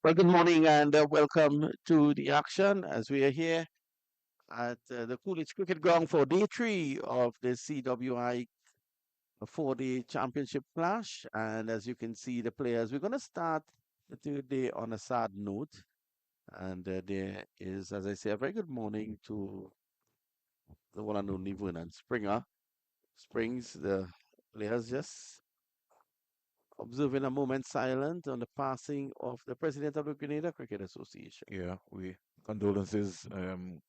Well, good morning and welcome to the action as we are here at the Coolidge Cricket Ground for day three of the CWI 4-day championship clash. And as you can see, the players, we're going to start the third day on a sad note. And there is, as I say, a very good morning to the one and only Vernon Springer. Springs, the players just observing a moment silent on the passing of the president of the Grenada Cricket Association. Yeah, we condolences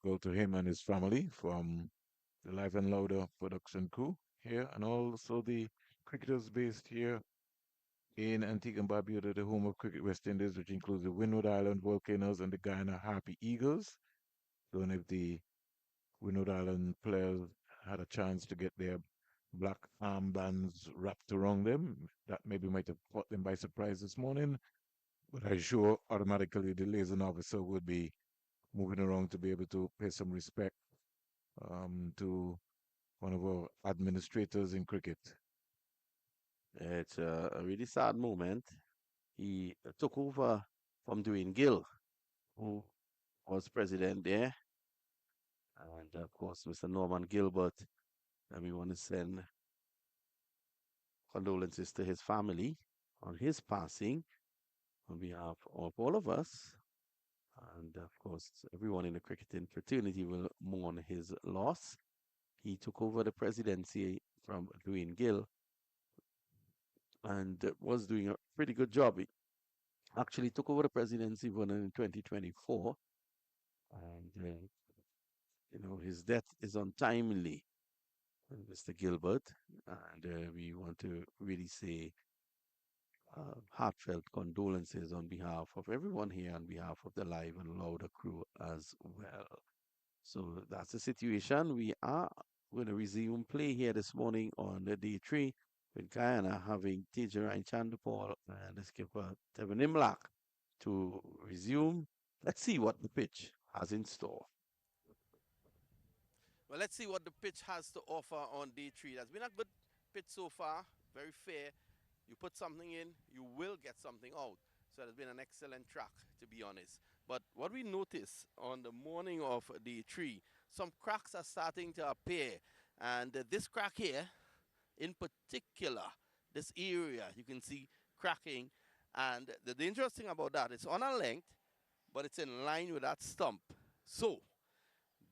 go to him and his family from the Live and Louder production crew here, and also the cricketers based here in Antigua and Barbuda, the home of Cricket West Indies, which includes the Windward Island Volcanoes and the Guyana Harpy Eagles. Don't know if the Windward Island players had a chance to get their black armbands wrapped around them. That maybe might have caught them by surprise this morning, but I'm sure automatically the liaison officer would be moving around to be able to pay some respect to one of our administrators in cricket. It's a really sad moment. He took over from Dwayne Gill, who was president there. And of course, Mr. Norman Gilbert, and we want to send condolences to his family on his passing on behalf of all of us. And of course, everyone in the cricketing fraternity will mourn his loss. He took over the presidency from Dwayne Gill and was doing a pretty good job. He actually took over the presidency in 2024. And, his death is untimely, Mr. Gilbert. And we want to really say heartfelt condolences on behalf of everyone here, on behalf of the Live and Louder crew as well. So that's the situation. We are going to resume play here this morning on the day three with Guyana having Tejarai Chandapal and the skipper Tevin Imlak to resume. Let's see what the pitch has in store. Well, let's see what the pitch has to offer on day three. That's been a good pitch so far, very fair. You put something in, you will get something out. So it's been an excellent track, to be honest. But what we notice on the morning of day three, some cracks are starting to appear. And this crack here, in particular, this area, you can see cracking. And the dangerous thing about that, it's on a length, but it's in line with that stump. So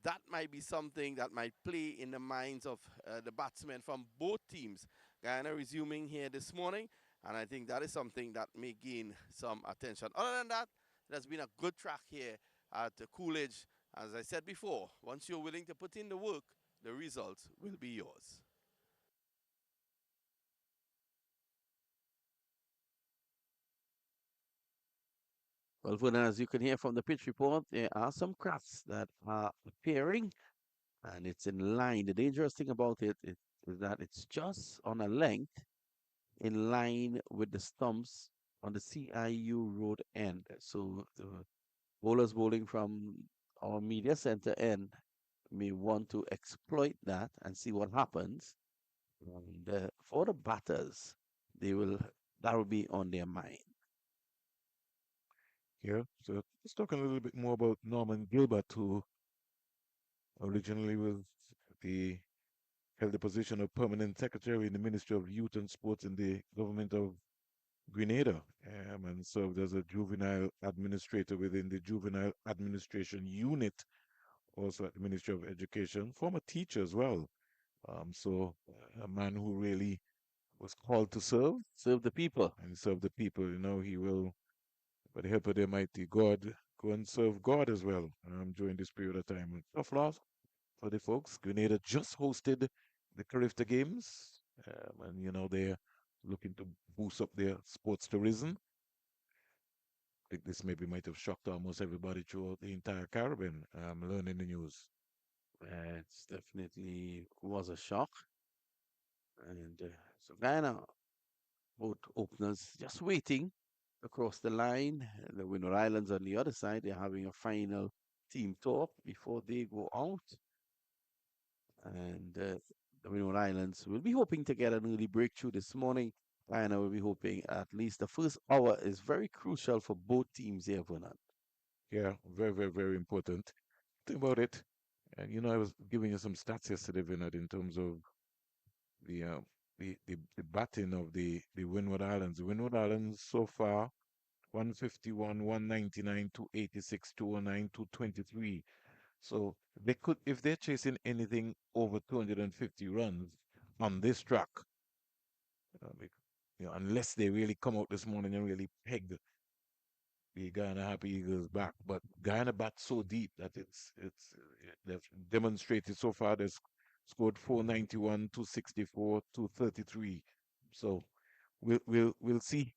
that might be something that might play in the minds of the batsmen from both teams. Guyana resuming here this morning, and I think that is something that may gain some attention. Other than that, it has been a good track here at Coolidge. As I said before, once you're willing to put in the work, the results will be yours. Well, Vernon, as you can hear from the pitch report, there are some cracks that are appearing and it's in line. The dangerous thing about is that it's just on a length in line with the stumps on the CIU road end. So the bowlers bowling from our media center end may want to exploit that and see what happens. And for the batters, they will that will be on their mind. Yeah, so let's talk a little bit more about Norman Gilbert, who originally was the held the position of permanent secretary in the Ministry of Youth and Sports in the government of Grenada, and served as a juvenile administrator within the juvenile administration unit, also at the Ministry of Education, former teacher as well. So a man who really was called to Serve the people. and serve the people. He will, by the help of the Almighty God, go and serve God as well during this period of time. Tough loss for the folks. Grenada just hosted the Carifta Games, and they're looking to boost up their sports tourism. I think this maybe might have shocked almost everybody throughout the entire Caribbean, learning the news. It's definitely was a shock. And so Guyana, both openers just waiting across the line. The Winter Islands on the other side, they're having a final team talk before they go out. And the Winter Islands will be hoping to get an early breakthrough this morning Guyana will be hoping at least the first hour is very crucial for both teams here, Vernon. Yeah, very, very, very important. Think about it. And I was giving you some stats yesterday, Vinod, in terms of the uh, the batting of the Windward Islands. The Windward Islands so far 151, 199, 286, 209, 223. So they could, if they're chasing anything over 250 runs on this track, unless they really come out this morning and really peg the Guyana Happy Eagles back. But Guyana bats so deep that they've demonstrated so far they've scored 491, 264, 233. So we'll see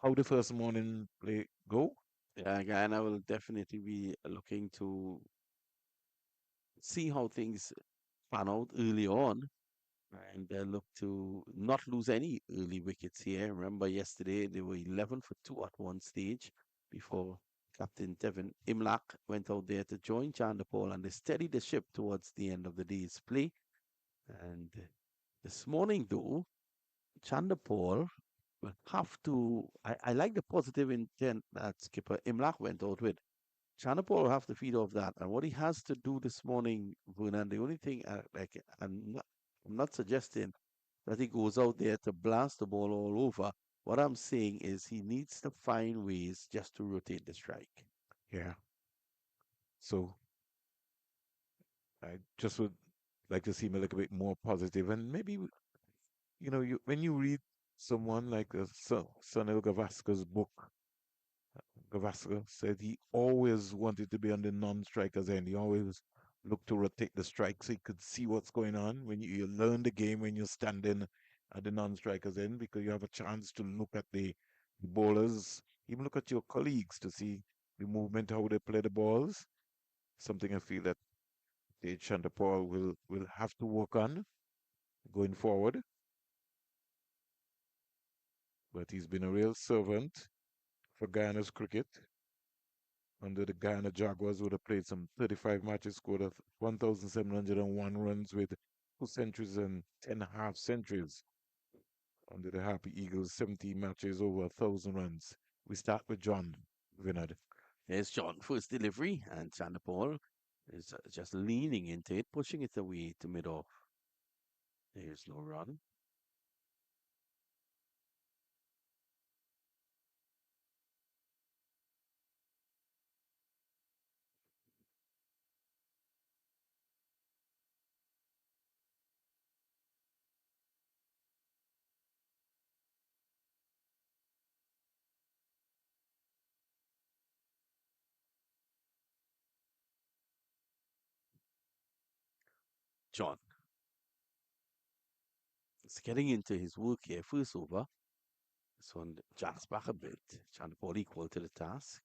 how the first morning play go. Yeah, Guyana will definitely be looking to see how things pan out early on and look to not lose any early wickets here. Remember, yesterday they were 11 for 2 at one stage before Captain Devin Imlach went out there to join Chanderpaul and they steadied the ship towards the end of the day's play. And this morning, though, Chanderpaul will have to. I like the positive intent that skipper Imlach went out with. Chanderpaul will have to feed off that. And what he has to do this morning, Vernon, the only thing I'm not suggesting that he goes out there to blast the ball all over. What I'm saying is he needs to find ways just to rotate the strike. Yeah. So I just would like to see him a little bit more positive, and maybe when you read someone like Sunil Gavaskar's book, Gavaskar said he always wanted to be on the non-strikers end. He always looked to rotate the strike so he could see what's going on. When you learn the game when you're standing at the non-strikers end because you have a chance to look at the bowlers, even look at your colleagues to see the movement, how they play the balls. Something I feel that Tej Chanderpaul will have to work on going forward. But he's been a real servant for Guyana's cricket. Under the Guyana Jaguars, would have played some 35 matches, scored 1,701 runs with 2 centuries and 10 half centuries. Under the Happy Eagles, 70 matches, over 1,000 runs. We start with John Vinod. There's John for his delivery, and Chanderpaul is just leaning into it, pushing it away to mid off. There's no run. John is getting into his work here. First over. This one jacks back a bit. Chanderpaul equal to the task.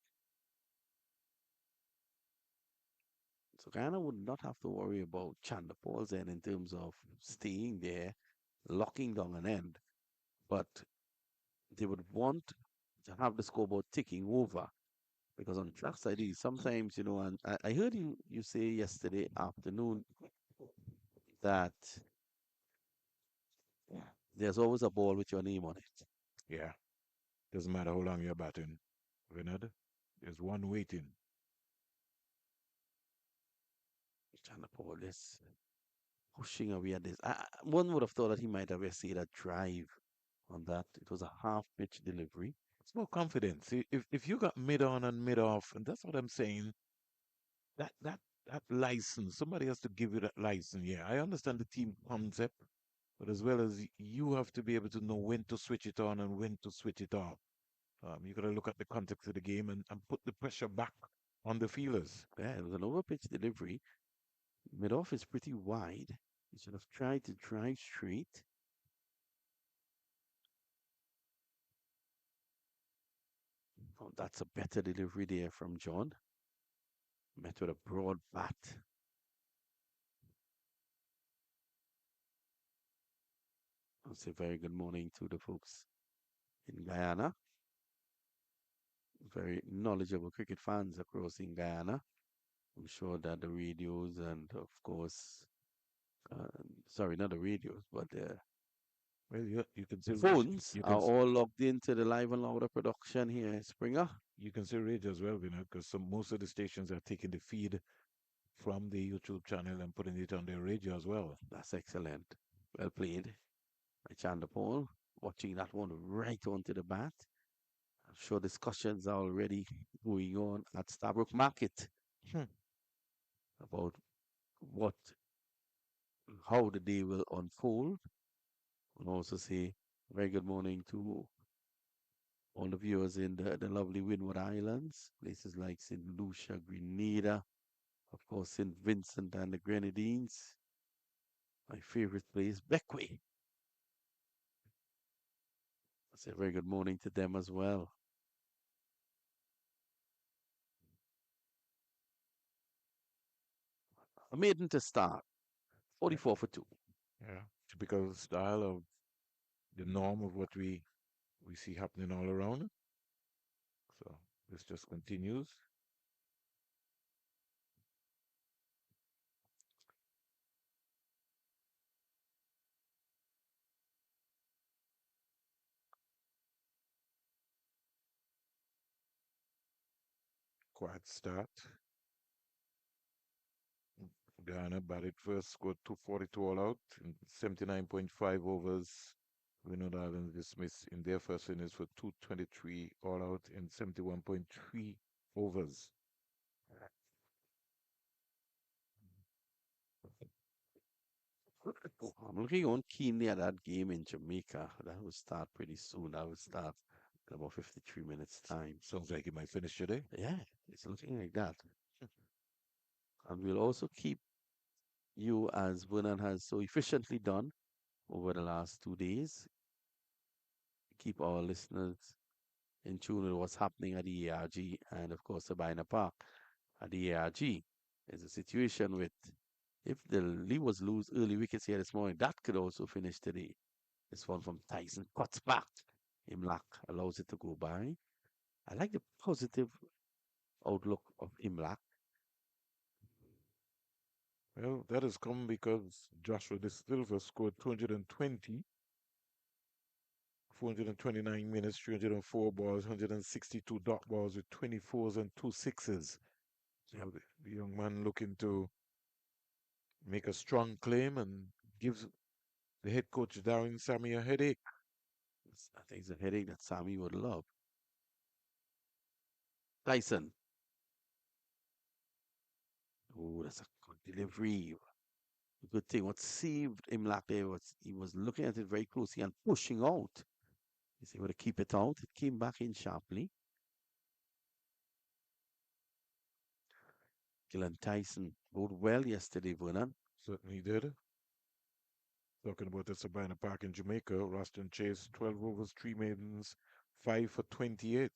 So Guyana would not have to worry about Chanderpaul's end in terms of staying there, locking down an end, but they would want to have the scoreboard ticking over because on tracks like these, sometimes and I heard you say yesterday afternoon that there's always a ball with your name on it. Yeah, doesn't matter how long you're batting, Vinod. There's one waiting. Chanderpaul is pushing away at this. One would have thought that he might have essayed a drive on that. It was a half pitch delivery. It's more confidence. If you got mid on and mid off, and that's what I'm saying, that that that license, somebody has to give you that license. Yeah, I understand the team concept, but as well as you have to be able to know when to switch it on and when to switch it off. You got to look at the context of the game and put the pressure back on the fielders. Yeah, it was an over pitch delivery. Mid off is pretty wide. He should have tried to drive straight. Oh, that's a better delivery there from John. Met with a broad bat. I'll say very good morning to the folks in Guyana. Very knowledgeable cricket fans across in Guyana. I'm sure that the radios and, of course, uh, sorry, not the radios, but Well, you can The still phones are all logged into the live and louder production here, Springer. you can still radio as well, because some most of the stations are taking the feed from the YouTube channel and putting it on their radio as well. That's excellent. Well played by Chandapol. Watching that one right onto the bat. I'm sure discussions are already going on at Stabrook Market Hmm. about what, how the day will unfold. And also say very good morning to all the viewers in the lovely Windward Islands, places like St. Lucia, Grenada, of course, St. Vincent and the Grenadines. My favorite place, Beckway. I say very good morning to them as well. A maiden to start, Yeah, 44 for 2. yeah. Typical style of the norm of what we see happening all around. So this just continues. Quiet start. Guyana batted first, scored 242 all out in 79.5 overs. Winod Islands dismissed in their first innings for 223 all out in 71.3 overs. I'm looking on keenly at that game in Jamaica. That will start pretty soon. That will start in about 53 minutes time. Sounds like it might finish today. Yeah, it's looking like that. And we'll also keep you, as Vernon has so efficiently done over the last 2 days, keep our listeners in tune with what's happening at the ARG and, of course, Sabina Park. At the ARG, there's a situation with, if the Leewards lose early wickets here this morning, that could also finish today. This one from Tyson cuts back. Imlak allows it to go by. I like the positive outlook of Imlak. Well, that has come because Joshua De Silva scored 220, 429 minutes, 304 balls, 162 dot balls with 24s and two sixes. So the young man looking to make a strong claim and gives the head coach Darren Sammy a headache. I think it's a headache that Sammy would love. Tyson. Oh, that's a good delivery. A good thing. What saved Imlak there was he was looking at it very closely and pushing out. He's able to keep it out. It came back in sharply. Gillen Tyson bowled well yesterday, Vernon. Certainly did. Talking about the Sabina Park in Jamaica, Roston Chase, 12 overs, 3 maidens, 5 for 28.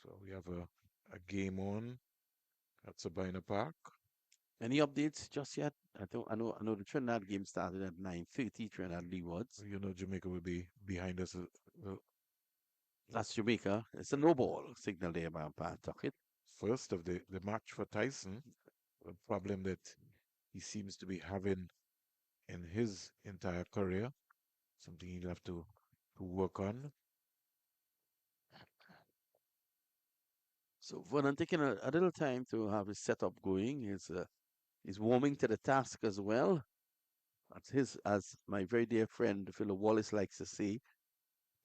So we have a game on at Sabina Park. Any updates just yet? I know the Trinidad game started at 9:30, Trinidad Leewards. You know, Jamaica will be behind us. That's Jamaica. It's a no ball signal there by umpire Tuckett. First of the match for Tyson. A problem that he seems to be having in his entire career. Something he'll have to work on. So Vernon taking a little time to have his setup going. He's warming to the task as well. That's his, as my very dear friend Phil Wallace likes to say,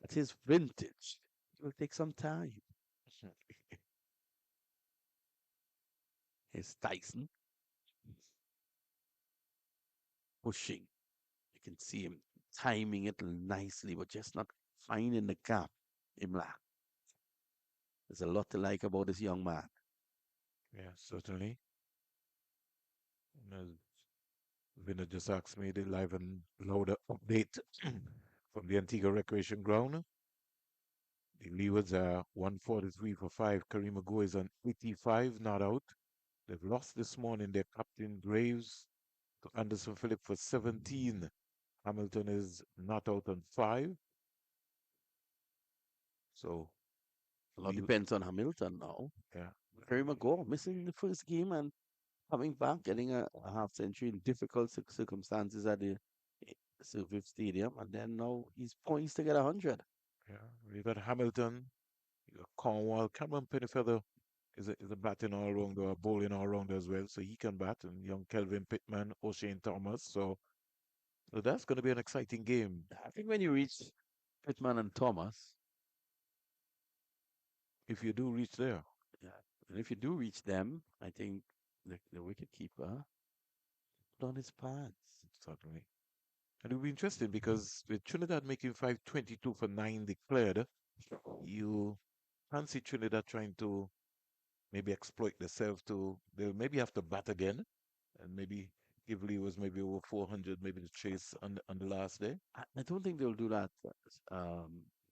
at his vintage. It will take some time. Here's Tyson pushing. You can see him timing it nicely, but just not finding the gap. Imla. There's a lot to like about this young man. Yeah, certainly. And Vinod just asked me the live and louder update from the Antigua Recreation Ground. The Leewards are 143 for 5. Kareem Ago is on 85, not out. They've lost this morning their captain Graves to Anderson Phillip for 17. Hamilton is not out on 5. So A lot we, depends on Hamilton now. yeah, Harry Maguire missing the first game and coming back, getting a half century in difficult circumstances at the Surface Stadium, and then now he's poised to get 100. Yeah, you got Hamilton, you got Cornwall, Cameron Pennyfeather is a batting all rounder, a bowling all rounder as well, so he can bat. And young Kelvin Pittman, O'Shane Thomas. So that's going to be an exciting game I think when you reach Pittman and Thomas, if you do reach there. yeah, and if you do reach them, I think the wicket keeper put on his pads. Certainly. And it'll be interesting because with Trinidad making 522 for 9 declared, you fancy Trinidad trying to maybe exploit themselves to, they'll maybe have to bat again and maybe give Lewis maybe over 400, maybe to chase on the last day. I don't think they'll do that,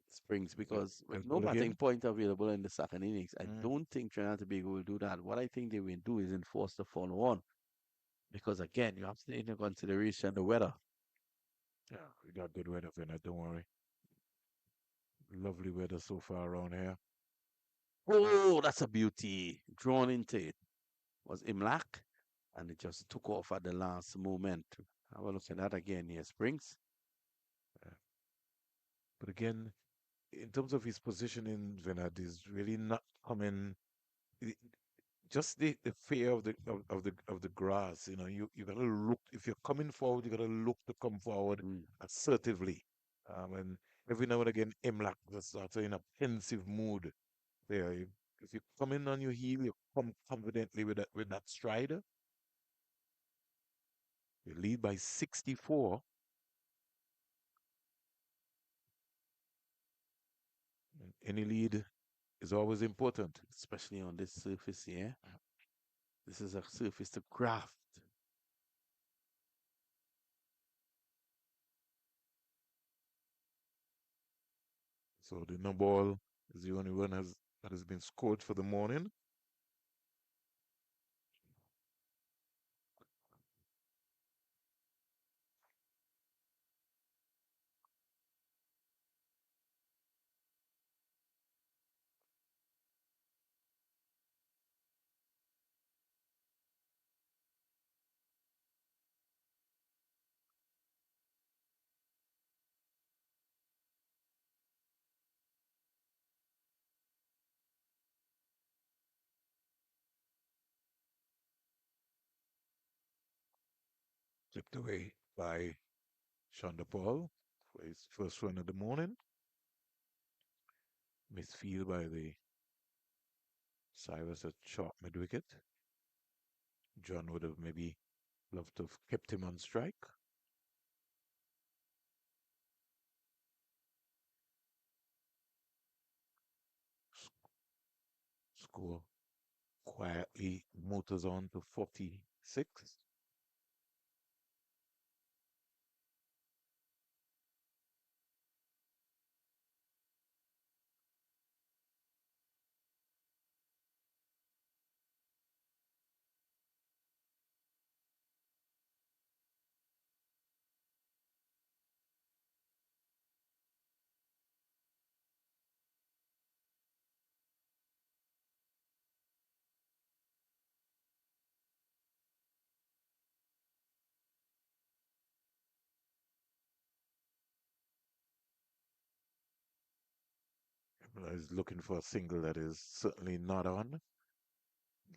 Springs, They'll, because with they'll no bowl batting again. point available in the second innings, I Mm, don't think Trinidad and Tobago will do that. What I think they will do is enforce the follow on, because again, you have to take into consideration the weather. yeah, we got good weather for that, don't worry. Lovely weather so far around here. Oh, that's a beauty. Drawn into it was Imlak, and it just took off at the last moment. Have a look at that again here, Springs. Uh, but again, in terms of his positioning, Venad is really not coming. i- Just the fear of the grass, you gotta look if you're coming forward, you gotta look to come forward Mm. assertively. And every now and again, Imlak just starts in a pensive mood there. If you come in on your heel, you come confidently with that stride. You lead by 64. And any lead is always important. Especially on this surface here. This is a surface to craft. So the no ball is the only one that has been scored for the morning. Clipped away by Shonda Paul for his first run of the morning. Misfield by the Cyrus at short mid wicket. John would have maybe loved to have kept him on strike. Score quietly motors on to 46. Is looking for a single that is certainly not on.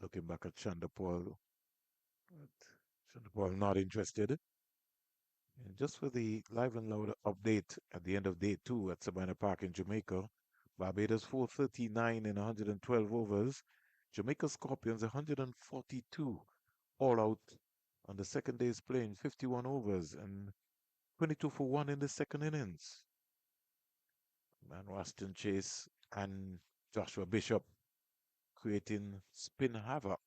Looking back at Chandapal, Chandapal not interested. And just for the live and loud update at the end of day two at Sabina Park in Jamaica, Barbados 439 in 112 overs. Jamaica Scorpions 142 all out on the second day's playing 51 overs and 22 for 1 in the second innings. Man, Waston Chase and Joshua Bishop creating spin havoc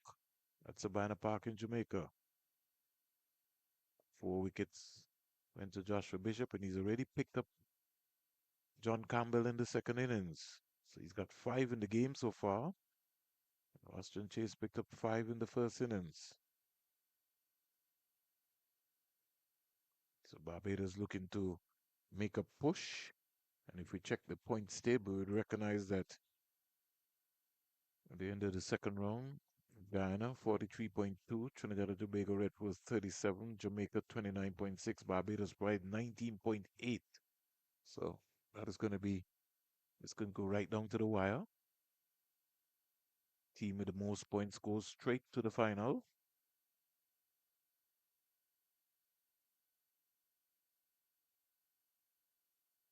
at Sabina Park in Jamaica. 4 wickets went to Joshua Bishop, and he's already picked up John Campbell in the second innings. So he's got 5 in the game so far. Austin Chase picked up 5 in the first innings. So Barbados looking to make a push. And if we check the points table, we'd recognize that at the end of the second round, Guyana 43.2, Trinidad and Tobago Red was 37, Jamaica 29.6, Barbados Pride 19.8. So that is going to be, it's going to go right down to the wire. Team with the most points goes straight to the final.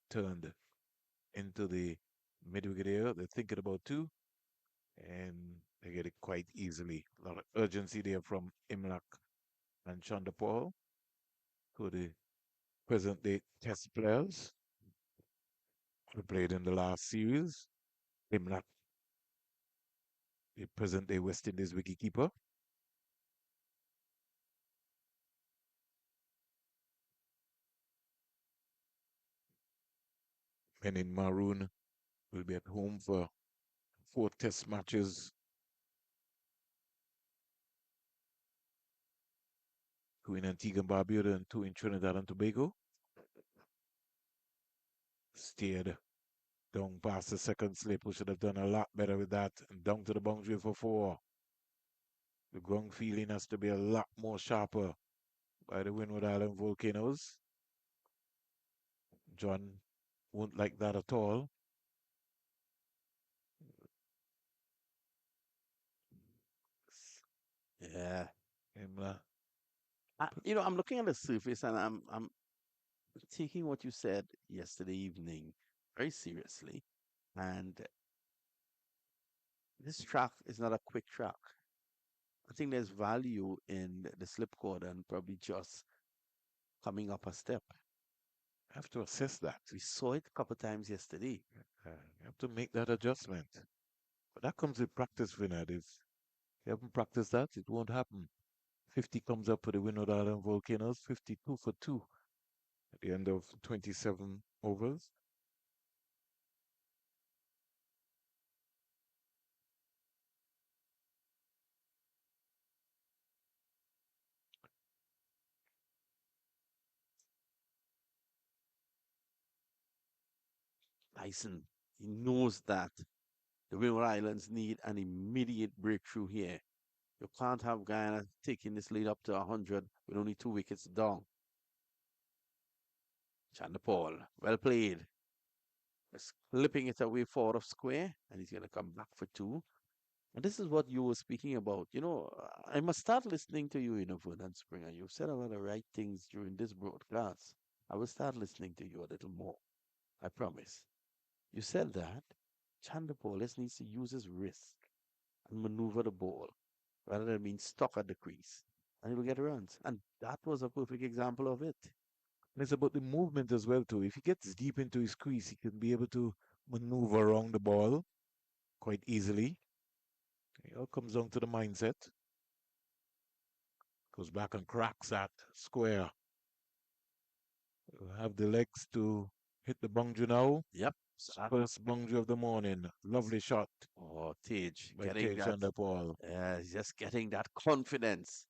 Turned into the mid-wicket area. They're thinking about two, and they get it quite easily. A lot of urgency there from Imlak and Chandapal, who are the present-day Test players who played in the last series. Imlak, the present-day West Indies wicketkeeper. Men in maroon will be at home for 4 Test matches, 2 in Antigua and Barbuda and 2 in Trinidad and Tobago. Steered down past the second slip, who should have done a lot better with that, and down to the boundary for 4. The ground feeling has to be a lot more sharper by the Windward Island Volcanoes. John won't like that at all. Yeah. Imla, I'm looking at the surface and I'm taking what you said yesterday evening very seriously. And this track is not a quick track. I think there's value in the slip cord and probably just coming up a step. have to assess that. We saw it a couple times yesterday. You have to make that adjustment. But that comes with practice, Vinod. If you haven't practiced that, it won't happen. 50 comes up for the Windward Island Volcanoes, 52 for 2 at the end of 27 overs. Tyson, he knows that the Windward Islands need an immediate breakthrough here. You can't have Guyana taking this lead up to 100 with only 2 wickets down. Chandapal, well played. Just clipping it away forward of square, and he's going to come back for 2. And this is what you were speaking about. I must start listening to you, Vernon Springer. You've said a lot of right things during this broadcast. I will start listening to you a little more. I promise. You said that Chandapal needs to use his wrist and maneuver the ball rather than being stuck at the crease. And he'll get runs. And that was a perfect example of it. And it's about the movement as well, too. If he gets deep into his crease, he can be able to maneuver around the ball quite easily. It all comes down to the mindset. Goes back and cracks that square. Have the legs to hit the boundary now. Yep. First boundary of the morning. Lovely shot Oh, Tej, by getting Tej that, Chandapal. just getting that confidence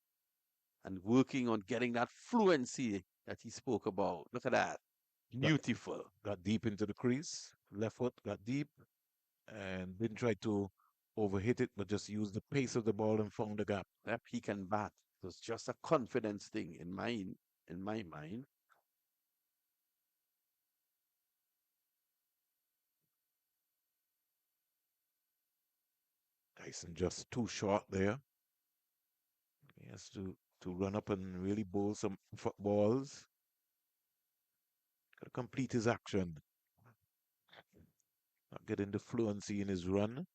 and working on getting that fluency that he spoke about. Look at that. Got, Beautiful. got deep into the crease. Left foot got deep and didn't try to overhit it, but just used the pace of the ball and found the gap. Yep, he can bat. It was just a confidence thing in my mind. Tyson just too short there. He has to run up and really bowl some footballs. Got to complete his action. Not getting the fluency in his run.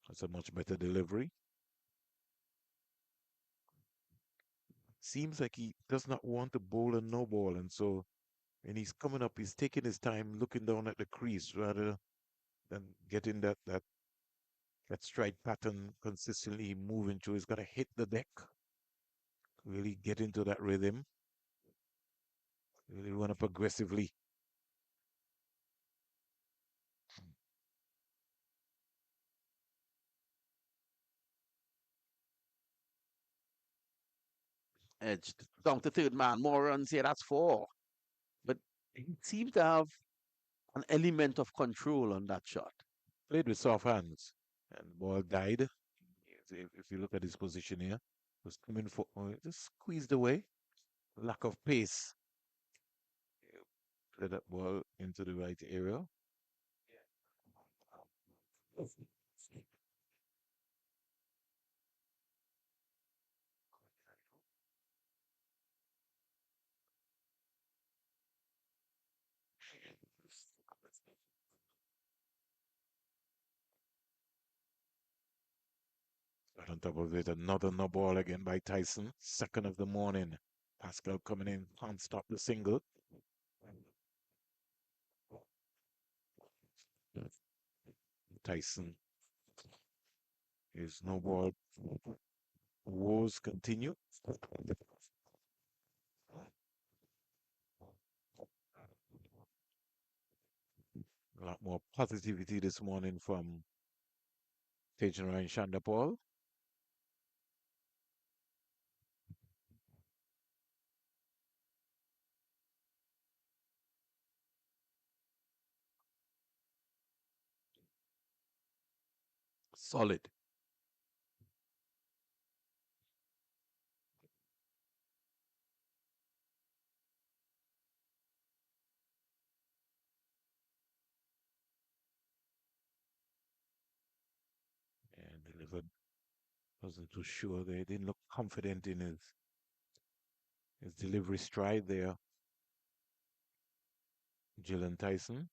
That's a much better delivery. Seems like he does not want to bowl a no ball, and so when he's coming up, he's taking his time, looking down at the crease rather than getting that stride pattern consistently moving through. He's got to hit the deck, really get into that rhythm, really run up aggressively. Edged down to third man. More runs here. That's 4. But he seemed to have an element of control on that shot. Played with soft hands. And the ball died. If you look at his position here, was coming for just squeezed away. Lack of pace. Play that ball into the right area. Right on top of it, another no ball again by Tyson. Second of the morning. Pascal coming in, can't stop the single. Tyson, his no ball woes continue. A lot more positivity this morning from Tejan and Shandapal. Solid. And delivered. Wasn't too sure. They didn't look confident in his delivery stride there. Gillen Tyson.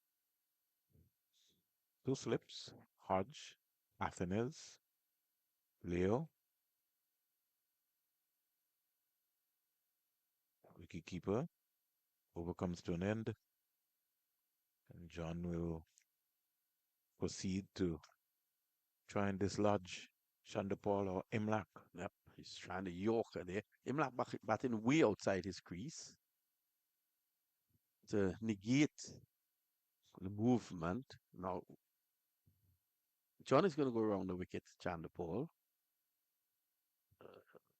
Two slips. Hodge. Athenes. Leo. Wicket keeper. Over comes to an end. And John will proceed to try and dislodge Shandapal or Imlak. Yep, he's trying to Yorker there. Imlak batting way outside his crease to negate the movement. Now, John is going to go around the wicket, Chandapal.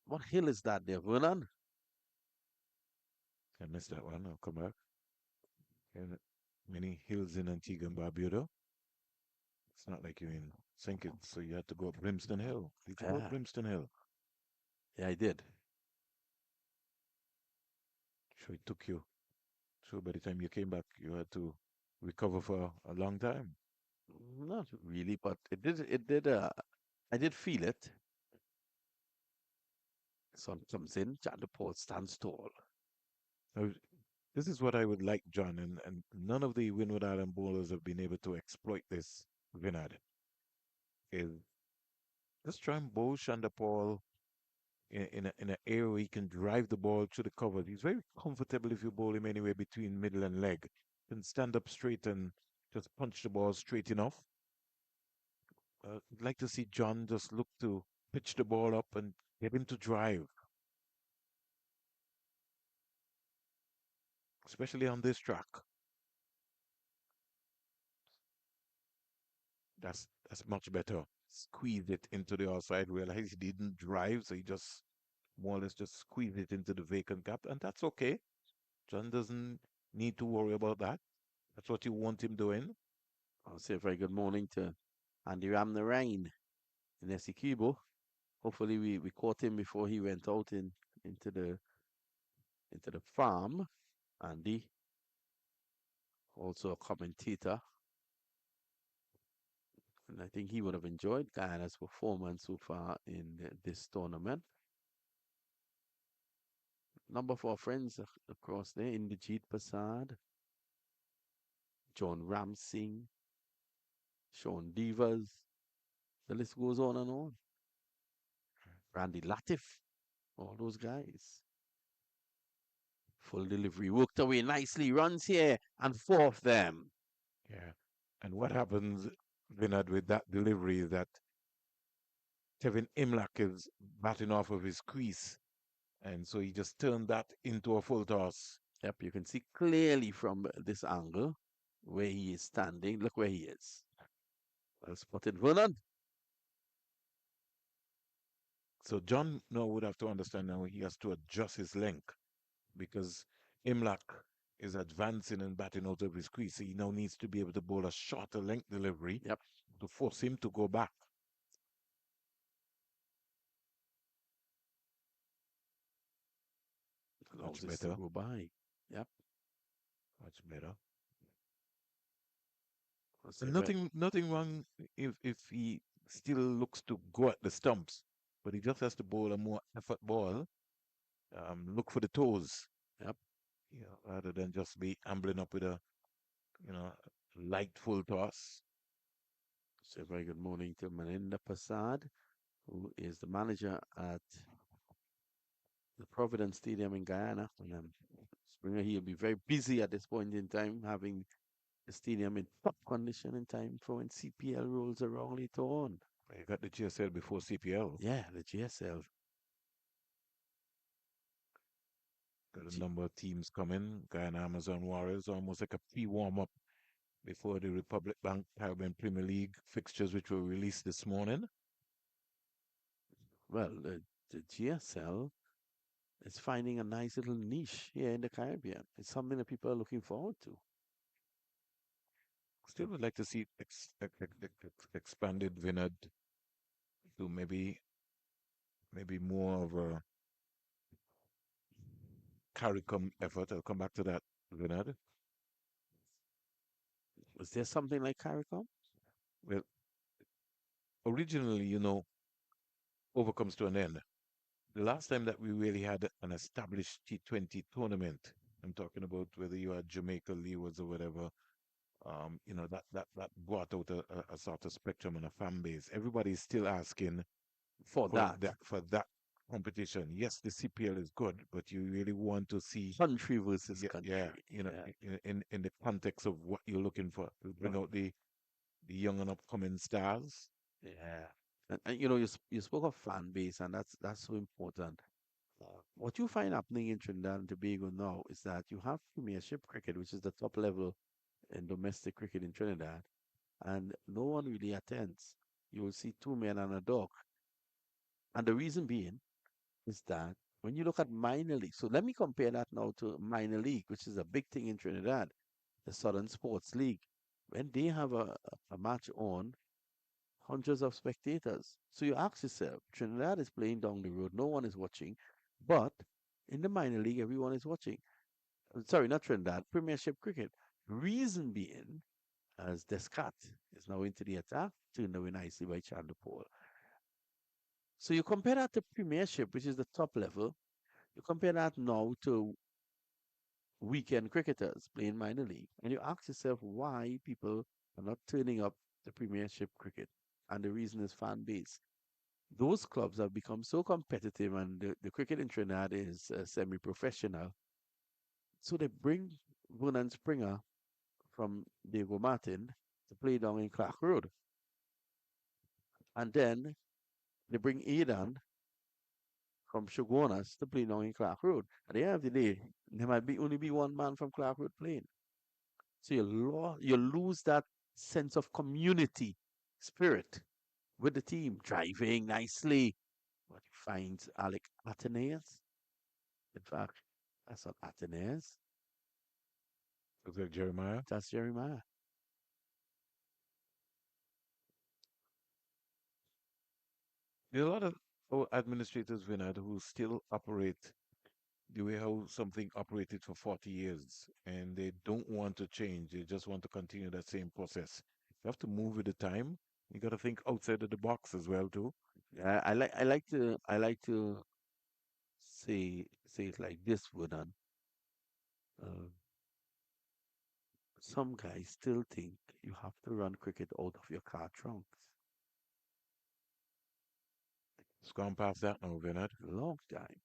What hill is that there, Vernon? I missed that one. I'll come back. And many hills in Antigua and Barbuda. It's not like you're in St. Kitts, so you had to go up Brimstone Hill. Did you go up Yeah, Brimstone Hill? yeah, I did. Sure, it took you. So by the time you came back, you had to recover for a long time. Not really, but I did feel it. Sun comes in, Chandapal stands tall. Now, this is what I would like, John, and none of the Windward Island bowlers have been able to exploit this, Vinod, is just try and bowl Shandapal in an area where he can drive the ball to the cover. He's very comfortable if you bowl him anywhere between middle and leg. Can stand up straight and just punch the ball straight enough. I'd like to see John just look to pitch the ball up and get him to drive, especially on this track. That's much better. Squeeze it into the outside. Realize he didn't drive, so he just more or less just squeeze it into the vacant gap, and that's okay. John doesn't need to worry about that. That's what you want him doing. I'll say a very good morning to Andy Ramnarain in Essequibo. Hopefully we caught him before he went out into the farm. Andy, also a commentator. And I think he would have enjoyed Guyana's performance so far in this tournament. Number of our friends across there, Inderjeet Prasad, John Ramsing, Sean Devers. The list goes on and on. Randy Latif, all those guys. Full delivery worked away nicely. Runs here and fourth them. Yeah. And what happens, Vinod, with that delivery is that Kevin Imlak is batting off of his crease. And so he just turned that into a full toss. Yep, you can see clearly from this angle where he is standing. Look where he is. Well spotted, Vernon. So John now would have to understand now he has to adjust his length because Imlak is advancing and batting out of his crease. So he now needs to be able to bowl a shorter length delivery Yep. to force him to go back. much houses to better, go by. Yep. much better. I say, And well, nothing wrong if he still looks to go at the stumps, but he just has to bowl a more effort ball. Look for the toes, yep. rather than just be ambling up with a you know light full toss. Say, very good morning to Maninda Prasad, who is the manager at the Providence Stadium in Guyana. And Springer, he'll be very busy at this point in time, having the stadium in top condition in time for when CPL rolls around later on. You got the GSL before CPL. Yeah, the GSL. Got a G- number of teams coming. Guyana Amazon Warriors, almost like a pre-warm up before the Republic Bank Caribbean Premier League fixtures, which were released this morning. well, the GSL is finding a nice little niche here in the Caribbean. It's something that people are looking forward to. Still would like to see expanded Vinod to maybe more of a CARICOM effort. I'll come back to that, Vinod. Is there something like CARICOM? Well, originally, over comes to an end. The last time that we really had an established T20 tournament, I'm talking about whether you had Jamaica Leewards or whatever, that brought out a sort of spectrum and a fan base. Everybody's still asking For that, for that competition. Yes, the CPL is good, but you really want to see, country versus yeah, yeah, country. Yeah. in the context of what you're looking for, to bring Right. out the young and upcoming stars. Yeah. And you spoke of fan base, and that's so important. What you find happening in Trinidad and Tobago now is that you have Premiership cricket, which is the top level in domestic cricket in Trinidad, and no one really attends. You will see two men and a dog. And the reason being is that when you look at minor league, so let me compare that now to minor league, which is a big thing in Trinidad, the Southern Sports League. When they have a match on, hundreds of spectators. So you ask yourself, Trinidad is playing down the road, no one is watching, but in the minor league, everyone is watching. Sorry, not Trinidad, Premiership cricket. Reason being, as Descat is now into the attack, turned away nicely by Chandapur. So you compare that to Premiership, which is the top level. You compare that now to weekend cricketers playing minor league, and you ask yourself why people are not turning up the Premiership cricket. And the reason is fan base. Those clubs have become so competitive, and the cricket in Trinidad is semi professional. So they bring Vernon Springer from Diego Martin to play down in Clark Road. And then they bring Aidan from Shogunas to play down in Clark Road. At the end of the day, there might be only be one man from Clark Road playing. So you lose that sense of community spirit with the team driving nicely. What you find Alec Ateneas. In fact, that's not Ateneas. Looks like Jeremiah. That's Jeremiah. There are a lot of administrators, Vinod, who still operate the way how something operated for 40 years, and they don't want to change. They just want to continue that same process. You have to move with the time. You got to think outside of the box as well, too. I like to say it like this, Vernon. Uh, some guys still think you have to run cricket out of your car trunks. It's gone past that now, Vinod. Long time.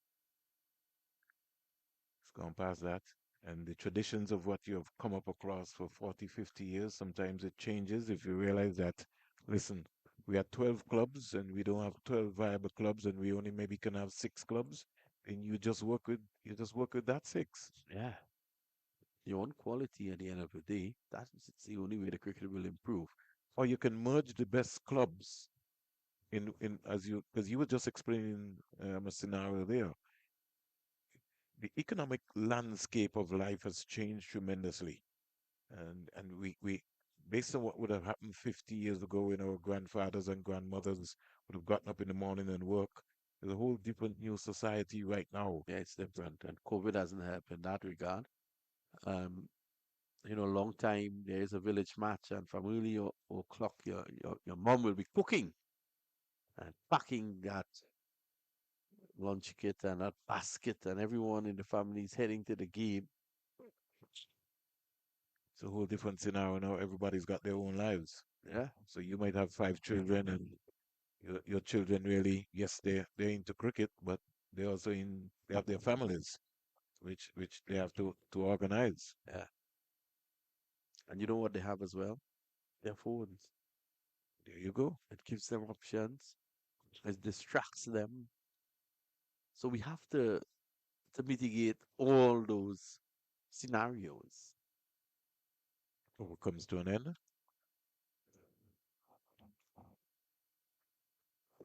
It's gone past that. And the traditions of what you have come up across for 40, 50 years, sometimes it changes if you realize that, listen, we had 12 clubs and we don't have 12 viable clubs and we only maybe can have six clubs. And you just work with that six. Yeah. You want quality at the end of the day. That's the only way the cricket will improve. Or you can merge the best clubs in as you because you were just explaining a scenario there. The economic landscape of life has changed tremendously, and we based on what would have happened 50 years ago when our grandfathers and grandmothers would have gotten up in the morning and work. There's a whole different new society right now. Yeah, it's different, and COVID doesn't help in that regard. Um, long time there is a village match, and from early o'clock, your mom will be cooking and packing that lunch kit and that basket, and everyone in the family is heading to the game. It's a whole different scenario now. Everybody's got their own lives. Yeah, So you might have five children, and your children really, yes, they're into cricket, but they have their families, which they have to organize. yeah. And you know what they have as well? Their phones. There you go. It gives them options. It distracts them. So we have to mitigate all those scenarios. What comes to an end.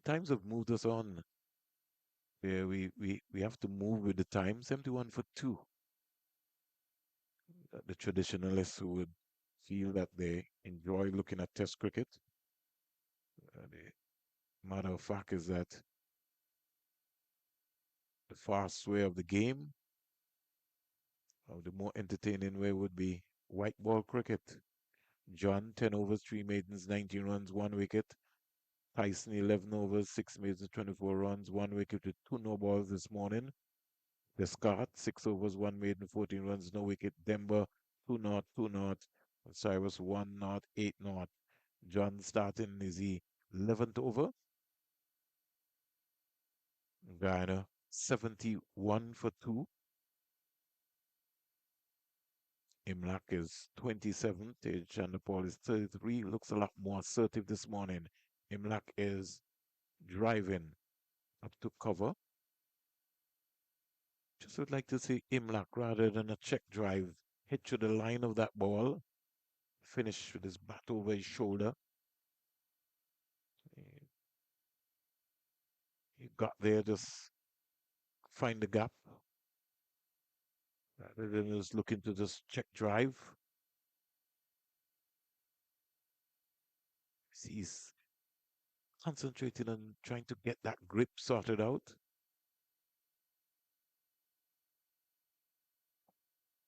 Times have moved us on. Where we have to move with the time. 71 for two. The traditionalists who would feel that they enjoy looking at Test cricket. The matter of fact is that the fast way of the game, or the more entertaining way, would be white ball cricket. John, 10 overs, 3 maidens, 19 runs, 1 wicket. Tyson, 11 overs, 6 maidens, 24 runs, 1 wicket with 2 no balls this morning. Descart, 6 overs, 1 maiden, 14 runs, no wicket. Demba, 2 not, 2 not. Cyrus, 1 not, 8 not. John starting is the 11th over. Guyana, 71 for 2. Imlak is 27th. Chanderpaul is 33. Looks a lot more assertive this morning. Imlak is driving up to cover. Just would like to see Imlak rather than a check drive hit to the line of that ball. Finish with his bat over his shoulder. He got there, just find the gap rather than just looking to just check drive. He's concentrating on trying to get that grip sorted out.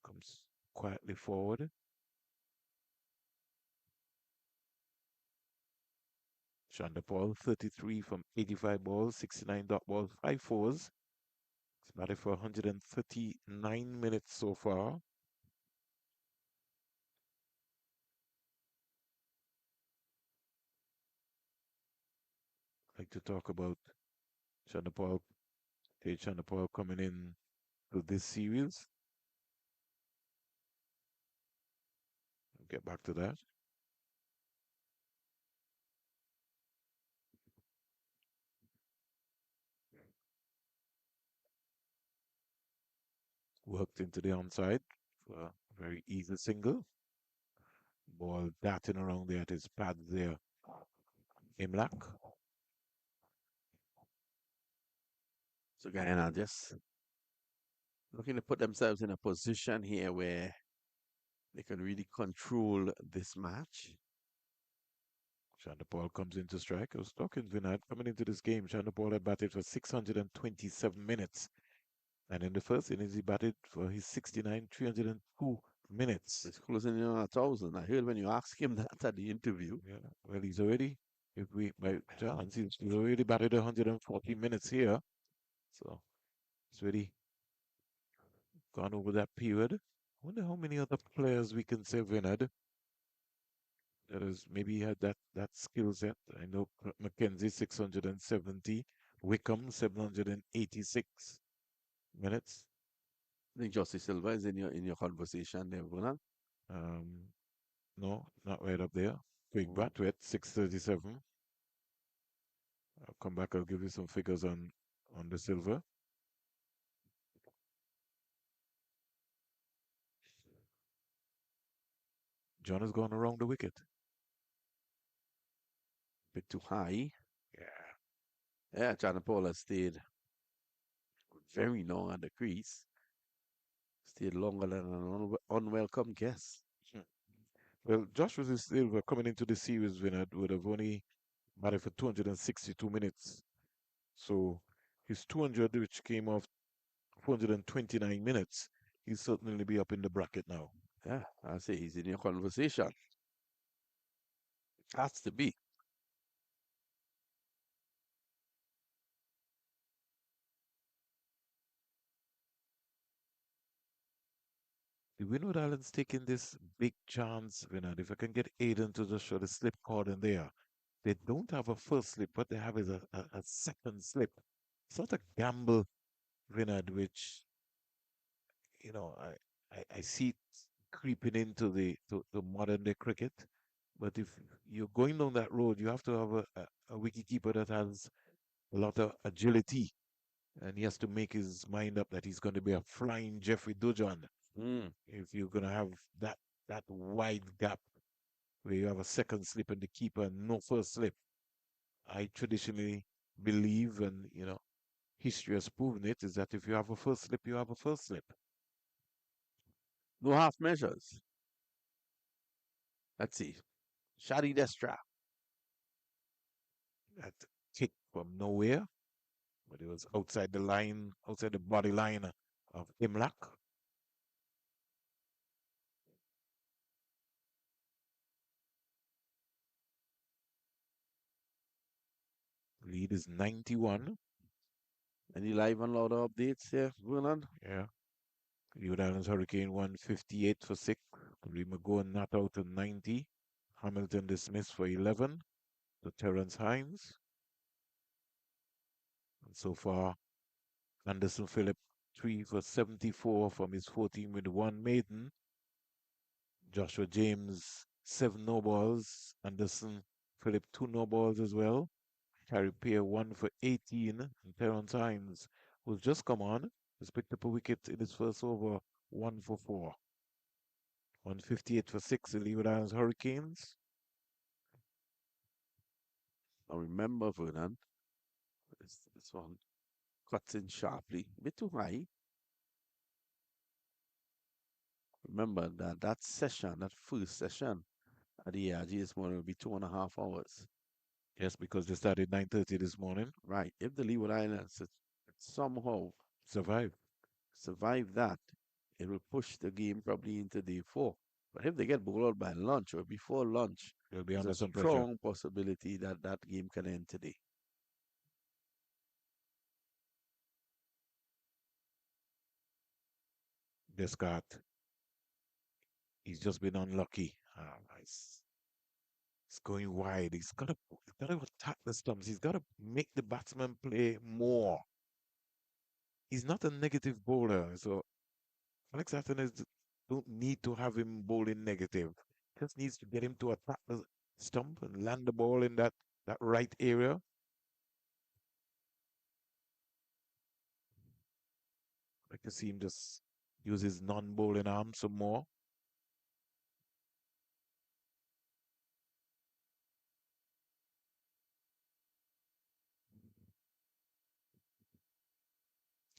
Comes quietly forward. Chanderpaul, 33 from 85 balls, 69 dot balls, 5 fours. He's batted for 139 minutes so far. I'd like to talk about Chanderpaul, Chanderpaul coming in to this series. I'll get back to that. Worked into the onside for a very easy single. Ball darting around there at his pads there. Imlak. So Guyana just looking to put themselves in a position here where they can really control this match. Chanderpaul comes into strike. I was talking Vinod coming into this game. Chanderpaul had batted for 627 minutes. And in the first innings, he batted for his 69, 302 minutes. It's closing in on 1,000. I heard when you asked him that at the interview. Yeah, well, he's already, if we, by chance, he's already batted 140 minutes here. So it's already gone over that period. I wonder how many other players we can say Vinod that has maybe had that skill set. I know Mackenzie 670, Wickham 786 minutes. I think Jossie Silva is in your conversation there, Vernon. Um, no, not right up there. Craig Bradwet 637. I'll come back. I'll give you some figures on the silver. John has gone around the wicket. Bit too high. Yeah, Yeah, China Paul has stayed very long at the crease. Stayed longer than an unwelcome guest. hmm. Well, Joshua Silva coming into the series winner would have only batted for 262 minutes. So His 200, which came off 429 minutes, he'll certainly be up in the bracket now. Yeah, I say he's in your conversation. Has to be. The Windward Islands taking this big chance, Vinod. If I can get Aiden to just show the slip cord in there. They don't have a first slip. What they have is a second slip. It's not a gamble, Vinod, which, I see it creeping into the modern day cricket. But if you're going down that road, you have to have a wicketkeeper that has a lot of agility, and he has to make his mind up that he's going to be a flying Jeffrey Dujon. Mm. If you're going to have that wide gap where you have a second slip and the keeper and no first slip, I traditionally believe, and history has proven it, is that if you have a first slip, you have a first slip. No half measures. Let's see. Shadi Destra. That kick from nowhere, but it was outside the line, outside the body line of Imlak. Lead is 91. Any live and louder updates here, Vernon? Yeah. Leeward Islands Hurricane won 58 for 6. Lee McGowan not out to 90. Hamilton dismissed for 11. To Terrence Hines. And so far, Anderson Phillip 3 for 74 from his 14 with one maiden. Joshua James 7 no balls. Anderson Phillip 2 no balls as well. Carey Pear 1 for 18. And Terrence Hines, who's just come on, has picked up a wicket in his first over, 1 for 4. 158 for 6 in Leeward Islands Hurricanes. Now remember, Vernon, this one cuts in sharply. A bit too high. Remember that session, that first session at the ARG this morning will be 2.5 hours. Yes, because they started 9:30 this morning. Right. If the Leeward Islands somehow Survive. survive that, it will push the game probably into day 4. But if they get bowled out by lunch or before lunch, They'll be there's a under some pressure. strong possibility that that game can end today. Descartes, he's just been unlucky. It's going wide. He's got to attack the stumps. He's got to make the batsman play more. He's not a negative bowler, so Alex Athens don't need to have him bowling negative. Just needs to get him to attack the stump and land the ball in that right area. I can see him just use his non-bowling arm some more.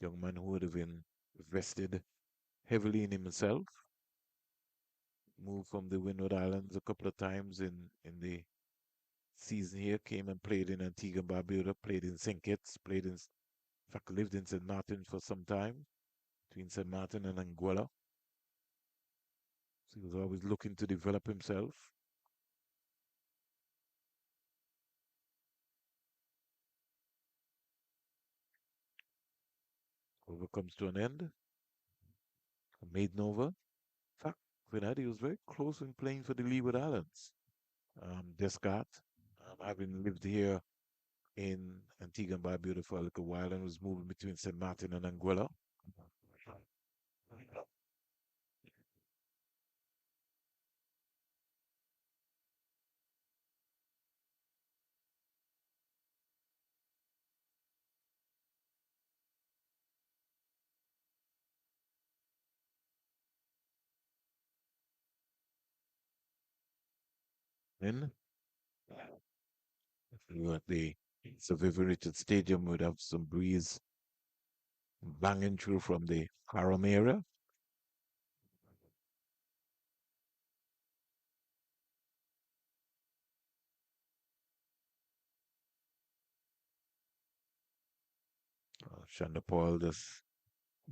Young man who would have invested heavily in himself. Moved from the Windward Islands a couple of times in the season here. Came and played in Antigua and Barbuda, played in St. Kitts, in fact, lived in St. Martin for some time, between St. Martin and Anguilla. So he was always looking to develop himself. Over comes to an end. A maiden over. In fact, Vinati was very close in playing for the Leeward Islands. Descartes, having lived here in Antigua and Barbuda for a little while and was moving between St. Martin and Anguilla. Then if you were at the Sir Vivian Richards Stadium, would have some breeze banging through from the Haram area. Shonda Paul just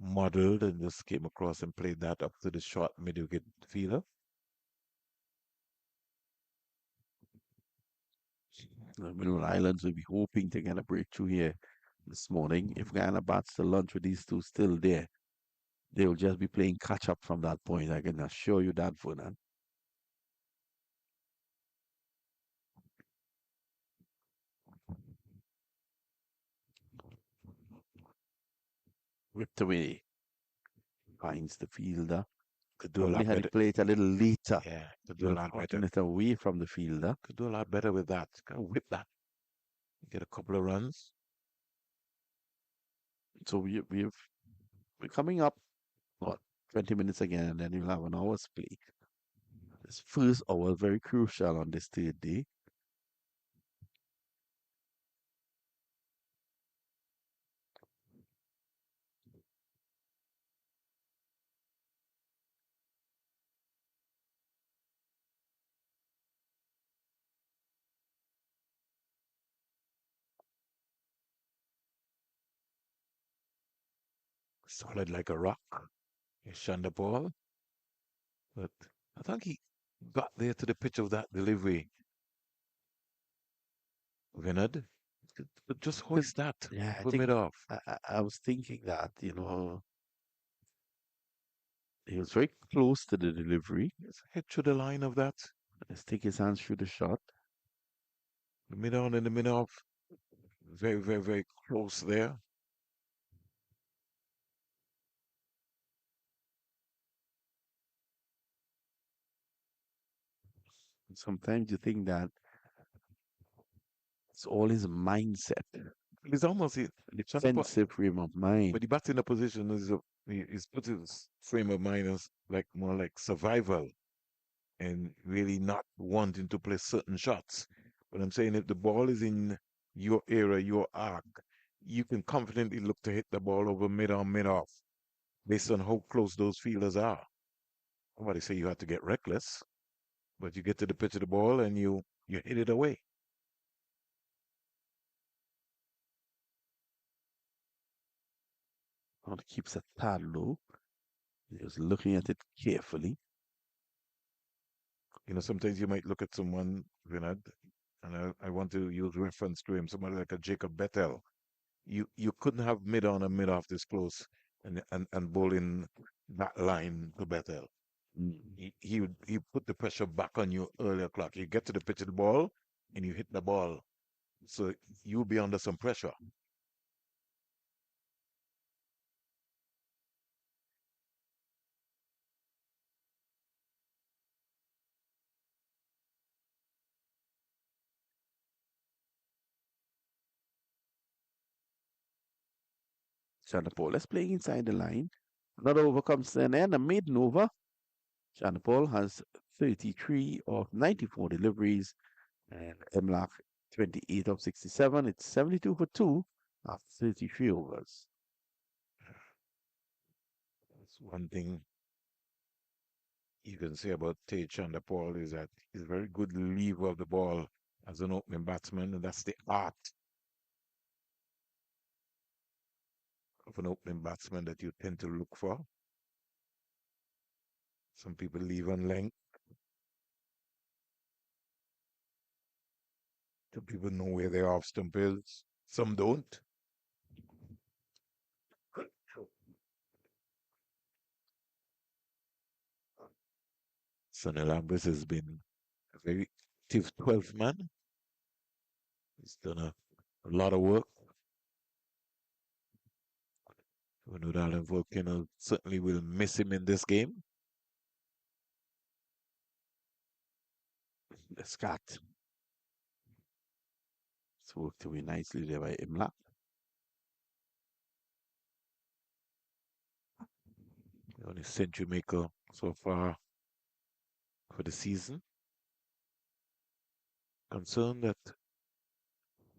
modeled and just came across and played that up to the short mid-wicket fielder. The Mineral Islands will be hoping to get a breakthrough here this morning. If Guyana bats the lunch with these two still there, they will just be playing catch up from that point. I can assure you that, Fernand. Whipped away, finds the fielder. Could do a Probably lot had he better. played a little later, Yeah, could would do a have lot gotten better. it away from the fielder. Could do a lot better with that. Kind of whip that. Get a couple of runs. So we're coming up, what, 20 minutes again, and then you'll have an hour's play. This first hour very crucial on this third day. Solid like a rock. He shunned the ball, but I think he got there to the pitch of that delivery. Vinod, could just Could, hoist that yeah, I over think mid off. I was thinking that, he was very close to the delivery. Just head through the line of that. Let's take his hands through the shot. The mid on and the mid off. Very, very, very close there. Sometimes you think that it's all his mindset, It's almost Chanapa, defensive frame of mind. but he bats in a position he's put his frame of mind as like more like survival and really not wanting to play certain shots. But I'm saying if the ball is in your area, your arc, you can confidently look to hit the ball over mid on, mid off, based on how close those fielders are. Nobody say you have to get reckless, but you get to the pitch of the ball and you hit it away. Now it keeps a tad low. He was looking at it carefully. Sometimes you might look at someone, Vinod, and I want to use reference to him, somebody like a Jacob Bettel. You couldn't have mid on and mid off this close and bowl in that line to Bettel. Mm. He put the pressure back on you earlier clock. You get to the pitch of the ball and you hit the ball. So you'll be under some pressure. Chanapol is playing inside the line. Another over comes to an end, a maiden over. Chanapol has 33 of 94 deliveries, and Emlak 28 of 67. It's 72 for 2 after 33 overs. That's one thing you can say about Tej Paul is that he's a very good lever of the ball as an opening batsman, and that's the art of an opening batsman that you tend to look for. Some people leave on length. Some people know where their off stump is. Some don't. Sonny Lambis has been a very active 12th man. He's done a lot of work. Windward Island Volcanoes certainly will miss him in this game. The Scott. It's worked away nicely there by Imlak. The only century maker so far for the season. Concern that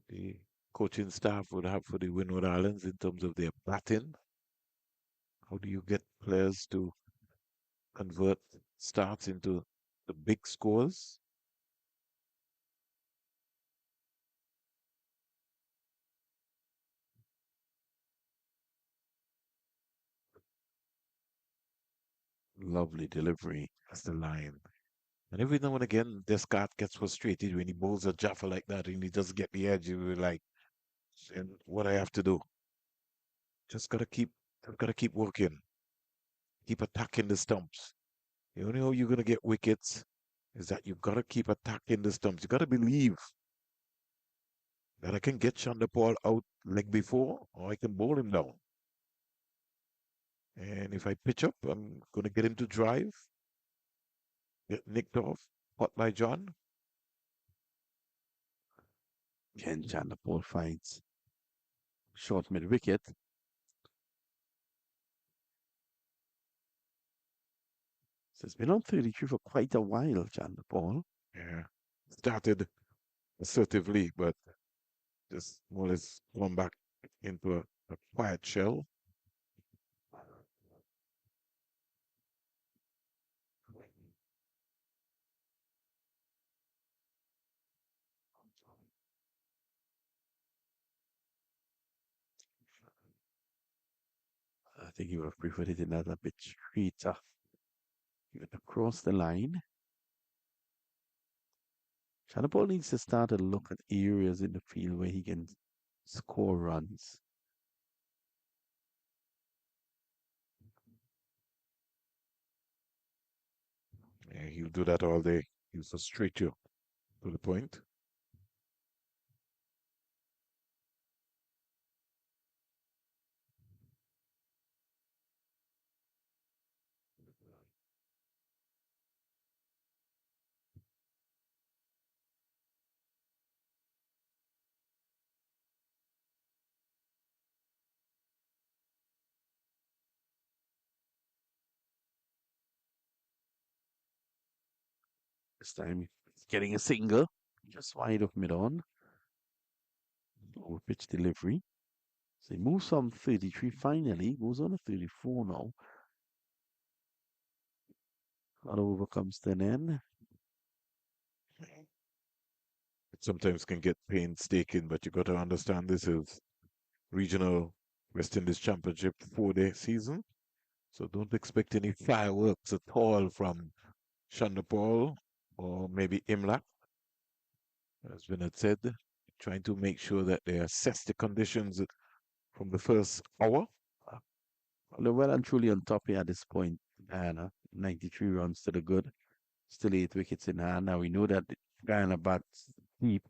the coaching staff would have for the Windward Islands in terms of their batting. How do you get players to convert starts into the big scores? Lovely delivery. That's the line. And every now and again, Descartes gets frustrated when he bowls a Jaffa like that and he doesn't get the edge. You're like, and what I have to do? Just gotta keep working, keep attacking the stumps. The only way you're gonna get wickets is that you gotta keep attacking the stumps. You gotta believe that I can get Chanderpaul out leg before, or I can bowl him down. And if I pitch up, I'm gonna get him to drive, get nicked off, caught by John. Ken Chanderpaul finds short mid wicket. So it's been on 33 for quite a while, Chanderpaul. Yeah, started assertively, but just more or less gone back into a quiet shell. I think he would have preferred it another bit straighter. Even across the line. Chanderpaul needs to start to look at areas in the field where he can score runs. Yeah, he'll do that all day. He'll frustrate you to the point. This time he's getting a single. Just wide of mid on. Over pitch delivery. So he moves from 33 finally. Moves on to 34 now. Not over comes to an end. It sometimes can get painstaking, but you got to understand this is regional West Indies Championship 4-day season. So don't expect any fireworks at all from Chanderpaul or maybe Imlach, as Vinod said, trying to make sure that they assess the conditions from the first hour. Well, they're well and truly on top here at this point. Guyana, 93 runs to the good. Still 8 wickets in hand. Now we know that Guyana bats deep.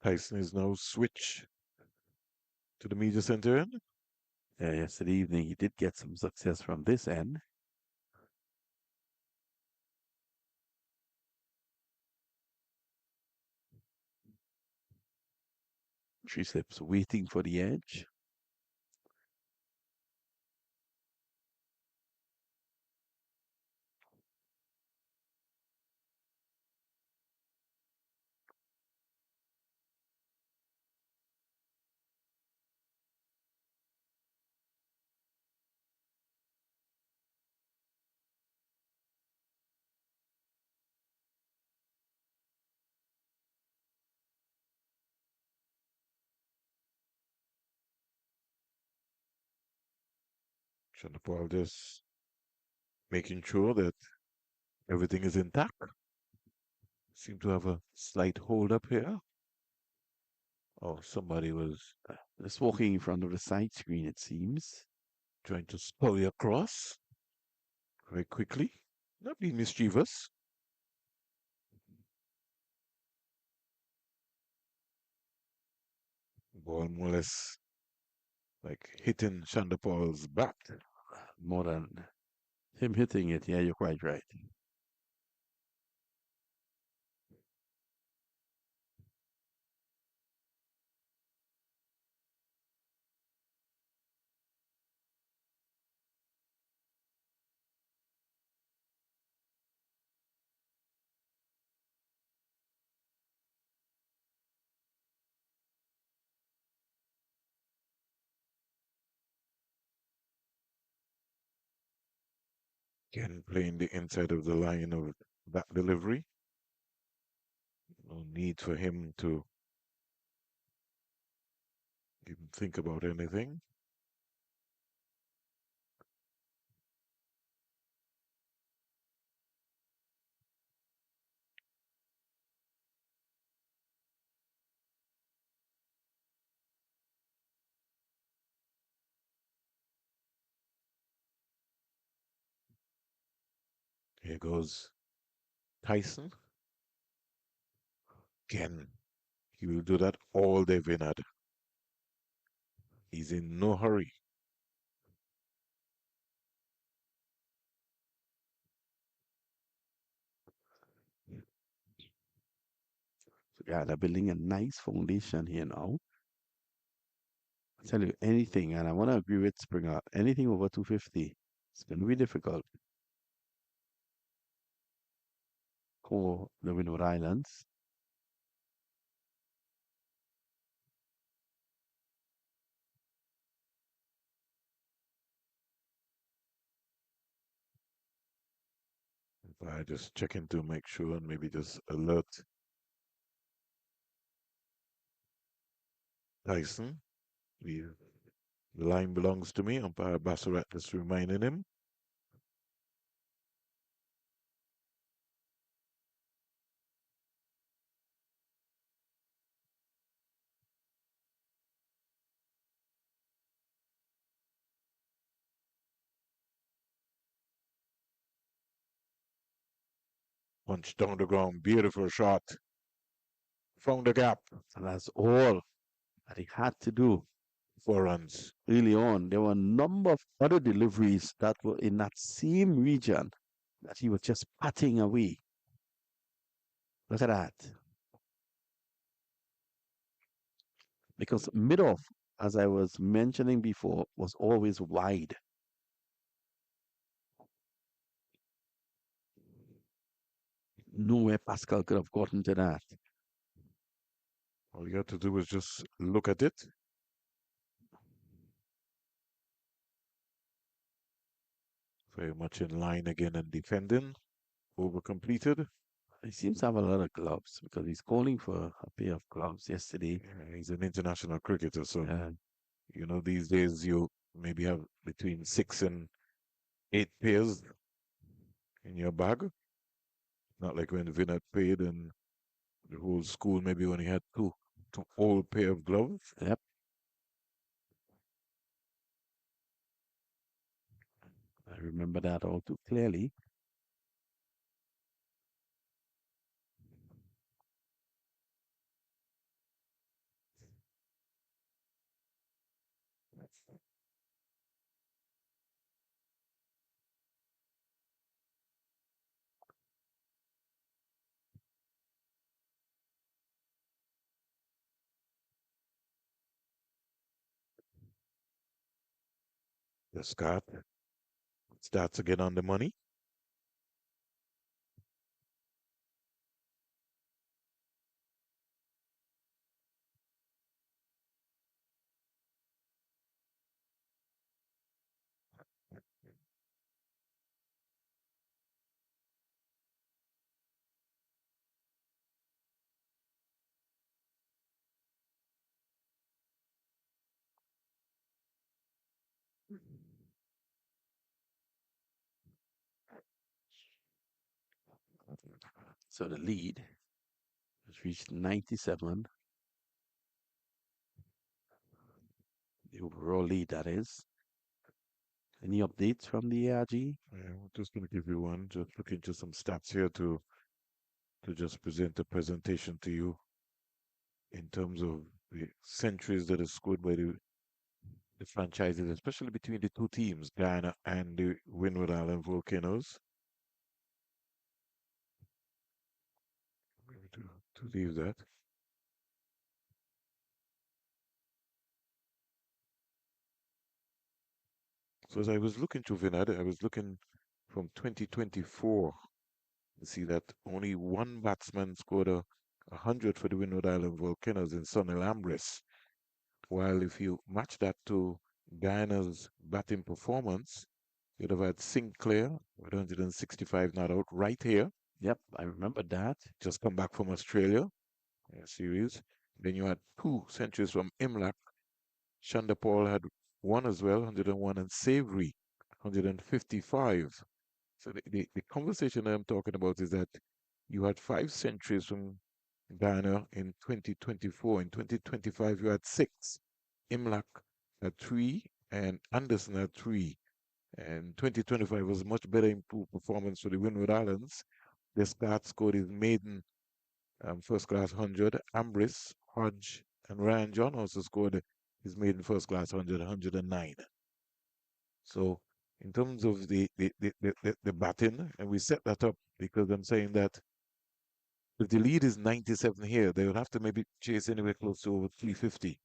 Tyson is now switched to the media center end. Yesterday evening, he did get some success from this end. Three slips waiting for the edge. Chanderpaul just making sure that everything is intact. Seem to have a slight hold up here. Oh, somebody was Just walking in front of the side screen, it seems. trying to scurry across very quickly. Not being mischievous. Ball more or less like hitting Chanderpaul's bat. More than him hitting it. Yeah, you're quite right. Again, playing the inside of the line of that delivery. No need for him to even think about anything. Here goes Tyson. Again, he will do that all day, Vinod. He's in no hurry. So yeah, they're building a nice foundation here now. I tell you anything, and I want to agree with Springer. Anything over 250, it's going to be difficult for the Windward Islands. If I just check in to make sure and maybe just alert Tyson. The line belongs to me. Umpire Bassarat just reminding him. Punch down the ground. Beautiful shot. Found the gap. And that's all that he had to do 4 runs. early on. There were a number of other deliveries that were in that same region that he was just patting away. Look at that. Because mid-off, as I was mentioning before, was always wide. Nowhere Pascal could have gotten to that. All you have to do is just look at it. Very much in line again and defending. Over completed. He seems to have a lot of gloves because he's calling for a pair of gloves yesterday. Yeah, he's an international cricketer, so Uh, these days you maybe have between 6 and 8 pairs in your bag. Not like when Vinod played and the whole school maybe only had two old pair of gloves. yep, I remember that all too clearly. The Scott starts again on the money. So the lead has reached 97. The overall lead, that is. Any updates from the ARG? Yeah, I'm just going to give you one. Just look into some stats here to just present a presentation to you in terms of the centuries that are scored by the franchises, especially between the two teams, Guyana and the Windward Island Volcanoes. Maybe to leave that. So as I was looking to Vinod, I was looking from 2024 to see that only one batsman scored a hundred for the Windward Island Volcanoes in Sonny Lambris. While if you match that to Guyana's batting performance, You'd have had Sinclair with 165 not out right here. Yep, I remember that. Just come back from Australia series. Then you had two centuries from Imlach. Shanda Paul had one as well, 101, and Savory, 155. So the conversation I'm talking about is that you had five centuries from Guyana in 2024. In 2025, you had six. Imlach had three, and Anderson had three. And 2025 was much better improved performance for the Windward Islands. Descartes scored his maiden first class 100. Ambris, Hodge, and Ryan John also scored his maiden first class 100, 109. So, in terms of the batting, and we set that up because I'm saying that if the lead is 97 here, they would have to maybe chase anywhere close to over 350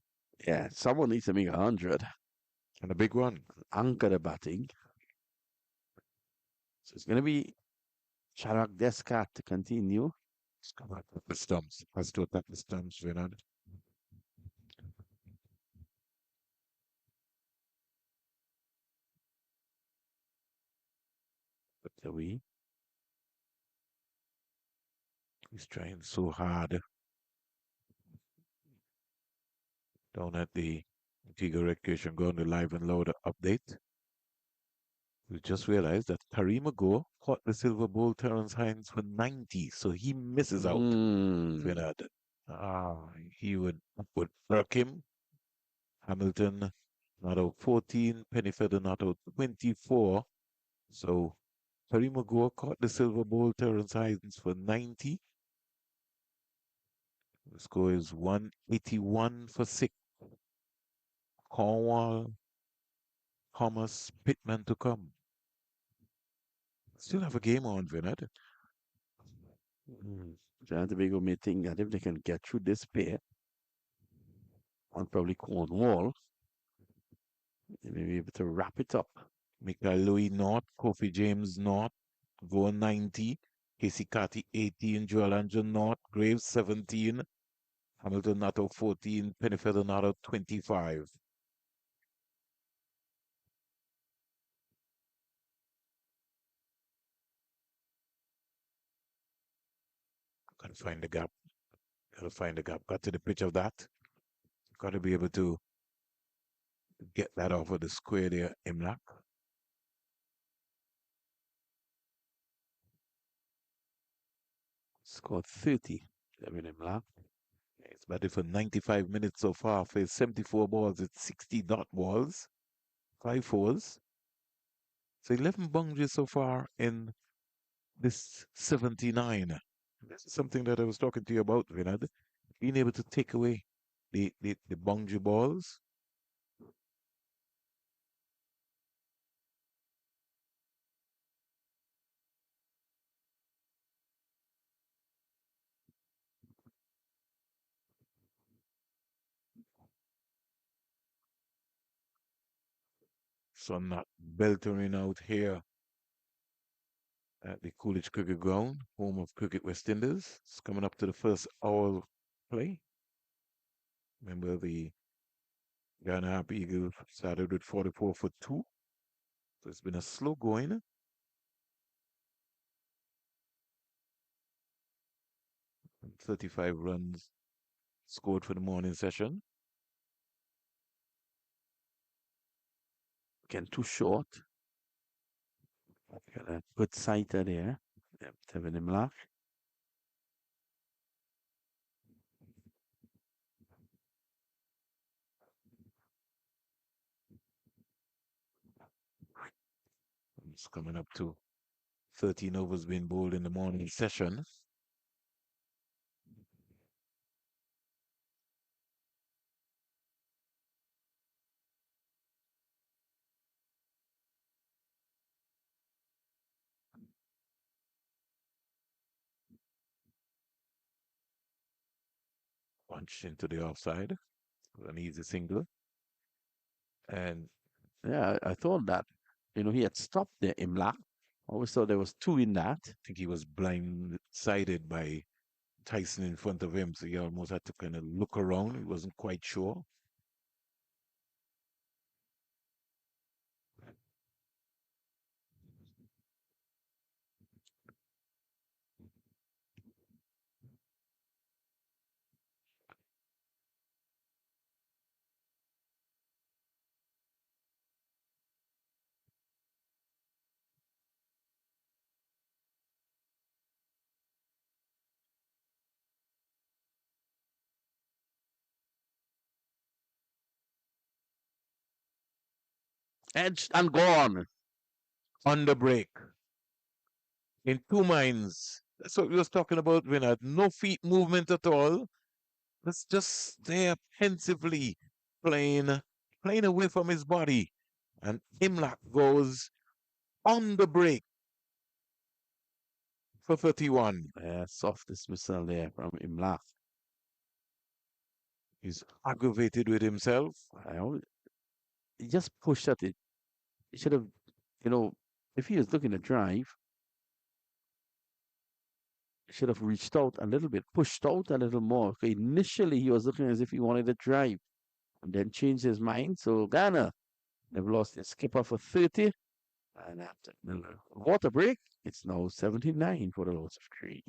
Yeah, someone needs to make 100. and a big one. Anchor the batting. So it's going to be Sharak Descat to continue. Let's come back to the stumps. Has to attack the stumps, Renard. But we He's trying so hard down at the Antigua Recreation Ground, the live and load update. We just realized that Kareem Agor caught the silver ball Terrence Hines for 90, so he misses out. mm, Bernard. Ah, he would irk him. Hamilton not out 14, Pennyfeather not out 24. So Kareem Agor caught the silver ball Terrence Hines for 90. The score is 181 for 6. Cornwall, Thomas, Pittman to come. Still have a game on, Vinod. mm. Trinidad and Tobago may think that if they can get through this pair on probably Cornwall, they may be able to wrap it up. Michael Louis not, Kofi James not, Go 90, Casey Carty 18, Joel Angel not, Graves 17, Hamilton not out 14, Pennyfeather not out 25. Gotta find the gap. Gotta find the gap. Got to the pitch of that. Gotta be able to get that off of the square there, Imlak. Scored 30. Kevin Imlach. It's batted for 95 minutes so far. For 74 balls, it's 60 dot balls, 5 fours. So 11 boundaries so far in this 79. This is something that I was talking to you about, Vinod. Being able to take away the boundary balls. So not beltering out here at the Coolidge Cricket Ground, home of Cricket West Indies. It's coming up to the first hour play. Remember the Guyana Happy Eagles started with 44 for 2. So it's been a slow going. 35 runs scored for the morning session. Again, too short. Got a good sighter there. Yep, Kevin Imlach. It's coming up to 13 overs being bowled in the morning session. Punched into the offside. An easy single. And Yeah, I thought that, he had stopped there, Imlach. Always thought there was two in that. I think he was blindsided by Tyson in front of him. So he almost had to kind of look around. He wasn't quite sure. Edged and gone. on the break, in two minds. That's what we was talking about when had no feet movement at all. Let's just there pensively playing, playing away from his body. And Imlach goes on the break for 31. Soft dismissal there from Imlach. He's aggravated with himself. He just pushed at it. He should have, you know, if he was looking to drive, he should have reached out a little bit, pushed out a little more. Okay, initially, he was looking as if he wanted to drive and then changed his mind. So Ghana, they've lost their skipper for 30. And after the water break, it's now 79 for the loss of 3.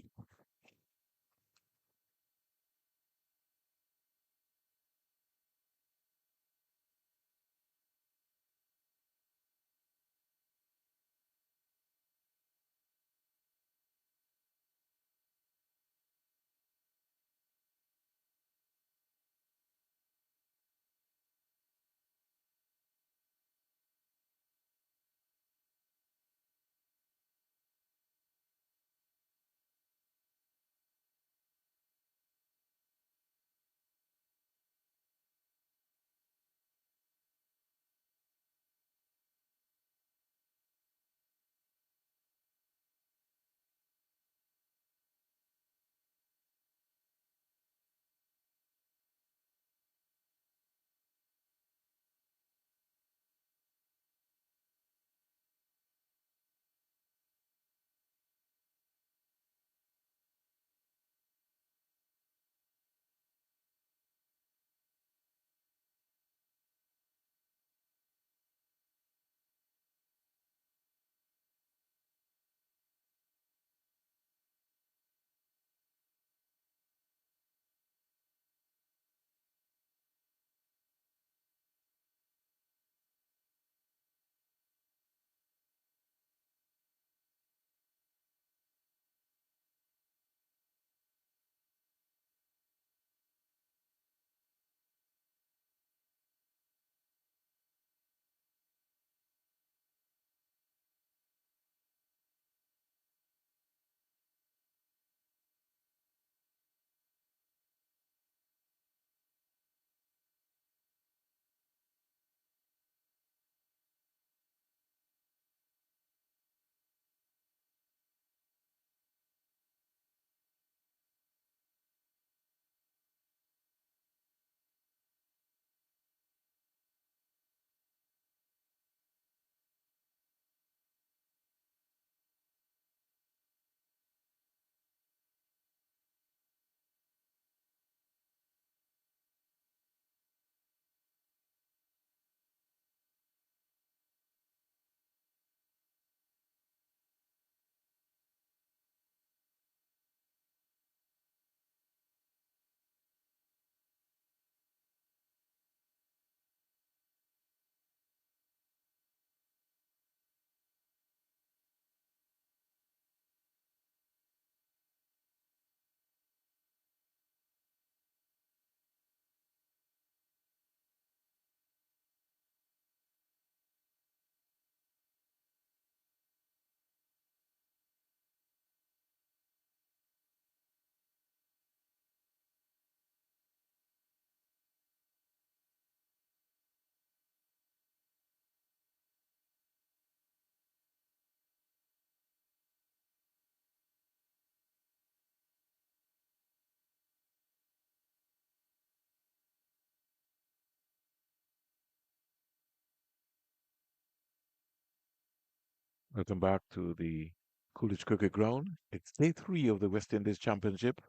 Welcome back to the Coolidge Cricket Ground. It's day 3 of the West Indies Championship.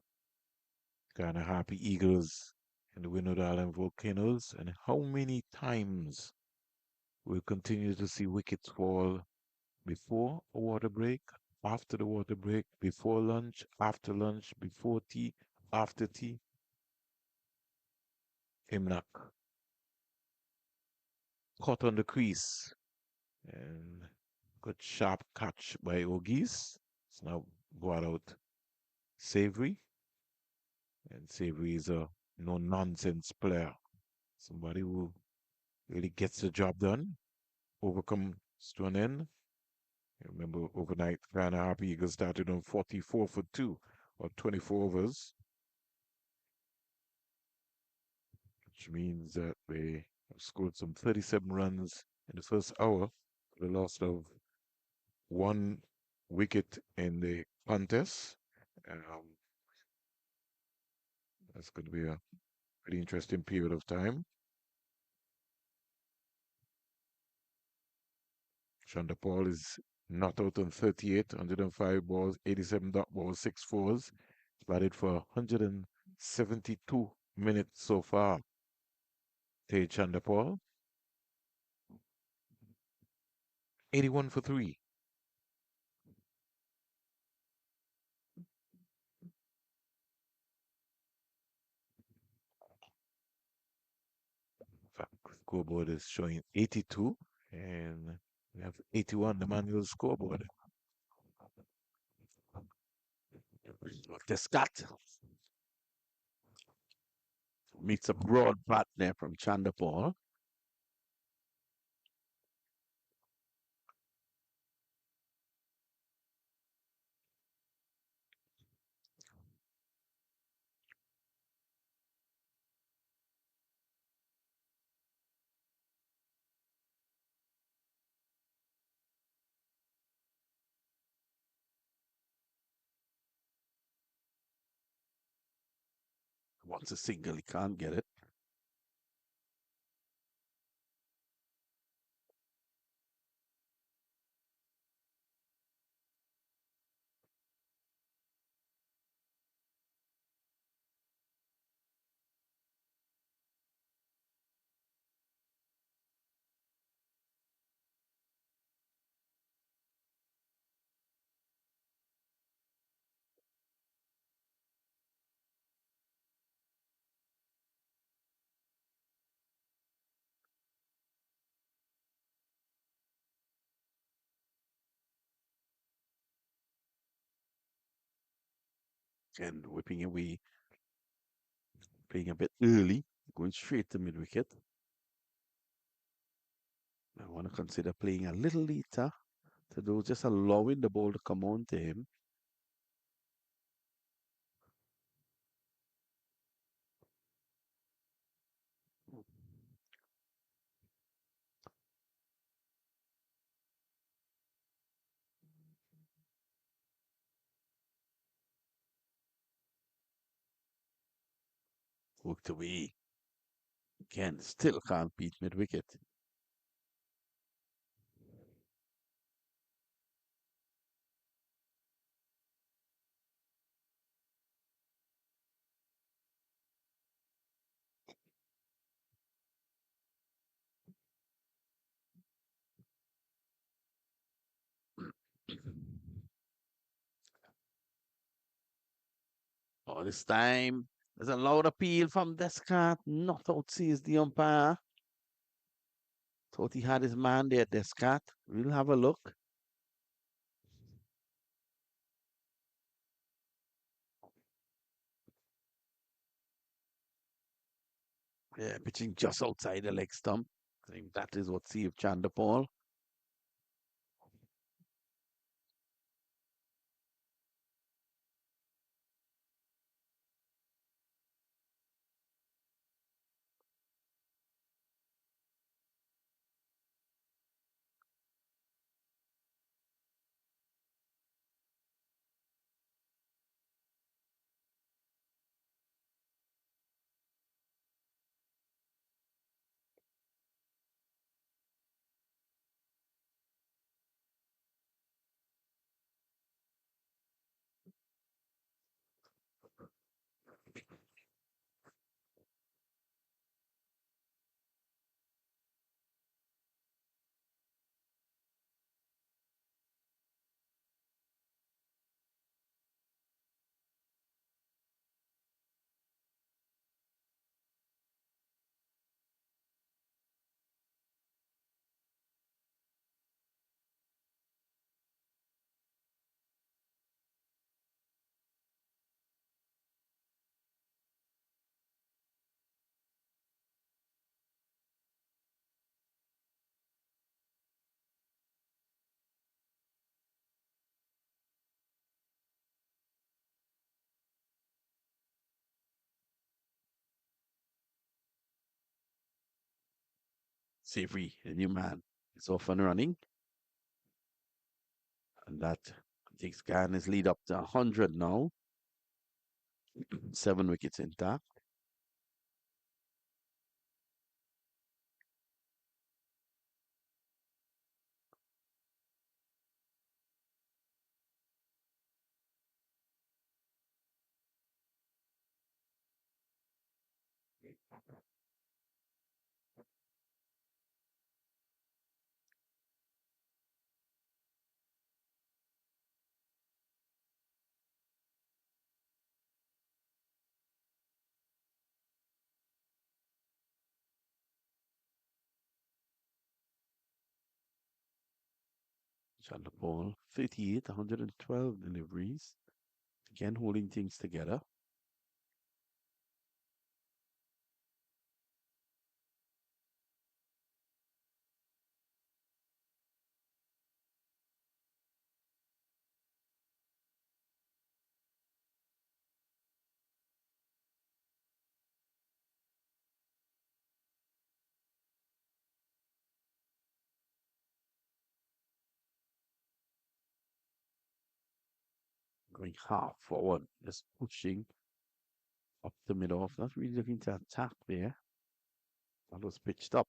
Ghana Happy Eagles and the Windward Island Volcanoes. And how many times we'll continue to see wickets fall before a water break, after the water break, before lunch, after lunch, before tea, after tea. Imnak caught on the crease and good sharp catch by Ogis. It's now brought out Savory. And Savory is a no nonsense player. Somebody who really gets the job done. overcomes to an end. You remember overnight, Guyana Harper Eagles started on 44 for 2 or 24 overs, which means that they have scored some 37 runs in the first hour for the loss of one wicket in the contest. Um, that's going to be a pretty interesting period of time. Shonda Paul is not out on 38, 105 balls, 87 dot balls, 6 fours. Batted for 172 minutes so far. Tej Chanda Paul, 81 for 3. Scoreboard is showing 82, and we have 81, the manual scoreboard. The Scott meets a broad bat there from Chandapur. Wants a single, he can't get it. And whipping away, playing a bit early, going straight to mid wicket. I want to consider playing a little later to do just allowing the ball to come on to him. Worked away. Again, still can't beat mid wicket. Oh, this time there's a loud appeal from Descartes. Not out sees the umpire. Thought he had his man there, Descartes. We'll have a look. Yeah, pitching just outside the leg stump. I think that is what saved Chanderpaul. Savory, the new man, is off and running, and that takes Guyana's lead up to 100 now. 7 wickets intact. Shot the ball, 38, 112 deliveries. Again, holding things together. Going half forward, just pushing up the middle off. Not really looking to attack there. That was pitched up.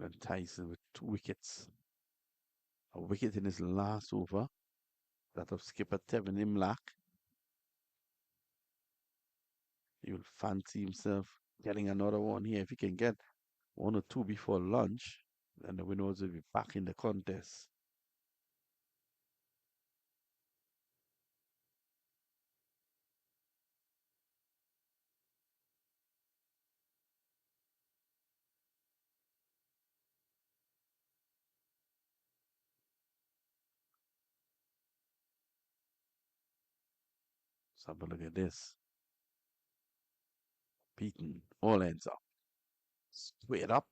And Tyson with 2 wickets. A wicket in his last over. That of skipper Tevin Imlach. He will fancy himself getting another one here. If he can get 1 or 2 before lunch, then the Winwards will be back in the contest. Let's have a look at this. Beaten. All ends up. Straight up.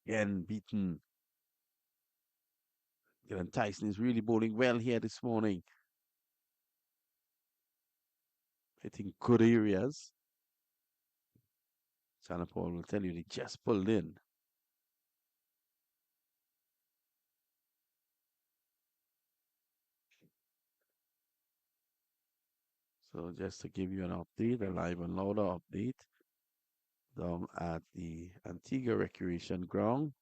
Again beaten. Dylan Tyson is really bowling well here this morning. Hitting good areas. Sana Paul will tell you they just pulled in. So just to give you an update, a live and louder update down at the Antigua Recreation Ground.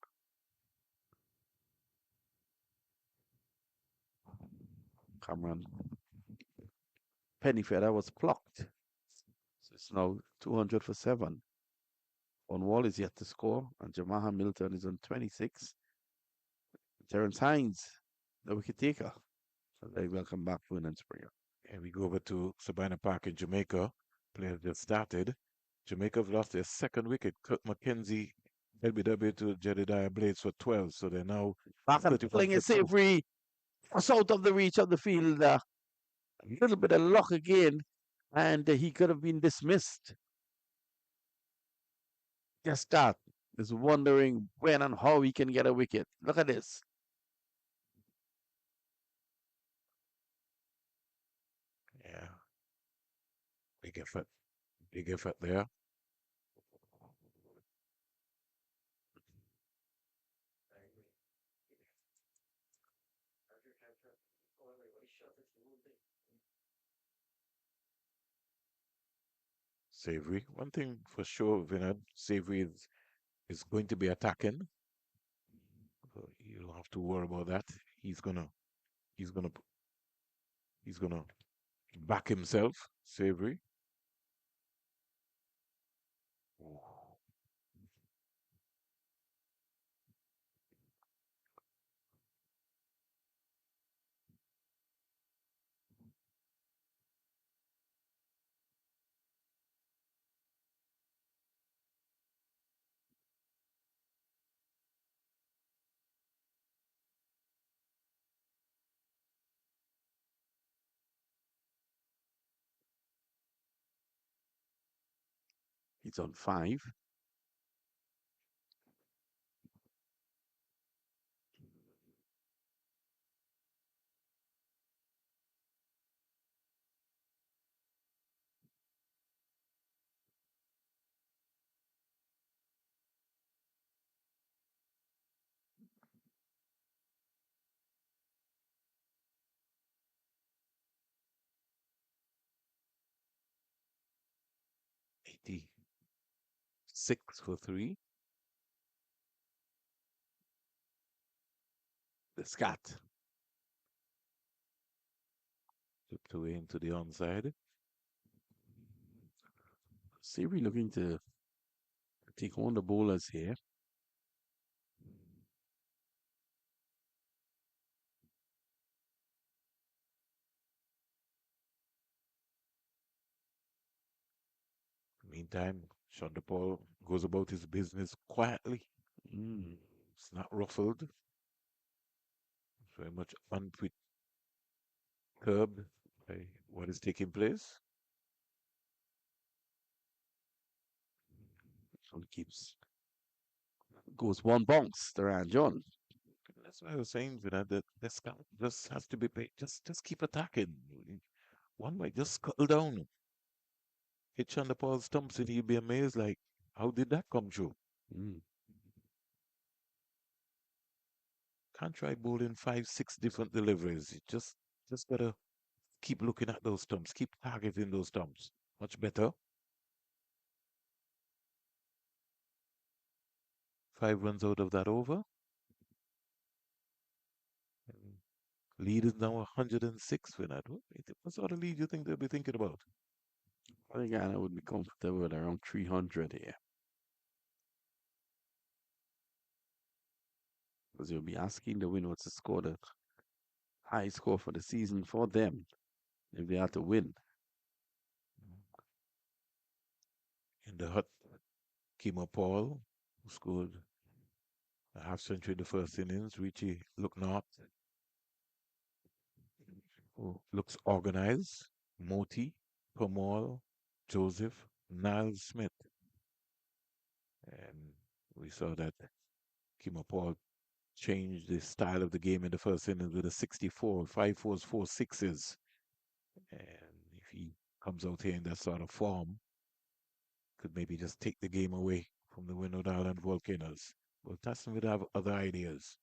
Cameron Pennyfeather was plucked. So it's now 200 for 7. Wall is yet to score, and Jamaha Milton is on 26. Terence Hines, the wicket taker. So very welcome back, Fern and Springer. And we go over to Sabina Park in Jamaica. Players just started. Jamaica have lost their second wicket. Kirk McKenzie, LBW to Jedediah Blades for 12. So they're now Back and 31 pulling a for 2. savory just out of the reach of the field. A little bit of luck again, and he could have been dismissed. Just that is wondering when and how he can get a wicket. Look at this. Yeah, big effort. Big effort there. Savory. One thing for sure, Vinod, Savory is going to be attacking. So you don't have to worry about that. He's gonna he's gonna he's gonna back himself, Savory. Ooh, He's on five. 86 for three. The scat. Tipped away into the onside. Siri looking to take on the bowlers here. Meantime, Sean Paul goes about his business quietly. Mm. It's not ruffled. It's very much unperturbed by what is taking place. So he keeps goes one bounce to Ryan John. That's what I was saying, that the scout just has to be paid. Just keep attacking. One might just scuttle down, hit Sean Paul's stumps, and you'll be amazed, like, how did that come true? Mm. Can't try bowling five, six different deliveries. You just gotta keep looking at those stumps, keep targeting those stumps. Much better. 5 runs out of that over. And lead is now 106 for that. What sort of lead do you think they'll be thinking about? I think Guyana would be comfortable with around 300 here. Because you'll be asking the Windward to score the high score for the season for them if they are to win. In the hut, Kimo Paul, who scored a half century in the first innings. Richie look not, who looks organized. Moti, Pamal, Joseph, Niles Smith. And we saw that Kimo Paul changed the style of the game in the first innings with a 64, 5 4s, 4 6s. And if he comes out here in that sort of form, could maybe just take the game away from the Windward Island Volcanoes. But Tasson would have other ideas.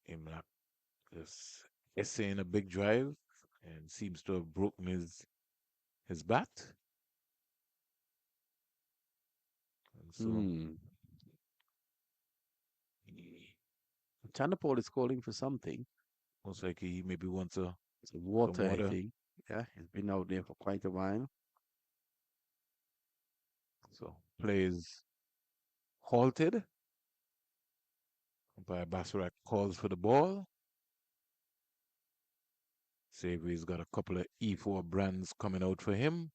Imlak just essaying a big drive and seems to have broken his bat. And so Hmm. Chanapol is calling for something. most likely he maybe wants It's some water, I water. think. Yeah, he's been out there for quite a while. So play is halted. Umpire Bassarak calls for the ball. Savory's got a couple of E4 brands coming out for him.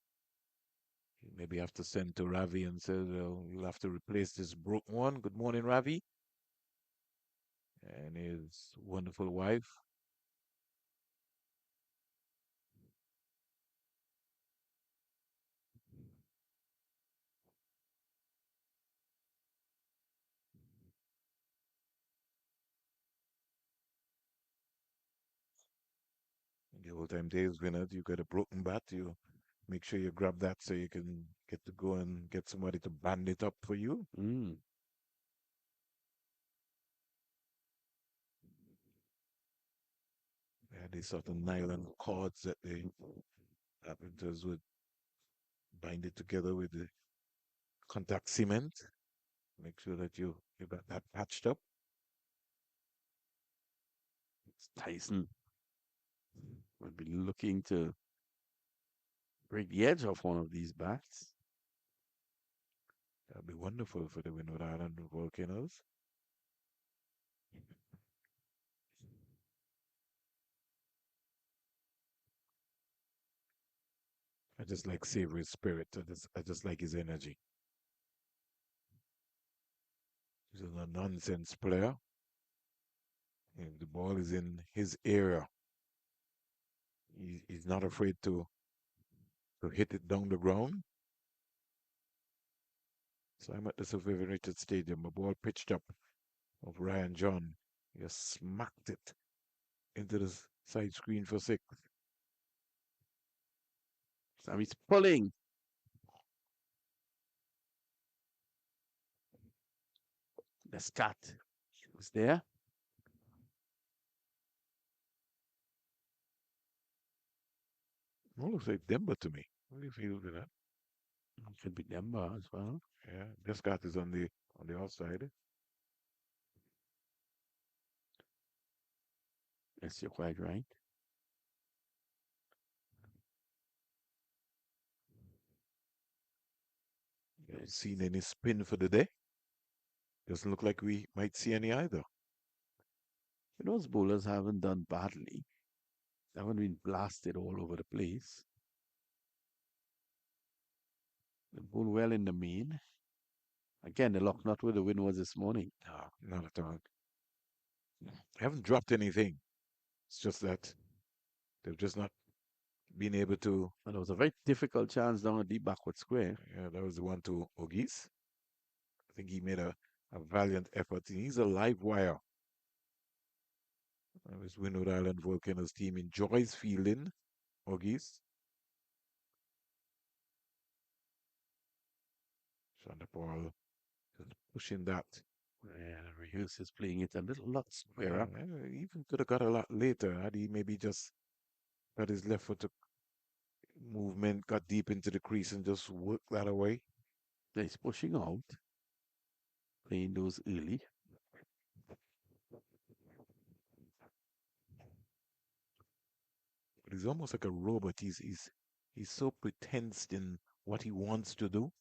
He maybe have to send to Ravi and say, well, you'll have to replace this broken one. Good morning, Ravi. And his wonderful wife. In the old time days, when you got a broken bat, you make sure you grab that so you can get to go and get somebody to band it up for you. Mm. They had these sort of nylon cords that the carpenters would bind it together with the contact cement. Make sure that you got that patched up. Tyson will be looking to break the edge of one of these bats. That'd be wonderful for the Windward Island Volcanoes. I just like Savory's spirit. I just like his energy. He's a nonsense player. If the ball is in his area, he's not afraid to hit it down the ground. So I'm at the Sir Vivian Richards Stadium. A ball pitched up of Ryan John. He just smacked it into the side screen for six. Sammy's pulling. The scat was there. It looks like Denver to me. What do you feel with that? Could be Denver as well. Yeah, Descartes is on the outside. Yes, you're quite right. Haven't seen any spin for the day. Doesn't look like we might see any either. Those bowlers haven't done badly. They haven't been blasted all over the place. They bowl well in the main. Again, the luck not with the win was this morning. No, not at all. They haven't dropped anything. It's just that they've just not been able to. And it was a very difficult chance down a deep backward square. Yeah, that was the one to Ogis. I think he made a valiant effort. He's a live wire. This Windward Island Volcanoes team enjoys fielding Ogis. Sean Paul just pushing that. Yeah, Reus is playing it a little lot squarer. Even could have got a lot later had he maybe just got his left foot to movement, got deep into the crease and just worked that away. He's pushing out, playing those early. But he's almost like a robot. He's so pretensed in what he wants to do.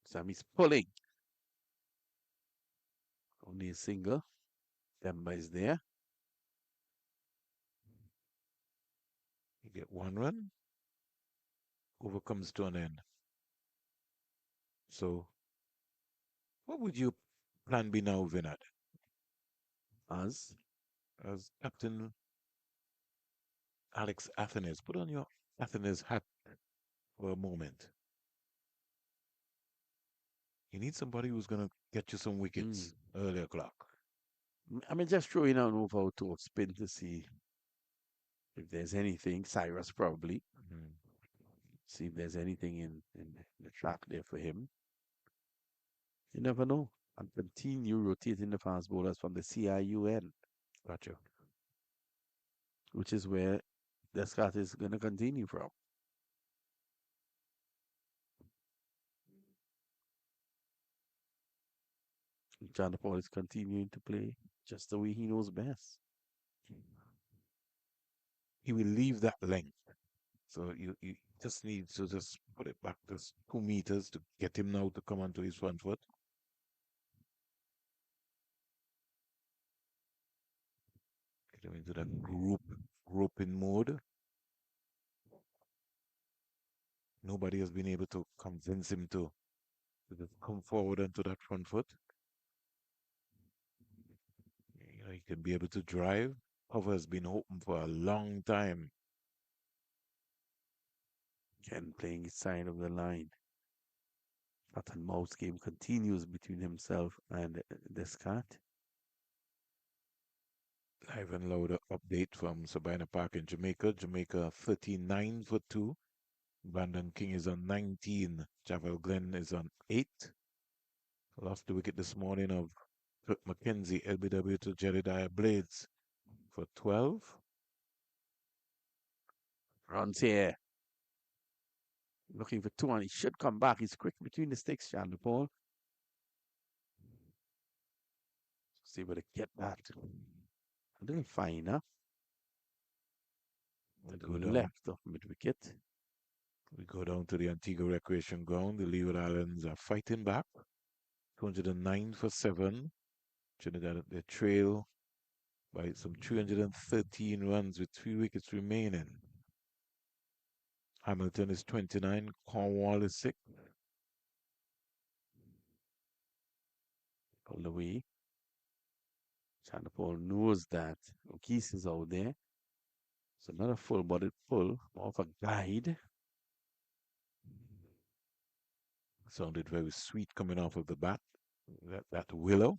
Sammy's pulling. Only a single. Demba is there. You get one run, over comes to an end. So, what would you plan be now, Vinod? As As Captain Alex Athenes, put on your Athenes hat for a moment. You need somebody who's going to get you some wickets early o'clock. I mean, just throwing out move out to spin to see if there's anything. Cyrus probably. Mhm. See if there's anything in the track there for him. You never know. And continue rotating the fast bowlers from the CIUN, Gotcha. which is where the Scott is going to continue from. John Paul is continuing to play just the way he knows best. He will leave that length. So you just need to just put it back just 2 meters to get him now to come onto his front foot. Get him into that grouping mode. Nobody has been able to convince him to just come forward onto that front foot. He can be able to drive. Cover has been open for a long time. Ken playing his side of the line. Cat and mouse game continues between himself and the Scott. Live and louder update from Sabina Park in Jamaica. Jamaica 39 for 2. Brandon King is on 19. Javel Glenn is on 8. Lost the wicket this morning of Kirk McKenzie, LBW to Jedediah Blades. for 12. Runs here. Looking for two, and he should come back. He's quick between the sticks, Chandler Paul. See where they get that. A little finer. We To the go down. left of mid wicket. We go down to the Antigua Recreation Ground. The Leeward Islands are fighting back. 209 for 7. Trinidad they trail by some 313 runs with 3 wickets remaining. Hamilton is 29. Cornwall is 6. Pulled away. Chandler Paul knows that O'Keefe is out there. So not a full bodied pull, more of a guide. Sounded very sweet coming off of the bat. That willow.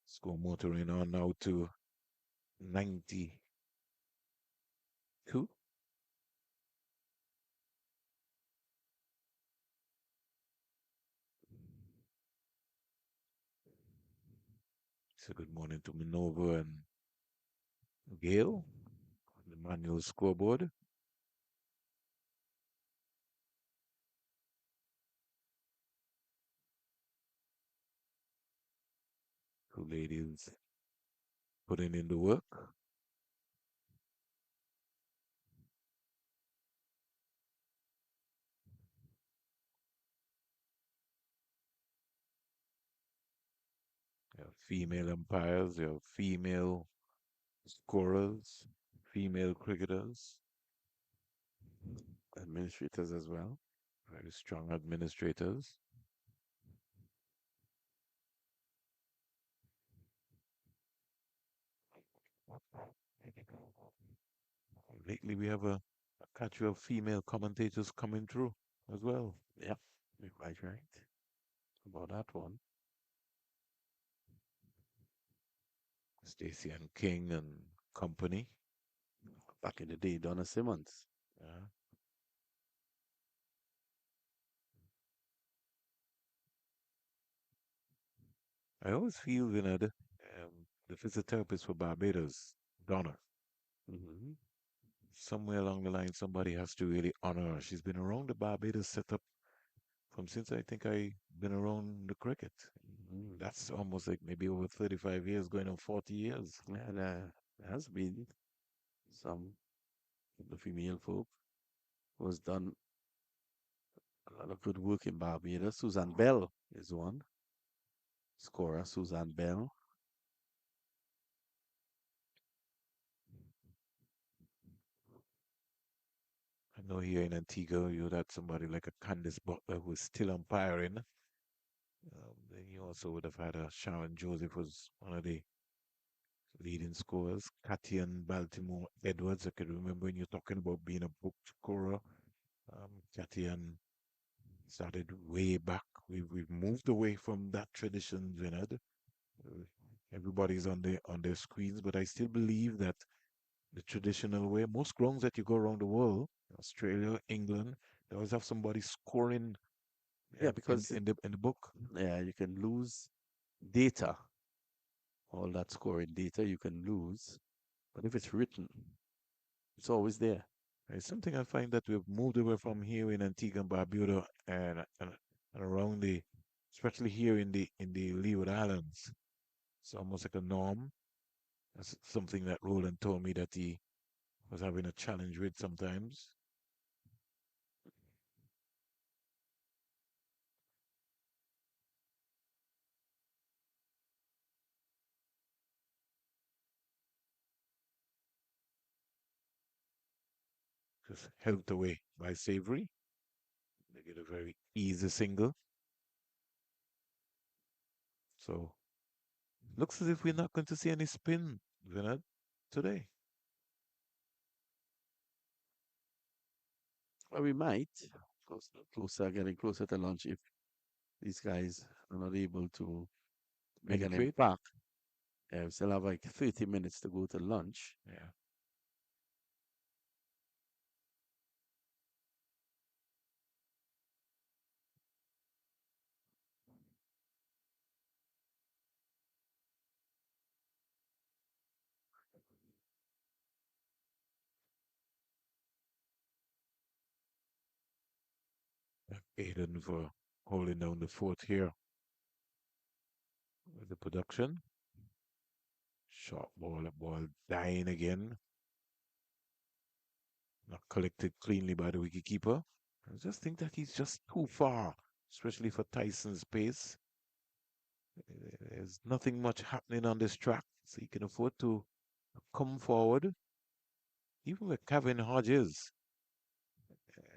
Score motoring on now to 92. So good morning to Manova and Gale on the manual scoreboard. Two ladies putting in the work. You have female umpires, you have female scorers, female cricketers, Administrators as well. very strong administrators. Lately, we have a catch of female commentators coming through as well. Yep, you're quite right about that one. Stacey and King and company. Back in the day, Donna Simmons. Yeah. I always feel, the physiotherapist for Barbados, Donna, Hmm. somewhere along the line, somebody has to really honor her. She's been around the Barbados setup from since I think I been around the cricket. Hmm. That's almost like maybe over 35 years, going on 40 years. Yeah, there has been some of the female folk who has done a lot of good work in Barbados. Susan Bell is one. Scorer Susan Bell. I know here in Antigua, you had somebody like a Candice Butler who is still umpiring. Then you also would have had a Sharon Joseph was one of the leading scorers. Cathy and Baltimore Edwards, I can remember when you're talking about being a book scorer. Cathy and started way back. We've moved away from that tradition, Vinod. Everybody's on their screens, but I still believe that the traditional way, most grounds that you go around the world, Australia, England, they always have somebody scoring Yeah, because in the book. yeah, you can lose data. All that scoring data you can lose. But if it's written, it's always there. It's something I find that we've moved away from here in Antigua and Barbuda and around especially here in the Leeward Islands. It's almost like a norm. That's something that Roland told me that he was having a challenge with sometimes. Just helped away by Savory. They get a very easy single. So looks as if we're not going to see any spin, Vinod, today. Well, we might. Getting closer to lunch if these guys are not able to make an Penetrate. impact. Yeah, we still have like 30 minutes to go to lunch. Yeah. Aiden for holding down the fort here with the production. Short ball, a ball dying again. Not collected cleanly by the wicketkeeper. I just think that he's just too far, especially for Tyson's pace. There's nothing much happening on this track, so he can afford to come forward. Even with Kevin Hodges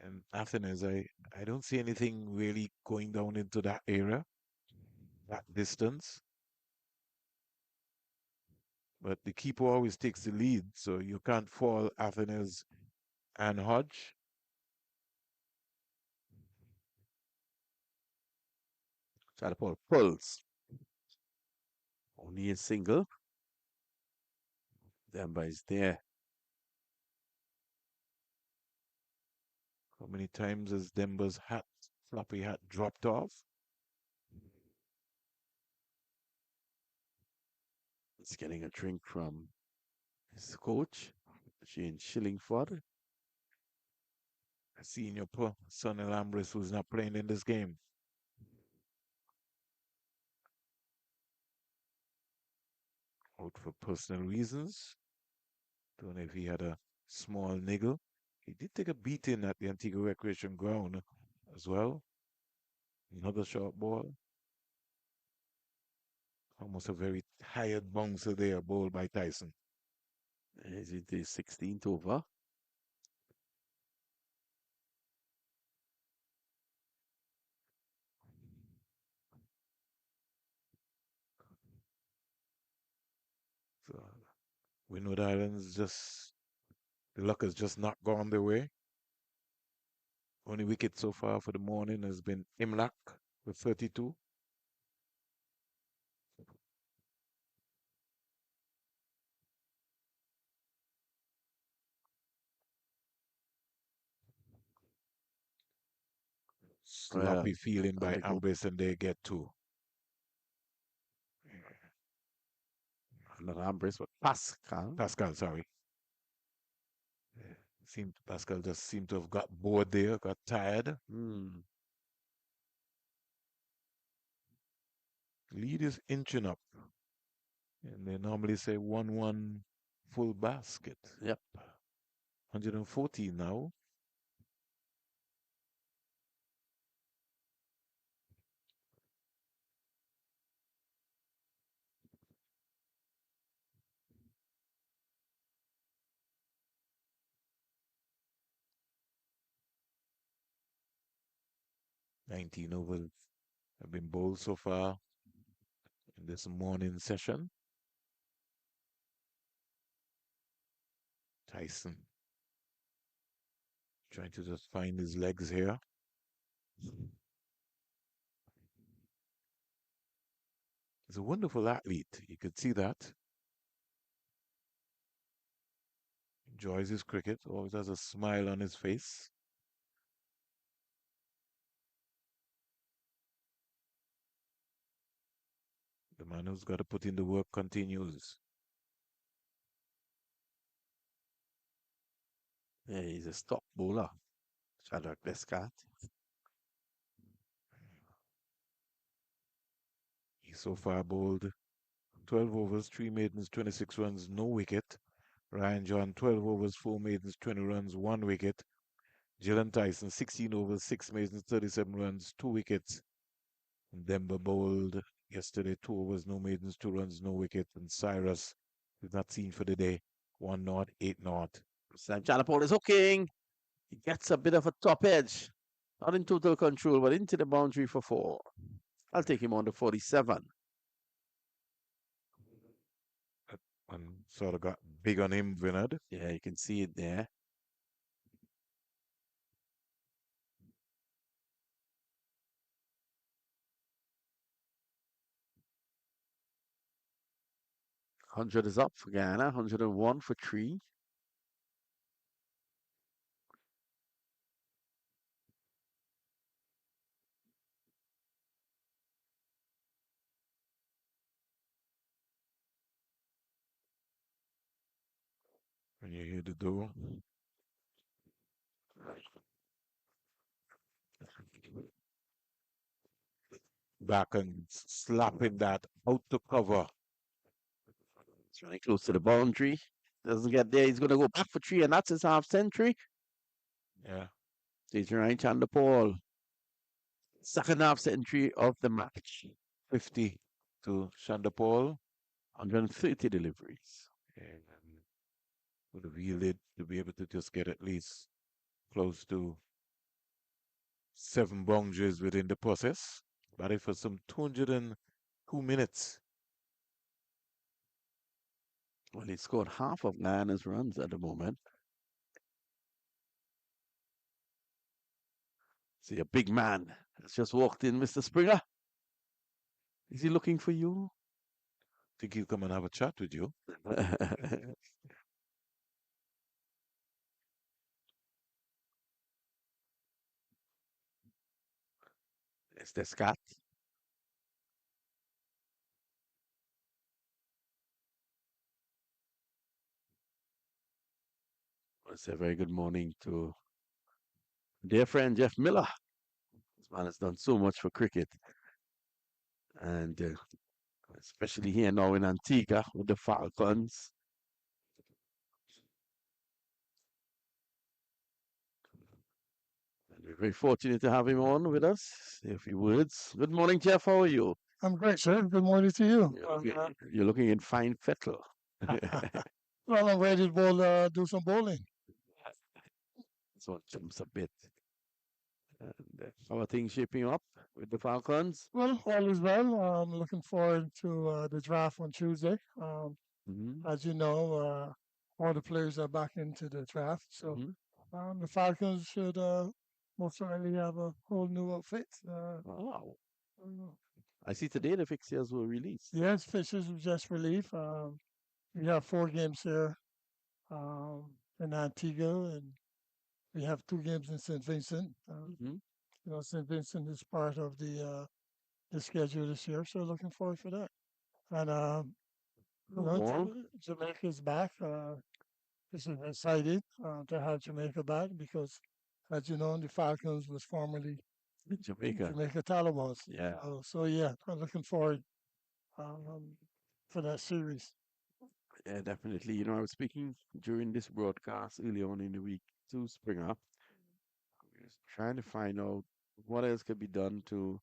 and Athens, I don't see anything really going down into that area, that distance. But the keeper always takes the lead, so you can't fall Athens and Hodge. Chatterpole pulls. Only a single. Demba is there. How many times has Denver's hat, floppy hat, dropped off? He's getting a drink from his coach, Shane Shillingford. Senior son Alambris, who's not playing in this game. Out for personal reasons. Don't know if he had a small niggle. He did take a beating at the Antigua Recreation Ground as well. Another short ball. Almost a very tired bouncer there, bowled by Tyson. Is it the 16th over? So Windward Islands just the luck has just not gone their way. Only wicket so far for the morning has been Imlak with 32. Well, Sloppy feeling and by they go Ambris and they get two. another embrace with Pascal. Pascal, sorry. Seemed Pascal just seemed to have got bored there, got tired. Hmm. Lead is inching up. And they normally say 1-1 full basket. Yep. 114 now. Nineteen overs have been bowled so far in this morning session. Tyson trying to just find his legs here. He's a wonderful athlete. You could see that. Enjoys his cricket. Always has a smile on his face. The man who's got to put in the work continues. Yeah, he's a stop bowler. Shadrach Descat. He's so far bowled 12 overs, 3 maidens, 26 runs, no wicket. Ryan John, 12 overs, 4 maidens, 20 runs, 1 wicket. Gillen Tyson, 16 overs, 6 maidens, 37 runs, 2 wickets. And Denver bowled yesterday, 2 overs, no maidens, 2 runs, no wicket. And Cyrus, we've not seen for the day, 1 not, 8 not. Sam Chatterpole is hooking. He gets a bit of a top edge. Not in total control, but into the boundary for 4. I'll take him on to 47. That one sort of got big on him, Vinod. Yeah, you can see it there. Hundred is up for Guyana. 101 for 3. When you hear the door, back and slapping that out to cover. It's really close to the boundary. Doesn't get there. He's going to go back for three, and that's his half century. Yeah, Stage right on the pole. Second half century of the match. 50 to Shandapol. 130 deliveries. And would have yielded to be able to just get at least close to 7 boundaries within the process. Batted for some 202 minutes. Well, he scored half of Guyana's runs at the moment. See, a big man has just walked in, Mr. Springer. Is he looking for you? Think he'll come and have a chat with you. It's the Scott. It's a very good morning to dear friend Jeff Miller. This man has done so much for cricket, and especially here now in Antigua with the Falcons. And we're very fortunate to have him on with us. Say a few words. Good morning, Jeff. How are you? I'm great, sir. Good morning to you. You're looking in fine fettle. Well, I'm ready to do some bowling. So it jumps a bit. And, how are things shaping up with the Falcons? Well, all is well. I'm looking forward to the draft on Tuesday. Mm-hmm. As you know, all the players are back into the draft, so Mm-hmm. the Falcons should most certainly have a whole new outfit. Wow. Uh, I see today the fixtures were released. yes, Fishers was just relief. We have 4 games here in Antigua, and we have 2 games in St. Vincent. Mm-hmm. St. Vincent is part of the schedule this year, so looking forward for that. And Well, Jamaica's back. This is excited to have Jamaica back because, as you know, the Falcons was formerly Jamaica. Jamaica Taliban. Yeah. So yeah, I'm looking forward um, for that series. Yeah, definitely. You know, I was speaking during this broadcast early on in the week to Springer. We was trying to find out what else could be done to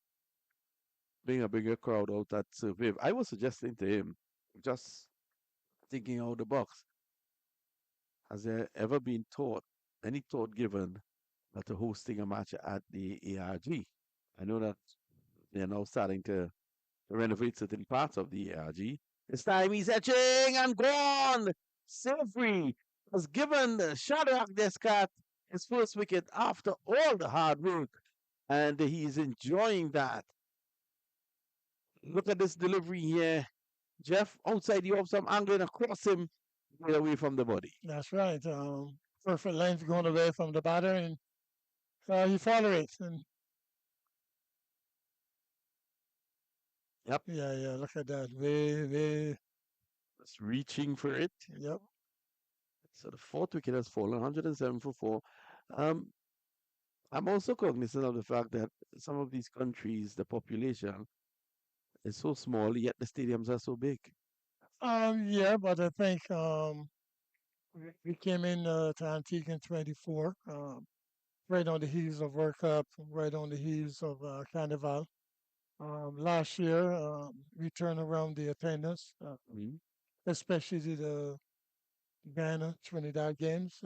bring a bigger crowd out at Survive. I was suggesting to him, just thinking out the box, has there ever been any thought given to hosting a match at the ARG? I know that they're now starting to renovate certain parts of the ARG. This time he's etching and gone. Silvery has given Shadrach Descat his first wicket after all the hard work, and he's enjoying that. Look at this delivery here. Jeff, outside you have some angling across him, get away from the body. That's right. Perfect length going away from the batter, and he followed it. And Yep, yeah. Look at that. Way. just reaching for it. Yep. So the fourth wicket has fallen, 107 for four. Um, I'm also cognizant of the fact that some of these countries, the population is so small, yet the stadiums are so big. Yeah, but I think we came in to Antigua in 24, right on the heels of World Cup, right on the heels of Carnival. Last year, we turned around the attendance, Mhm. especially the Guyana, Trinidad games.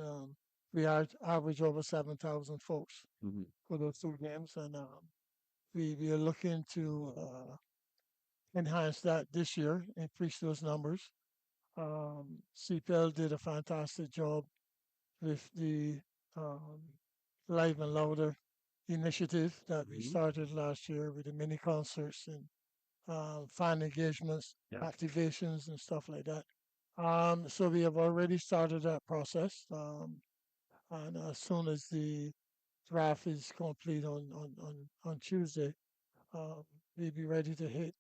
We average over 7,000 folks Mhm. for those 2 games, and we are looking to enhance that this year, increase those numbers. CPL did a fantastic job with the um, Live and Louder initiative that we Mhm. started last year with the mini concerts and fan engagements, Yeah. activations, and stuff like that. So we have already started that process. And as soon as the draft is complete on Tuesday, um, we'll be ready to hit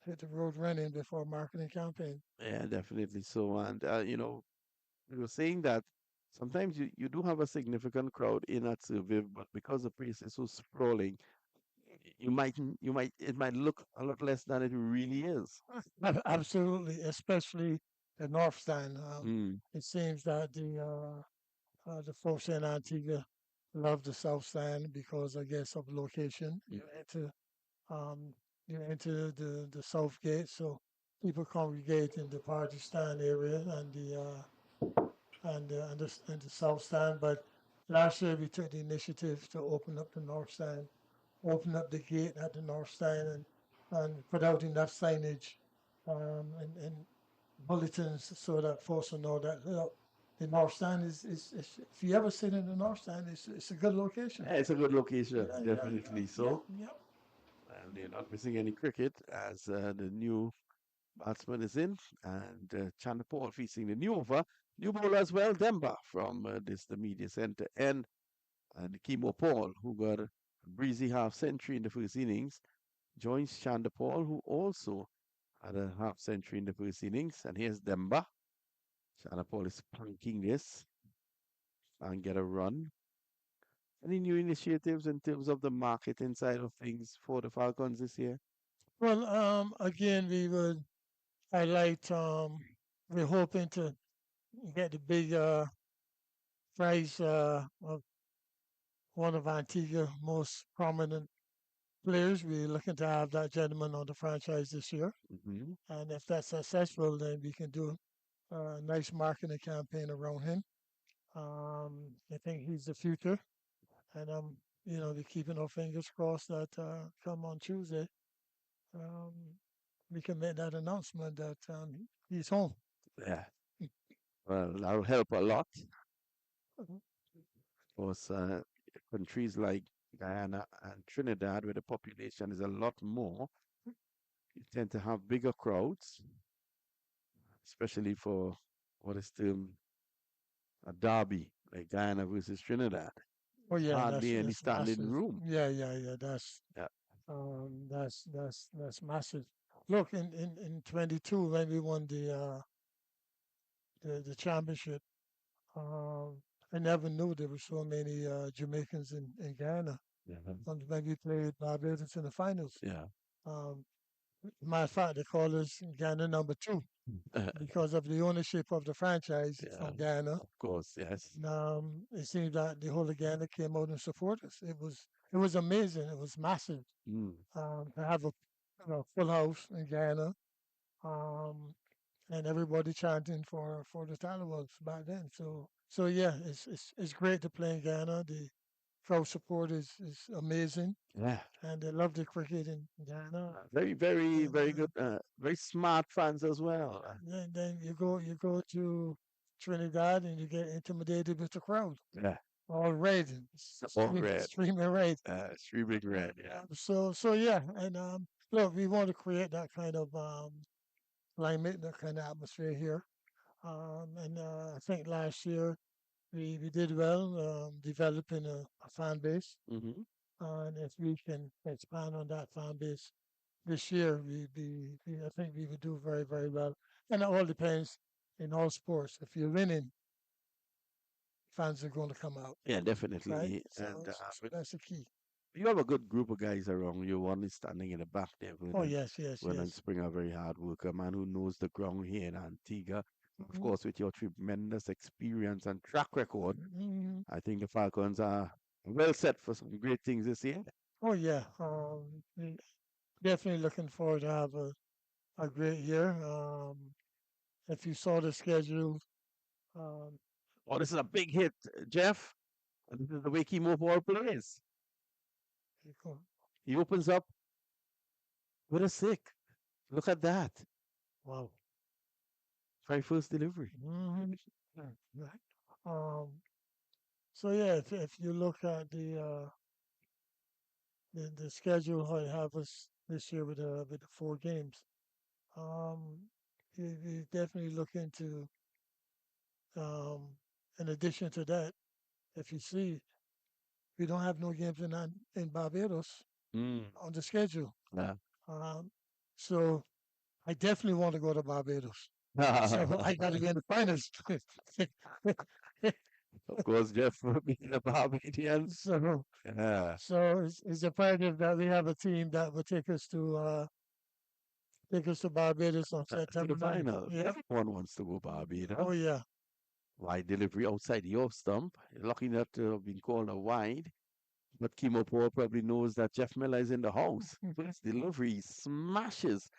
the road running before marketing campaign. Yeah, definitely so. And you know, we were saying that sometimes you do have a significant crowd in at Surviv, but because the place is so sprawling, it might look a lot less than it really is. Absolutely, especially the North Stand. Mm. It seems that the folks in Antigua love the South Stand because I guess of location. Um, you're into the South Gate, so people congregate in the Party Stand area and the South Stand. But last year we took the initiative to open up the North Stand, open up the gate at the North Stand, and put out enough signage and bulletins so that folks will know that the North Stand is if you ever sit in the North Stand, it's a good location. Yeah, it's a good location, Yeah, yeah, definitely yeah, so. yeah. And they're not missing any cricket as the new batsman is in, and Chandler Paul facing the new over. New bowler as well, Demba from the media center, and Kimo Paul, who got a breezy half century in the first innings, joins Chandler Paul, who also had a half century in the first innings. And here's Demba. Chandler Paul is planking this and get a run. Any new initiatives in terms of the marketing side of things for the Falcons this year? Well, again, we would highlight. We're hoping to get the big prize of one of Antigua's most prominent players. We're looking to have that gentleman on the franchise this year, Hmm. and if that's successful, then we can do a nice marketing campaign around him. I think he's the future, and we're keeping our fingers crossed that come on Tuesday, um, we can make that announcement that he's home. Yeah, well, that'll help a lot. Of course, countries like Guyana and Trinidad, where the population is a lot more, you tend to have bigger crowds, especially for what is termed a derby, like Guyana versus Trinidad. Oh yeah, Hardly any that's standing massive. room. Yeah, yeah, yeah. Yeah. That's massive. Look, in 22 when we won the championship, um, I never knew there were so many Jamaicans in Guyana. Yeah. And when we played Barbados in the finals, Yeah. um, matter of fact, they call us Ghana number two because of the ownership of the franchise Yeah. from Ghana. Of course, yes. And it seemed that the whole of Ghana came out and supported us. It was amazing. It was massive Mm. to have a full house in Ghana, um, and everybody chanting for the Talibans back then. So yeah, it's great to play in Ghana. The crowd support is amazing, Yeah. and they love the cricket in Ghana. Very, very, And very good. Very smart fans as well. then you go to Trinidad and you get intimidated with the crowd. Yeah. All red, All red. streaming red. Streaming red. Yeah. So yeah, and look, we want to create that kind of climate, that kind of atmosphere here. And I think last year we did well developing a fan base, Hmm. and if we can expand on that fan base this year, I think we would do very very well. And it all depends in all sports. If you're winning, fans are going to come out, Yeah, right? definitely. And So that's the key. you have a good group of guys around you. One is standing in the back there. Oh yes, yes, Vernon yes. Springer, very hard worker, man who knows the ground here in Antigua. Of Mhm. course, with your tremendous experience and track record, Mhm. I think the Falcons are well set for some great things this year. Oh yeah, definitely looking forward to have a great year. If you saw the schedule, um, Oh, this is a big hit, Jeff. And this is the way Kimo Paul plays. you go- He opens up with a sick. Look at that. wow. Very first delivery. Mhm. Yeah, right. So yeah, if you look at the schedule, how you have us this year with the four games, um, you definitely look into um, in addition to that, if you see we don't have no games in Barbados Mm. on the schedule. Yeah. Um, so I definitely want to go to Barbados. So I got to be in the finals. Of course, Jeff being a Barbadian. So, Yeah. it's imperative that we have a team that will take us to Barbados on To the September 9th. final. Yeah. Everyone wants to go Oh, Barbados. yeah. Wide delivery outside the off stump. Lucky not to have been called a wide. But Kimo Paul probably knows that Jeff Miller is in the house. First delivery smashes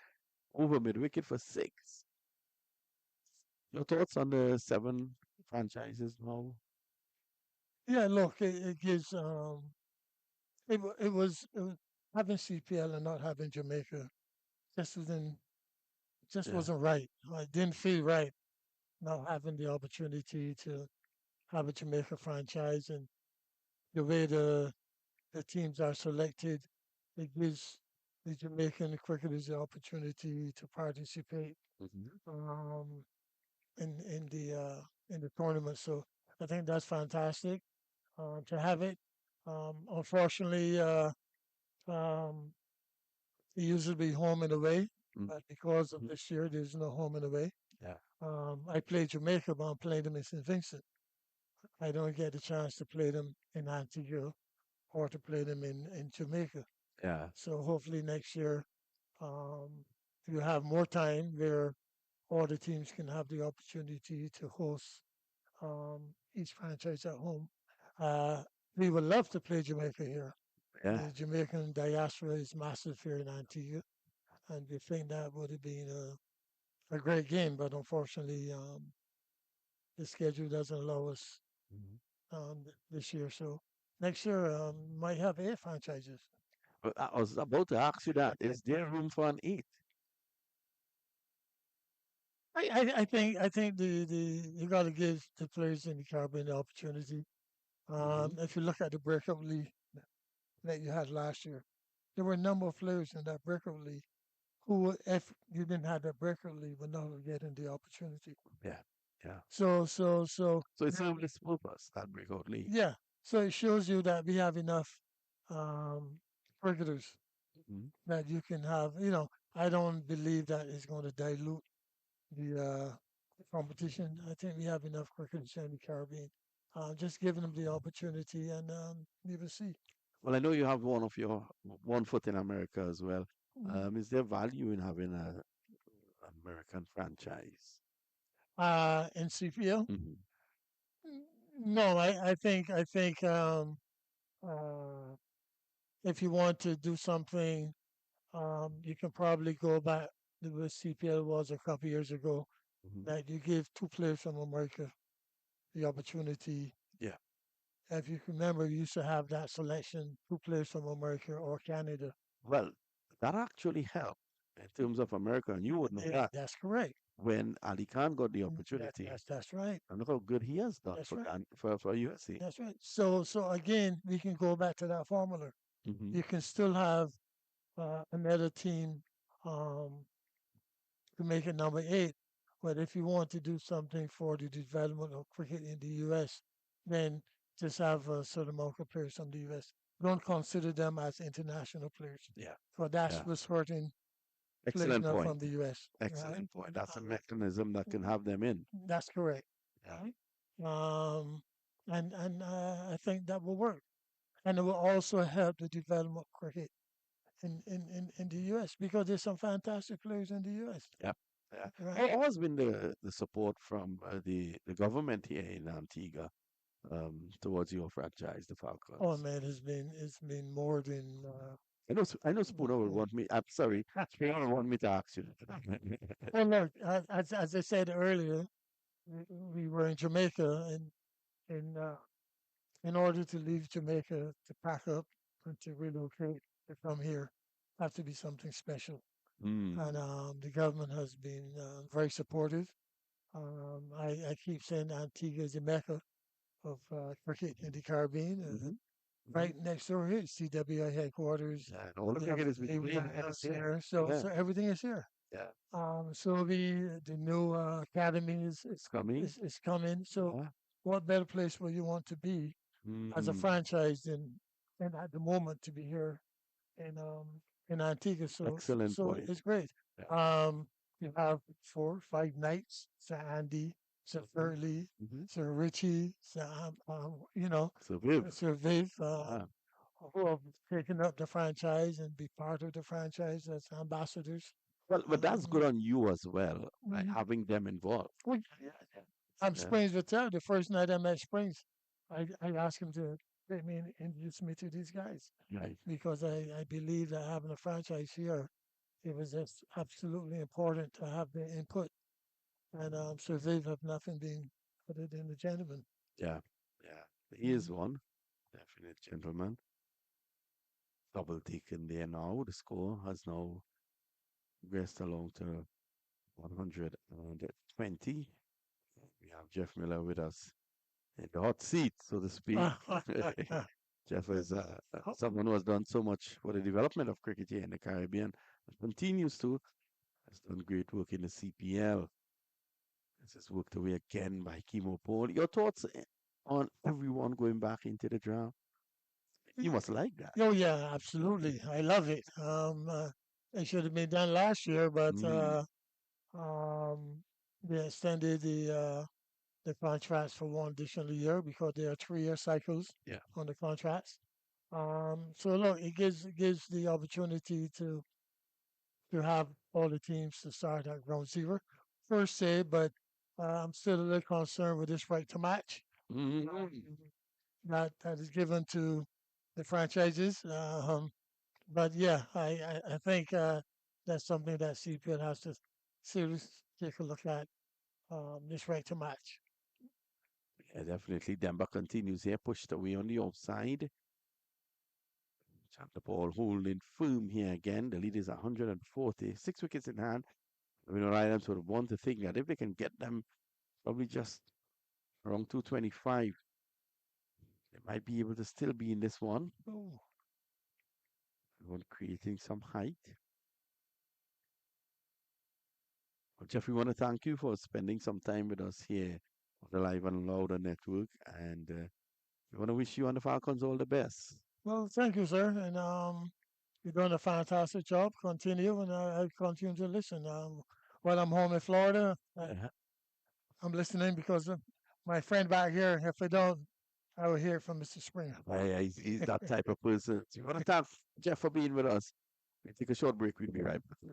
over mid wicket for six. Your thoughts on the seven franchises now? Yeah, look, it gives, it was having CPL and not having Jamaica just wasn't, just Yeah. wasn't right. It didn't feel right not having the opportunity to have a Jamaica franchise and the way the teams are selected, it gives the Jamaican cricketers the opportunity to participate Hmm. um, in the tournament. So I think that's fantastic to have it. Unfortunately, um, it used to be home and away, Mm-hmm. but because of this year, there's no home and away. Yeah. I play Jamaica, but I'm playing them in St. Vincent. I don't get the chance to play them in Antigua or to play them in Jamaica. Yeah. So hopefully next year um, you have more time where all the teams can have the opportunity to host each franchise at home. Uh, we would love to play Jamaica here. Yeah. The Jamaican diaspora is massive here in Antigua, and we think that would have been a great game, but unfortunately, the schedule doesn't allow us Mhm. this year. So next year might have eight franchises. But I was about to ask you that. Is there room for an eight? I think the you got to give the players in the Caribbean the opportunity. Hmm. If you look at the breakup league that you had last year, there were a number of players in that breakup league who, if you didn't have that breakup league, would not have getting the opportunity. Yeah. Yeah. So So it's served its purpose, that breakout league. yeah. So it shows you that we have enough um, cricketers Hmm. that you can have. I don't believe that it's going to dilute the competition. I think we have enough cricketers here in the Caribbean. Just giving them the opportunity, and we will see. Well, I know you have one of your one foot in America as well. Mm. Is there value in having a American franchise? In CPL, Hmm. no, I think uh, if you want to do something, you can probably go back to what CPL was a couple years ago. Hmm. That you give two players from America the opportunity. Yeah. If you can remember, we used to have that selection: two players from America or Canada. Well, that actually helped in terms of America, and you would know Yeah, that that's correct. when Ali Khan got the opportunity, That's right. and look how good he has done That's for right. for USC. That's right. So again, we can go back to that formula. Hmm. You can still have another team um, to make it number eight, but if you want to do something for the development of cricket in the U.S., then just have a certain amount of players from the U.S. Don't consider them as international players, Yeah. for that's Yeah. what's hurting players Excellent not point. from the U.S. Right? Excellent point. That's a Uh, mechanism that can have them in. that's correct. Yeah. Right? Um, and I think that will work, and it will also help the development of cricket in the U.S. because there's some fantastic players in the U.S. Yeah. Yeah. Right? How has been the support from the government here in Antigua towards your franchise, the Oh Falcons? man, it's been more than I know Spooner will want me. I'm sorry, Spooner will want me to ask you. well. Look, as I said earlier, we were in Jamaica, and in order to leave Jamaica to pack up and to relocate to come here, have to be something special. Mm. And the government has been very supportive. I keep saying Antigua is the mecca of cricket in the Caribbean. Hmm. Hmm. Right next door here, CWI headquarters. Yeah, and all the We have cricket has been the playing here Windies this year. here, so Yeah, everything is here. yeah, So the new academy it's coming. is coming. So Yeah. what better place will you want to be as a Mm. franchise than at the moment to be here in um in Antigua? Excellent So point. it's great. Yeah. Um, you have 4 5 nights, Sir Andy. Sir Furley, Mm-hmm. Sir Richie, you know, So Viv. Sir Viv, Ah. who have taken up the franchise and be part of the franchise as ambassadors. Well, but that's good Um, on you as well, by mhm. having them involved. Well, yeah, yeah. Yeah. Springs would tell the first night I met Springs, I asked him to let me introduce me to these guys Right. because I believe that having a franchise here, it was just absolutely important to have the input. And so they have nothing being put it in the gentleman. Yeah. Yeah. He is Mm. one. Definite gentleman. Double taken there now. The score has now progressed along to 120. We have Jeff Miller with us in the hot seat, so to speak. Jeff is someone who has done so much for the development of cricket here in the Caribbean and continues to. Has done great work in the CPL. This is worked away again by Chemo Paul. Your thoughts on everyone going back into the draft? You must like that. Oh yeah, absolutely. I love it. It should have been done last year, but Mm, um, they extended the contracts for one additional year because there are 3 year cycles yeah. on the contracts. So look, it gives the opportunity to have all the teams to start at ground zero. First say, but I'm still a little concerned with this right to match Mm, that is given to the franchises. But yeah, I think that's something that CPL has to seriously take a look at. This right to match. yeah, definitely. Demba continues here, pushed away on the outside. Chandler Paul holding firm here again. The lead is 140, 6 wickets in hand. I mean, Islands would want to think that if they can get them probably just around 225, they might be able to still be in this one. Oh, Everyone creating some height. Well, Jeff, we want to thank you for spending some time with us here on the Live and Louder Network. And we want to wish you and the Falcons all the best. well, thank you, sir, and you're doing a fantastic job. Continue, and I continue to listen. While I'm home in Florida, Uh, I'm listening because of my friend back here. If I don't, I will hear from Mr. Springer. he's that type of person. So we want to thank Jeff for being with us. We take a short break. We'll be right back.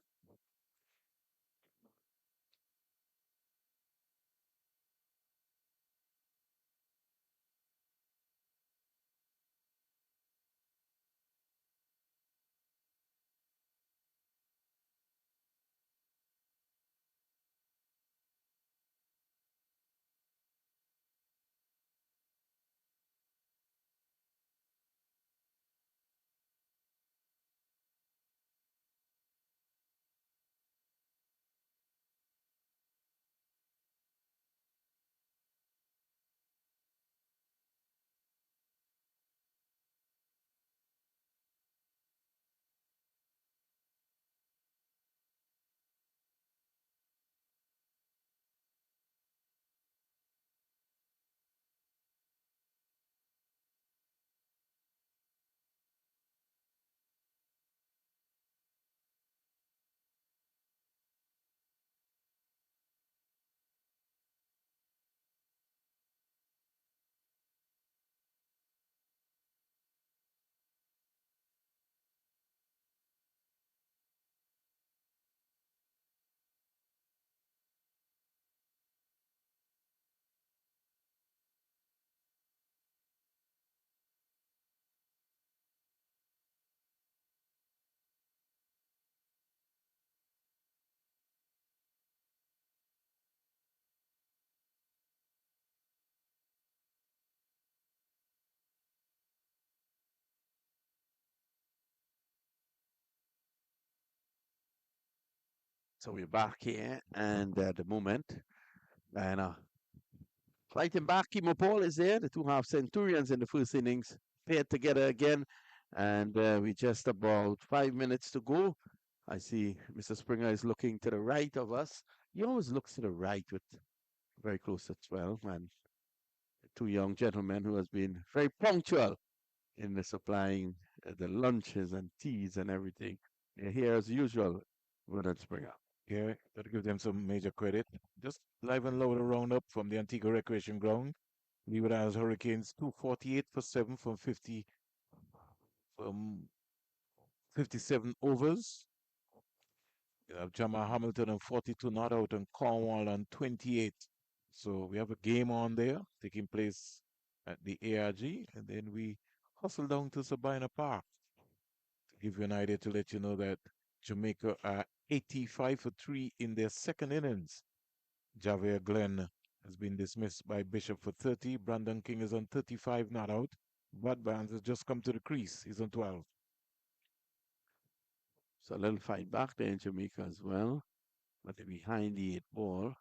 So we're back here, and at the moment, and fighting back, Kimo Paul is there. The two half centurions in the first innings paired together again, and we just about 5 minutes to go. I see Mr. Springer is looking to the right of us. He always looks to the right with very close to 12, and two young gentlemen who has been very punctual in the supplying the lunches and teas and everything. They're here as usual, Vernon Springer. Yeah, gotta give them some major credit. Just live and load a roundup from the Antigua Recreation Ground. Leave it as Hurricanes 248 for 7 from 57 overs. You have Jamal Hamilton on 42 not out and Cornwall on 28. So we have a game on there taking place at the ARG, and then we hustle down to Sabina Park to give you an idea to let you know that Jamaica are 85 for 3 in their second innings. Javier Glenn has been dismissed by Bishop for 30. Brandon King is on 35 not out. Bud Barnes has just come to the crease. He's on 12. So a little fight back there in Jamaica as well. But they're behind the 8 ball.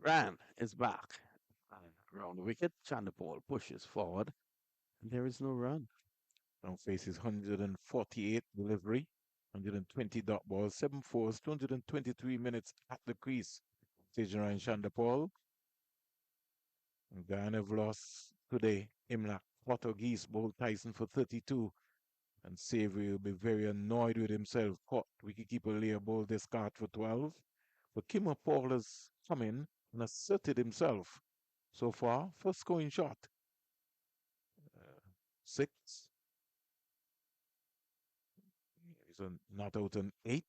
Ran is back. And around the wicket, Chandapol pushes forward. And there is no run. Now faces 148 delivery, 120 dot balls, 7 fours, 223 minutes at the crease. Tejaran Chandapal. And Guyana have lost today. Imlak Portuguese bowled Tyson for 32. And Savory will be very annoyed with himself. Caught wicketkeeper Leah Ball discard for 12. But Kimmer Paul has come in and asserted himself. So far, first scoring shot. 6. He's not out on 8.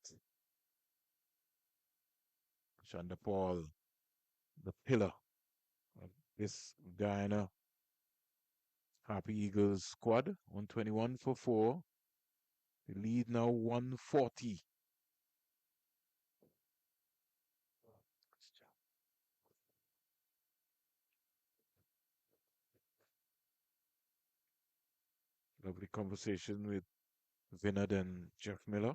Shanda Paul, the pillar of this Guyana Happy Eagles squad. 121 for 4. The lead now 140. Lovely conversation with Vinod and Jeff Miller.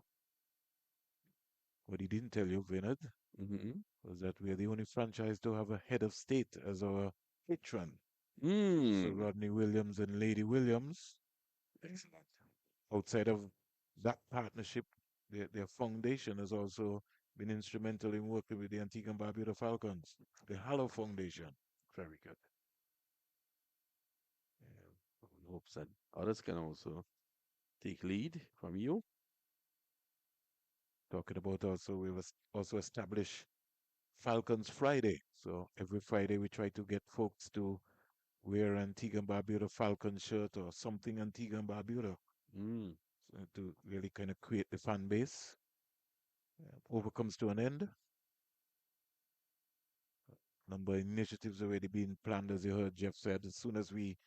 What he didn't tell you, Vinod, Mm-hmm. was that we are the only franchise to have a head of state as our patron. Sir Mm. Rodney Williams and Lady Williams. Excellent. Outside of that partnership, their foundation has also been instrumental in working with the Antigua and Barbuda Falcons, the Hallow Foundation. Very good. Yeah. Hopes that others can also take lead from you. Talking about also, we've also established Falcons Friday. So every Friday we try to get folks to wear Antigua and Barbuda Falcon shirt or something Antigua and Barbuda, Mm. so to really kind of create the fan base. Over comes to an end. Number of initiatives already being planned, as you heard Jeff said. As soon as we,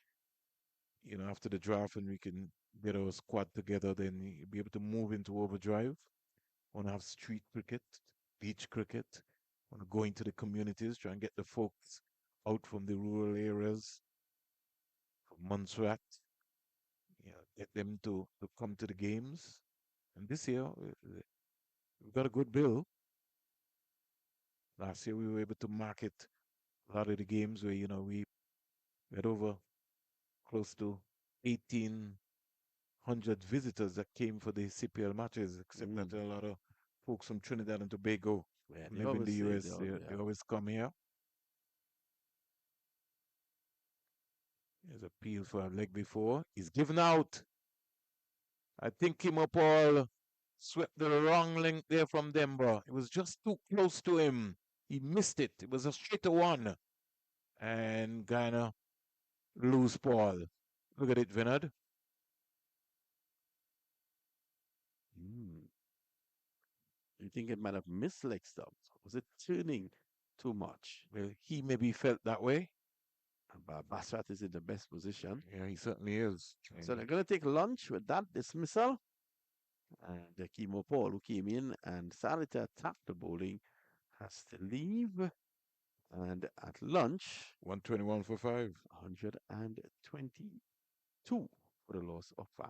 after the draft and we can get our squad together, then you'll be able to move into overdrive. Want to have street cricket, beach cricket. Want to go into the communities, try and get the folks out from the rural areas, from Montserrat, get them to come to the games. And this year, we've got a good bill. Last year, we were able to market a lot of the games where, we had over close to 1,800 visitors that came for the CPL matches, except that Mm. there are a lot of folks from Trinidad and Tobago Yeah, who they live in always the say US. They yeah. always come here. There's a appeal for a leg before. He's given out. I think Kimo Paul swept the wrong link there from Denver. It was just too close to him. He missed it. It was a straight one. And Guyana lose Paul. Look at it, Vinod. Mm. You think it might have missed leg stumps? Was it turning too much? Well, he maybe felt that way. But Basrat is in the best position. Yeah, he certainly is. So they're going to take lunch with that dismissal. And the Kimo Paul, who came in and started to attack the bowling, has to leave. And at lunch, 121 for 5. 122 for the loss of 5.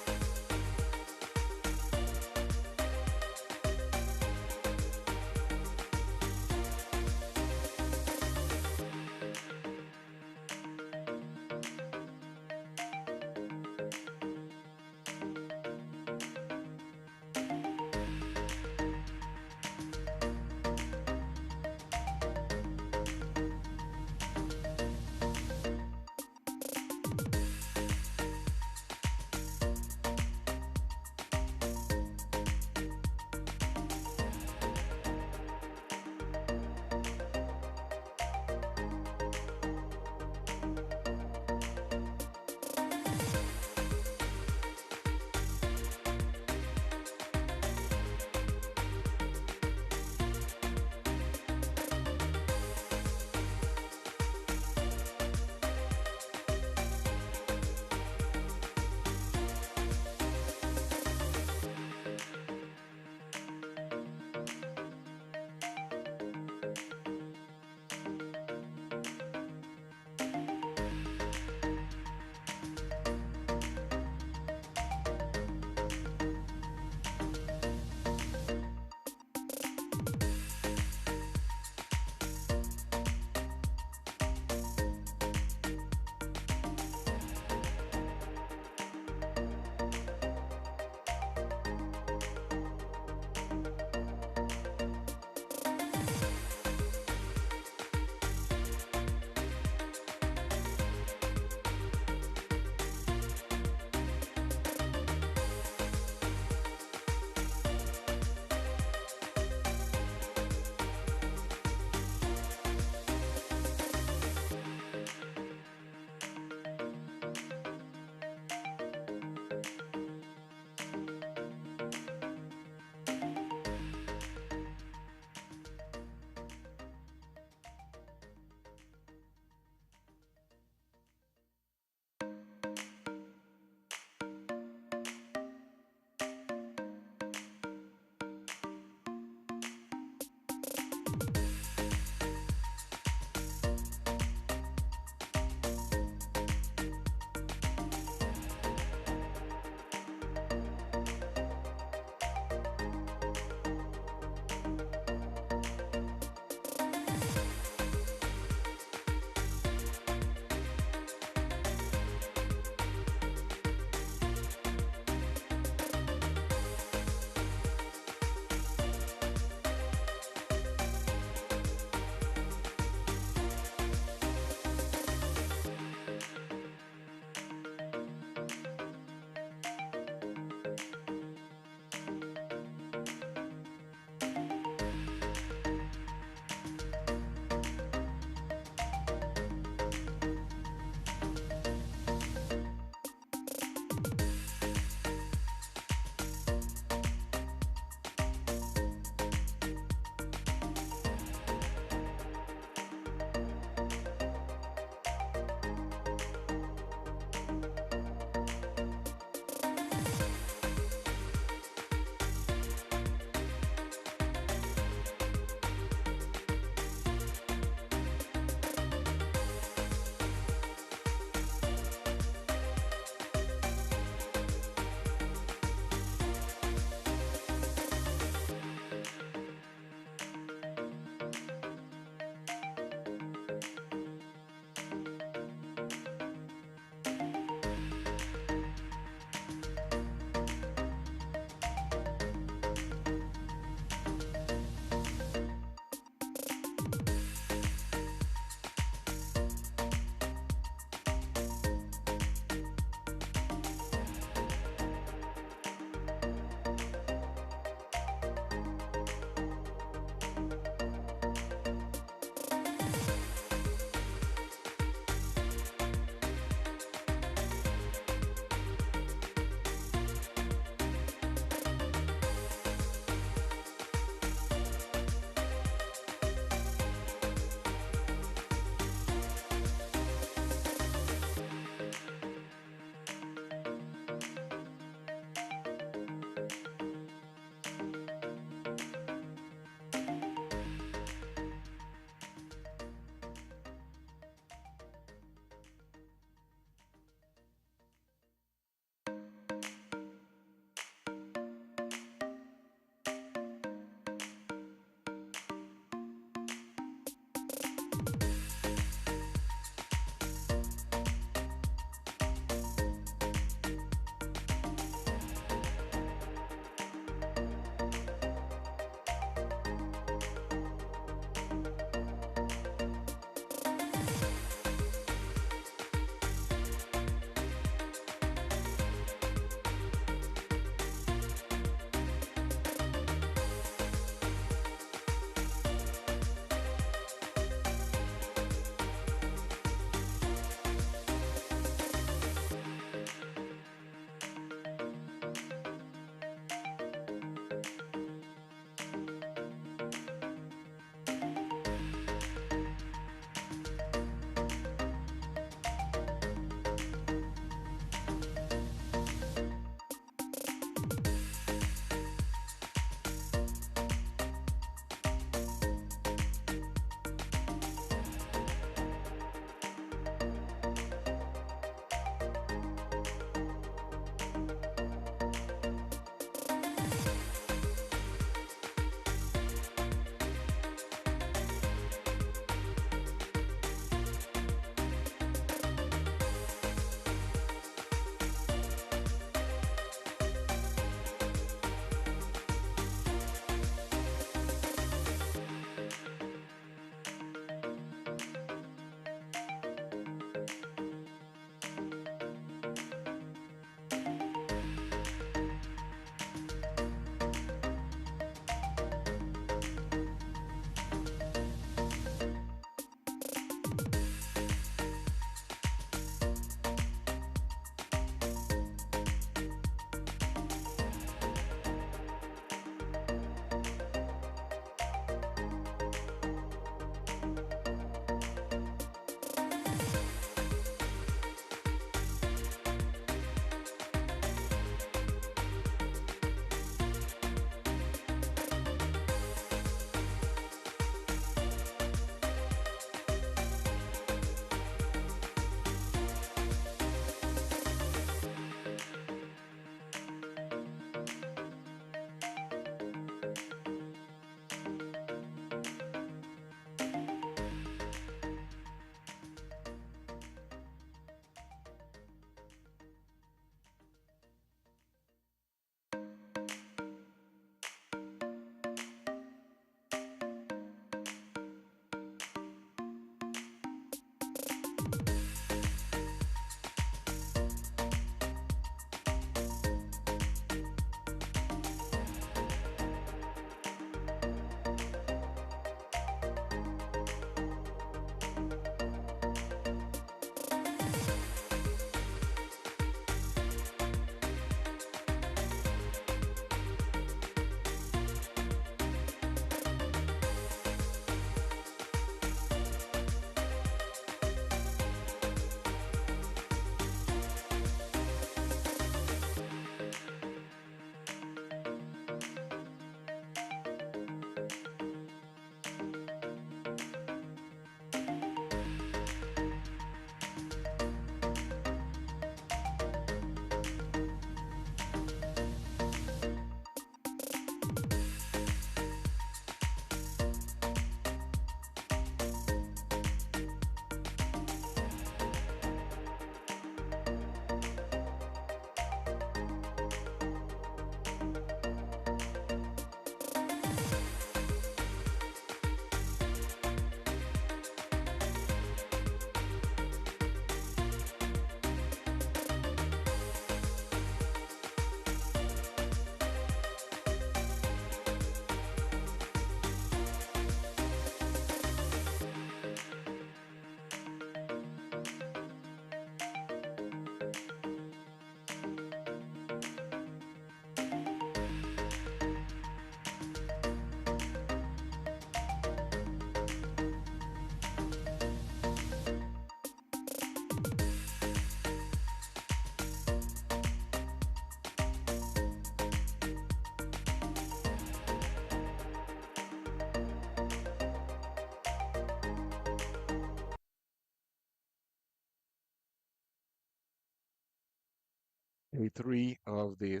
Day three of the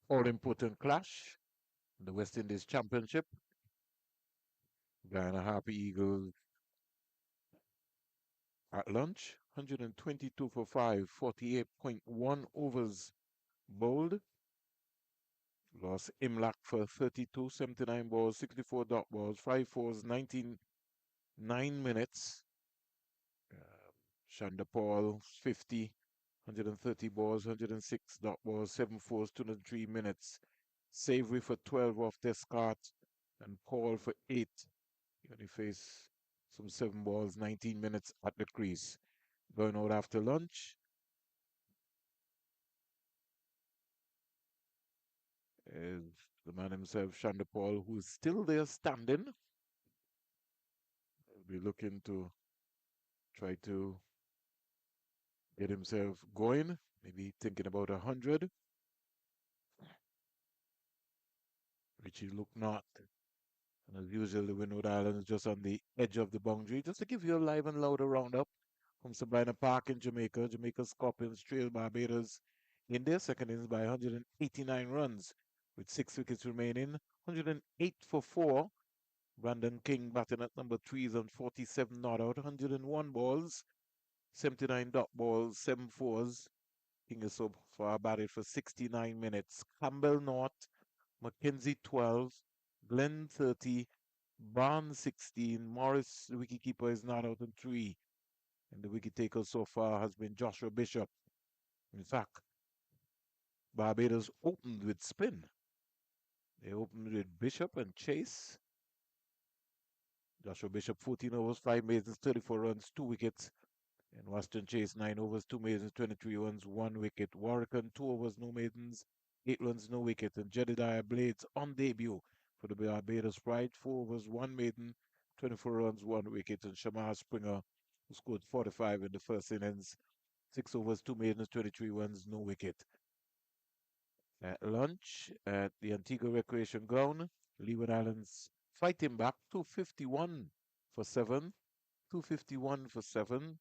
all-important clash, the West Indies Championship. Guyana Happy Eagles at lunch, 122 for 5, 48.1 overs bowled. Lost Imlak for 32, 79 balls, 64 dot balls, 5 fours, 19, 9 minutes. Shanda Paul, 50, 130 balls, 106 dot balls, 7 fours, 203 minutes. Savory for 12 off Descart and Paul for 8. He only faced some 7 balls, 19 minutes at the crease. Going out after lunch is the man himself, Shanda Paul, who is still there standing. He'll be looking to try to get himself going, maybe thinking about 100. Richie look not. And as usual, the Windward Island is just on the edge of the boundary. Just to give you a live and louder roundup from Sabina Park in Jamaica. Jamaica's Scorpions trail Barbados in their second innings by 189 runs with 6 wickets remaining. 108 for 4. Brandon King batting at number 3 is on 47 not out. 101 balls, 79 dot balls, 7 fours. King is so far batted for 69 minutes. Campbell not. Mackenzie 12, Glenn 30, Barnes 16, Morris, the wicketkeeper, is not out on 3. And the wicket taker so far has been Joshua Bishop. In fact, Barbados opened with spin. They opened with Bishop and Chase. Joshua Bishop, 14 overs, 5 maidens, 34 runs, 2 wickets. And Washington Chase, 9 overs, 2 maidens, 23 runs, 1 wicket. Warrican, 2 overs, no maidens, 8 runs, no wicket. And Jedediah Blades on debut for the Barbados Pride, 4 overs, 1 maiden, 24 runs, 1 wicket. And Shamar Springer, who scored 45 in the first innings, 6 overs, 2 maidens, 23 runs, no wicket. At lunch at the Antigua Recreation Ground, Leeward Islands fighting back, 251 for 7. 251 for 7.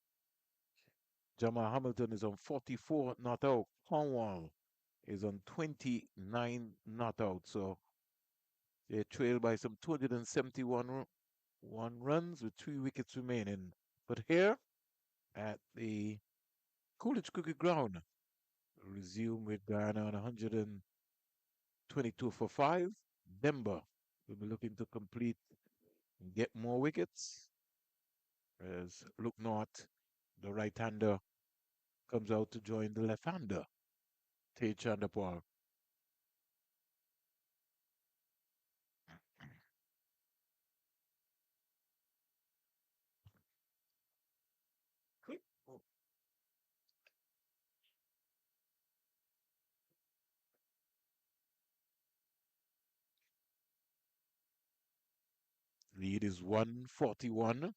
Jamal Hamilton is on 44 not out. Cornwall is on 29 not out. So they're trailed by some 271 runs with 3 wickets remaining. But here at the Coolidge Cricket Ground, resume with Guyana on 122 for 5. Demba will be looking to complete and get more wickets as Look North, the right-hander, comes out to join the left-hander, Tej Chandapur. Lead is 141.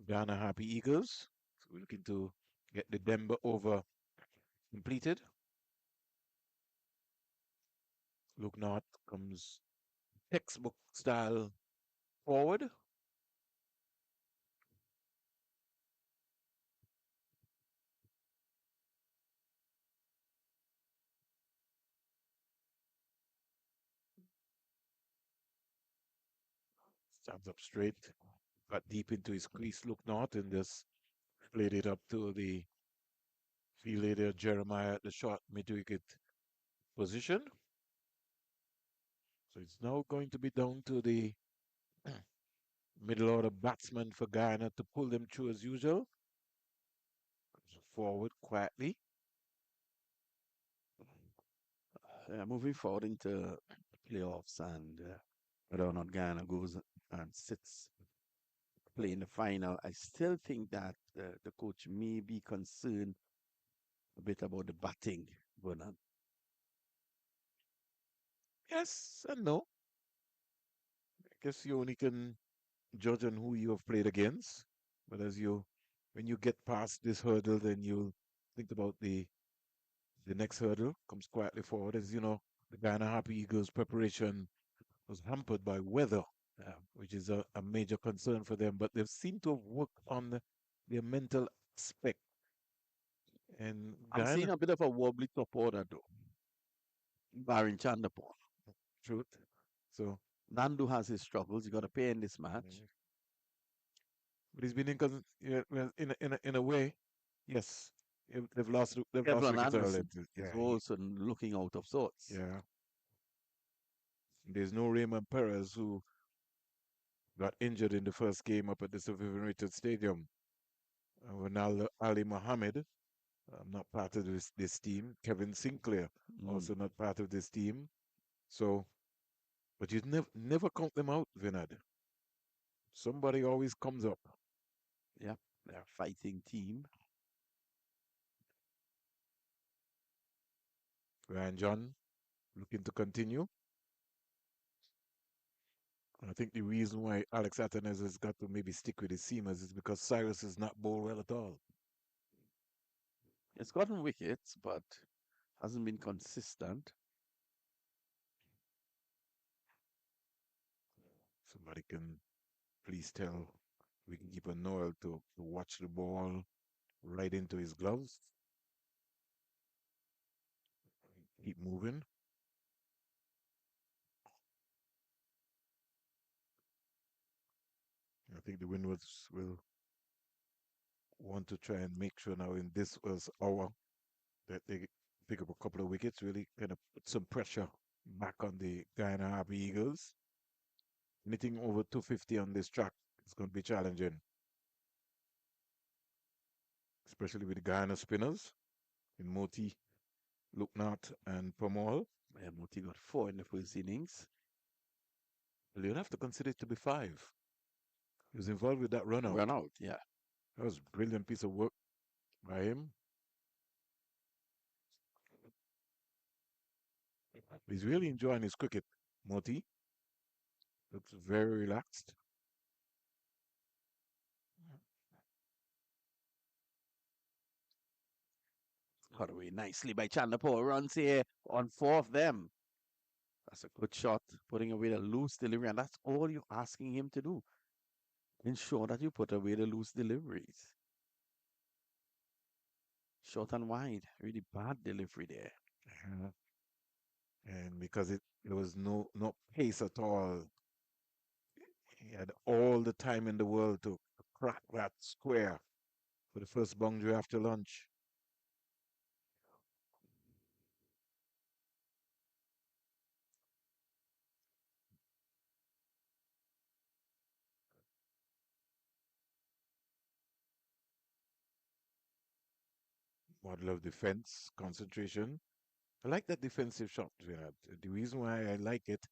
Ghana Happy Eagles. So we're looking to get the Denver over completed. Look North comes textbook style forward. Stands up straight. Got deep into his crease. Look North and just played it up to the fielder Jeremiah at the short mid-wicket position. So it's now going to be down to the middle order batsman for Guyana to pull them through as usual. Comes forward quietly. Moving forward into playoffs and whether or not Ghana goes and sits play in the final, I still think that the coach may be concerned a bit about the batting going on. Yes and no. I guess you only can judge on who you have played against. But when you get past this hurdle, then you'll think about the next hurdle. Comes quietly forward. As you know, the Guyana Happy Eagles preparation was hampered by weather, which is a major concern for them. But they've seemed to have worked on their mental aspect And I'm seeing Guyana, a bit of a wobbly top order though, barring Chanderpaul. truth. So, Nandu has his struggles. You got to pay in this match. mm, but he's been yeah, well, in a way, yes. They've lost Kevlin wickets early. Anderson is Yeah, also looking out of sorts. yeah. There's no Raymond Perez who got injured in the first game up at the Sir Vivian Richards Stadium. Ronaldo Ali Mohammed, not part of this team. Kevin Sinclair, Mm, also not part of this team. So, but you never count them out, Vinod. Somebody always comes up. yeah, they're a fighting team. Ryan John looking to continue. And I think the reason why Alex Atanez has got to maybe stick with his seamers is because Cyrus is not bowled well at all. It's gotten wickets, but hasn't been consistent. Somebody can please tell we can keep a Noel to watch the ball right into his gloves. Keep moving. I think the Windwards will want to try and make sure now in this was hour that they pick up a couple of wickets, really kind of put some pressure back on the Guyana Harvey Eagles. Anything over 250 on this track is going to be challenging, especially with the Guyana spinners in Moti, Luknat, and Pamal. Moti got four in the first innings. Well, you'll have to consider it to be five. He was involved with that run out. Run out, yeah. That was a brilliant piece of work by him. He's really enjoying his cricket, Moti. Looks very relaxed. Cut away nicely by Chanderpaul. Runs here on four of them. That's a good shot, putting away the loose delivery, and that's all you're asking him to do. Ensure that you put away the loose deliveries. Short and wide, really bad delivery there. Uh, and because there was no pace at all, he had all the time in the world to crack that square for the first boundary after lunch. Model of defense, concentration. I like that defensive shot, Vinod. The reason why I like it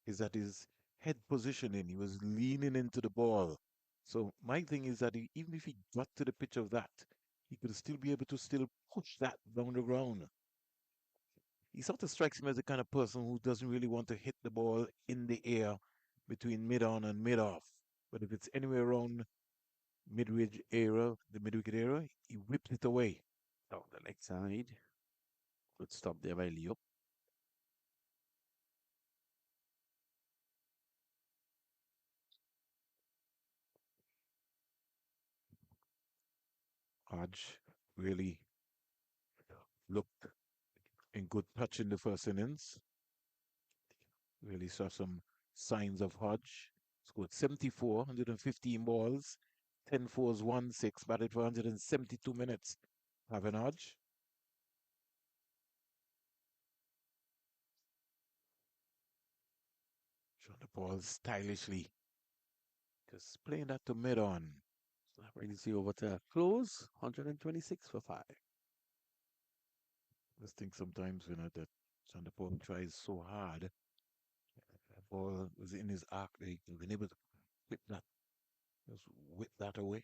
is that his head positioning, he was leaning into the ball. So my thing is that even if he got to the pitch of that, he could still be able to still push that down the ground. He sort of strikes me as the kind of person who doesn't really want to hit the ball in the air between mid on and mid off. But if it's anywhere around mid-range area, the mid-wicket area, he whips it away. Down the leg side. Good stop there by Leo. Hodge really looked in good touch in the first innings. Really saw some signs of Hodge. Scored 74, 115 balls, 10 fours, 1 6, batted for 172 minutes. Having Hodge. Shot the ball stylishly. Just playing that to mid on. So that brings you over to close. 126 for five. Just think sometimes, that Chanderpaul tries so hard. The ball was in his arc. They been able to whip that, just whip that away.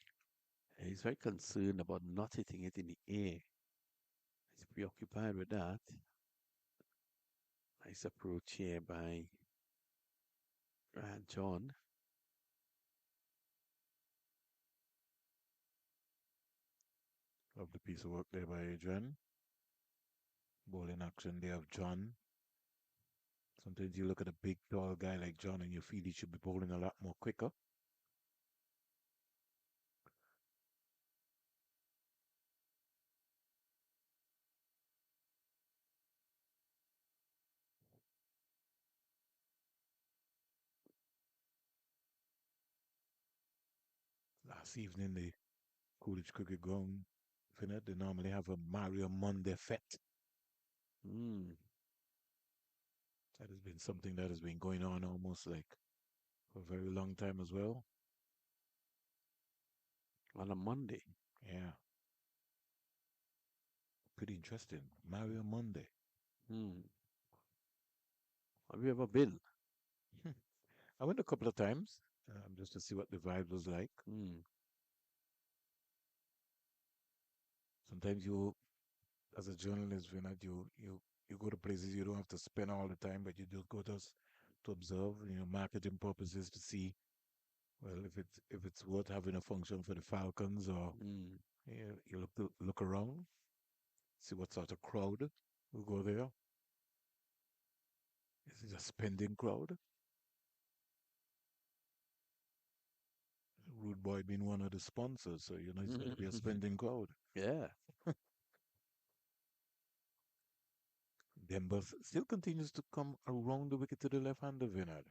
He's very concerned about not hitting it in the air. He's preoccupied with that. Nice approach here by Grant John. Love the piece of work there by Adrian. Bowling action there of John. Sometimes you look at a big, tall guy like John and you feel he should be bowling a lot more quicker. Last evening, the Coolidge Cricket Ground, they normally have a Mario Monday Fete. Mm. That has been something that has been going on almost like for a very long time as well. On a Monday. Yeah, pretty interesting. Mario Monday. Mm. Have you ever been? I went a couple of times just to see what the vibe was like. Mm. Sometimes you, as a journalist, you go to places you don't have to spend all the time, but you just go to observe, marketing purposes to see, well, if it's worth having a function for the Falcons or Mm. you look around, see what sort of crowd will go there. Is it a spending crowd? Rude Boy being one of the sponsors, so it's going to be a spending crowd. Yeah. Denver still continues to come around the wicket to the left-hander, Vinod.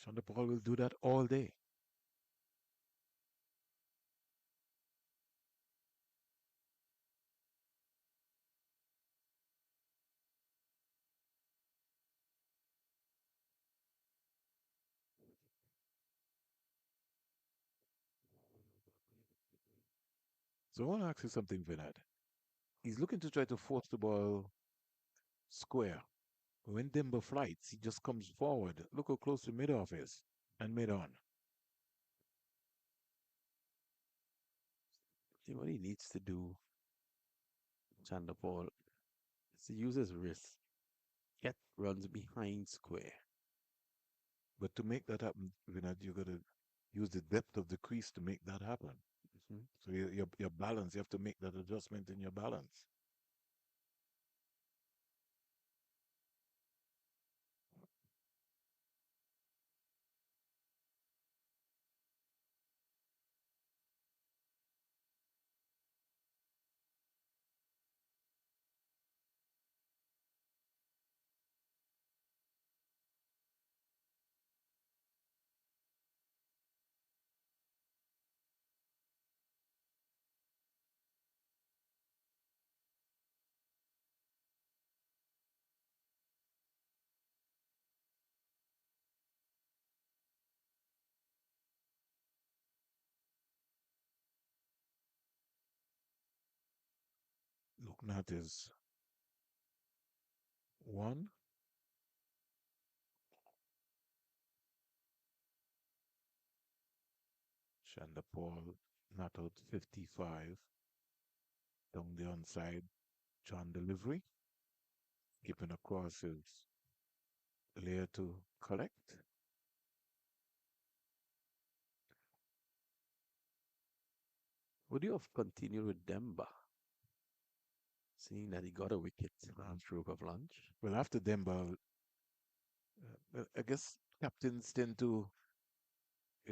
Shonda Paul will do that all day. So I want to ask you something, Vinod. He's looking to try to force the ball square. When Denver flights, he just comes forward. Look how close the mid-off is and mid-on. See what he needs to do, Chanda Paul, is to use his wrist. Get runs behind square. But to make that happen, Vinod, you got to use the depth of the crease to make that happen. Mhm. So your balance, you have to make that adjustment in your balance. Looking at is one, Shanda Paul not out 55 down the onside. John delivery, keeping across his layer to collect. Would you have continued with Demba, seeing that he got a wicket on stroke of lunch? Well, after Demba, well, I guess captains tend to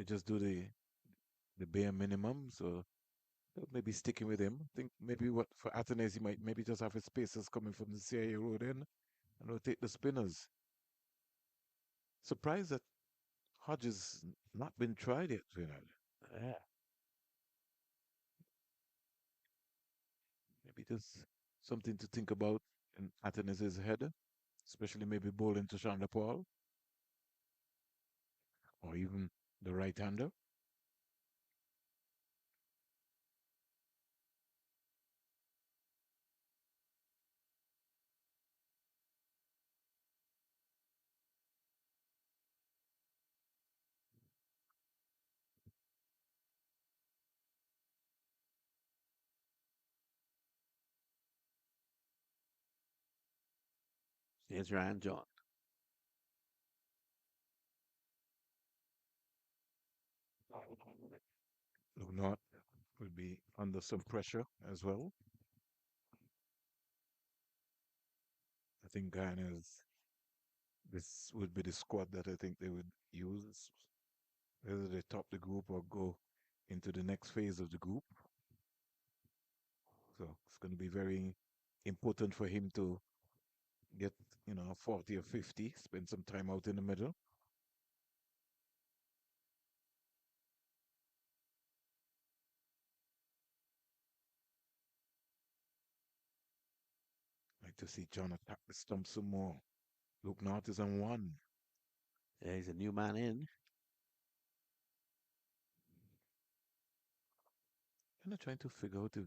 just do the bare minimum. So maybe sticking with him. I think maybe what for Athens, he might maybe just have his spaces coming from the CIA road in and rotate the spinners. Surprised that Hodges not been tried yet, you know. Yeah. Maybe just something to think about in Athens' head, especially maybe bowling to Chandler Paul or even the right-hander. Here's Ryan John. Look, not will be under some pressure as well. I think Guyana's this would be the squad that I think they would use, whether they top the group or go into the next phase of the group. So it's going to be very important for him to get, 40 or 50, spend some time out in the middle. to see John attack the stump some more. Luke North is on one. Yeah, he's a new man in. Kind of trying to figure out if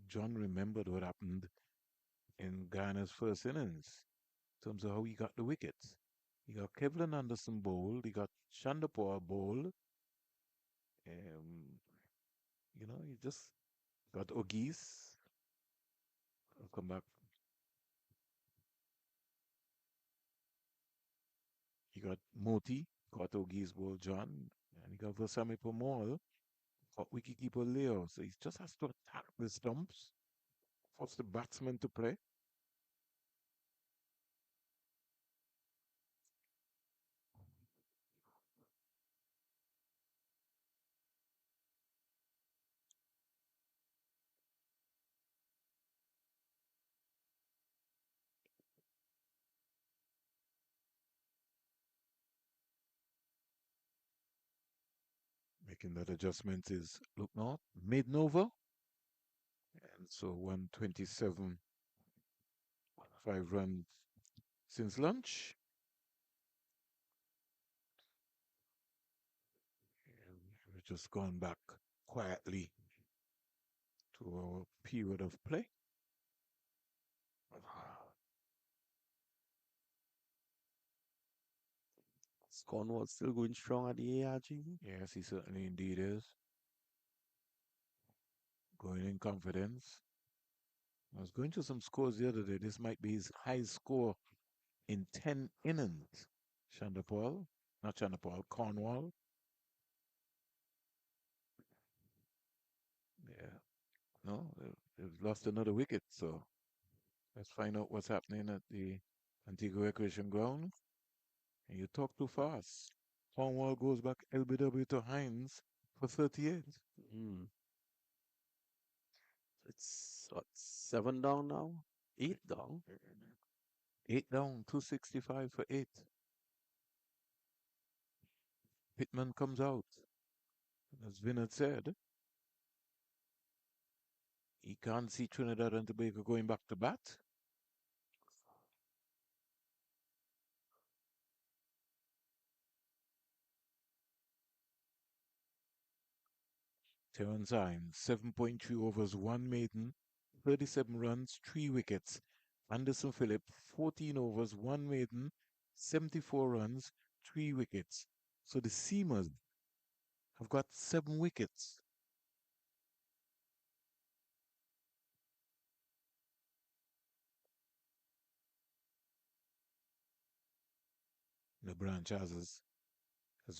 John remembered what happened in Guyana's first innings in terms of how he got the wickets. He got Kevlin Anderson bowled, he got Chandapur bowled, um, he just got Ogis. I'll come back. He got Moti, got Ogis bowled John, and he got Vasami Pamal, got wicketkeeper Leo. So he just has to attack the stumps, force the batsman to play. Making that adjustment is look not mid Nova. And so 127, 5 runs since lunch. And we're just going back quietly to our period of play. Cornwall still going strong at the ARG. Yes, he certainly indeed is. Going in confidence. I was going to some scores the other day. This might be his highest score in 10 innings. Chandapal, not Chandapal, Cornwall. Yeah, no, they've lost another wicket. So let's find out what's happening at the Antigua Recreation Ground. And you talk too fast. Cornwall goes back LBW to Hines for 38. Mm. It's what, 7 down now? 8 down? 8 down, 265 for 8. Pittman comes out. As Vin had said, he can't see Trinidad and Tobago going back to bat. Terence Hines, 7.3 overs, 1 maiden, 37 runs, 3 wickets. Anderson Phillip, 14 overs, 1 maiden, 74 runs, 3 wickets. So the Seamers have got 7 wickets. LeBron has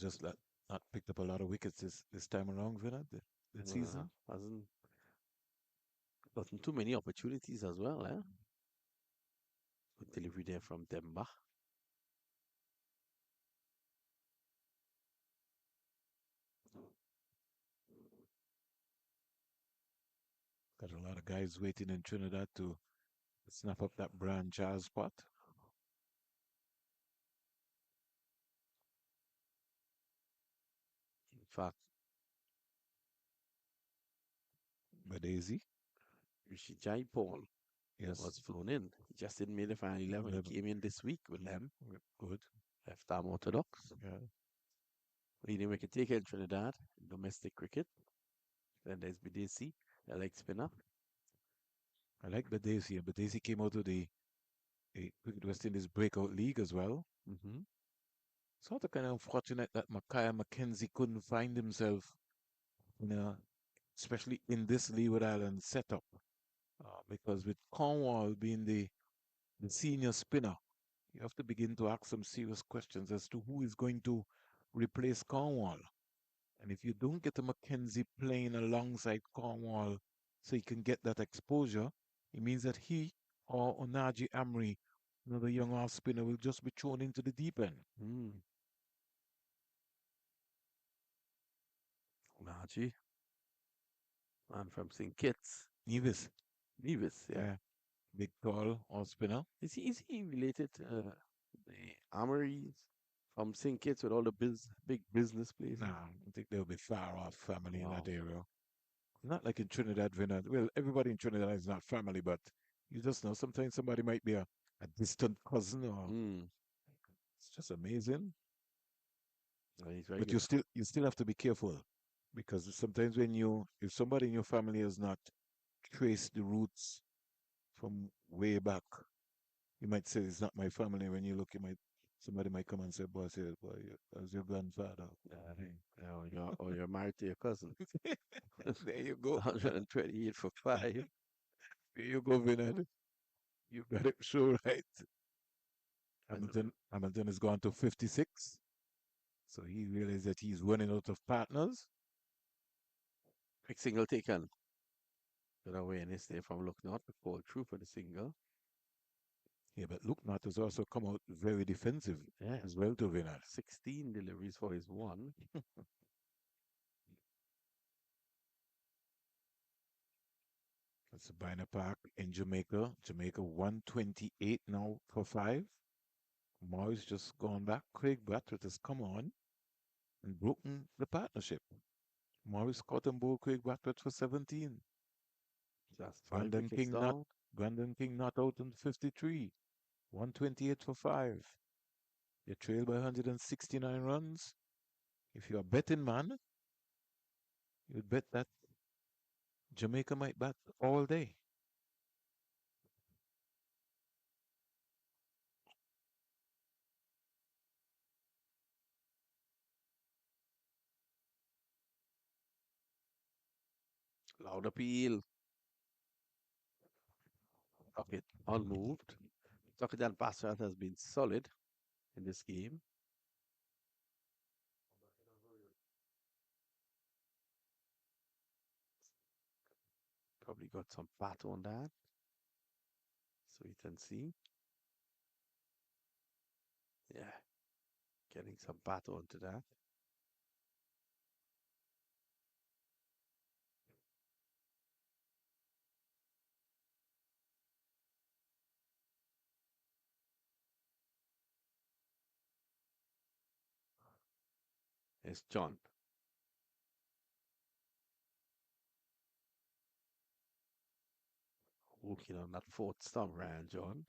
just not picked up a lot of wickets this time around, Vinod, this season. Hasn't gotten too many opportunities as well, eh? Good delivery there from Demba. Got a lot of guys waiting in Trinidad to snap up that Brian Charles spot. In fact, Badaisi, Rishi Jai Paul yes, was flown in. He just didn't make the final 11. He 11. came in this week with them. Good. Left arm orthodox. Yeah. Leading wicket taker in Trinidad, domestic cricket. Then there's Bidesi, the leg spinner. I like Badaisi. And Badaisi came out of the Cricket West Indies Breakout League as well. Mm-hmm. Sort of kind of unfortunate that Makaya McKenzie couldn't find himself, especially in this Leeward Islands setup. Because with Cornwall being the senior spinner, you have to begin to ask some serious questions as to who is going to replace Cornwall. And if you don't get a McKenzie playing alongside Cornwall so he can get that exposure, it means that he or Onaji Amri, another young off spinner, will just be thrown into the deep end. Mm. Naji, man from St. Kitts. Nevis, Nevis, yeah. yeah, big tall off spinner. Is he related to the Amories from St. Kitts with all the big business places? Nah, I think they'll be far off family in Wow. that area. Not like in Trinidad, Vinod. Well, everybody in Trinidad is not family, but You just know sometimes somebody might be a distant cousin or Mm. it's just amazing. He's very But good. you still have to be careful because sometimes when you if somebody in your family has not traced the roots from way back, you might say it's not my family. When you look, somebody might come and say, "Boss, yeah, boy, that's your grandfather." Or you're married to your cousin. There you go. 128 for five. There you go, Vinod. You got it so right. And Hamilton has gone to 56. So he realized that he's running out of partners. quick single taken. Good awareness there from Look Not. Call through for the single. Yeah, but look, Nat has also come out very defensive Yeah. as well to Vinod. 16 deliveries for his one. That's Sabina Park in Jamaica. Jamaica 128 now for five. Morris just gone back. Craig Brathwaite has come on and broken the partnership. Morris caught and bowled Craig Brathwaite for 17. Just five Brandon wickets King not down. Brandon King not out on 53. 128 for five. You trail by 169 runs. If you're a betting man, you'd bet that Jamaica might bat all day. Loud appeal. Pocket unmoved. Socket Bharat has been solid in this game. Probably got some fat on that. So you can see. Yeah. Getting some fat onto that. It's John. Working on that fourth stump, Ryan John.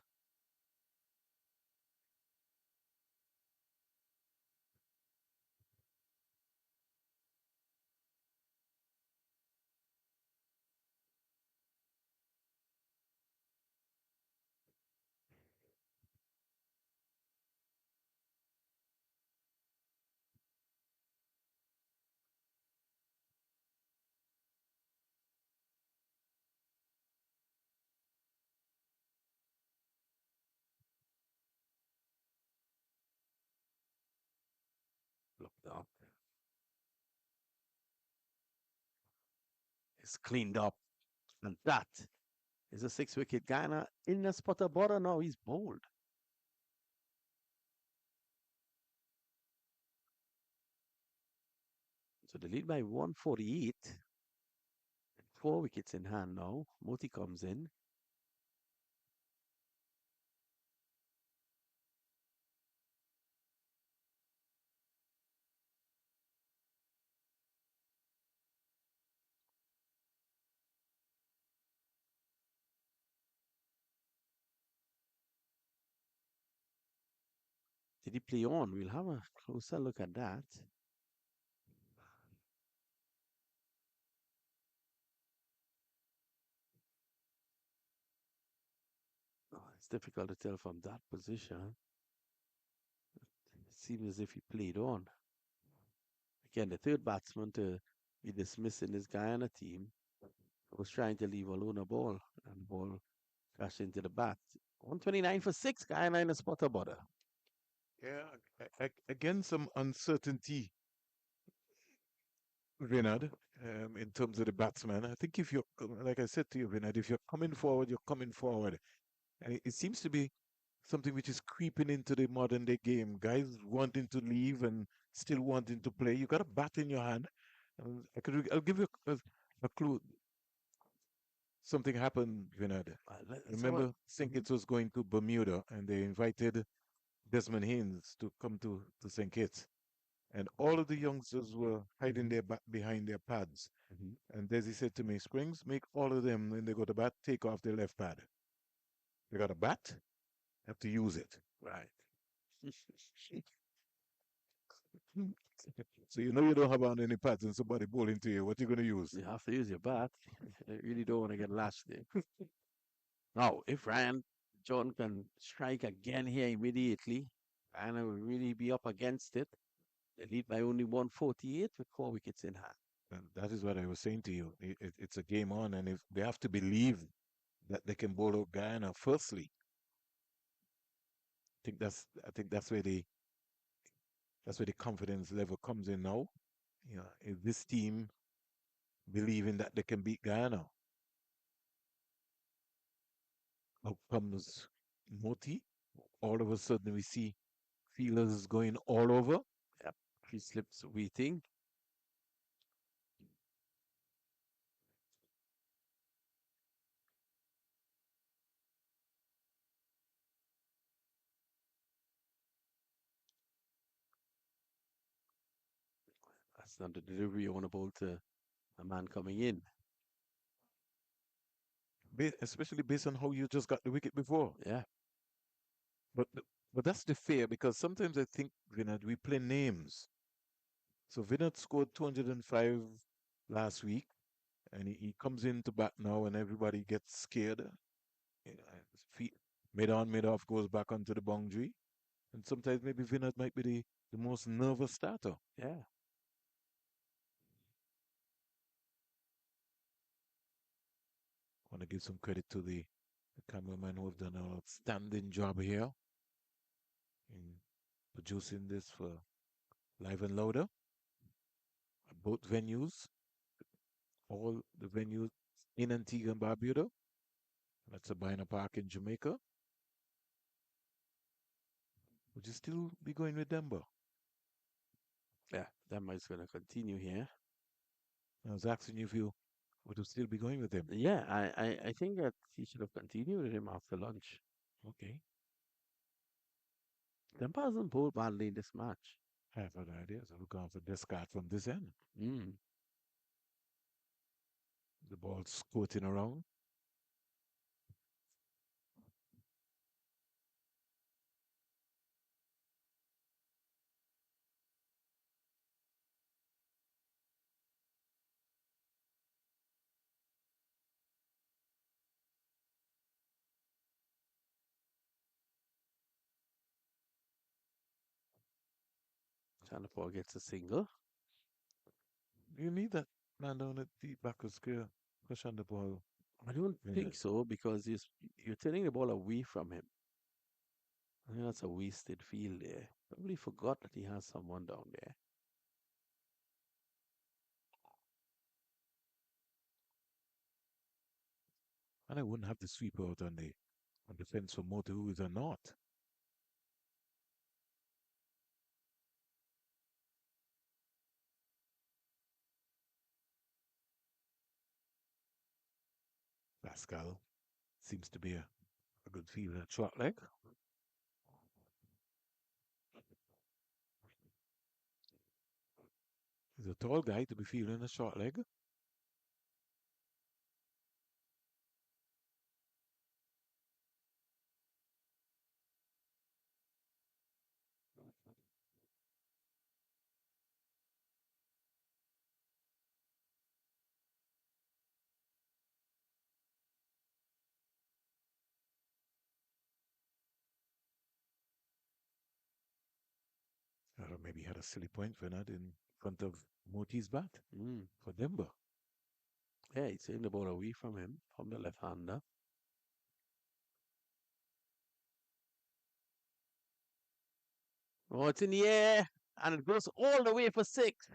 Look now. It's cleaned up. And that is a six-wicket Guyana in the spot of border now. He's bowled. So the lead by 148. Four wickets in hand now. Moti comes in. Did he play on? We'll have a closer look at that. Oh, it's difficult to tell from that position. It seems as if he played on. Again, the third batsman to be dismissed in this Guyana team was trying to leave a loner ball, and the ball crashed into the bat. 129 for six, Guyana in the spot of border. Yeah, again, some uncertainty, Renard, in terms of the batsman. I think if you're, like I said to you, Renard, if you're coming forward, you're coming forward. And it seems to be something which is creeping into the modern day game. Guys wanting to leave and still wanting to play. You got a bat in your hand. I'll give you a clue. Something happened, Vinod. Let's have a. Remember, St. Mhm. Kitts was going to Bermuda and they invited Desmond Haynes to come to St. Kitts. And all of the youngsters were hiding Mhm. behind their pads. Mhm. And Desi said to me, Springs, make all of them, when they go to bat, take off their left pad. You got a bat, you have to use it. Right. So you know you don't have on any pads and somebody ball into you. What you gonna use? You have to use your bat. You really don't want to get lashed there. Now, if Ryan John can strike again here immediately, Guyana will really be up against it. They lead by only 148 with 4 wickets in hand. And that is what I was saying to you. It's a game on, and if they have to believe that they can bowl out Guyana, firstly, I think that's where the confidence level comes in now. You know, if this team believing that they can beat Guyana, out comes Moti. All of a sudden, we see feelers going all over. Yep. 3 slips waiting. That's not the delivery you want to bowl to a man coming in. Especially based on how you just got the wicket before. Yeah. But but that's the fear because sometimes I think Vinod, we play names. So Vinod scored 205 last week, and he comes into bat now, and everybody gets scared. You know, his feet mid on, mid off goes back onto the boundary, and sometimes maybe Vinod might be the most nervous starter. Yeah. Want to give some credit to the cameraman who have done an outstanding job here in producing this for Live and Louder at both venues, all the venues in Antigua and Barbuda. That's a Bina Park in Jamaica. Would you still be going with Denver? Yeah. Denver is going to continue here. I was asking you if you would you still be going with them. Yeah. I think that he should have continued with him after lunch. Okay. Denver hasn't bowled badly in this match. I have an idea. So we're going for discard from this end. Mm. The ball's squirting around. Chanapur gets a single. You need that man down at the back of square. Push on the ball. I don't Yeah. think so because you're turning the ball away from him. I think that's a wasted field there. Probably forgot that he has someone down there. And I wouldn't have the sweeper out on the fence for Moto, who is a not. Pascal seems to be a good fielder at short leg. He's a tall guy to be fielding a short leg. Or maybe he had a silly point for that in front of Moti's bat Mm. for Denver. Yeah, he's turning the ball away from him, from the left-hander. Oh, it's in the air, and it goes all the way for 6.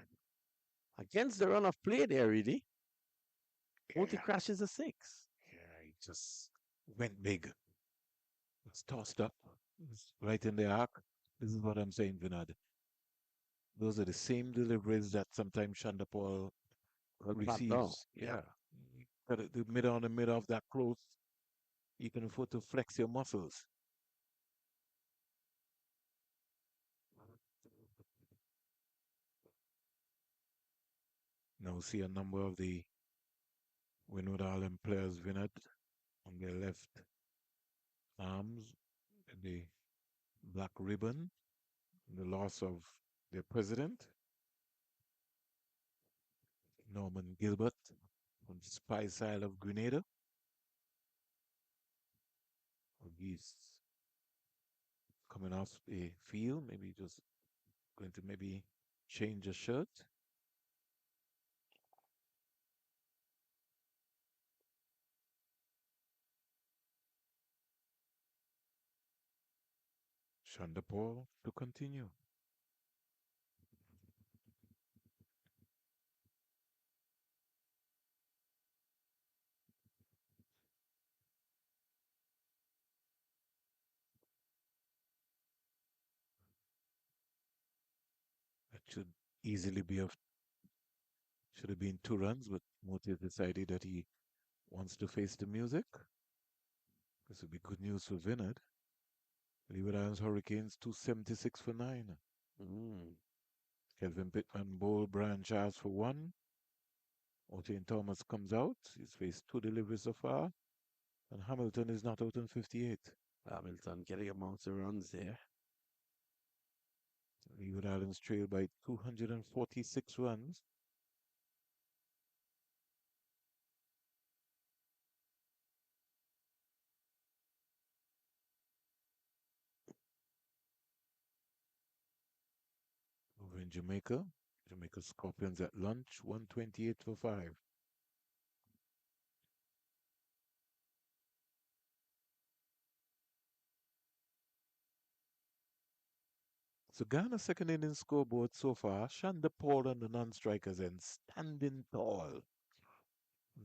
Against the run of play there, really. Moti Yeah, crashes a 6. yeah, he just went big. It's tossed up. It's right in the arc. This is what I'm saying, Vinod. Those are the same deliveries that sometimes Shanda Paul Well, flat down. receives. Yeah. Yeah. Got the mid on the mid of that close. You can afford to flex your muscles. Now see a number of the Windward Island players, Vinod, on their left arms, the black ribbon, the loss of their president, Norman Gilbert, on the spy side of Grenada. He's coming off the field, maybe just going to maybe change a shirt. Shonda Paul to continue. That should easily be of should have been 2 runs, but Moti decided that he wants to face the music. This would be good news for Vinod. Leeward Islands Hurricanes 276 for 9. Mm. Kelvin Pittman bowled Brian Charles for 1. Otain Thomas comes out. He's faced 2 deliveries so far. And Hamilton is not out on 58. Hamilton getting amounts of runs there. Leeward Islands trail by 246 runs. Over in Jamaica. Jamaica Scorpions at lunch, 128 for 5. So Ghana's second inning scoreboard so far, Shanda Paul and the non-strikers and standing tall.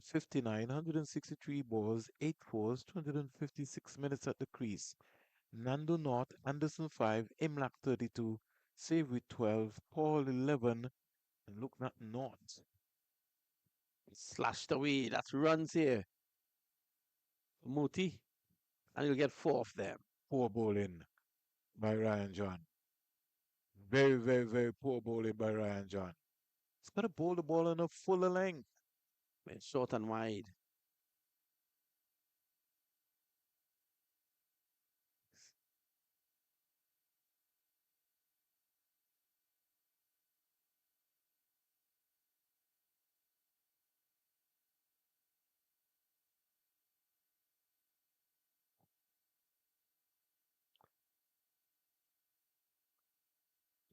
59, 163 balls, 8 fours, 256 minutes at the crease. Nando North, Anderson 5, Imlak 32, Save with 12, Paul 11, and look at North. Slashed away. That's runs here. Muti. And you'll get 4 of them. Poor bowling by Ryan John. Very, very, very poor bowling by Ryan John. He's got to bowl the ball on a fuller length. Went short and wide.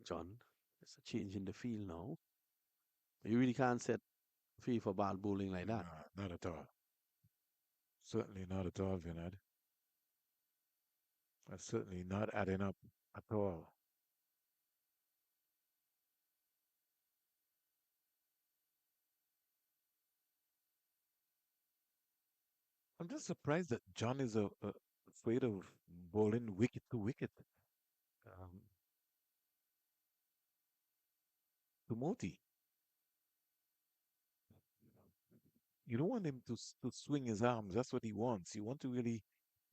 John, it's a change in the field now. You really can't set free for ball bowling like that. Nah, not at all. Certainly not at all, Vinod. That's certainly not adding up at all. I'm just surprised that John is afraid of bowling wicket to wicket. Um, to Moti. You don't want him to swing his arms. That's what he wants. You want to really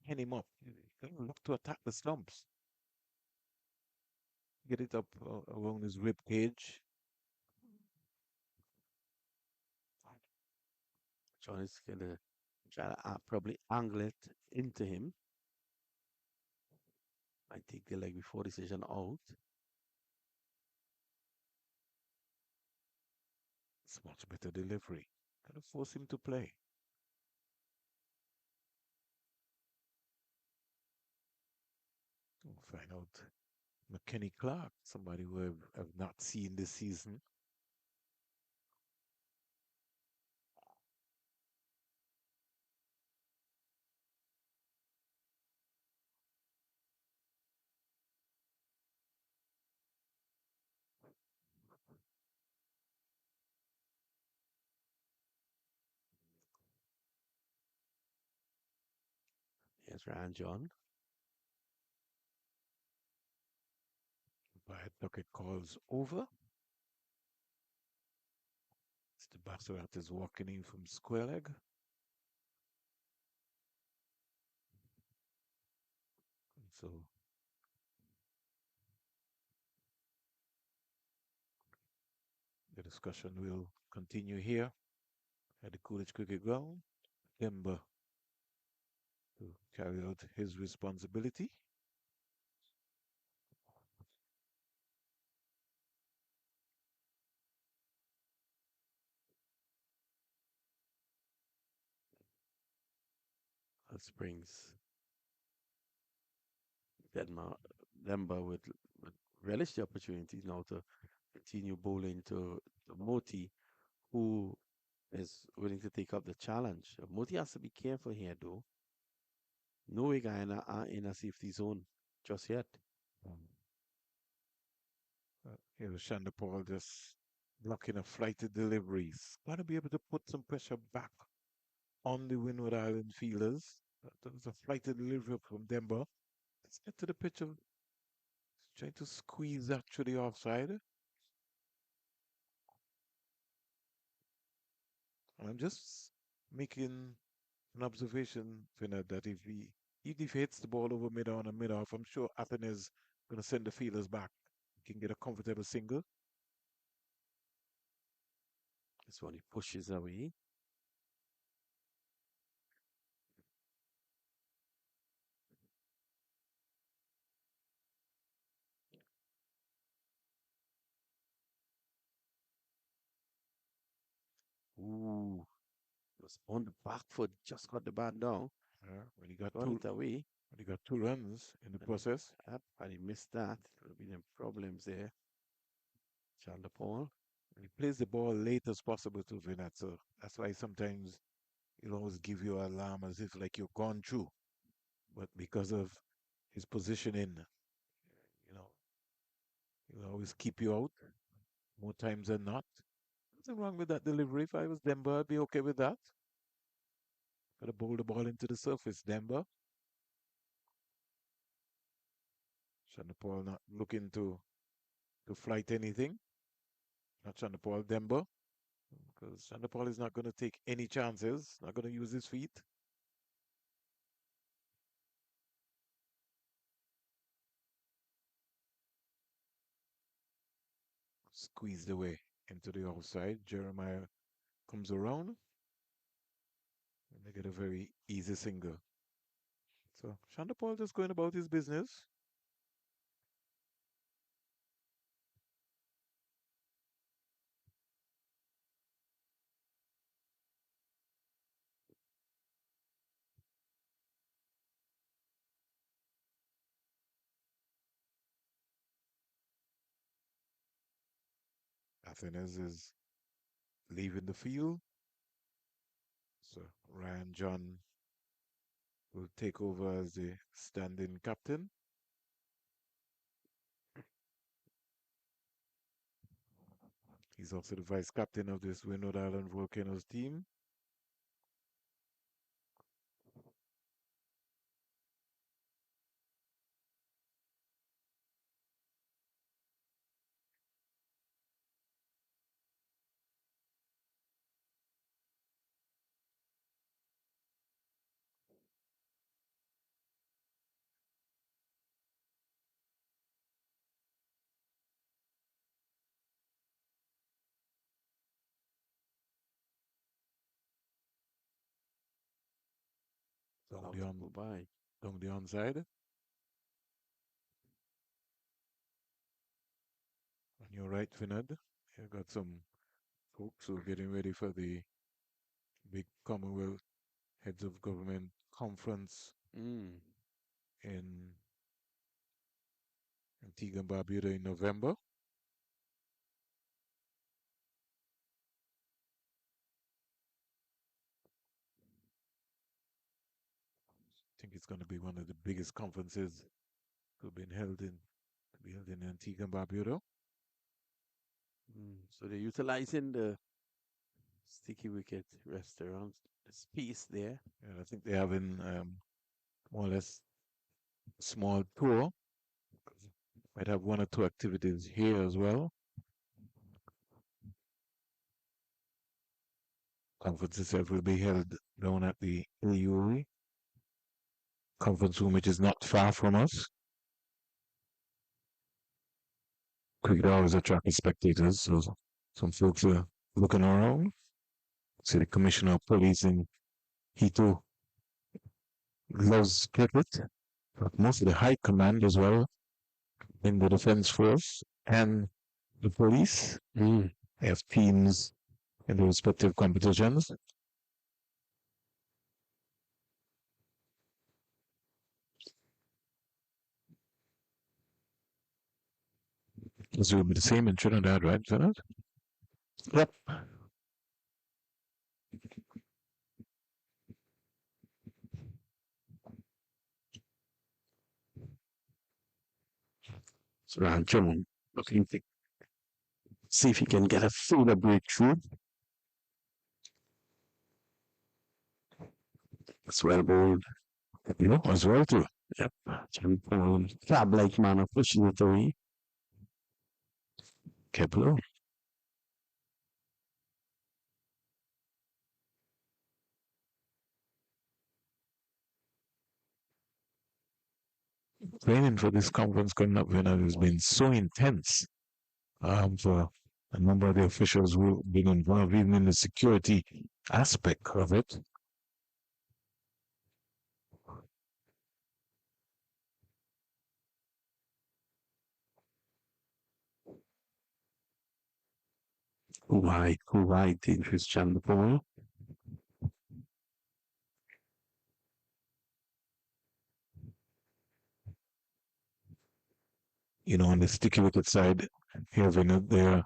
hand him up. You gotta look to attack the stumps. Get it up along his rib cage. John is going to try to probably angle it into him. I take the leg before decision out. It's much better delivery. Gotta force him to play. We'll find out. McKenny Clark, somebody who have not seen this season. Here's Ryan John. By Duckett calls over. Mr. Basserat is walking in from square leg. So the discussion will continue here at the Coolidge Cricket Ground. Timber to carry out his responsibility. That brings Denmark, Demba would relish the opportunity now to continue bowling to Moti, who is willing to take up the challenge. Moti has to be careful here, though. No way Guyana are in a safety zone just yet. Um, Here was Paul just blocking a flighted deliveries. Got to be able to put some pressure back on the Windward Island fielders. That was a flighted delivery from Denver. Let's get to the pitch of trying to squeeze actually offside. And I'm just making an observation, Finna, that even if he hits the ball over mid on and mid off, I'm sure Athens is going to send the fielders back. He can get a comfortable single. This one he pushes away. Ooh, it was on the back foot, just got the bat down, When he got got it away. 2 runs in the And process. yep, and he missed that. There would have been problems there. Chandler Paul. And he plays the ball late as possible to Vinat. So that's why sometimes he'll always give you an alarm as if like you're gone through. But because of his positioning, you know, he'll always keep you out more times than not. Nothing wrong with that delivery. If I was Denver, I'd be okay with that. Gotta bowl the ball into the surface, Denver. Paul not looking to flight anything. Not Paul, Denver. Because Paul is not going to take any chances, not going to use his feet. Squeezed away into the offside. Jeremiah comes around and they get a very easy single. So Paul just going about his business. Athens is leaving the field. So Ryan John will take over as the standing captain. He's also the vice captain of this Windward Island Volcanoes team. Down Allowed the to on go by. down the onside. On your right, Finad. You got some folks who are getting ready for the big Commonwealth Heads of Government conference Mm. in Antigua and Barbuda in November. I think it's going to be one of the biggest conferences to be held in Antigua and Barbuda. Mm. So they're utilizing the Sticky Wicket restaurant, the space there. And I think they're having more or less a small tour. Might have one or two activities here as well. Conference itself will be held down at the AUA conference room, which is not far from us. Cricket always attract spectators, so some folks are looking around. See the commissioner of police in Hito loves cricket, but most of the high command as well in the defense force and the police. Mm. They have teams in the respective competitions. This will be the same in Trinidad, right, Trinidad? Yep. So Rancho looking to see if he can get a further breakthrough. It's well bowled. You know, as well too. Yep. Crab like manner pushing it away. Kepler. Training for this conference coming up has been so intense for a number of the officials who have been involved even in the security aspect of it. Who wide, dangerous Chandler ball. You know, on the sticky wicket side, having it there,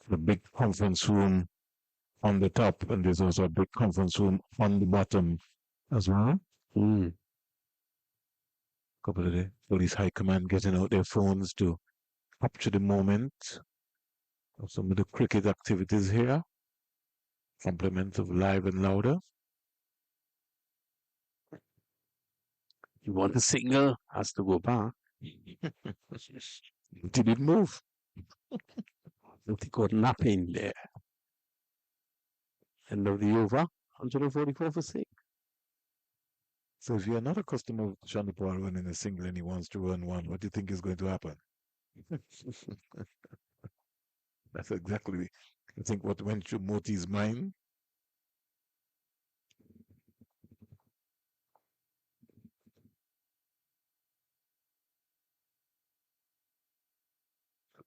the big conference room on the top, and there's also a big conference room on the bottom as well. Mm. Couple of the police high command getting out their phones to capture the moment of some of the cricket activities here. Compliments of live and louder. You want a signal? Has to go back. Did it move? He got napping there. End of the over. 144 for 6. So if you're not a customer of Chandipal running a single and he wants to run one, what do you think is going to happen? That's exactly, I think, what went through Moti's mind.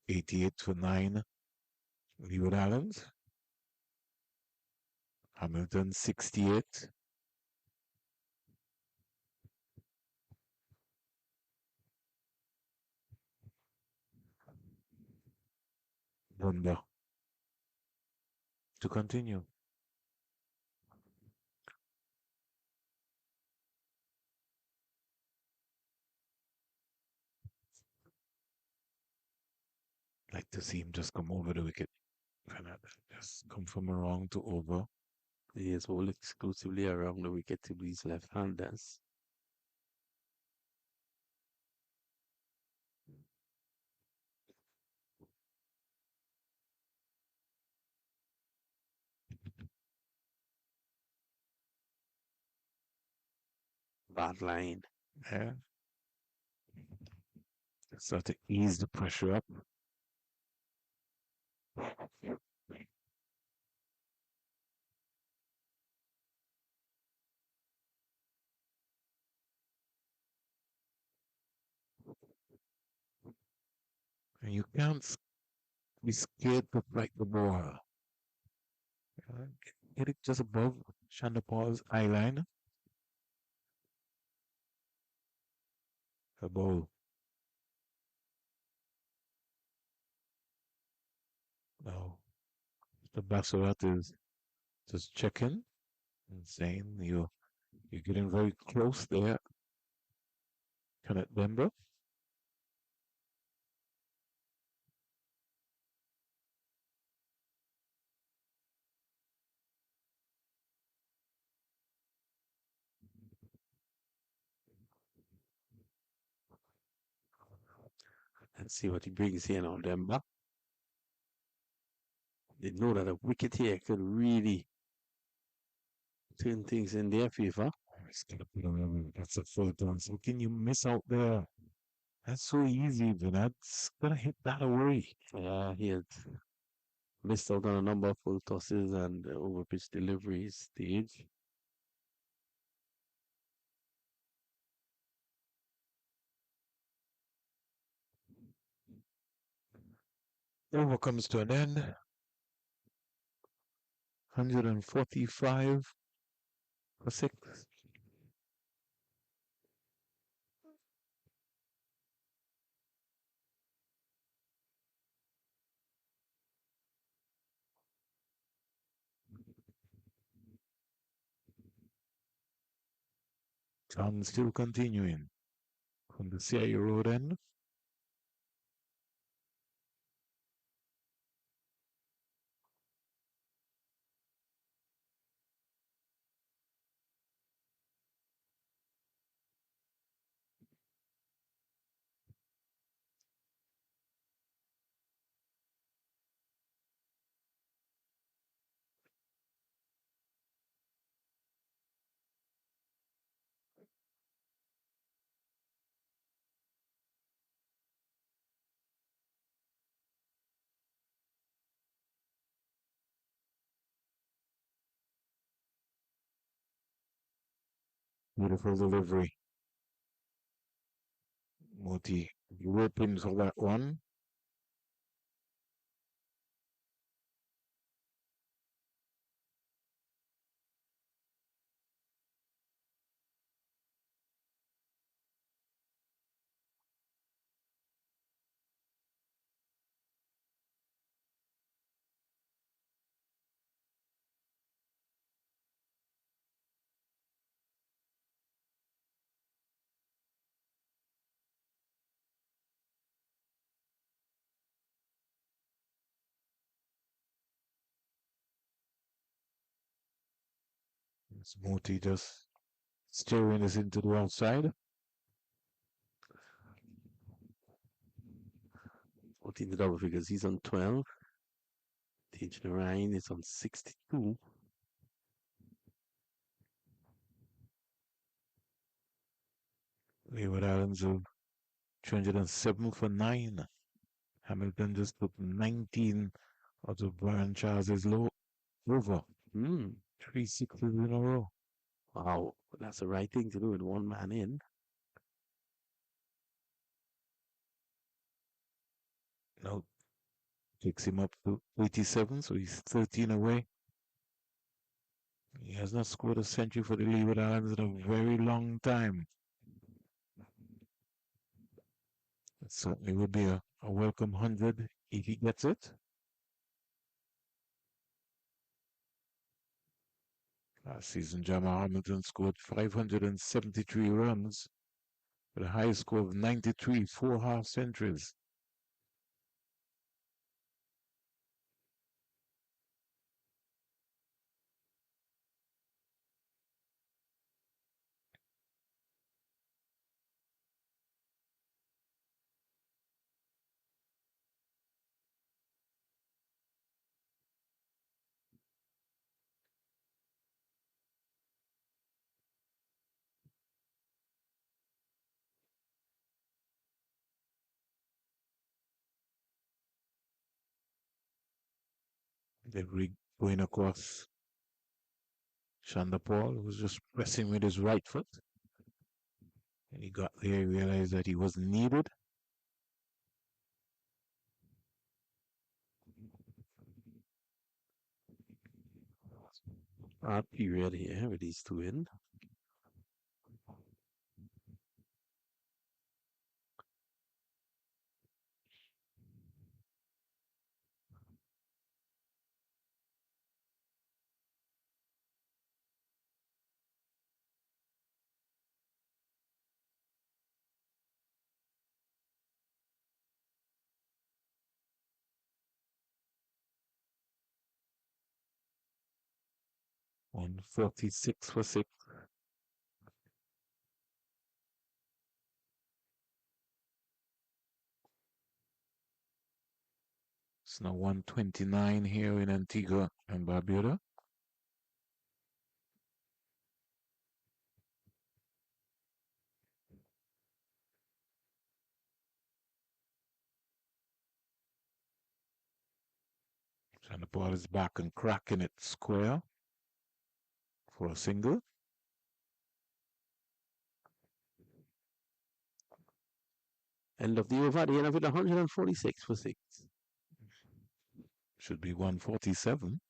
'88 for 9, Leeward Islands. Hamilton 68. Bunda to continue. Like to see him just come over the wicket. Just come from a wrong to over. He is all exclusively around the wicket to these left-handers. Bad line. Yeah. Start to ease the pressure up. And you can't be scared to strike the ball. Uh, Get it just above Chandapal's eye line. A ball. Now, the Bassarat is just checking and saying you're getting very close there. Cannot remember. Let's see what he brings here now, Demba. They know that a wicket here could really turn things in their favor. That's a full toss. How can you miss out there? That's so easy, Vinad's gonna hit that away. Yeah, he had missed out on a number of full tosses and overpitch deliveries stage. Over comes to an end. 145 for 6. John still continuing from the CIA road end. Beautiful delivery. Moti, you open for that one. It's Moti just steering us into the outside. 14 the double figures. He's on 12. Teach Ryan is on 62. Leeward Islands of 207 for 9. Hamilton just took 19 out of Brian Charles's low over. Hmm. 3 6s in a row. Wow. That's the right thing to do with one man in. Now takes him up to 87, so he's 13 away. He has not scored a century for the Leeward Islands in a very long time. It certainly would be a welcome 100 if he gets it. Last season, Jamal Hamilton scored 573 runs with a high score of 93, 4 half centuries. They're going across Shanda Paul, who was just pressing with his right foot. And he got there, he realized that he wasn't needed. Hard period here with these two in. On 46 for 6. It's now 129 here in Antigua and Barbuda. And the ball is back and cracking it square for a single. End of the over, the end of it 146 for 6. Should be 147.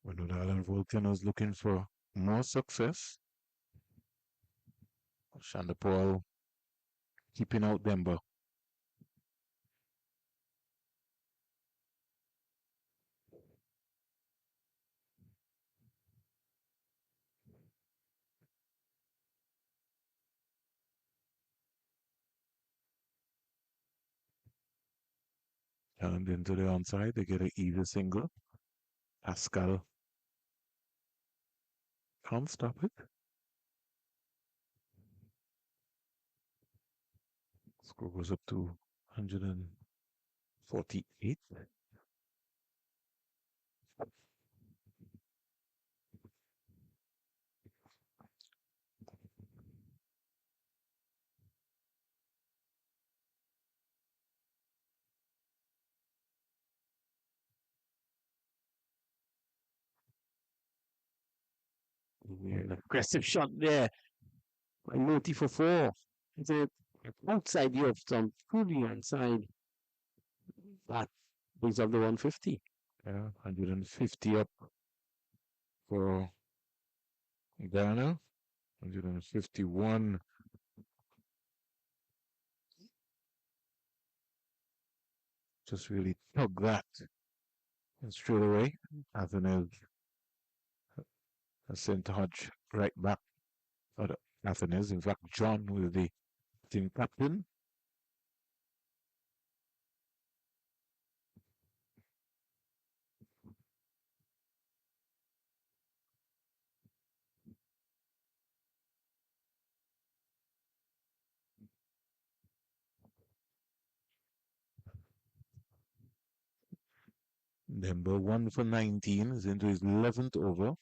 Windward Island Volcanoes looking for more success. Shandapol keeping out Denver. Turned into the onside. They get an easy single. Pascal can't stop it. Score goes up to 148. An aggressive shot there by Moti for four. It's a outside you have some truly inside. That brings up the 150. Yeah, 150 up for Guyana. 151. Just really tug that. And straight away, Athens has sent Hodge right back. Not Athens, in fact, John with the team captain. Number 1 for 19 is into his 11th over.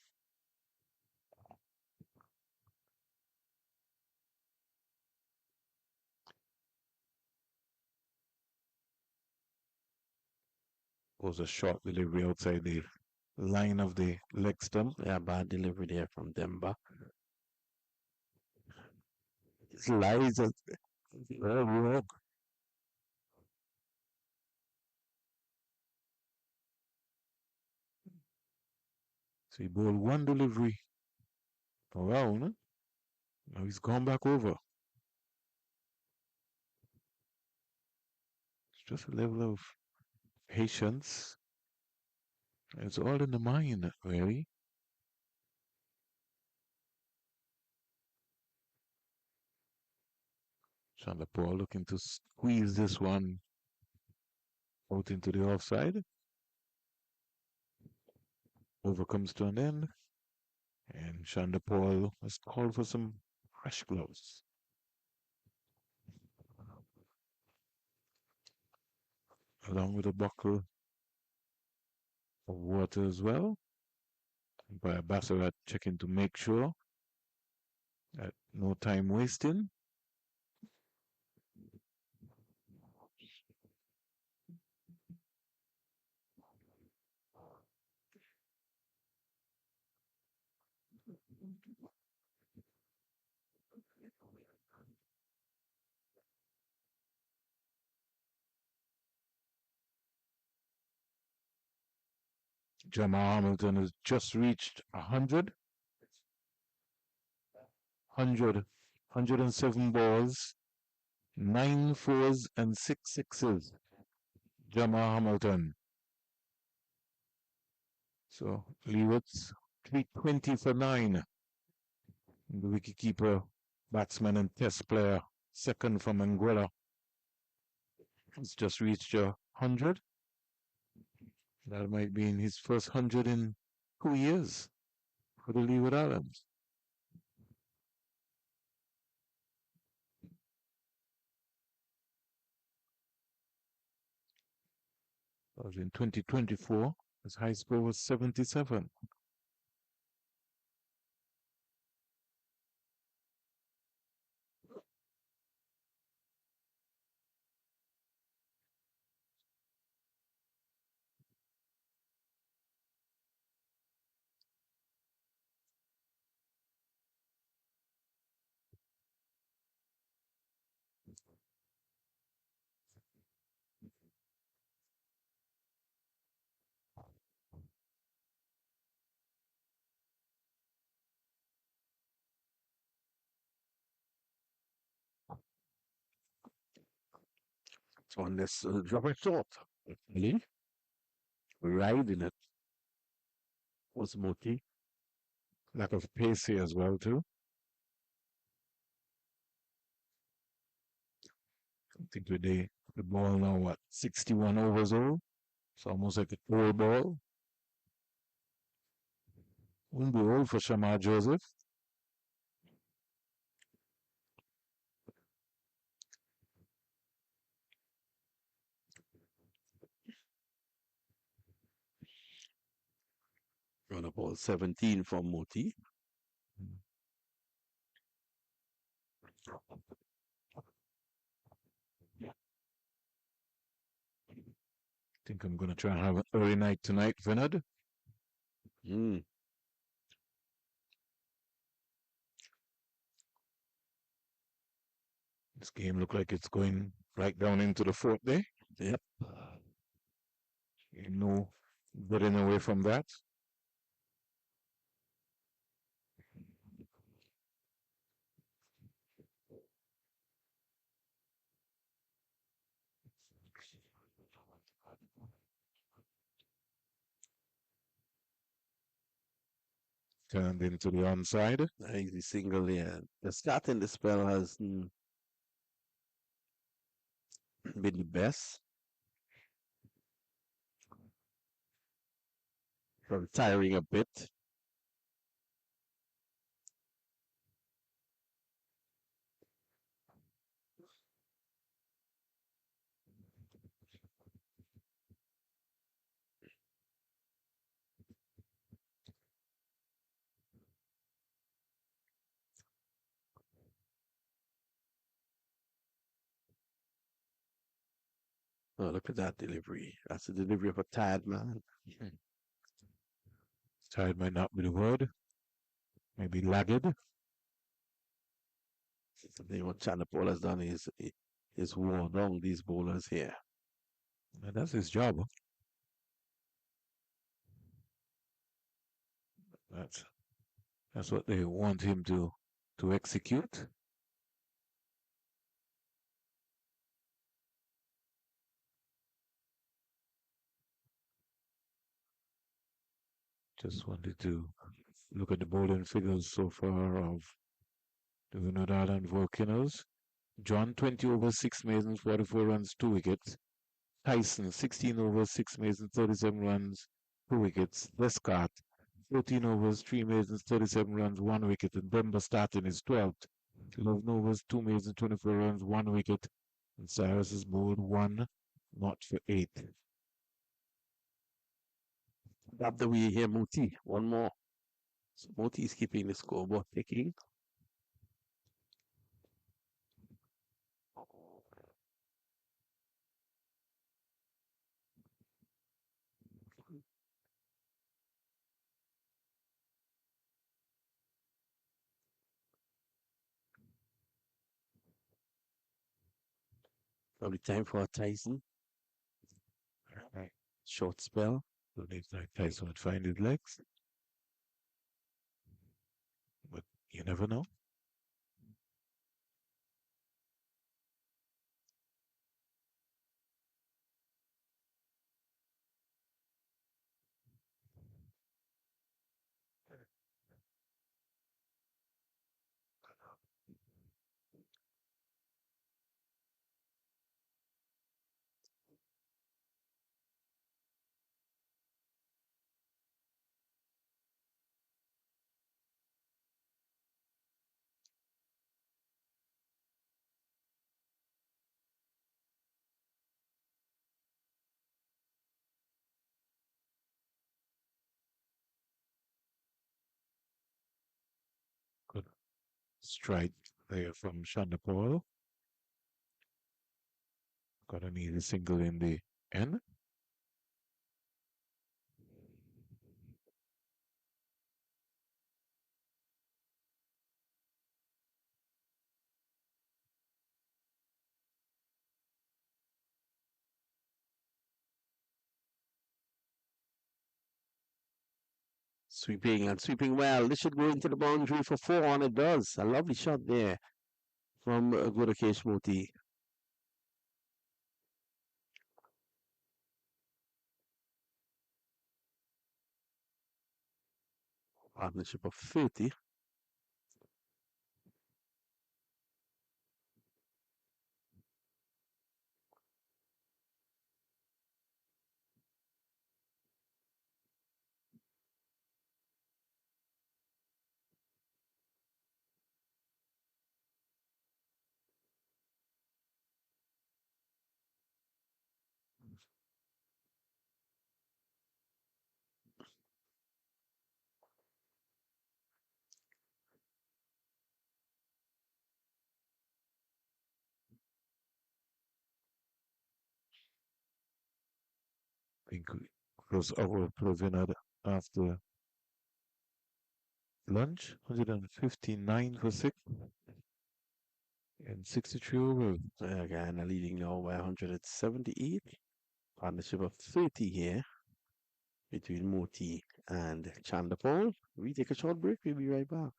Was a short delivery outside the line of the leg stump. Yeah, bad delivery there from Demba. Slides of work. So he bowled one delivery around. Now he's gone back over. It's just a level of patience. It's all in the mind, really. Chandapur looking to squeeze this one out into the offside. Over comes to an end. And Chandapur has called for some fresh gloves. Along with a buckle of water as well. By Bassarat checking to make sure that no time wasting. Jamal Hamilton has just reached 100. 107 balls, 9 fours and 6 sixes. Jamal Hamilton. So Leeward's 320 for 9. The wicketkeeper, batsman and test player, second from Anguilla, has just reached 100. That might be in his first 100 in 2 years for the Leeward Islands. Was in 2024, his high score was 77. So on this drop it short. Really? Riding it was Moti. Lack of pace here as well, too. I think today the ball now, what, 61 overs old? It's almost like a old ball. Won't be old for Shamar Joseph. Run about 17 from Moti. Think I'm going to try and have an early night tonight, Vinod. Mm. This game look like it's going right down into the fourth day. Yep. No getting away from that. Turned into the onside. Easy single there. The start in the spell has been the best. From tiring a bit. Oh, look at that delivery. That's the delivery of a tired man. Tired might not be the word. Maybe lagged. Something what Chanapol has done is worn down these bowlers here. And that's his job. That's that's what they want him to execute. Just wanted to look at the bowling figures so far of the Winward Island Volcanoes. John, 20 overs, 6 maidens, 44 runs, 2 wickets. Tyson, 16 overs, 6 maidens, 37 runs, 2 wickets. Lescott, 14 overs, 3 maidens, 37 runs, 1 wicket. And Demba starting his 12th. 11 overs, 2 maidens, 24 runs, 1 wicket. And Cyrus is bowled 1, not for 8. Up the way here, Moti. One more. So Moti is keeping the scoreboard ticking. Probably time for a Tyson. Right. Short spell. Don't need like Tyson would find his legs. But you never know. strike there from Shonda Paul. Got an easy single in the end. Sweeping and sweeping well. This should go into the boundary for four, and it does. A lovely shot there from Gudakesh Moti. Partnership of 30. I think close over closing at after lunch. 159 for six and 63 over. Guyana leading now by 178. Partnership of 30 here between Moti and Chandapol. We take a short break. We'll be right back.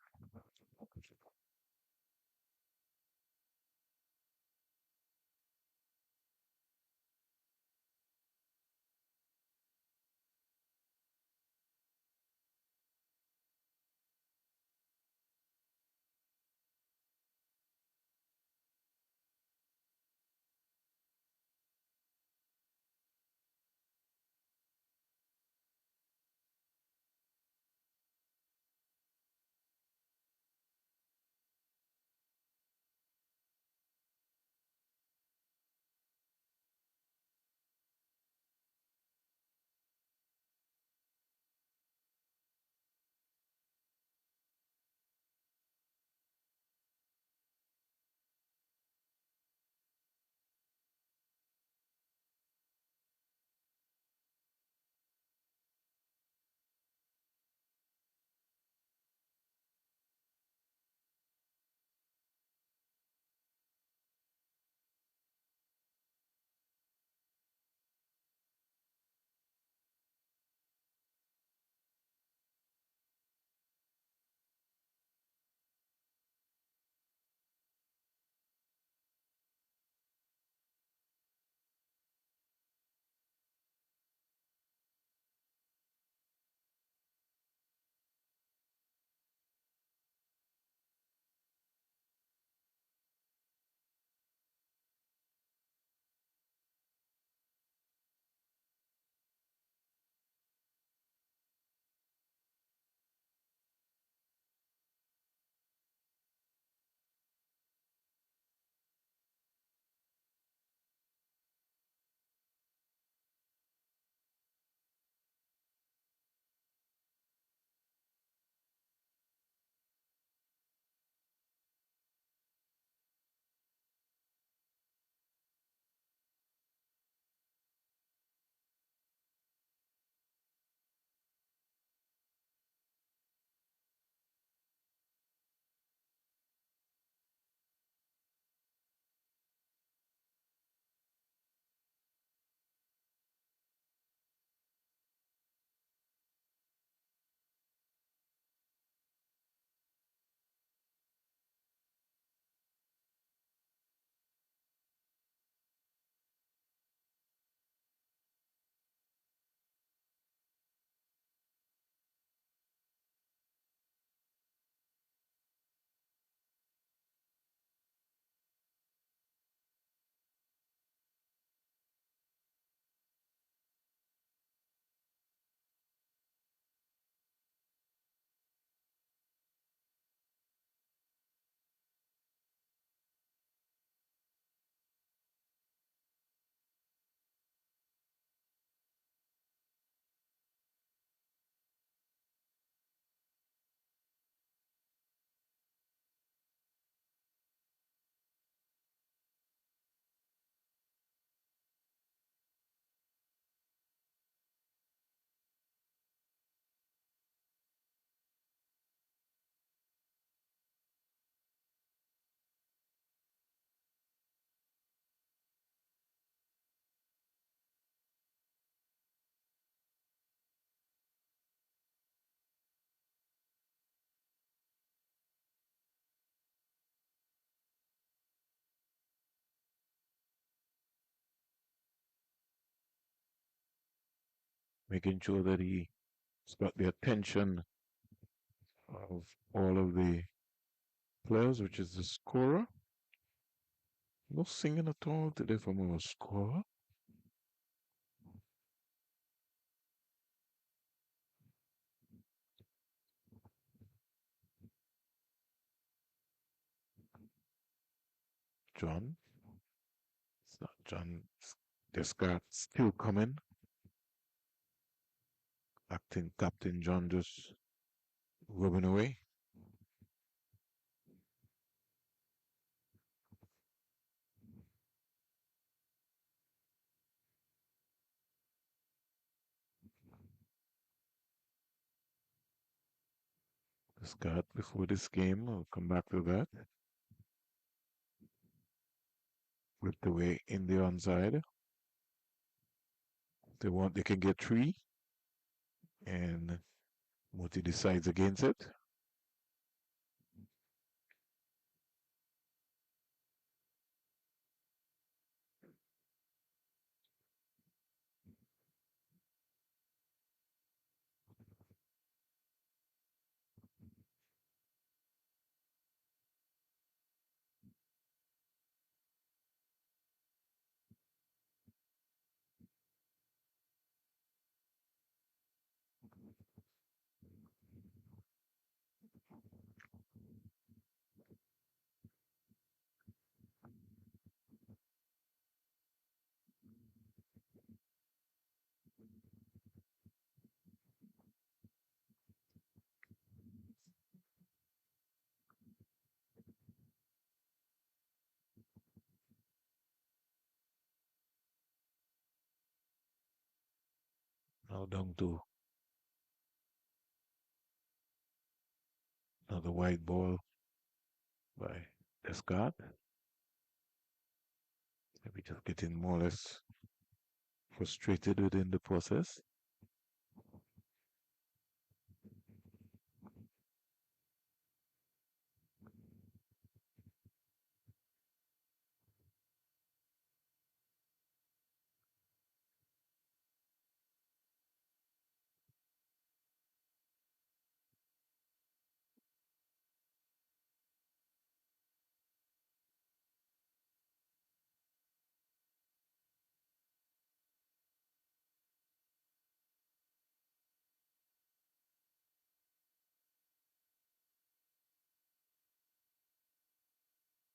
making sure that he's got the attention of all of the players, which is the scorer. No singing at all today from our scorer. John. It's not John. This guy still coming. Acting Captain John just rubbing away. This guy before this game. I'll come back to that. Whipped away in the onside. They can get three, and Muti decides against it. Now down to another white ball by Descartes. Maybe just getting more or less frustrated within the process.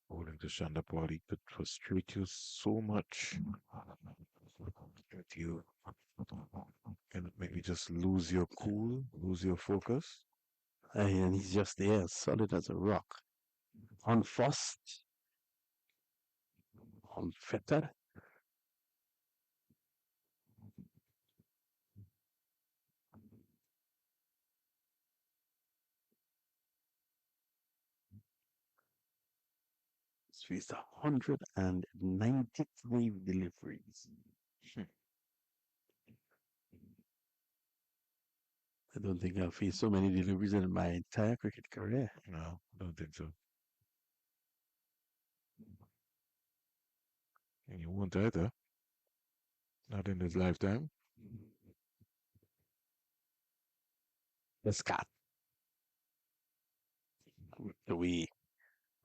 Bowling to Shandapur, he could frustrate you so much that you can maybe just lose your cool, lose your focus. And he's just there, solid as a rock. Unfussed, unfettered. He's faced 193 deliveries. I don't think I've faced so many deliveries in my entire cricket career. No, don't think so. And you won't either. Not in his lifetime. The Scott. The way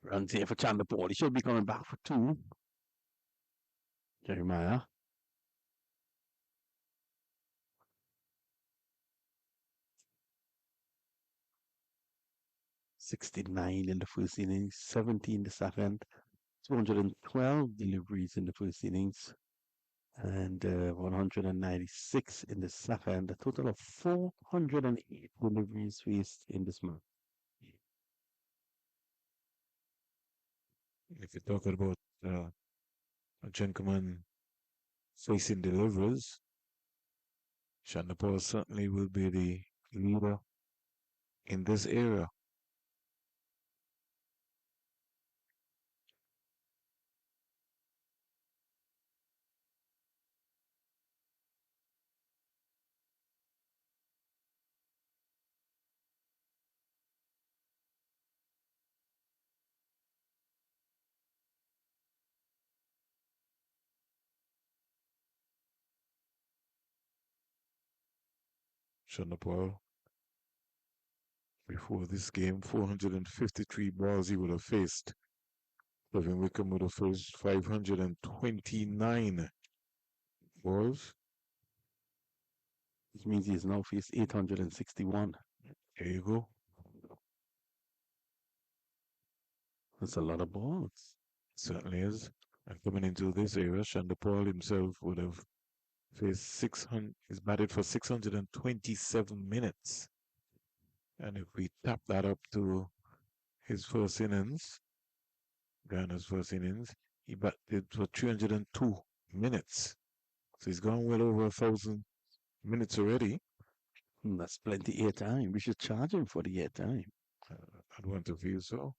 runs here for Chanderpaul. He should be coming back for two. Jeremiah. 69 in the first innings, 70 in the second, 212 deliveries in the first innings, and 196 in the second. A total of 408 deliveries faced in this month. If you're talking about a gentleman facing deliverers, Shandapur certainly will be the leader in this era. Chanapal, before this game, 453 balls he would have faced. Kevin Wickham would have faced 529 balls. Which means he's now faced 861. There you go. That's a lot of balls. Certainly is. And coming into this era, Chandrapal himself would have faced 600, he's batted for 627 minutes. And if we tap that up to his first innings, Guyana's first innings, he batted for 302 minutes. So he's gone well over 1,000 minutes already. That's plenty airtime. We should charge him for the airtime. I'd want to feel so.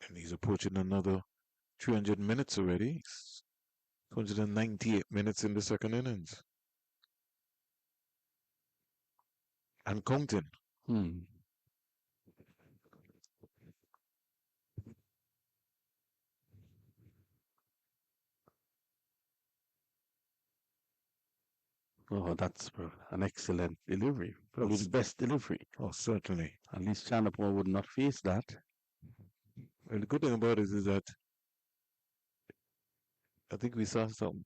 And he's approaching another 300 minutes already. 298 minutes in the second innings. And counting. Hmm. Oh, that's an excellent delivery. Probably the best delivery. Oh, certainly. At least Chanapur would not face that. Well, the good thing about it is that I think we saw some.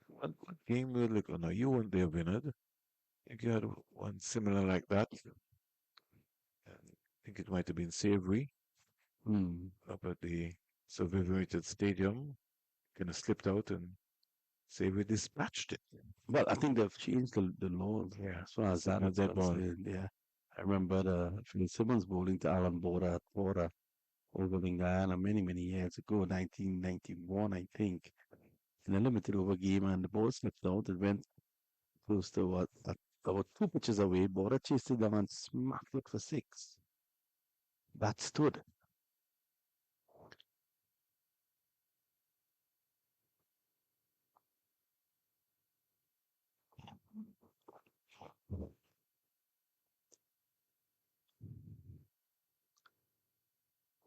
What game we were looking at? You weren't there, Bernard. I think you had one similar like that. I think it might have been Savory Hmm. up at the Survivor Stadium. Kind of slipped out and Savory dispatched it. Well, I think they've changed the laws Yeah, as far as that a is dead ball. concerned. Yeah. I remember the Phil Simmons bowling to Alan Border over in Guyana many, many years ago, 1991, I think, in a limited over game, and the ball slipped out. It went close to about 2 pitches away. Border chased it down and smacked it for six. That stood.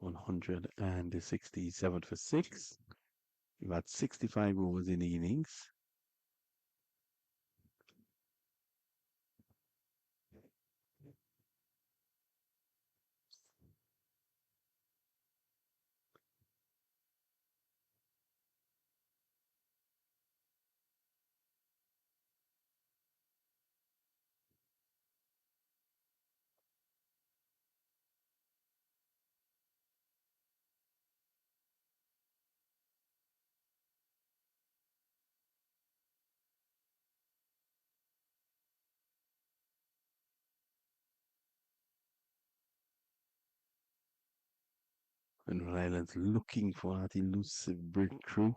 $167 for six. You had 65 overs in the innings. And Ryland's looking for that elusive breakthrough.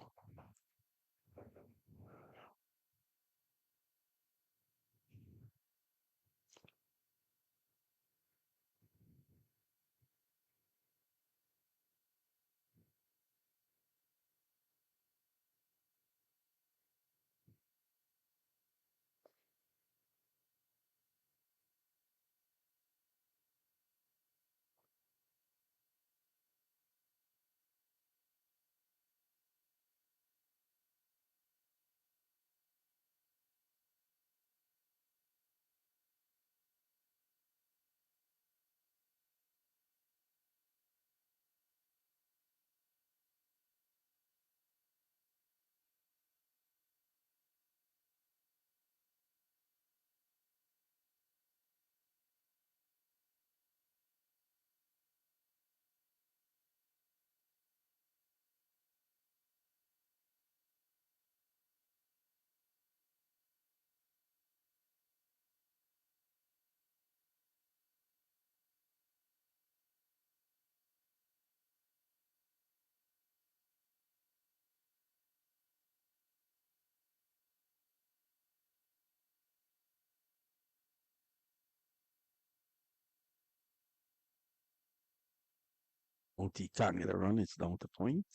OT can't get a run. It's down to point.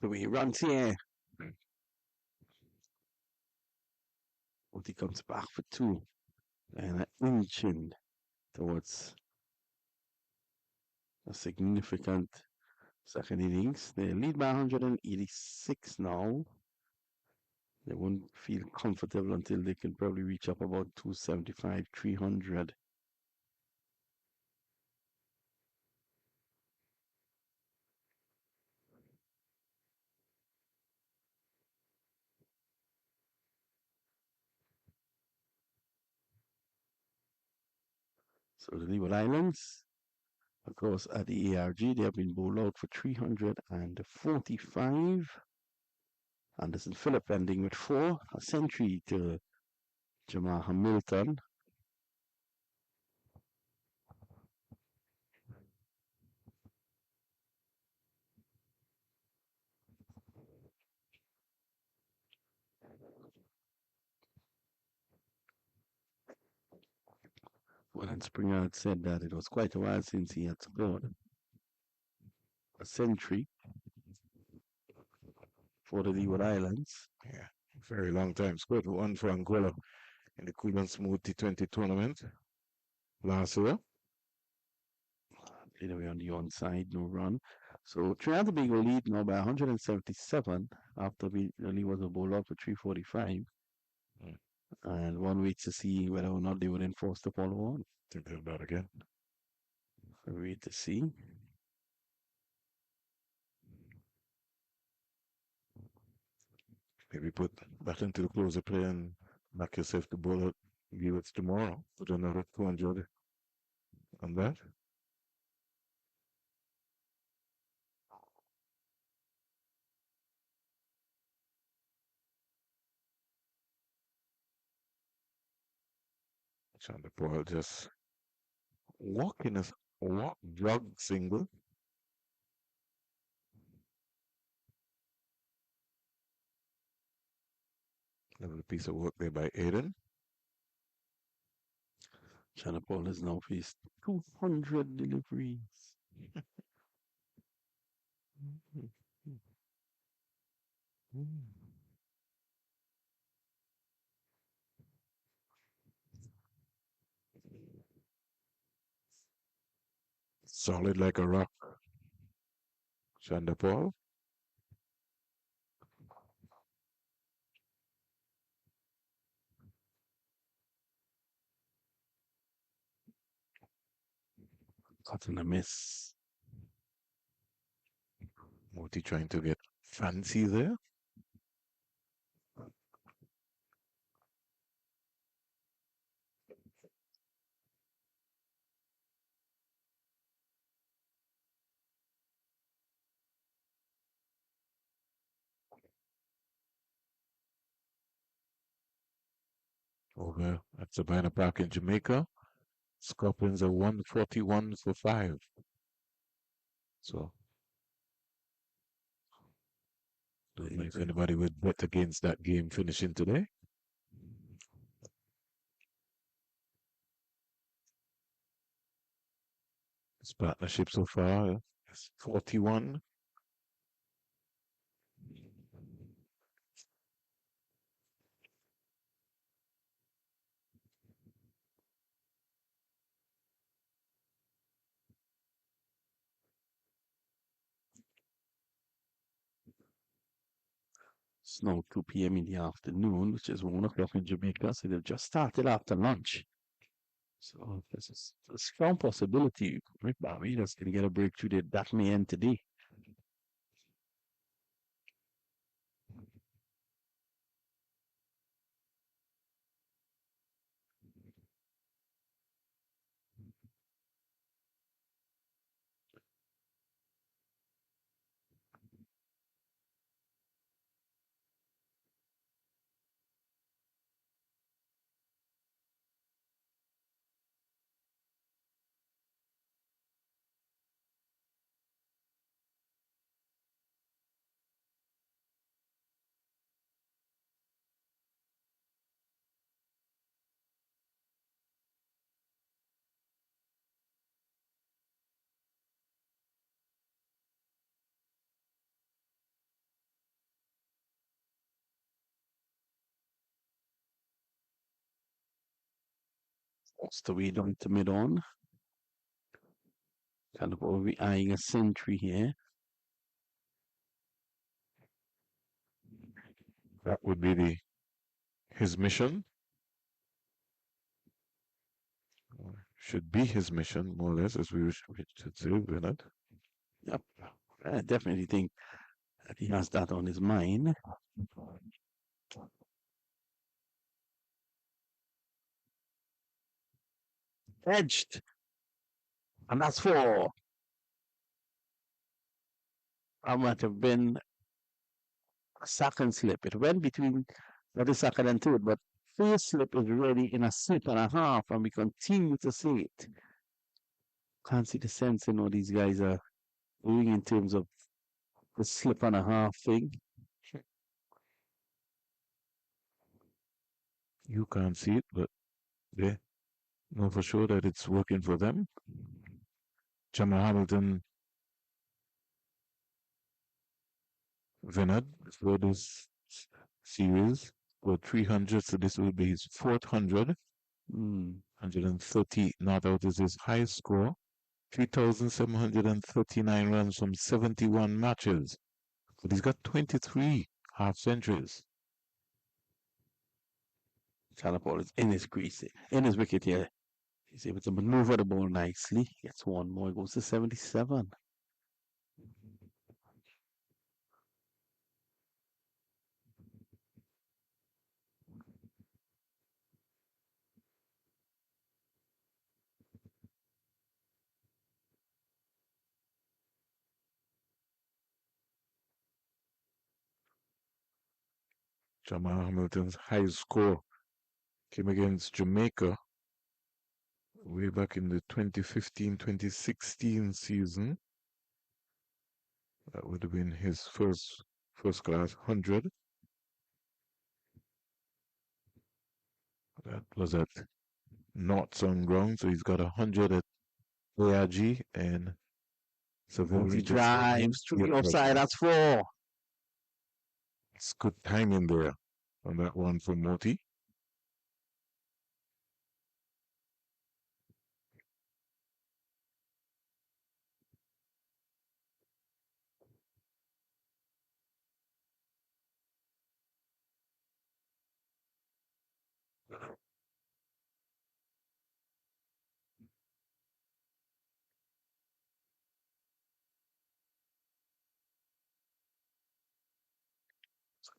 The way he runs here. But he comes back for two. And inching towards a significant second innings. They lead by 186 now. They won't feel comfortable until they can probably reach up about 275, 300. So the Leeward Islands, of course, at the ARG, they have been bowled out for 345. Anderson Phillip ending with four, a century to Jamal Hamilton. Well, and Springer had said that it was quite a while since he had scored a century for the Leeward Islands. Yeah, very long time. Scored one for Angola in the Cool and Smooth T20 tournament last year. Played away on the onside, no run. So Trinidad and Tobago lead now by 177 after we only was a bowl out for 345. Mm. And one waits to see whether or not they would enforce the follow on. Think they'll bat again. So wait to see. Maybe put back into the closer play and knock yourself to bowl out. Give it tomorrow. Put another 200 on that. Chandler Paul just walking a jog single. Another piece of work there by Aiden. China Paul has now faced 200 deliveries. Solid like a rock. Chandler Paul. Cut and a miss. Moti trying to get fancy there. Over at Savannah Park in Jamaica. Scorpions are 141 for 5. So, don't know if anybody would bet against that game finishing today. This partnership so far is 41. It's now 2 p.m. in the afternoon, which is 1 o'clock in Jamaica. So they've just started after lunch. So there's a strong possibility Rick Barbados can get a breakthrough that may end today. That's the way down to mid-on. Kind of over eyeing a century here. That would be the his mission. Should be his mission, more or less, as we should say, Bernard. Yep. I definitely think that he has that on his mind. Edged. And that's four. That might have been a second slip. It went between the second and third, but first slip is really in a slip and a half, and we continue to see it. Can't see the sense in what these guys are doing in terms of the slip and a half thing. You can't see it, but they know for sure that it's working for them. Jamal Hamilton, Vinod, for this series for 300, so this will be his 400. 130 not out is his highest score. 3,739 runs from 71 matches. But he's got 23 half centuries. Ball is in his crease, in his wicket here. He's able to maneuver the ball nicely. Gets one more, goes to 77. Jamal Hamilton's highest score came against Jamaica way back in the 2015-2016 season. That would have been his first class 100. That was at North Sun Ground, so he's got 100 at AIG and Seville He Regis Stadium. drives through Yeah, the offside. That's four. it's good timing there on that one for Moti.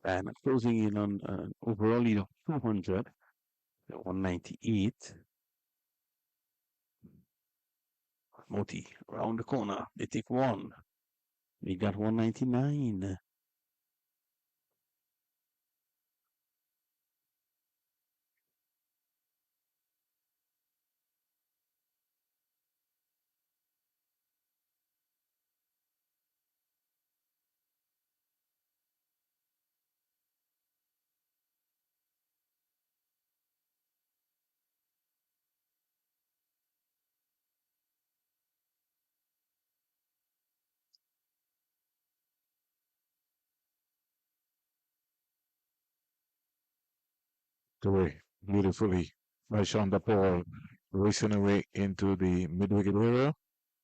And closing in on overall lead of 200, 198. Moti around the corner. They take one. We got 199. Away beautifully by Shonda Paul, racing away into the mid-wicket area.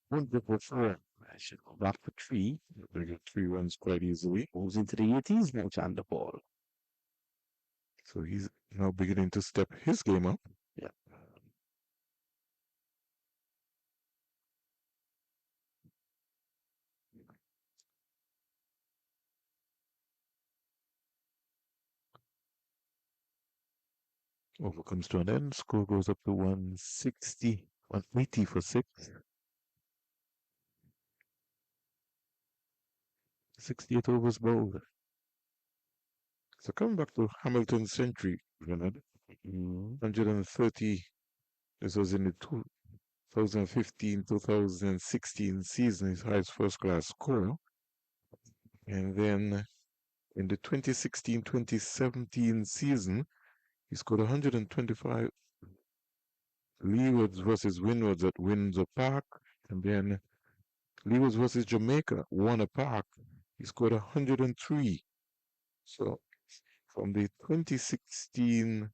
Wonderful throw. I should go back for three. They get 3 runs quite easily. Moves into the 80s now, Chanda Paul. So he's now beginning to step his game up. Yeah. Over comes to an end. Score goes up to 160, 180 for 6. 68 overs bowled. So coming back to Hamilton's century, Leonard, 130. This was in the 2015-2016 season, his highest first-class score. And then in the 2016-2017 season, he scored 125 Leewards versus Windwards at Windsor Park. And then Leewards versus Jamaica, Warner Park. He scored 103. So from the 2016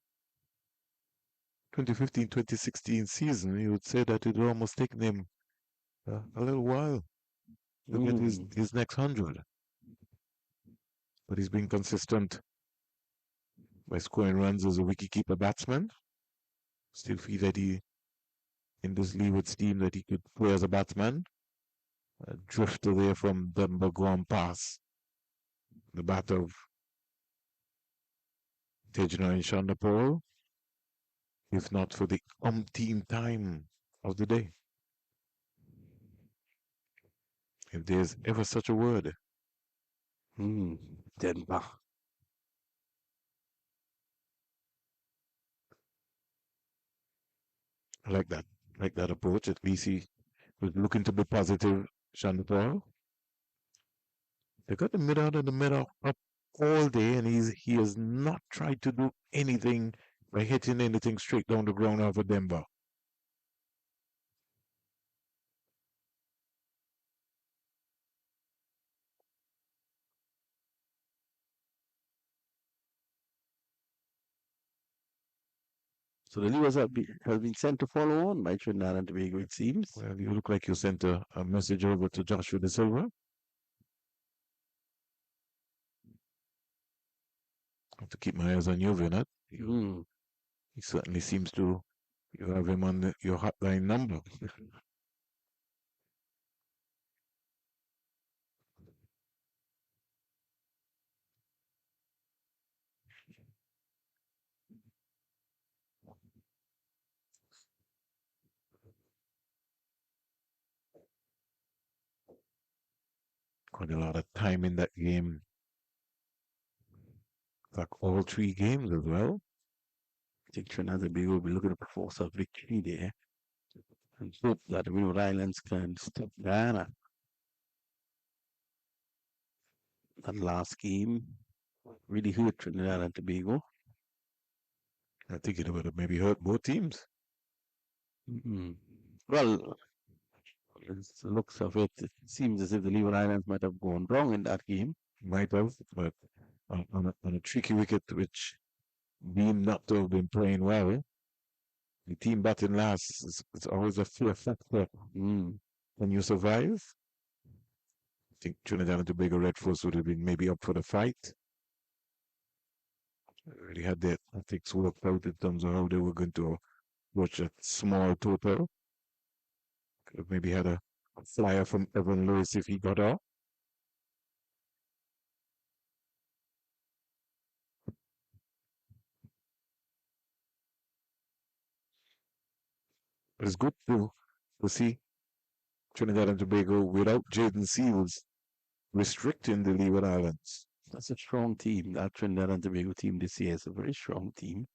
2015-2016 season, you would say that it would almost taken him a little while to get Mm. his next 100. But he's been consistent by scoring runs as a wicketkeeper batsman. Still feel that he, in this Leeward team, that he could play as a batsman. Drift away from Dunbar Ground Pass, the bat of Tejna and Chandapur, if not for the umpteen time of the day. If there's ever such a word. Mm. Denver. I like that approach. At least he was looking to be positive, Chandapur. They got the middle and the middle up all day, and he has not tried to do anything by hitting anything straight down the ground over Denver. So the Leewers have been sent to follow on by Trinidad and Tobago, it seems. Well, you look like you sent a message over to Joshua De Silva. I have to keep my eyes on you, Vinod. Mm. He certainly seems to. You have him on your hotline number. Quite a lot of time in that game. Like all three games as well. I think Trinidad and Tobago will be looking to force a victory there and hope that the Windward Islands can stop Guyana. That last game really hurt Trinidad and Tobago. I think it would have maybe hurt both teams. Mm. Well, it's the looks of it, it seems as if the Leeward Islands might have gone wrong in that game. Might have, but on a tricky wicket, which deemed not to have been playing well, the team batting last is always a fear factor. Mm. Can you survive? I think Trinidad and Tobago Red Force would have been maybe up for the fight. Really had their tactics worked out in terms of how they were going to watch a small total. Could have maybe had a flyer from Evan Lewis if he got out. It's good to see Trinidad and Tobago without Jaden Seals restricting the Leeward Islands. That's a strong team. That Trinidad and Tobago team this year is a very strong team.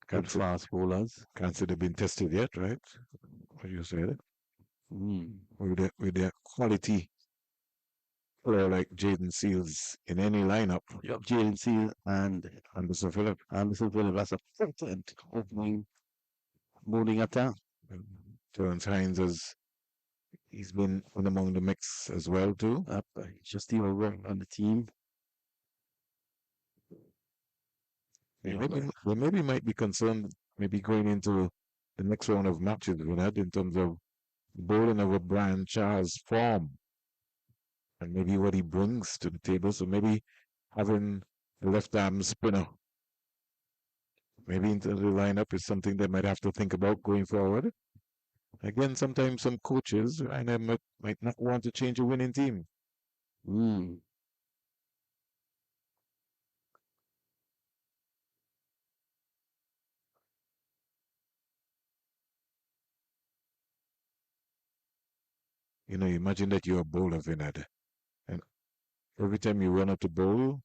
Good Can't say, fast bowlers. can't say they've been tested yet, right? What you said. Mm. With their quality player like Jaden Seals in any lineup. You have Jalen Seal and Anderson Phillip. Anderson Phillips. That's a potent opening bowling attack. Terence Hines he's been in among the mix as well too. Just even work on the team. Maybe might be concerned maybe going into the next round of matches with that in terms of bowling of a Brian Charles form and maybe what he brings to the table. So maybe having a left arm spinner maybe into the lineup is something they might have to think about going forward. Again, sometimes some coaches and they might not want to change a winning team. Mm. You know, imagine that you're a bowler, Vinod, and every time you run up to bowl,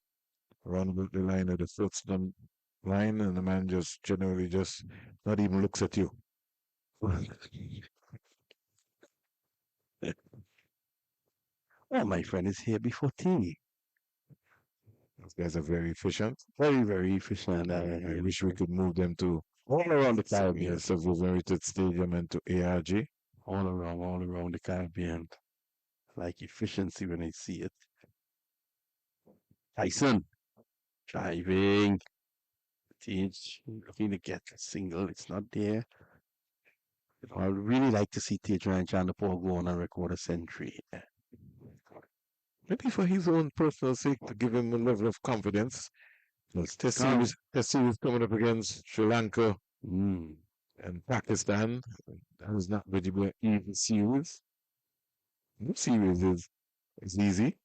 around the line of the first line, and the man just generally just not even looks at you. Well, my friend is here before tea. Those guys are very efficient. Very, very efficient. I wish we could move them to all around the Caribbean. Sub-River Stadium and to ARG. All around the Caribbean. Like efficiency when I see it. Tyson driving. Tage looking to get a single. It's not there. I would really like to see Tage Ryan Chanderpaul go on and record a century. Maybe for his own personal sake to give him a level of confidence. There's test series coming up against Sri Lanka Mm. and Pakistan. That is not going to be an easy series. No series is easy.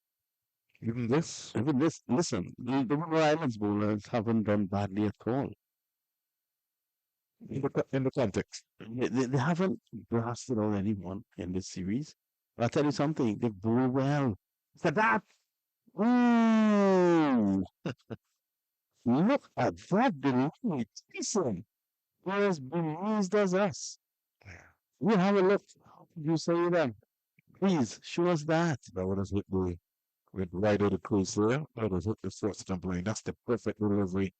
Even this. Even this, listen, the River Islands bowlers haven't done badly at all. In the context. They haven't blasted out anyone in this series. But I'll tell you something, they blew well. For that, ooh, look at that delivery. Listen, we're as bemused as us. We have a look. How could you say that? Please, show us that. That was with right of the crease there. That was hit the fourth stump line. That's the perfect delivery.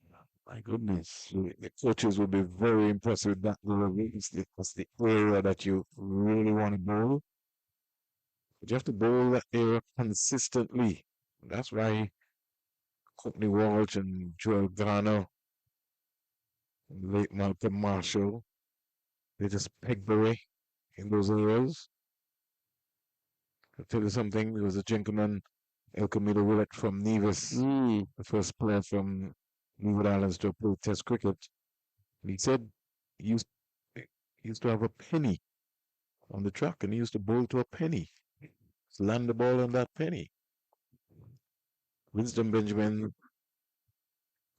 My goodness. The coaches will be very impressed with that delivery. That's the area that you really want to bowl. But you have to bowl that area consistently. That's why Courtney Walsh and Joel Garner, and late Malcolm Marshall, they just pegged away in those areas. I'll tell you something, there was a gentleman, El Camilo Willett from Nevis, Mm. the first player from Leeward Islands to play Test cricket. And he said he used to have a penny on the track and he used to bowl to a penny. Just land the ball on that penny. Winston Benjamin,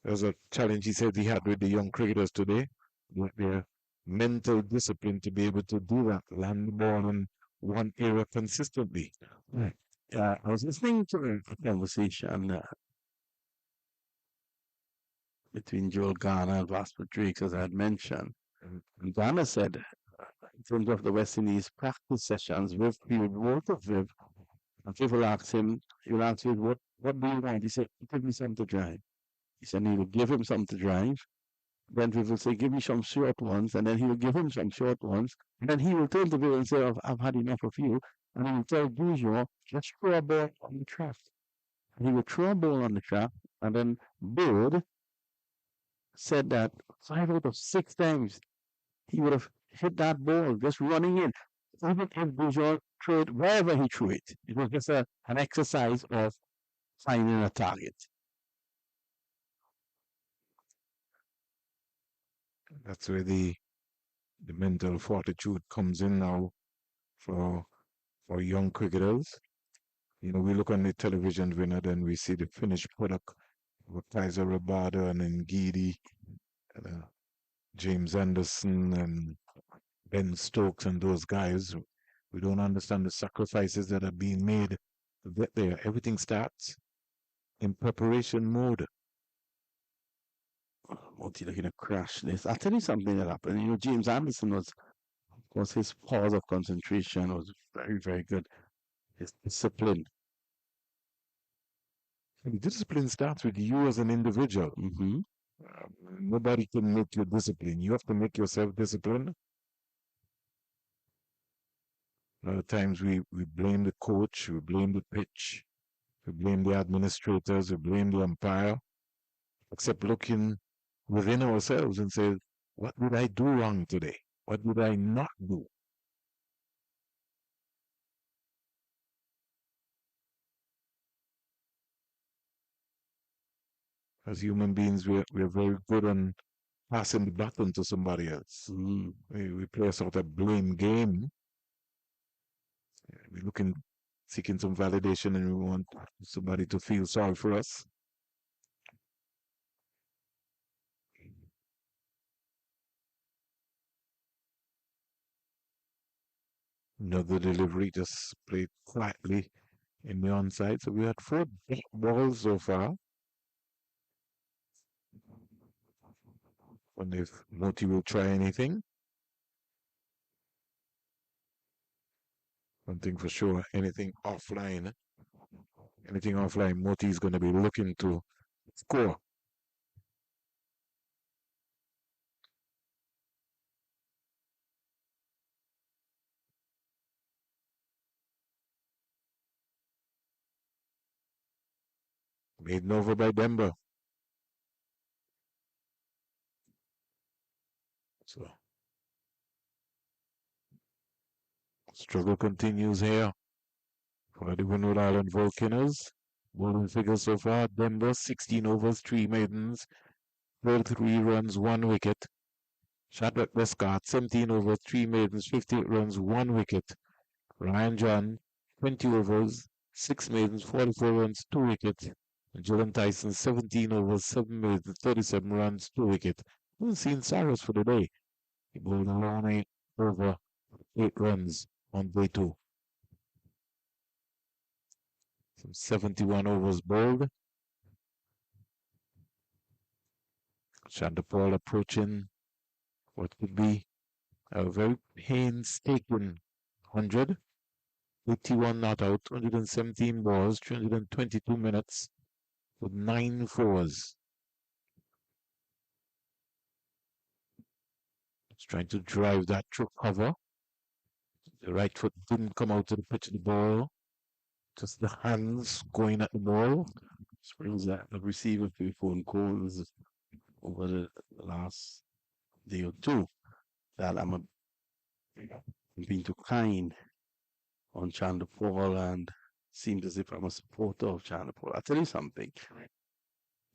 there was a challenge he said he had with the young cricketers today, with their mental discipline to be able to do that, land the ball in one area consistently. Right. I was listening to a conversation between Joel Garner and Vasper Drakes, as I had mentioned. And Garner said, in terms of the West Indies practice sessions, he would work with Viv, and Viv will ask him, he will ask Viv, what do you want? He said, give me something to drive. He said he will give him something to drive. Then Viv will say, give me some short ones, and then he will give him some short ones. And then he will turn to Viv and say, I've had enough of you. And he will tell Bourgeois, just throw a ball on the track. And he would throw a ball on the track, and then Bird said that 5 out of 6 times he would have hit that ball just running in. Even if Bourgeois threw it wherever he threw it, it was just an exercise of finding a target. That's where the mental fortitude comes in now for young cricketers. You know, we look on the television winner, then we see the finished product with Kaiser Rabada and Ngidi and James Anderson and Ben Stokes and those guys. We don't understand the sacrifices that are being made to get there. Everything starts in preparation mode. Moti looking to crash this. I'll tell you something that happened. James Anderson was his pause of concentration was very, very good. His discipline. And discipline starts with you as an individual. Hmm. Nobody can make you discipline. You have to make yourself disciplined. A lot of times we blame the coach, we blame the pitch, we blame the administrators, we blame the umpire, except looking within ourselves and say, what did I do wrong today? What did I not do? As human beings, we're very good on passing the baton to somebody else. Mm. We play a sort of blame game. We're seeking some validation and we want somebody to feel sorry for us. Another delivery just played quietly in the onside. So we had 4 balls so far. Wonder if Moti will try anything. One thing for sure, anything offline, Moti is going to be looking to score. Made over by Denver. So struggle continues here for the Windward Island Volcanoes. Bowling figures so far: Denver 16 overs, 3 maidens, 33 runs, 1 wicket. Shadrach Westcott 17 overs, 3 maidens, 58 runs, 1 wicket. Ryan John 20 overs, 6 maidens, 44 runs, 2 wickets. And Dylan Tyson 17 overs, 7 maidens, 37 runs, 2 wickets. We've seen Cyrus for the day. He bowled a long 8 over 8 runs on day 2. Some 71 overs bowled. Chanderpaul approaching what could be a very painstaking 100. 81 not out, 217 balls, 322 minutes with 9 fours. He's trying to drive that through cover. The right foot didn't come out to the pitch of the ball. Just the hands going at the ball. Springs that the receiver to phone calls over the last day or two that I'm being too kind on Chandler Paul and seems as if I'm a supporter of Chandler Paul. I'll tell you something.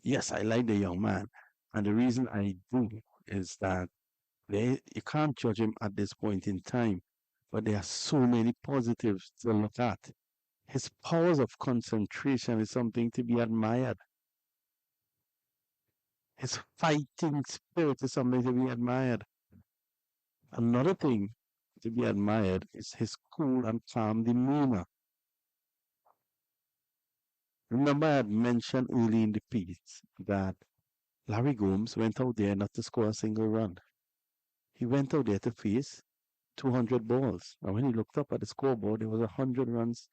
Yes, I like the young man. And the reason I do is that you can't judge him at this point in time, but there are so many positives to look at. His powers of concentration is something to be admired. His fighting spirit is something to be admired. Another thing to be admired is his cool and calm demeanor. Remember, I had mentioned early in the piece that Larry Gomes went out there not to score a single run. He went out there to face 200 balls. And when he looked up at the scoreboard, there was 100 runs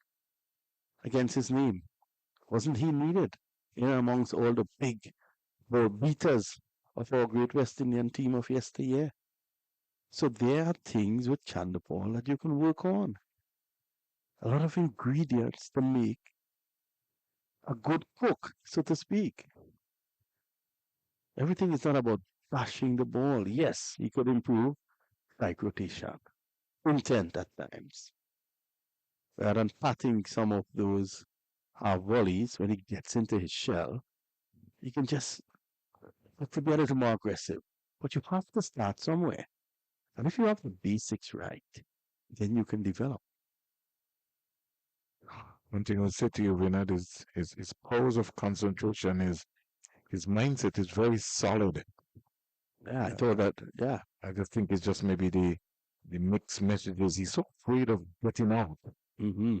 against his name. Wasn't he needed in amongst all the big world beaters of our great West Indian team of yesteryear? So there are things with Chanderpaul that you can work on. A lot of ingredients to make a good cook, so to speak. Everything is not about bashing the ball. Yes, he could improve strike rotation, intent at times, rather than patting some of those half volleys when he gets into his shell. He can just have to be a little more aggressive. But you have to start somewhere. And if you have the basics right, then you can develop. One thing I'll say to you, Vinod, is his powers of concentration, his mindset is very solid. Yeah, I thought that, yeah. I just think it's just maybe the mixed messages. He's so afraid of getting out. Mm-hmm.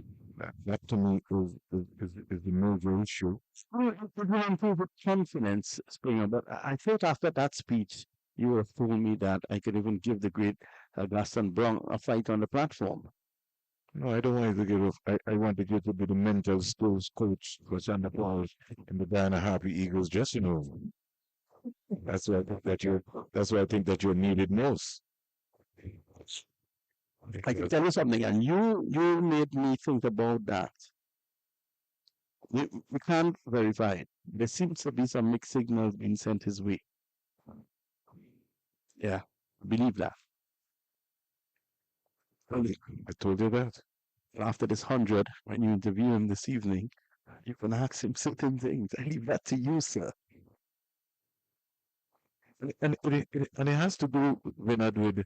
That to me is the major issue. Well, it will improve with confidence, Springer. But I thought after that speech, you would have told me that I could even give the great Gaston Brown a fight on the platform. No, I don't want you to give up. I wanted you to be the mental skills coach for Santa Claus in the Guyana Happy Eagles dressing room. That's why I think that you're needed most. I can tell you something, and you made me think about that. We can't verify it. There seems to be some mixed signals being sent his way. Yeah, believe that. I told you that. After this 100, when you interview him this evening, you can ask him certain things. I leave that to you, sir. And it has to do, Vinod, with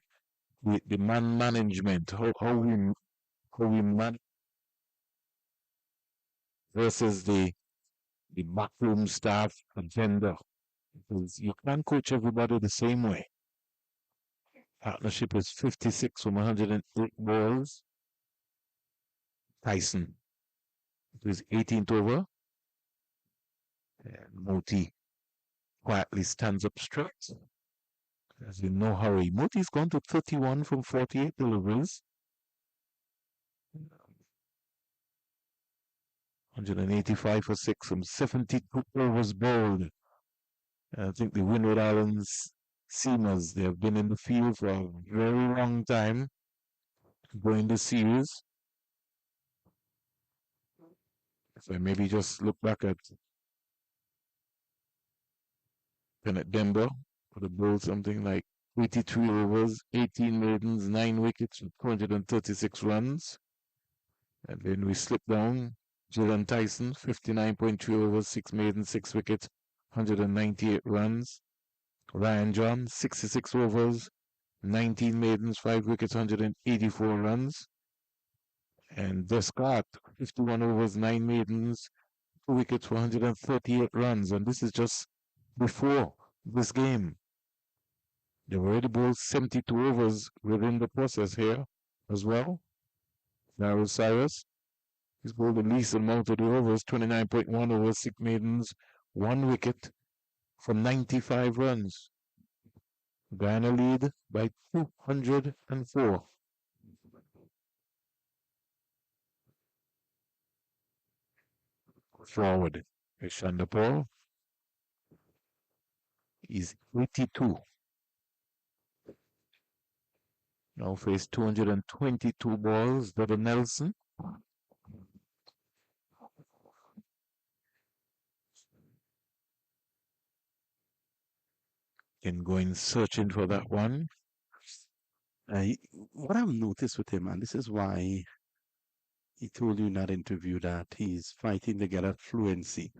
the man management, how we man versus the backroom staff agenda. Because you can't coach everybody the same way. Partnership is 56 from 108 balls. Tyson, it was 18th over. And Moti quietly stands up straight. There's in no hurry. Moti's gone to 31 from 48 deliveries. 185 for 6 from 72 overs bowled. I think the Windward Islands seamers, they have been in the field for a very long time, going the series. If I maybe just look back at Bennett Denver, could have bowled something like 83 overs, 18 maidens, 9 wickets, 236 runs. And then we slip down. Jillian Tyson, 59.3 overs, 6 maidens, 6 wickets, 198 runs. Ryan John, 66 overs, 19 maidens, 5 wickets, 184 runs. And Descott, 51 overs, 9 maidens, 2 wickets, 138 runs. And this is just before this game. They've already bowled 72 overs within the process here as well. Now Cyrus, he's bowled the least amount of the overs, 29.1 overs, 6 maidens, 1 wicket for 95 runs. Guyana lead by 204. Forward, Ishanda Paul is 82. Now face 222 balls. Double Nelson. Can go in searching for that one. What I've noticed with him, and this is why he told you in that interview that he's fighting to get a fluency.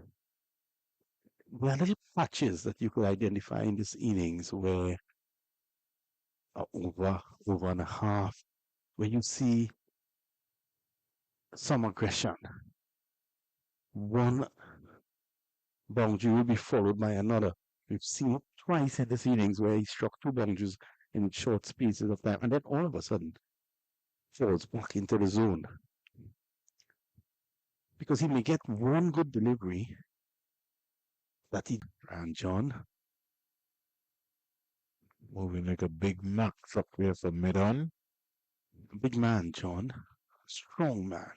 There are little patches that you could identify in this innings where over and a half, where you see some aggression. One boundary will be followed by another. We've seen it twice in this innings where he struck 2 boundaries in short spaces of time, and then all of a sudden falls back into the zone. Because he may get one good delivery that he ran John. Moving like a big Mack truck there for mid-on. Big man, John. Strong man.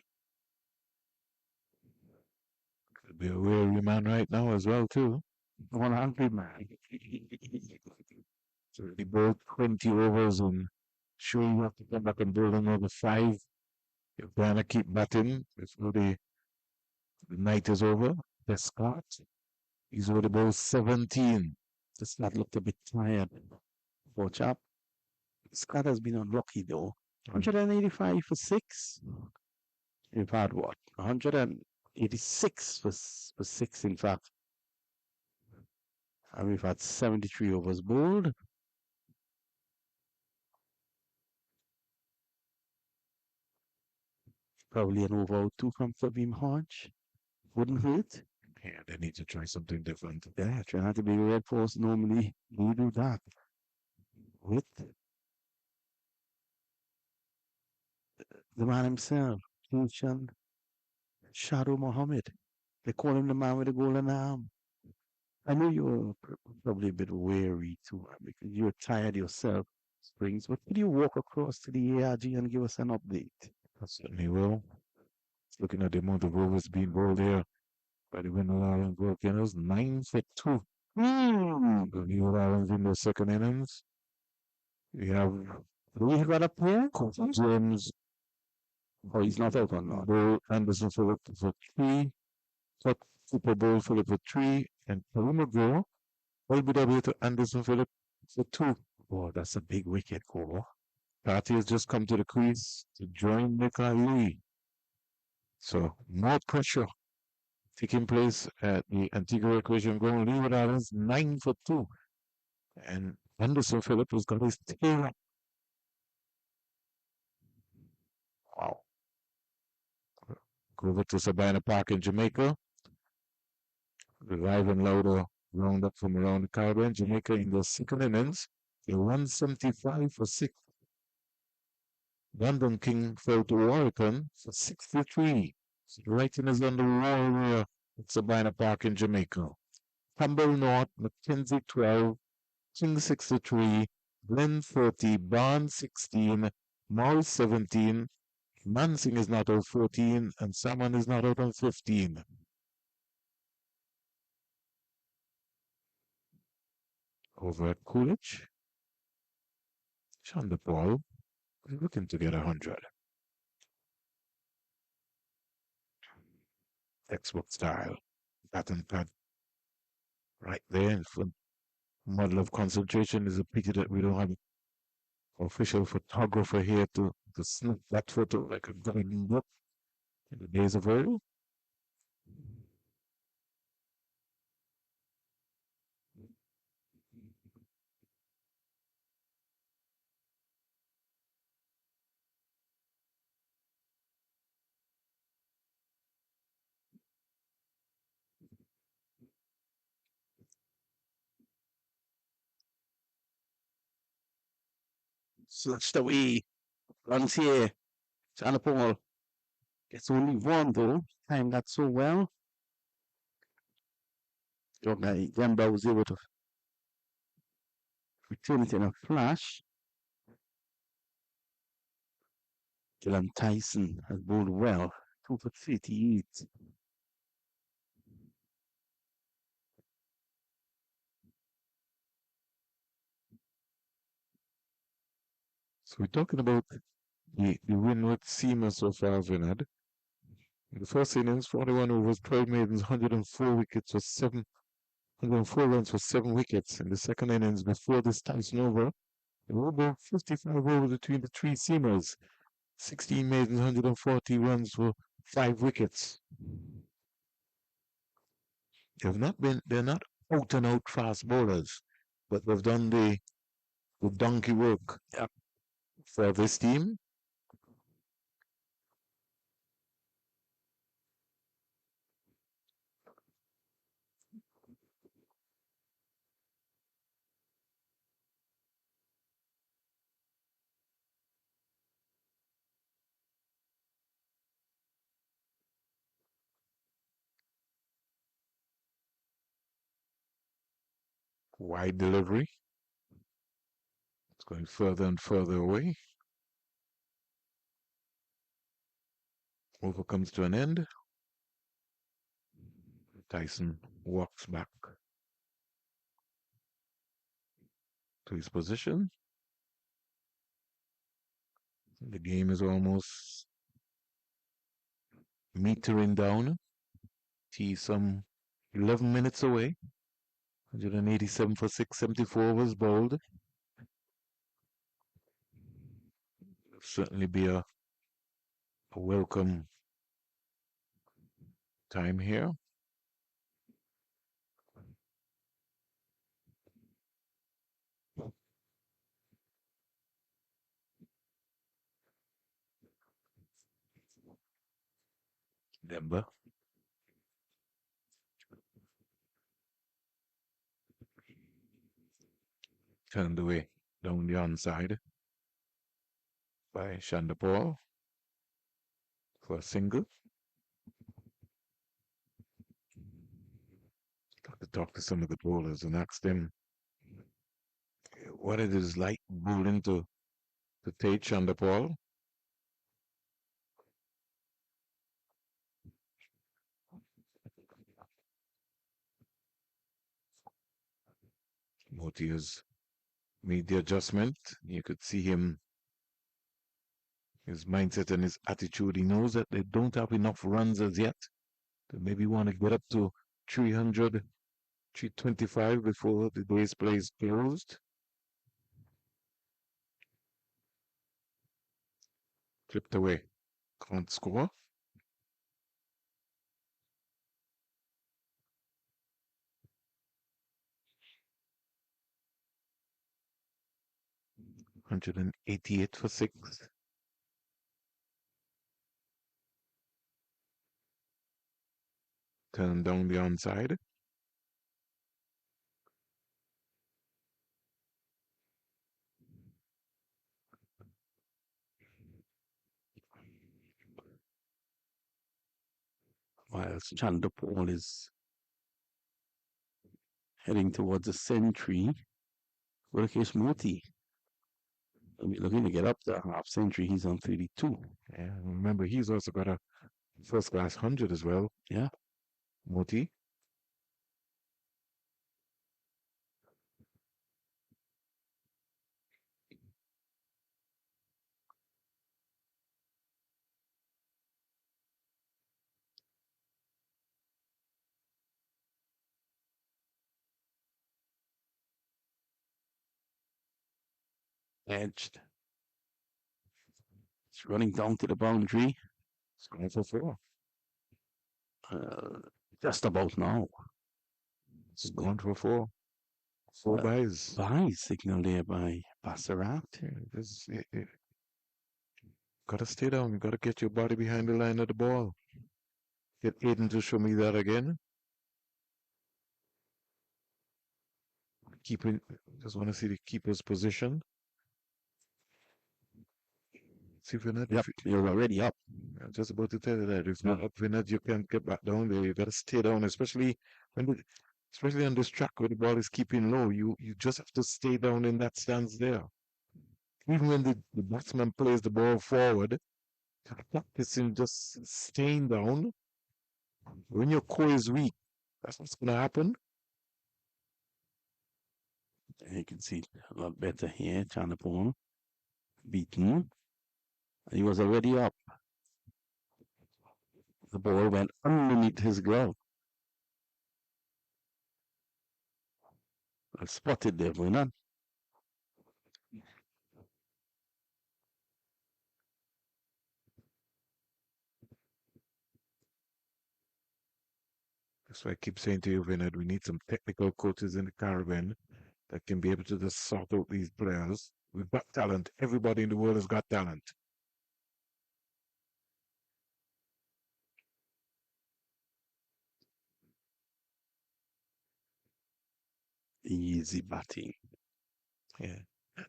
Could be a weary man right now as well, too. One hungry man. So he bowled 20 overs and sure you have to come back and bowl another 5. If Guyana keep batting before the night is over. The Scott, he's already bowled 17. Does not look a bit tired, poor chap. Scott has been unlucky though. 185 for 6. We've had what? 186 for 6, in fact. And we've had 73 overs bowled. Probably an over out 2 from Fabim Hodge. Wouldn't hurt. Yeah, they need to try something different. Yeah, try not to be a red force. Normally, we do that with the man himself, Hushan Shadow Mohammed. They call him the man with the golden arm. I know you're probably a bit weary too, because you're tired yourself, Springs. But could you walk across to the ARG and give us an update? I certainly will. Looking at the amount of overs being bowled here by the Windward Island Volcanoes, 9 for 2. The Windward Islands in the second innings. We have Do we have that up here? James Oh, he's not out on that. Bull Anderson Phillip for 3. Super Bowl Phillip for 3. And Karima Go, LBW to Anderson Phillip for 2. Oh, that's a big wicket call. Party has just come to the crease to join Nicola Louis. So more pressure taking place at the Antigua Recreation Ground. Leeward Islands 9 for 2. And Anderson Phillip has got his tail up. Wow. Go over to Sabina Park in Jamaica. The live and louder roundup from around the Caribbean. Jamaica in the second innings. They 175 for 6. London King fell to Warrington for 63. So the writing is on the wall there at Sabina Park in Jamaica. Campbell North, Mackenzie 12, King 63, Glenn 30, Barnes 16, Morris 17, Mansing is not out 14, and Salmon is not out on 15. Over at Coolidge, Sean Paul is looking to get 100. Textbook style, bat and pad right there in front model of concentration. It's a pity that we don't have an official photographer here to snap that photo like a golden book in the days of old. Snatched away. Runs here. Channel Paul gets only one though. Timed that so well. Your guy Gamba was able to return it in a flash. Dylan Tyson has bowled well. 2 for 38. So we're talking about the Windward seamer so far, Vinod. In the first innings, 41 overs, 12 maidens, 104 wickets for 104 runs for 7 wickets. In the second innings, before this Tyson over, there were over 55 overs between the three seamers. 16 maidens, 140 runs for 5 wickets. They're not out and out fast bowlers, but they've done the donkey work for this team. Wide delivery. It's going further and further away. Over comes to an end. Tyson walks back to his position. The game is almost metering down. He's some 11 minutes away. 187 for 674 was bowled. Certainly be a welcome time here. Denver. Turned away down the onside by Shandapur for a single. Got to talk to some of the bowlers and ask them what it is like bowling to take Shandapur. Moti has made the adjustment. You could see his mindset and his attitude. He knows that they don't have enough runs as yet. They maybe want to get up to 300, 325 before the day's play is closed. Clipped away. Can't score. $188 for 6. Turn down the onside. Whilst Chandapal is heading towards a century. Rakesh Moti looking to get up to a half century. He's on 32. Yeah, remember, he's also got a first class 100 as well. Yeah. Moti. Edged. It's running down to the boundary. It's going for four. Uh, just about now. It's going for four. Four Uh, buys. By signal there by Passerat. Yeah, gotta stay down. You gotta get your body behind the line of the ball. Get Aiden to show me that again. Keeping, just want to see the keeper's position. See if you're not, Yep, you're already up. I'm just about to tell you that if not up not, you can't get back down there. You gotta stay down, especially especially on this track where the ball is keeping low. You just have to stay down in that stance there. Even when the batsman plays the ball forward, you're practicing just staying down. When your core is weak, that's what's gonna happen. You can see a lot better here. Chanapon beaten. He was already up. The ball went underneath his glove. I spotted there, Brennan. That's why I keep saying to you, Vinod, we need some technical coaches in the Caribbean that can be able to just sort out these players. We've got talent. Everybody in the world has got talent. Easy batting. Yeah.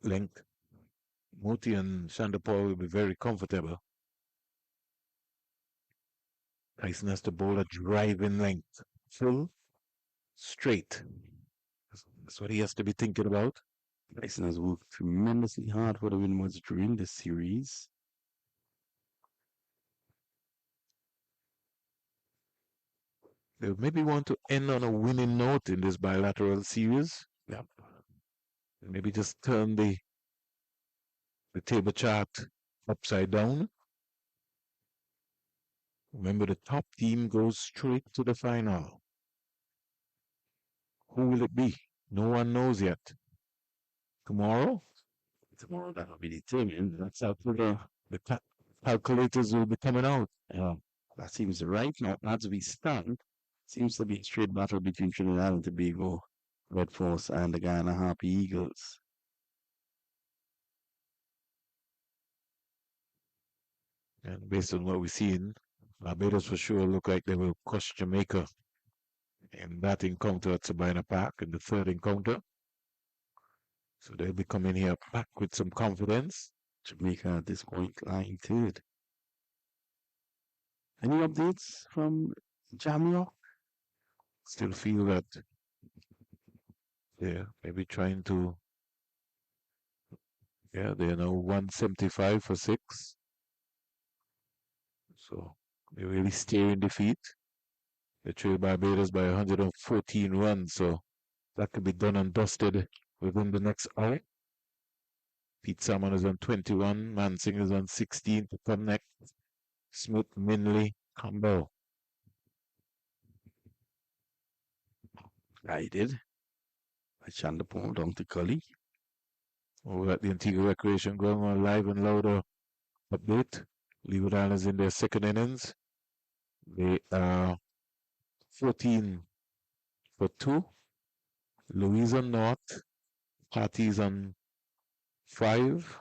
Length. Moti and Shandapur will be very comfortable. Tyson has to bowl a driving length. Full, straight. That's what he has to be thinking about. Tyson has worked tremendously hard for the Windwards during this series. They maybe want to end on a winning note in this bilateral series. Yep. Maybe just turn the table chart upside down. Remember, the top team goes straight to the final. Who will it be? No one knows yet. Tomorrow? Tomorrow that'll be determined. That's how The calculators will be coming out. yeah, that seems right now. As we stand, seems to be a straight battle between Trinidad and Tobago, Red Force, and the Guyana Harpy Eagles. And based on what we've seen, Barbados for sure look like they will crush Jamaica in that encounter at Sabina Park in the third encounter. So they'll be coming here back with some confidence. Jamaica at this point lying third. Any updates from Jamrock? Still feel that they're maybe trying to, yeah, they're now 175 for 6. So they really stay in defeat. They trail Barbados by 114 runs. So that could be done and dusted within the next hour. Pete Salmon is on 21. Mansing is on 16 to come next. Smith, Minley, Campbell. Guided by Chandapur down to Cully. Over at the Antigua Recreation Ground on live and louder update. Leeward Islands in their second innings. They are 14 for 2. Louisa North. Parties on 5.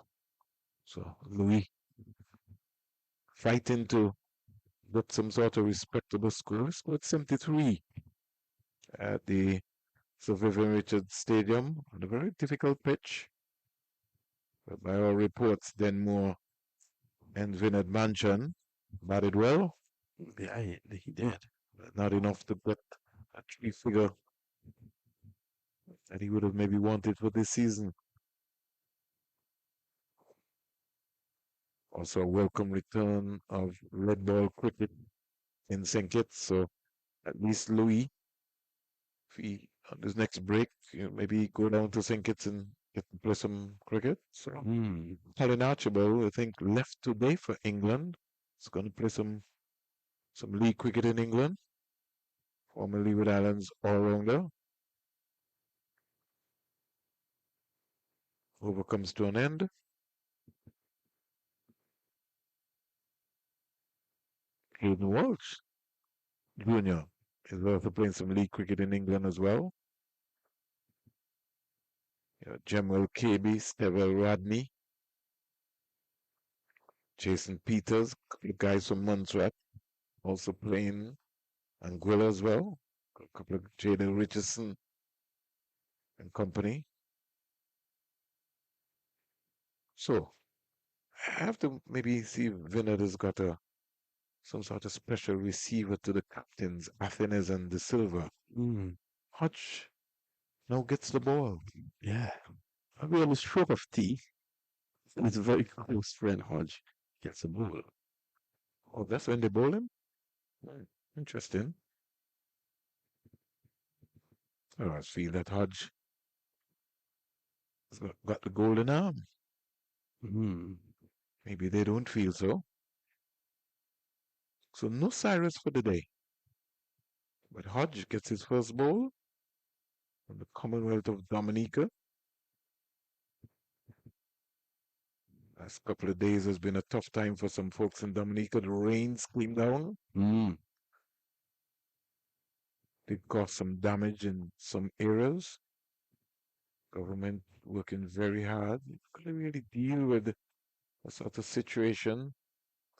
So Louis fighting to get some sort of respectable score. Scored 73 at the Sir Vivian Richards Stadium on a very difficult pitch. But by all reports, Denmore and Vinod Manchan batted well. Yeah, he did. But not enough to get a 3-figure that he would have maybe wanted for this season. Also, a welcome return of red ball cricket in St. Kitts. So at least Louis, if he on his next break, maybe go down to St. Kitts and get to play some cricket. So Colin Archibald, I think, left today for England. He's going to play some league cricket in England. Former Leeward Islands all-rounder. Over comes to an end. Hayden Walsh Jr. is also playing some league cricket in England as well. Gemwell KB, Stevell Radney, Jason Peters, a couple of guys from Montserrat also playing Anguilla as well. A couple of Jaden Richardson and company. So I have to maybe see if Vinod has got some sort of special receiver to the captains, Athenes and De Silva. Mm. Hodge now gets the ball. Yeah. Probably on the stroke of tea. And his very close friend Hodge gets a ball. Oh, that's when they bowl him? Interesting. Oh, I feel that Hodge has got the golden arm. Mm. Maybe they don't feel so. So no Cyrus for the day. But Hodge gets his first bowl from the Commonwealth of Dominica. Last couple of days has been a tough time for some folks in Dominica. The rains came down. Mm. Did cause some damage in some areas. Government working very hard. You've got to really deal with a sort of situation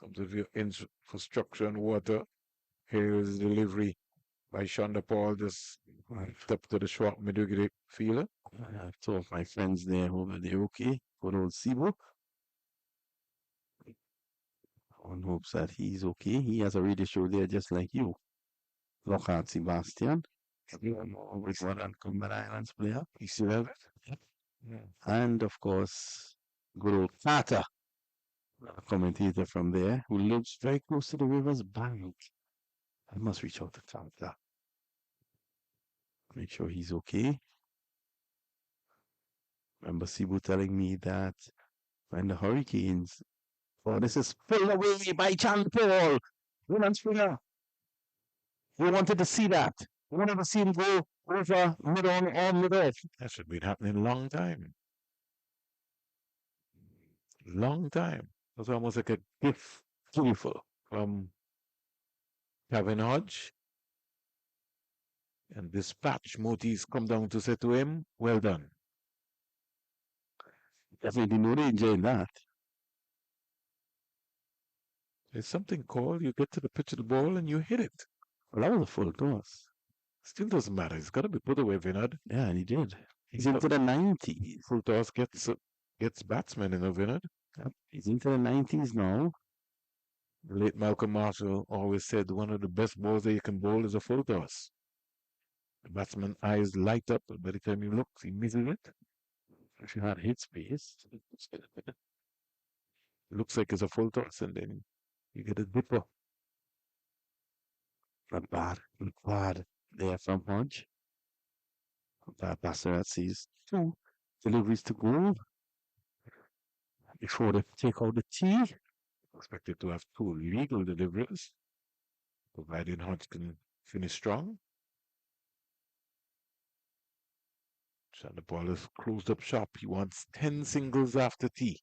in terms of your infrastructure and water. Here is delivery by Shonda Paul, just up to the short Medugri fielder. I've told my friends there over there, okay, good old Sibo. One hopes that he's okay. He has a radio show there just like you. Lockhart Sebastian. Windward and Cumberland Islands player. You still have it? Yeah. And of course, good old Carter, a commentator from there, who lives very close to the river's bank. I must reach out to Carter. Make sure he's okay. Remember Sibu telling me that when the Hurricanes, oh, this is pulled away by Chan Paul, Roland Springer. We wanted to see that. We wanted to see him go over mid on or mid off. That should be happening a long time. Long time. It was almost like a gift from Kevin Hodge. And dispatch Motis come down to say to him, well done. Definitely no danger in that. There's something called you get to the pitch of the ball and you hit it. Well, that was a full toss. Still doesn't matter. It's got to be put away, Vinod. Yeah, and he did. He's into the 90s. Full toss gets batsmen in a Vinod. Yep. He's into the 90s now. The late Malcolm Marshall always said one of the best balls that you can bowl is a full toss. The batsman's eyes light up, but by the time he looks, he misses it. If you had hit space, It looks like it's a full toss, and then you get a dipper. not bad. Not bad there from Hodge. That passer that sees two deliveries to goal before they take out the tee. Expected to have two legal deliveries, provided Hodge can finish strong. The ball is closed up sharp. He wants 10 singles after tee.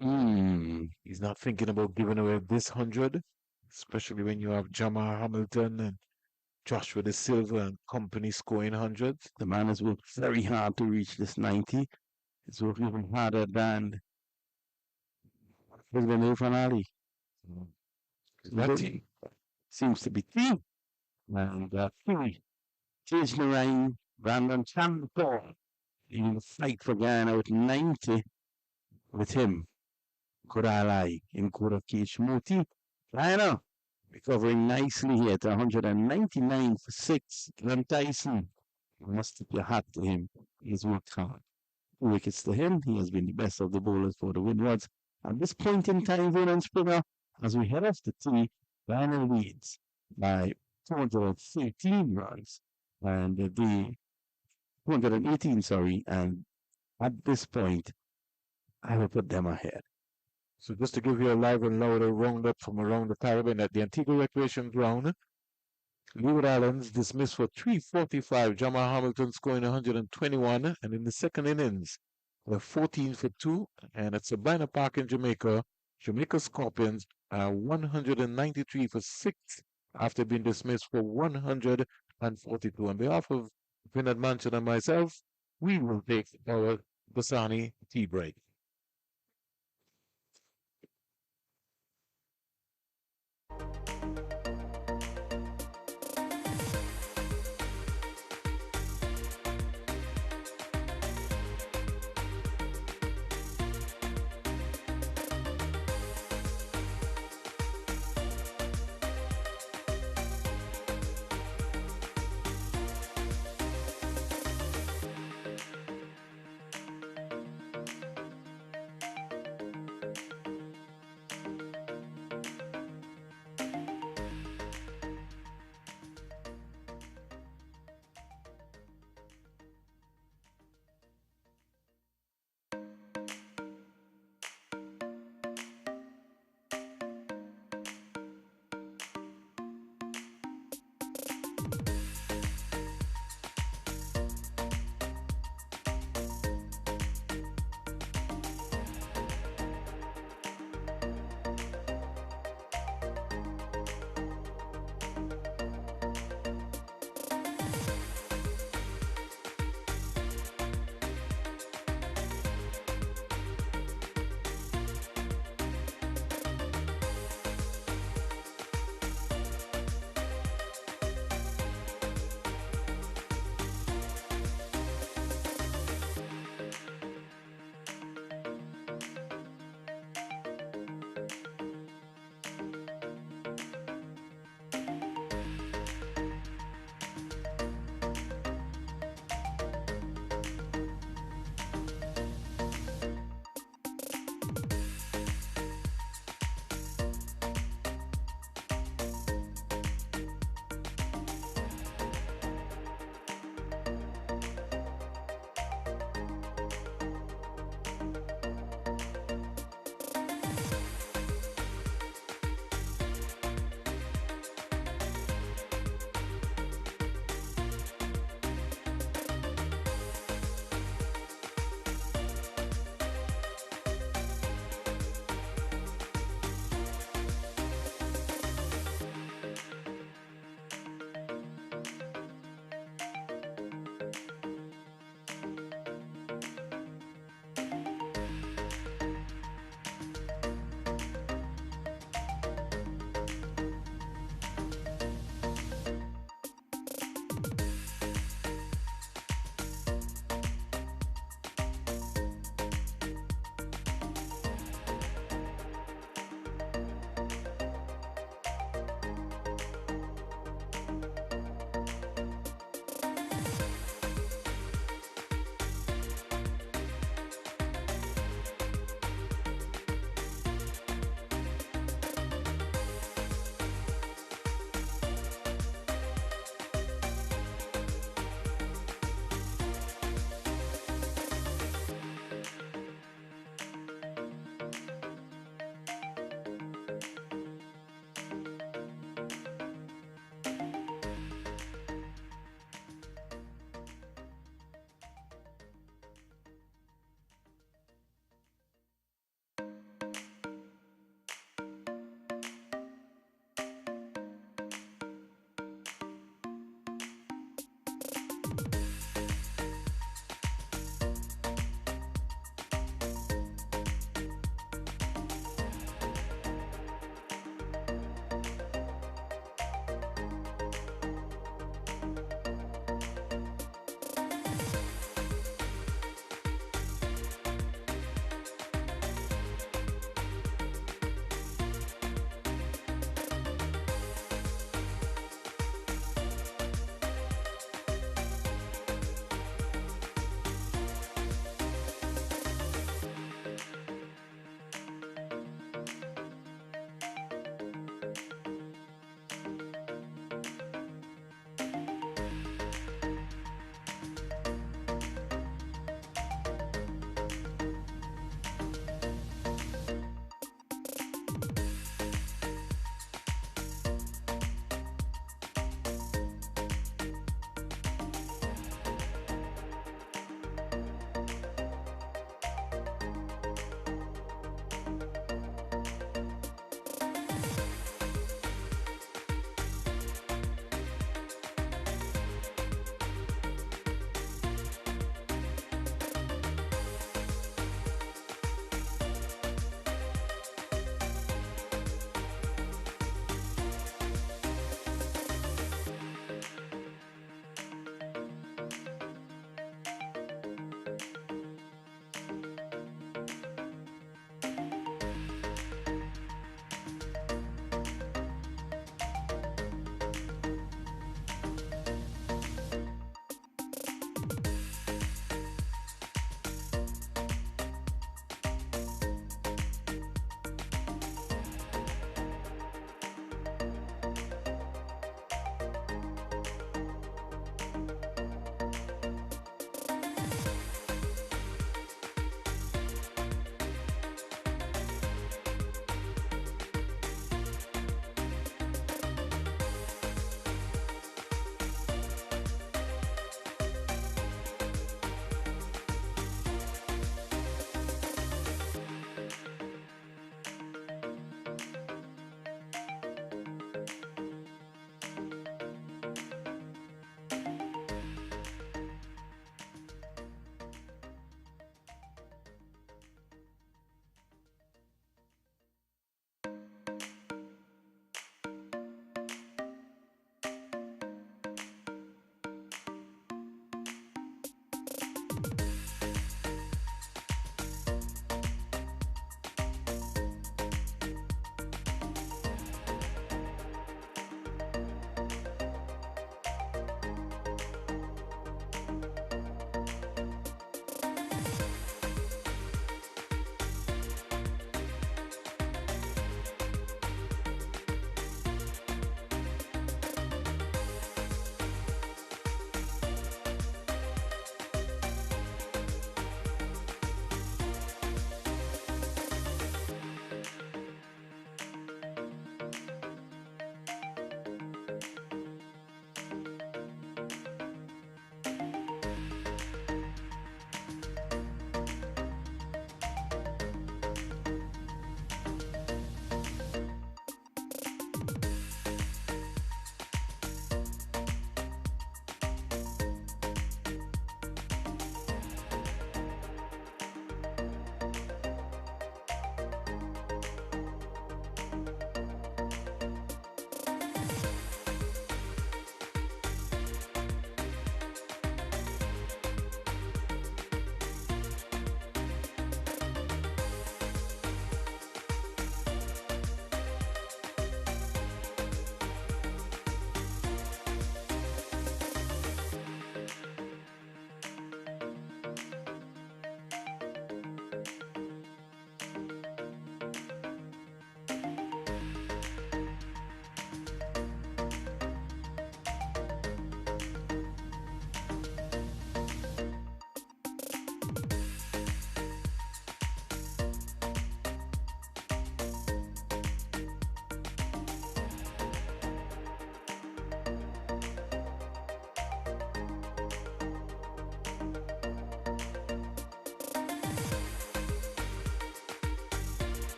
He's not thinking about giving away this 100, especially when you have Jamar Hamilton and Joshua De Silva and company scoring hundreds. The man has worked very hard to reach this 90. It's worked even harder than Brisbane Irfan Ali. That team seems to be three. And three. Tej Narain, Brandon Chandler, in the fight for Guyana with 90 with him. Kuralai in Kura Kishmuti. Guyana recovering nicely here to 199 for 6. Glenn Tyson, you must tip your hat to him. He's worked hard. 2 wickets to him. He has been the best of the bowlers for the Windwards. At this point in time, Roland Springer, as we head off the tee, Guyana leads by 213 runs. And the 218, sorry, and at this point, I will put them ahead. So just to give you a live and louder roundup from around the Caribbean at the Antigua Recreation Ground, Leeward Islands dismissed for 345. Jamal Hamilton scoring 121, and in the second innings, 14 for 2, and at Sabina Park in Jamaica, Jamaica Scorpions are 193 for 6 after being dismissed for 142. On behalf of Vinod Manchin and myself, we will take our Basani tea break.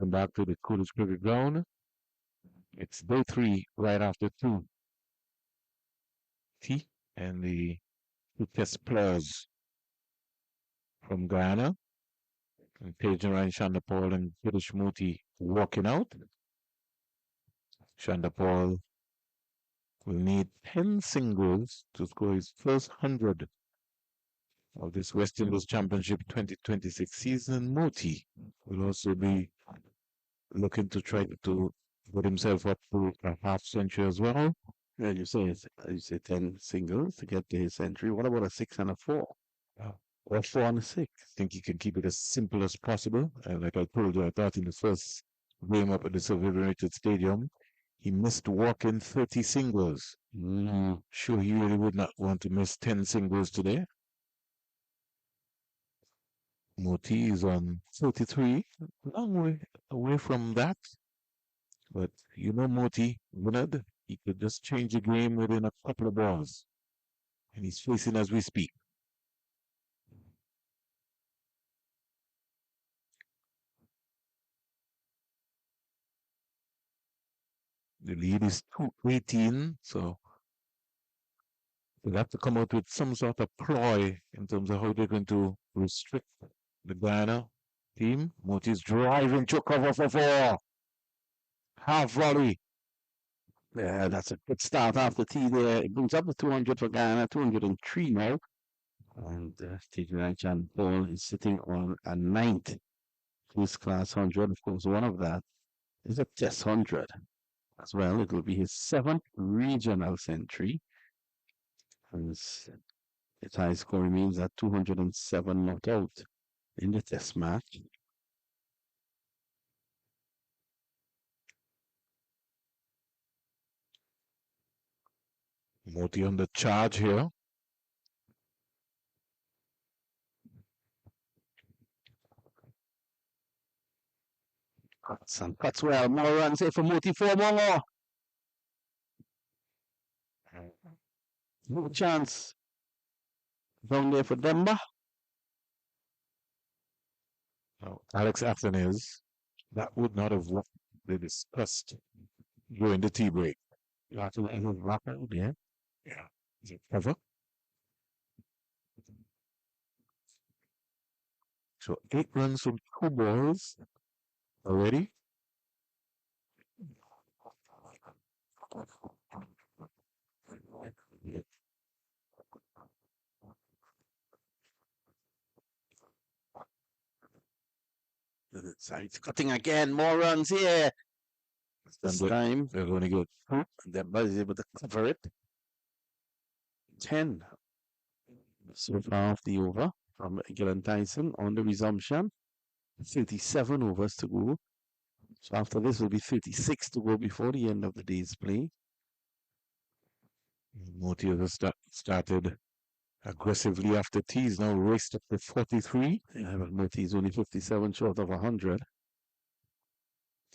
Welcome back to the Coolidge Cricket Ground. It's day three, right after two tea, and the two test players from Guyana, and Tejan Shandapal and British Muti walking out. Shandapal will need 10 singles to score his first 100 of this West Indies Championship 2026 season. Muti will also be looking to try to put himself up to a half century as well. Yeah, you say 10 singles to get to his century. What about a 6 and a 4? Uh, Or 4 and a 6? I think he can keep it as simple as possible. Like I told you, I thought in the first game up at the Celebrated Stadium, he missed walking 30 singles. Sure, he really would not want to miss 10 singles today. Moti is on 43, long way away from that. But you know Moti, Leonard, he could just change the game within a couple of balls. And he's facing as we speak. The lead is 218, so they'll have to come out with some sort of ploy in terms of how they're going to restrict the Guyana team. Moti's driving to cover for four. Half volley. Yeah, that's a good start after tea there. It brings up the 200 for Ghana, 203 now. And Tijan Paul is sitting on a ninth first class 100. Of course, one of that is a test 100 as well. It will be his seventh regional century. And his high score remains at 207 not out in the test match. Moti on the charge here. Cuts well. More runs here for Moti. Four more. No chance down there for Demba. Now, Alex Afton is. That would not have what they discussed during the tea break. You have to let him rock out there. Yeah. Is it cover? So 8 runs from 2 balls already. So he's cutting again. More runs here. This time, they're going to get Demba is able to cover it. 10 so far off the over from Gillen Tyson on the resumption. 37 overs to go. So after this will be 36 to go before the end of the day's play. Moti has started aggressively after tea. He's now raced up to 43. Yeah, but Moti is only 57 short of 100.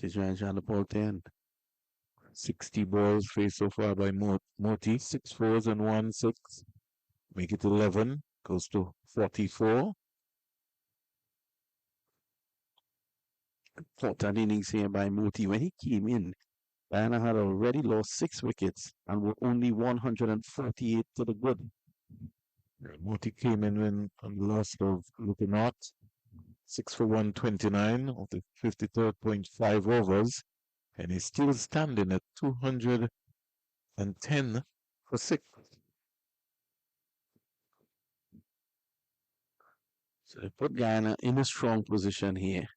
Tijan Shandapal 10. 60 balls faced so far by Moti. 6 fours and 1 6. Make it 11. Goes to 44. Important innings here by Moti. When he came in, Guyana had already lost 6 wickets and were only 148 to the good. Moti came in when on the last of looking at 6 for 129 of the 53.5 overs, and he's still standing at 210 for 6. So they put Guyana in a strong position here,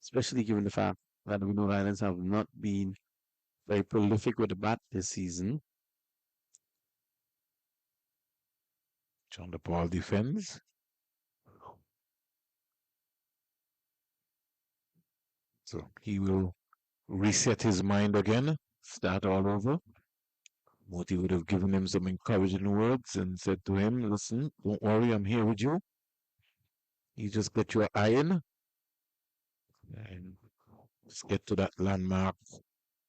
especially given the fact that the Window Islands have not been very prolific with the bat this season. John the Paul defends. So he will reset his mind again, start all over. Moti would have given him some encouraging words and said to him, listen, don't worry, I'm here with you. You just get your iron and just get to that landmark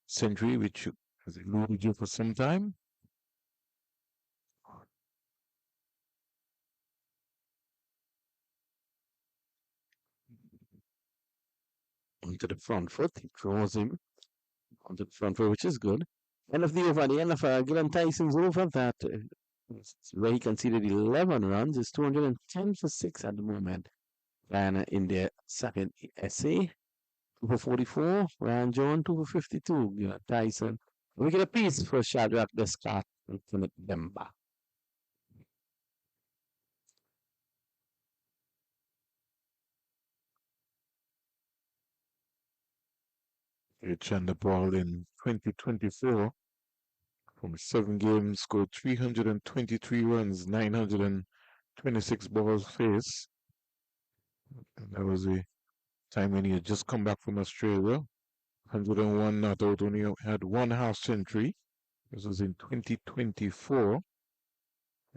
century, which has eluded you for some time. onto the front foot. He draws him onto the front foot, which is good. End of the over, the end of Glenn Tyson's over that where he conceded 11 runs. It's 210 for 6 at the moment. And in their second essay, 2 for 44. Ryan Jones, 2 for 52. Glenn Tyson. We get a piece for Shadrach Descott and Kenneth Demba. Chandler Ball in 2024 from 7 games scored 323 runs, 926 balls faced. And that was the time when he had just come back from Australia. 101 not out, only had one half century. This was in 2024. I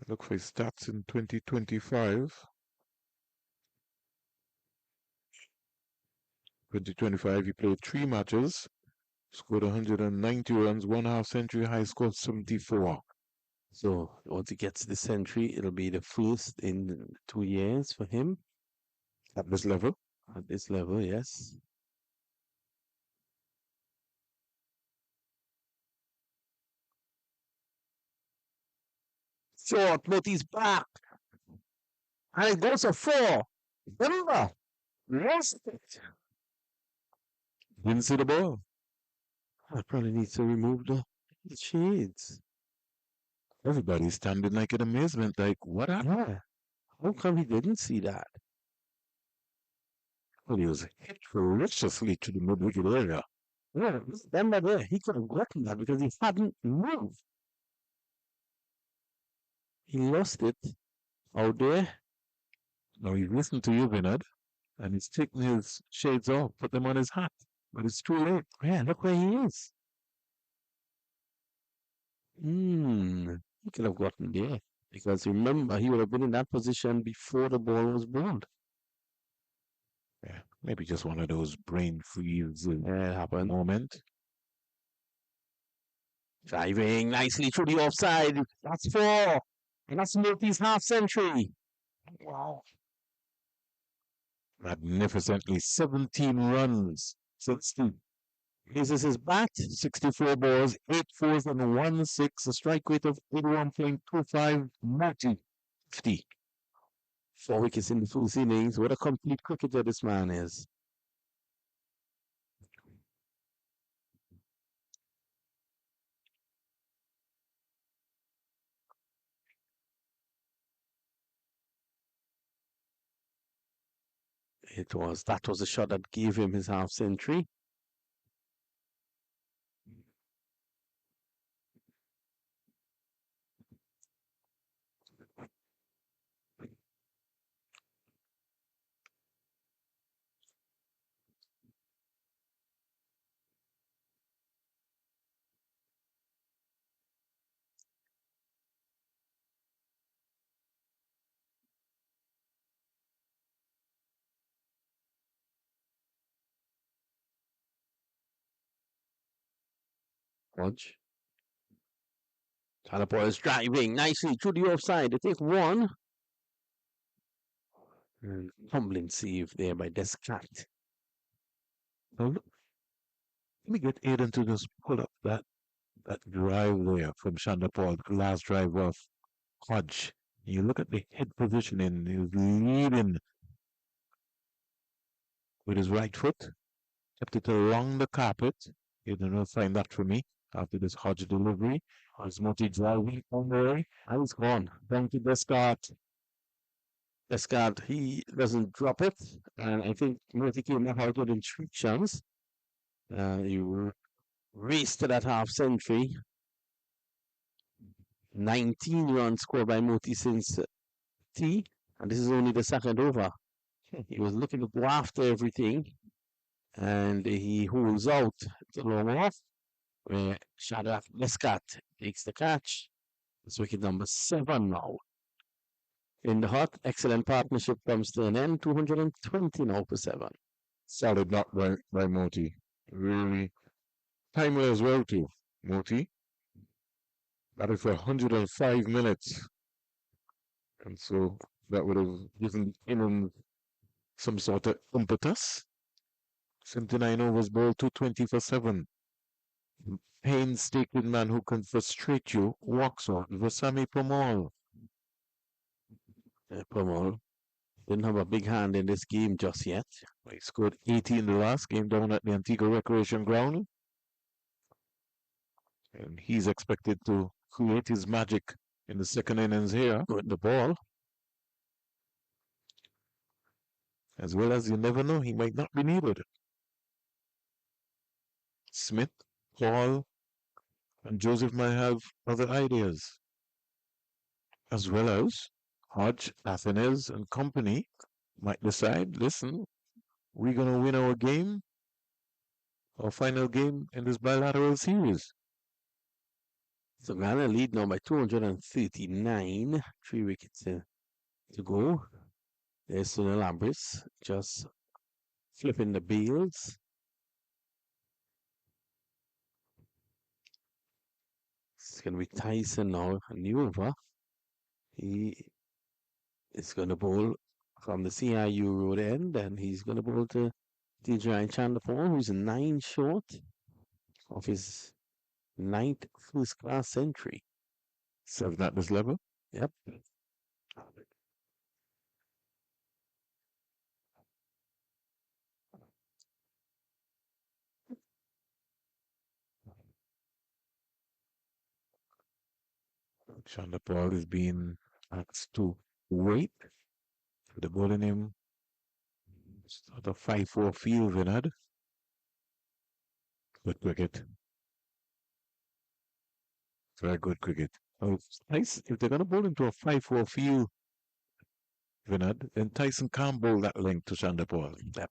look for his stats in 2025. 2025, he played 3 matches, scored 190 runs, one half century, high score 74. So once he gets the century, it'll be the first in 2 years for him. At this level? At this level, yes. Short, Moti's back. And it goes for 4. Remember, lost it. Didn't see the ball. I probably need to remove the shades. Everybody's standing like in amazement, like, what happened? Yeah. How come he didn't see that? Well, he was hit ferociously to the mid-wicket area. Yeah, remember there, he could have gotten that because he hadn't moved. He lost it out there. Now he's listened to you, Vinod, and he's taken his shades off, put them on his hat. But it's too late. Yeah, look where he is. He could have gotten there. Because remember, he would have been in that position before the ball was bowled. Yeah, maybe just one of those brain freeze Yeah, it happened. moment. Driving nicely through the offside. That's 4. And that's Murphy's half century. Wow. Magnificently, 17 runs. 60. This is his bat. 64 balls, 8 fours and 1 6. A strike rate of 81.25. 50. 4 wickets in the full innings. What a complete cricketer this man is. That was the shot that gave him his half century. Hodge. Talabot is driving nicely through the offside. They take 1. And humbling save there by Descat. Now, let me get Aiden to just pull up that drive there from Chandapal, the last drive off Hodge. You look at the head positioning, he's leading with his right foot, kept it along the carpet. Aiden will find that for me after this Hodge delivery. His multi driving on the way, and he's gone. Thank you, Descat. Descat, he doesn't drop it, and I think Murphy came back out with instructions. You race to that half century. 19 runs scored by Moti since T, and this is only the second over. He was looking to go after everything, and he holds out the long off, where Shadrach Lescat takes the catch. It's wicket number 7 now. In the hot, excellent partnership comes to an end, 220 now for 7. Solid knock by Moti. Really timely as well too, Moti. That is for 105 minutes. And so that would have given him some sort of impetus. 79 overs bowled 220 for 7. Painstaking man who can frustrate you walks out. Vasami Pamal. Pamal didn't have a big hand in this game just yet. He scored 80 in the last game down at the Antigua Recreation Ground. And he's expected to create his magic in the second innings here With the ball. as well as you never know, he might not be needed. Smith, Paul, and Joseph might have other ideas, as well as Hodge, Athenes, and company might decide, listen, we're going to win our final game in this bilateral series. So Ghana lead now by 239. 3 wickets to go. There's Sunil Ambris just flipping the bails. It's going to be Tyson now, a new over. He is going to bowl from the CIU road end, and he's going to bowl to DJ Chandapur, who's 9 short of his 9th first class century. 7 at this level. Yep. Chandapal is being asked to wait for the bowling him. Sort of 5-4 field, Vinod. Good cricket. Very good cricket. Oh, it's nice. If they're going to bowl into a 5-4 field, Vinod, then Tyson can't bowl that length to Chandapal. Yep.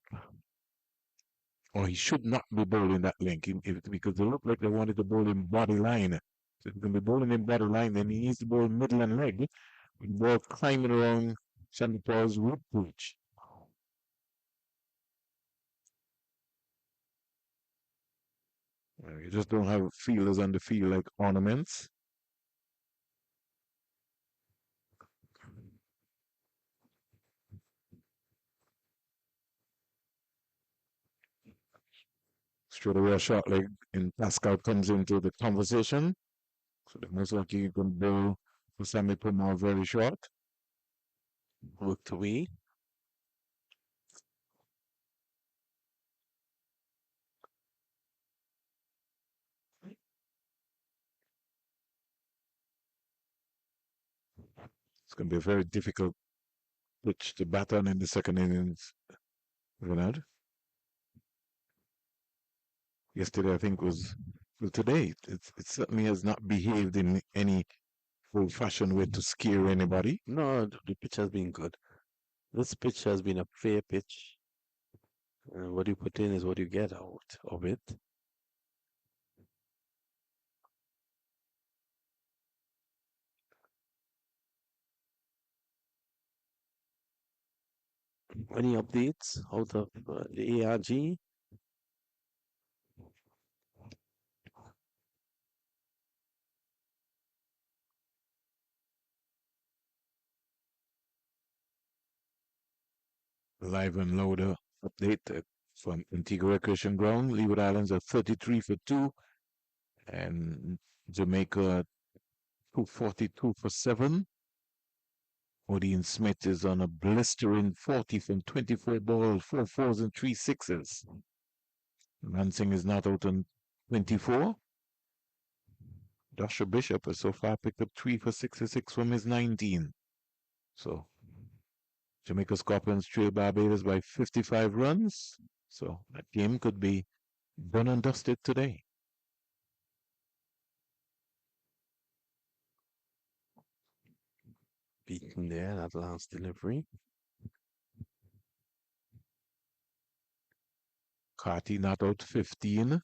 Or he should not be bowling that length because they look like they wanted to bowl in body line. So if he's going to be bowling in body line, then he needs to bowl middle and leg with the ball climbing around Chandapal's rib cage. You just don't have fielders on the field like ornaments. Straight away, a short leg in Pascal comes into the conversation. So the most likely you can bowl for Sammy Pumar very short. Worked away. It's going to be a very difficult pitch to bat on in the second innings, Renard. Yesterday, I think, well, today, it certainly has not behaved in any old-fashioned way to scare anybody. No, the pitch has been good. This pitch has been a fair pitch. What you put in is what you get out of it. Any updates out of the ARG? Live and loader update from Antigua Recreation Ground. Leeward Islands are 33 for 2, and Jamaica 242 for 7. Odin Smith is on a blistering 40 from 24 balls, 4 fours and 3 sixes. Lansing is not out on 24. Joshua Bishop has so far picked up 3 for 66 from his 19. So Jamaica Scorpions trail Barbados by 55 runs. So that game could be done and dusted today. Beaten there, that last delivery. Carty not out 15.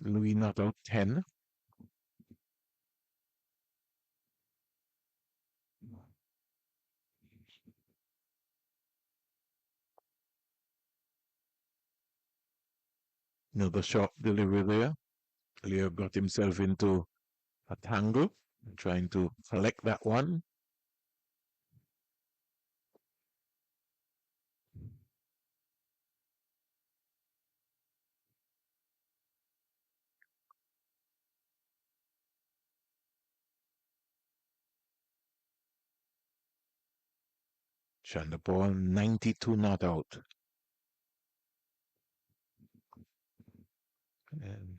Louis not out 10. Another short delivery there. Leo got himself into a tangle, trying to collect that one. Chanderpaul 92 not out. And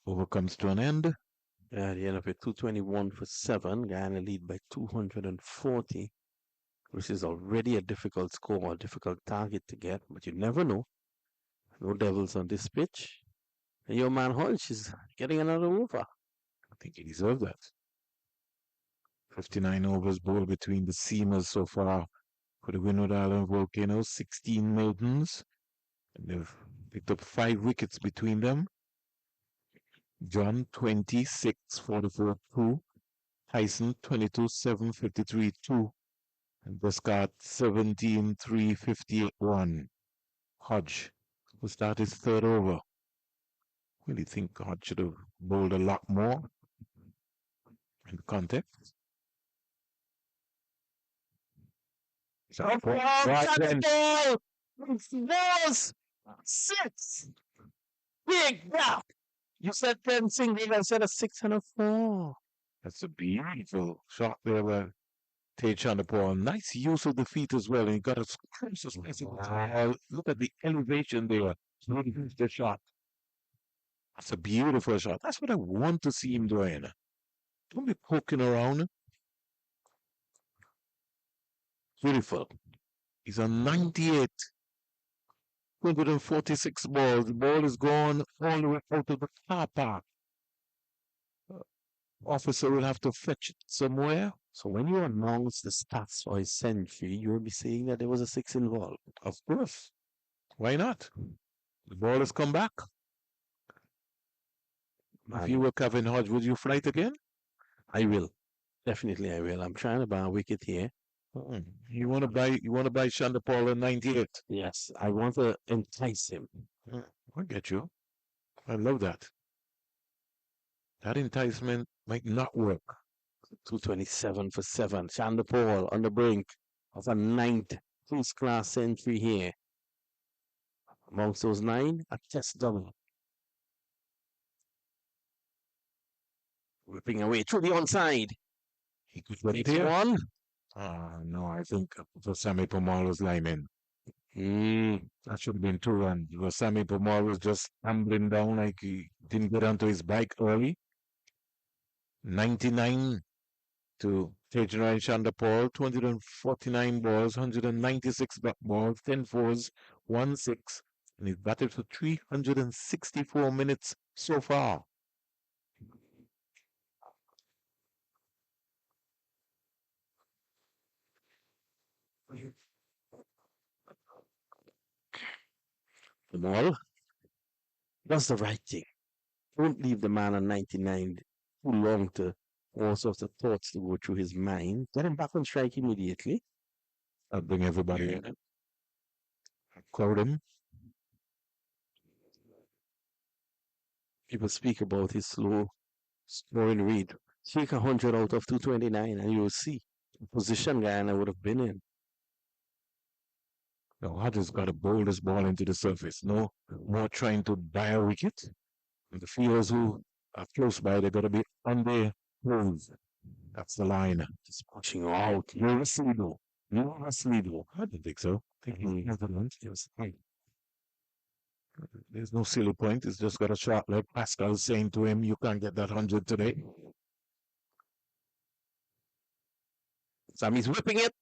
over comes to an end. Yeah, the end of it, 221 for 7. Guyana lead by 240, which is already a difficult score, a difficult target to get, but you never know. No devils on this pitch. And your man Hodge is getting another over. I think he deserved that. 59 overs bowled between the seamers so far for the Windward Island Volcanoes, 16 maidens, and they've picked up 5 wickets between them. John 26 44 2, Tyson 22 7 53 2, and Descartes 17 3 58 1. Hodge will start his third over. Really think Hodge should have bowled a lot more in context. Right then. Balls! 6! Big gap! You said 10 single, I said a 6 and a 4. That's a beautiful shot there by Tej Chanderpaul. Nice use of the feet as well, and he got as close as possible. Look at the elevation there. The shot. That's a beautiful shot. That's what I want to see him doing. Don't be poking around. Beautiful. He's on 98. 246 balls. The ball is gone all the way out of the car park. Officer will have to fetch it somewhere. So when you announce the stats for his century, you will be saying that there was a 6 involved. Of course. Why not? The ball has come back. If you were Kevin Hodge, would you fly it again? I will. Definitely I will. I'm trying to buy a wicket here. You want to buy Chanderpaul in 98? Yes, I want to entice him. I get you. I love that. That enticement might not work. 227 for 7. Chanderpaul on the brink of a 9th first-class century here. Amongst those 9, a test double. Whipping away through the onside. He could get it It's here. one. No, I think Sammy Pamal was lineman. That should have been 2 runs. Because Sammy Pamal was just tumbling down like he didn't get onto his bike early. 99 to Tejan Chanderpaul, 249 balls, 196 back balls, 10 fours, 1 6, and he's batted for 364 minutes so far. The ball does the right thing. Don't leave the man on 99 too long to all sorts of thoughts to go through his mind. Get him back on strike immediately. I'll bring everybody in. Crowd him. People speak about his slow scoring read. Take 100 out of 229 and you'll see the position Guyana would have been in. No, Hodges got to bowl this ball into the surface. No more trying to buy a wicket. And the fielders who are close by, they got to be on their toes. That's the line. Just pushing out. Nervously though. Nervously though. I don't think so. I think he's confident. There's no silly point. He's just got a shot like Pascal saying to him, you can't get that 100 today. Sammy's whipping it.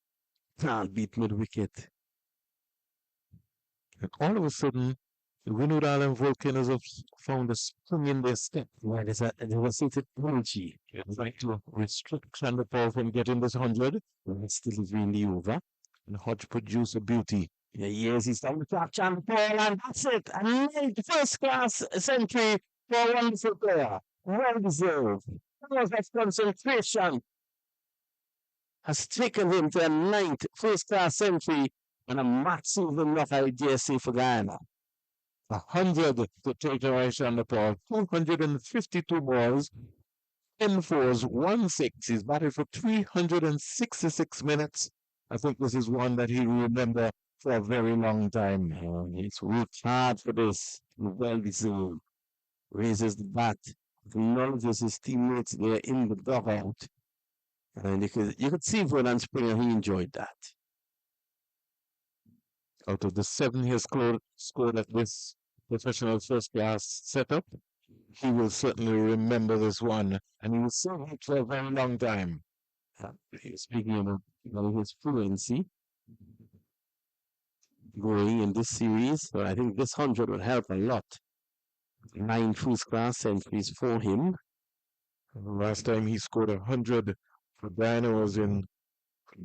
Can't beat mid-wicket. And all of a sudden, the Windward Island Volcanoes have found a spring in their step. Right, there's a certain energy. It's like to restrict Chanderpaul from getting this 100. It's still really over. And Hodge produced a beauty. Yeah, yes, he's done the clock, Chanderpaul, and that's it. And made the first class century for a wonderful player. Well deserved. Hours of concentration has taken him to a 9th first class century and a massive enough, I dare say, for Guyana. 100 to take away Chanderpaul. 252 balls, 10 fours, 1 6. He's batted for 366 minutes. I think this is one that he'll remember for a very long time. He's worked hard for this. Well deserved. Raises the bat. Acknowledges his teammates there in the dugout. And you could see Vernon Springer, he enjoyed that. Out of the 7 he has scored at this professional first class setup, he will certainly remember this one, and he will serve it for a very long time. Speaking of his fluency going in this series, so I think this 100 would help a lot. 9 first class centuries for him. The last time he scored 100 for Guyana was in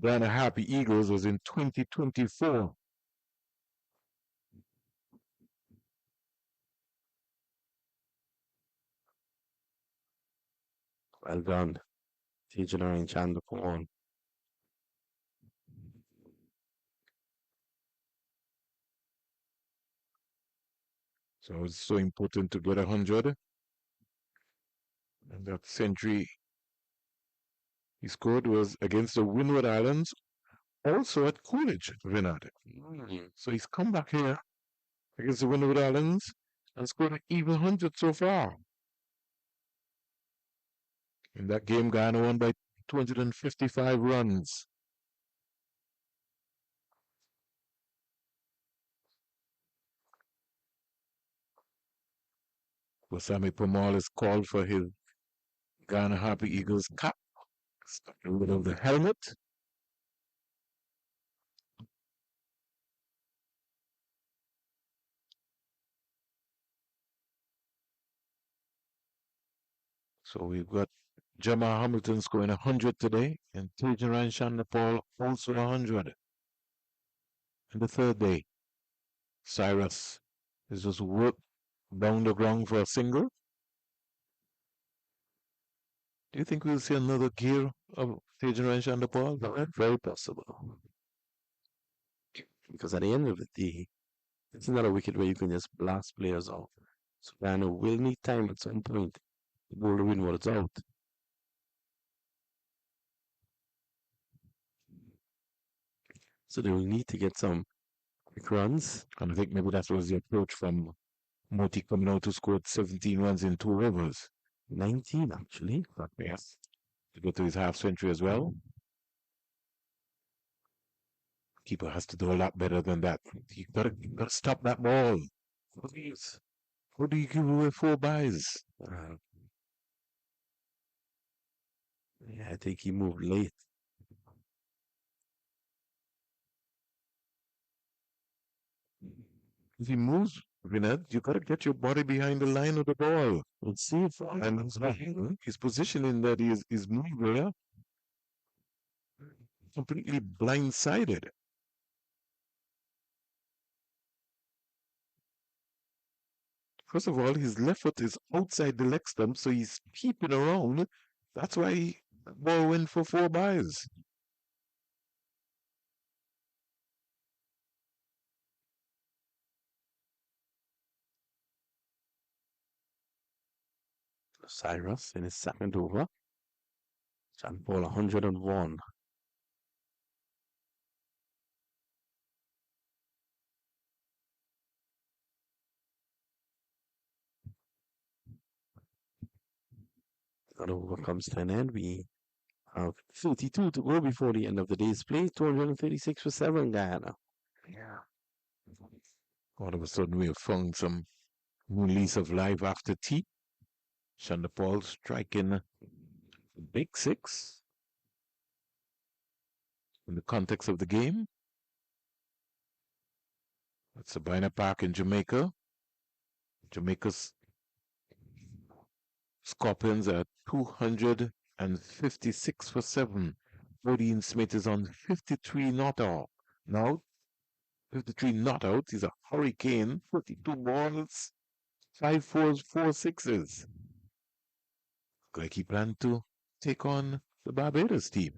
Guyana Happy Eagles was in 2024. Well done, Tejaner and Chandapon. So it's so important to get 100. And that century he scored was against the Windward Islands, also at Coolidge, Vinod. So he's come back here against the Windward Islands and scored an even 100 so far. In that game, Guyana won by 255 runs. Wasami Pamal is called for his Guyana Happy Eagles cap. Stuck rid of the helmet. So we've got Jamal Hamilton scoring 100 today, and Tejaran Chandapal also 100. And the third day, Cyrus is just worked down the ground for a single. Do you think we'll see another gear of Tejaran Chandapal? Not very possible. Because at the end of the day, it's not a wicket where you can just blast players off. So Guyana will need time at some point to bowl the Windwards out. So they will need to get some quick runs. And I think maybe that was the approach from Moti coming out to score 17 runs in 2 overs. 19 actually. But yes, to go to his half century as well. Keeper has to do a lot better than that. You gotta stop that ball. Please. How do you give away 4 byes? Yeah, I think he moved late. If he moves, Vinod, you gotta get your body behind the line of the ball. Let's see if And his position in that is moving there completely blindsided. First of all, his left foot is outside the leg stump, so he's peeping around. That's why the ball went for 4 byes. Cyrus in his second over. John Paul 101. That over comes to an end. We have 32 to go before the end of the day's play. 236 for 7 Guyana. Yeah. All of a sudden, we have found some new lease of life after tea. Chandapal striking a big 6 in the context of the game. At Sabina Park in Jamaica. Jamaica's Scorpions are 256 for 7. Bodine Smith is on 53 not out. Now, 53 not out. He's a hurricane. 42 balls, 5 fours, 4 sixes. Like he planned to take on the Barbados team.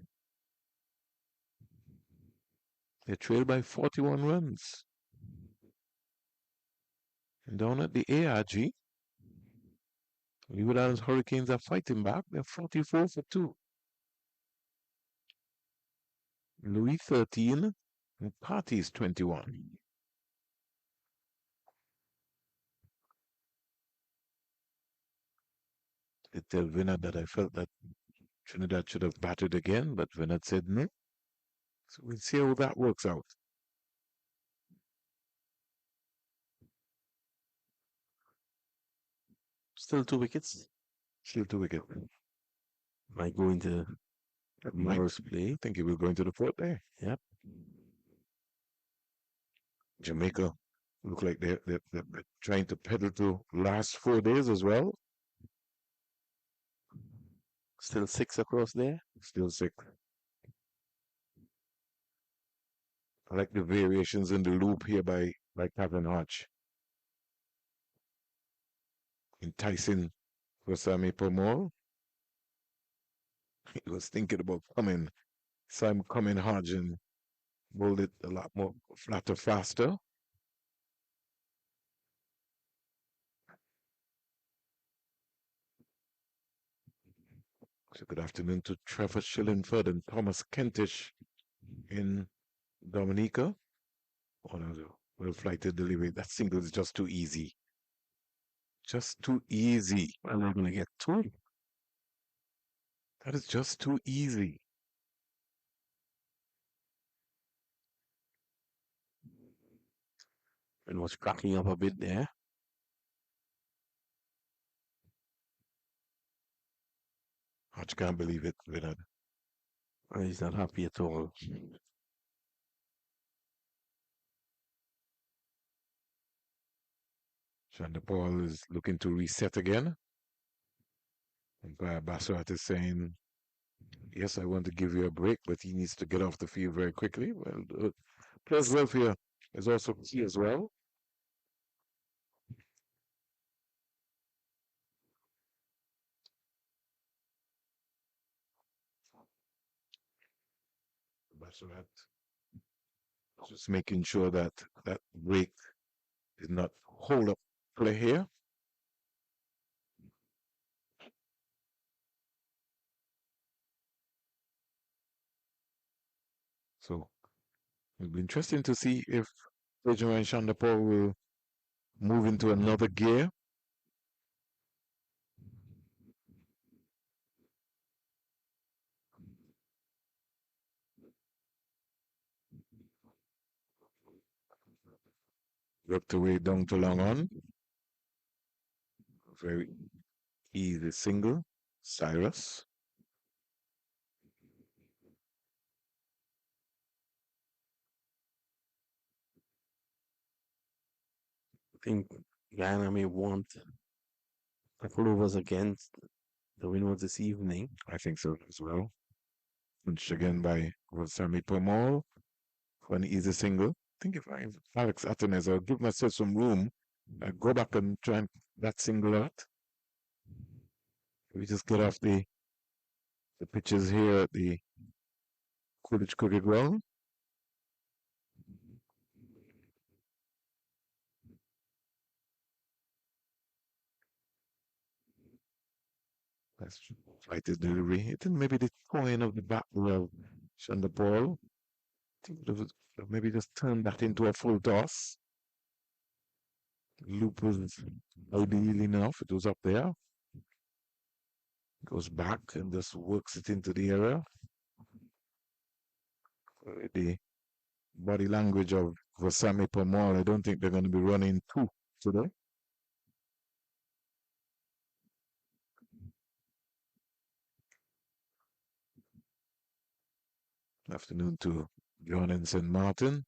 They're trailed by 41 runs. And down at the ARG, Leeward Islands Hurricanes are fighting back. They're 44 for 2. Louis 13 and Parties 21. I tell Vinod that I felt that Trinidad should have batted again, but Vinod said no. So we'll see how that works out. Still 2 wickets. Still 2 wicket. Might go into Might. tomorrow's play. I think he will go into the fourth there. Yep. Jamaica look like they're trying to pedal to last 4 days as well. Still 6 across there. Still 6. I like the variations in the loop here by Kevin Hodge. Enticing for Sammy Pomol. He was thinking about Sam coming Hodge and bowled it a lot more flatter, faster. So good afternoon to Trevor Shillingford and Thomas Kentish in Dominica. Oh, no, well flighted delivery. That single is just too easy. Just too easy. Well, they're going to get 2. That is just too easy. And was cracking up a bit there. Hodge can't believe it, Vinod. He's not happy at all. Chanderpaul is looking to reset again. Umpire Basrat is saying, yes, I want to give you a break, but he needs to get off the field very quickly. Well, players' welfare is also key as well. Basrat just making sure that that break did not hold up play here. So it'll be interesting to see if Pedro and Chanderpaul will move into another gear. Worked away down to long on. Very easy single. Cyrus. I think Guyana may want a couple overs against the Windward this evening. I think so as well. Punched again by Rosami Pomol for an easy single. I think if I'm Alex Atenes, I'll give myself some room. I go back and try and that single out. We just get off the pitches here at the Coolidge Cricket Ground. That's right, the delivery. It didn't maybe the point of the bat of Chanderpaul. I think it was maybe just turn that into a full toss. Loop was ideal enough. It was up there. Goes back and just works it into the area. The body language of Vasami Pamal, I don't think they're going to be running 2 today. Afternoon to John and St. Martin.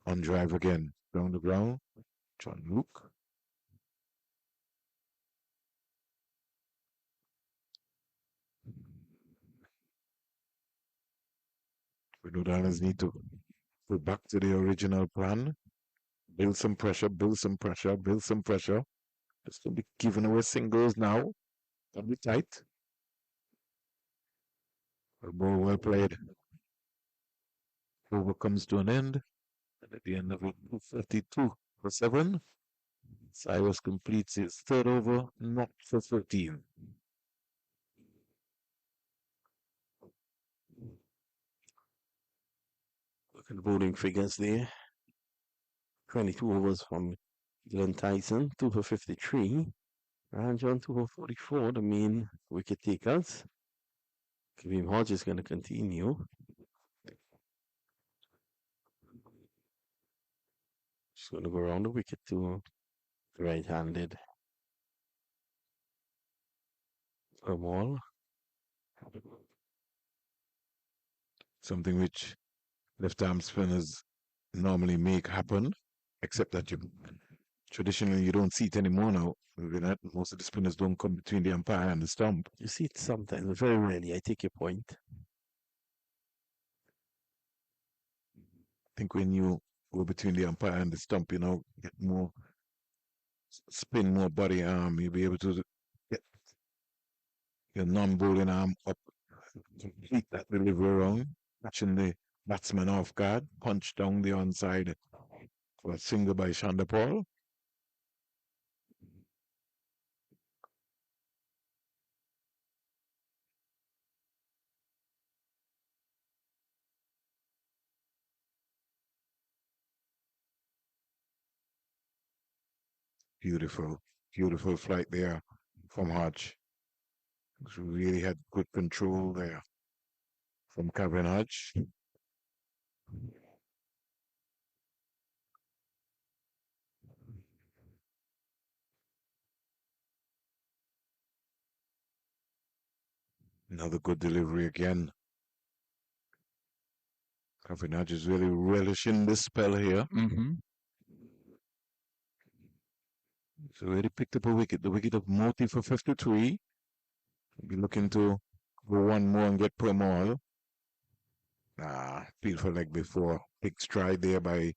On drive again. Down the ground. John Luke. Rhode Islanders need to go back to the original plan. Build some pressure, build some pressure, build some pressure. Just to be giving away singles now. That'll be tight. A ball well played. Over comes to an end. And at the end of it, 2:32 for 7. Cyrus completes his third over, not for 13. Look at the bowling figures there. 22 overs from Glenn Tyson, 2 for 53. And John 2 for 44, the main wicket takers. Kareem Hodge is going to continue. She's going to go around the wicket to right-handed Kamal. Something which left arm spinners normally make happen, except that you traditionally you don't see it anymore now. Most of the spinners don't come between the umpire and the stump. You see it sometimes, but very rarely. I take your point. I think when you go between the umpire and the stump, get more spin, more body arm, you'll be able to get your non-bowling arm up, complete that delivery around, catching the batsman off guard, punch down the onside for a single by Shanda Paul. Beautiful, beautiful flight there from Hodge. Really had good control there from Kevin Hodge. Another good delivery again. Kevin Hodge is really relishing this spell here. Mm-hmm. So already picked up a wicket, the wicket of Moti for 53. Be looking to go one more and get Pramal. Beautiful leg before. Big stride there by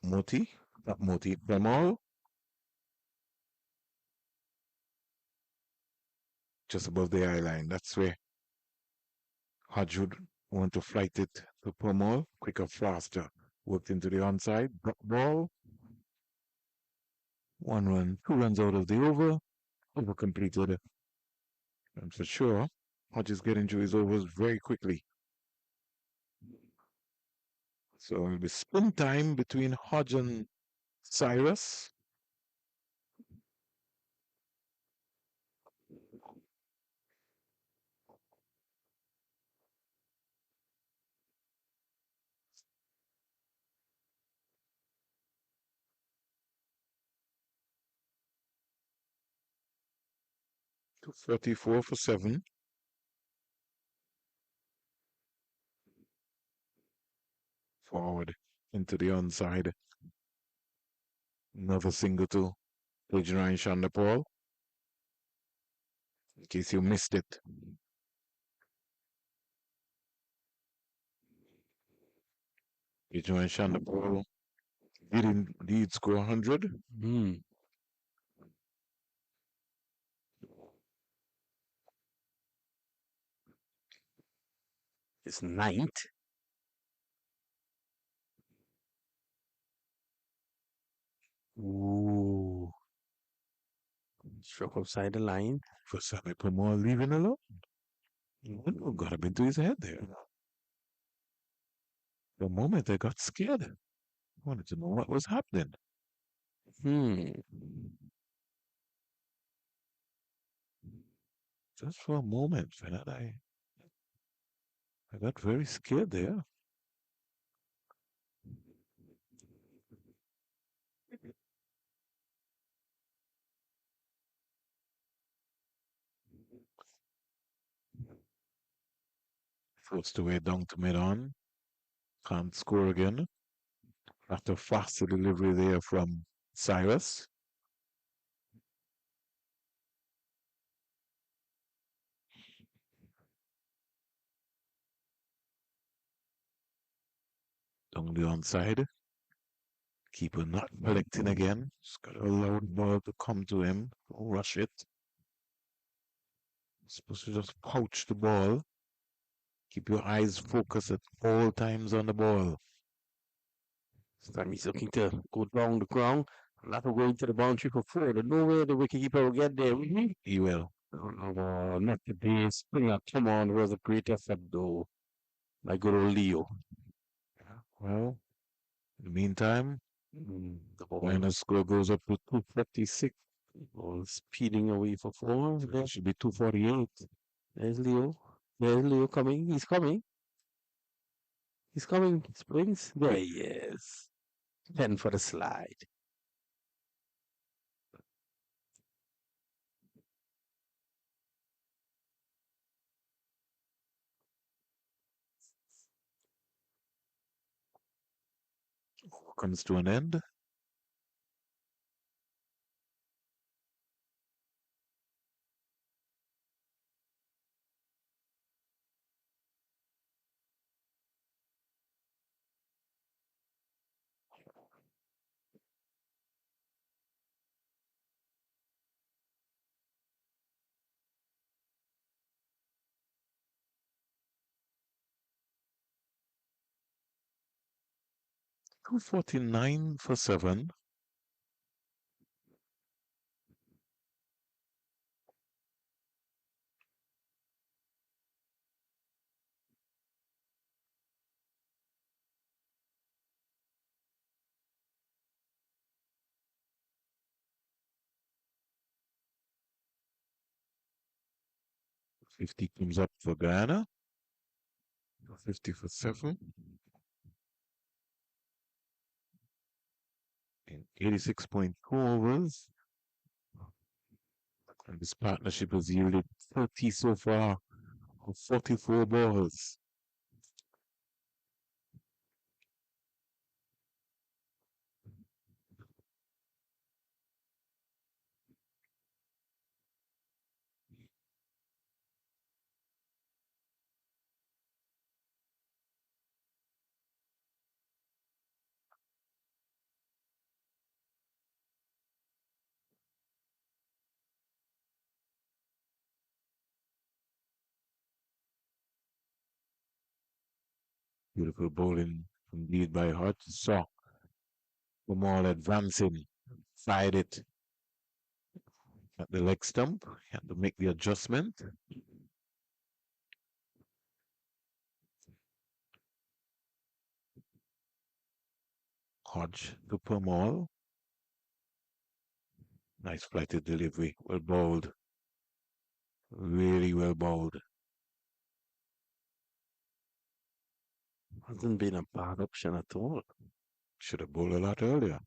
Moti. Not Moti, Pramal. Just above the eye line. That's where Hodge would want to flight it to Pramal. Quicker, faster. Worked into the onside. Drop ball. 1 run, 2 runs out of the over. Over completed. And for sure, Hodge is getting to his overs very quickly. So it'll be spin time between Hodge and Cyrus. To 34 for 7. Forward into the onside. Another single to Rajnarayan Chandapal. In case you missed it. Rajnarayan Chandapal did indeed score 100. Mm. It's ninth. Ooh. Struck outside the line. For Sammy Pamor leaving alone. Got up into his head there. The moment I got scared. I wanted to know what was happening. Hmm. Just for a moment, Fernand, I got very scared there. Forced away down to mid-on. Can't score again. After faster delivery there from Cyrus. Down the onside. Keeper not collecting again. Just got to allow the ball to come to him. Don't rush it. Supposed to just pouch the ball. Keep your eyes focused at all times on the ball. This time he's looking to go down the ground. Not going to the boundary for four. There's no way the wicketkeeper will get there. He will. Oh, not today. Springer, come on. It was a great effort, though. My good old Leo. Well, in the meantime, The ball, Guyana's score goes up to 256. ball speeding away for four. So There, it should be 248. there's Leo. There's Leo coming. He's coming. He's coming. Springs. There he is. 10 for the slide. Comes to an end. 249 for 7. 50 comes up for Guyana. 50 for 7. In 86.2 overs. And this partnership has yielded 30 so far of 44 balls. Beautiful bowling indeed by Hodge. Saw the ball advancing, fired it at the leg stump. Had to make the adjustment. Hodge to Permal. Nice flighted delivery. Well bowled. Really well bowled. Hasn't been a bad option at all. Should have bowled a lot earlier.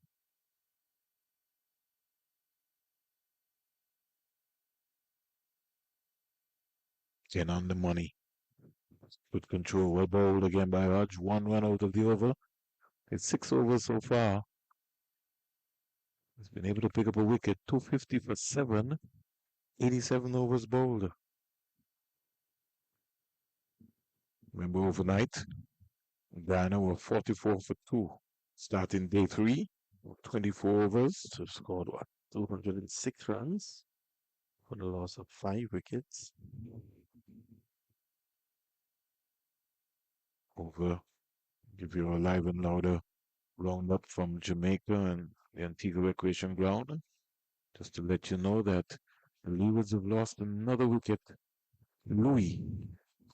Get on the money. Good control. Well bowled again by Hodge. 1 run out of the over. It's 6 overs so far. He's been able to pick up a wicket. 250 for 7. 87 overs bowled. Remember overnight, Guyana were 44 for 2. Starting day 3, 24 overs. So scored what? 206 runs for the loss of 5 wickets. Over. Give you a live and louder roundup from Jamaica and the Antigua Recreation Ground. Just to let you know that the Leewards have lost another wicket. Louis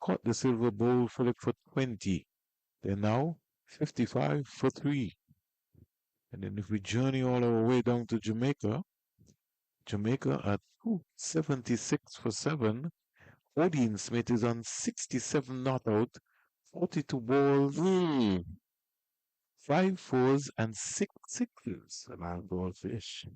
caught the silver bowl for 20. They're now 55 for 3. And then if we journey all our way down to Jamaica, Jamaica at 76 for 7. Odin Smith is on 67 not out, 42 balls, 5 fours, and 6 sixes. A man goldfish.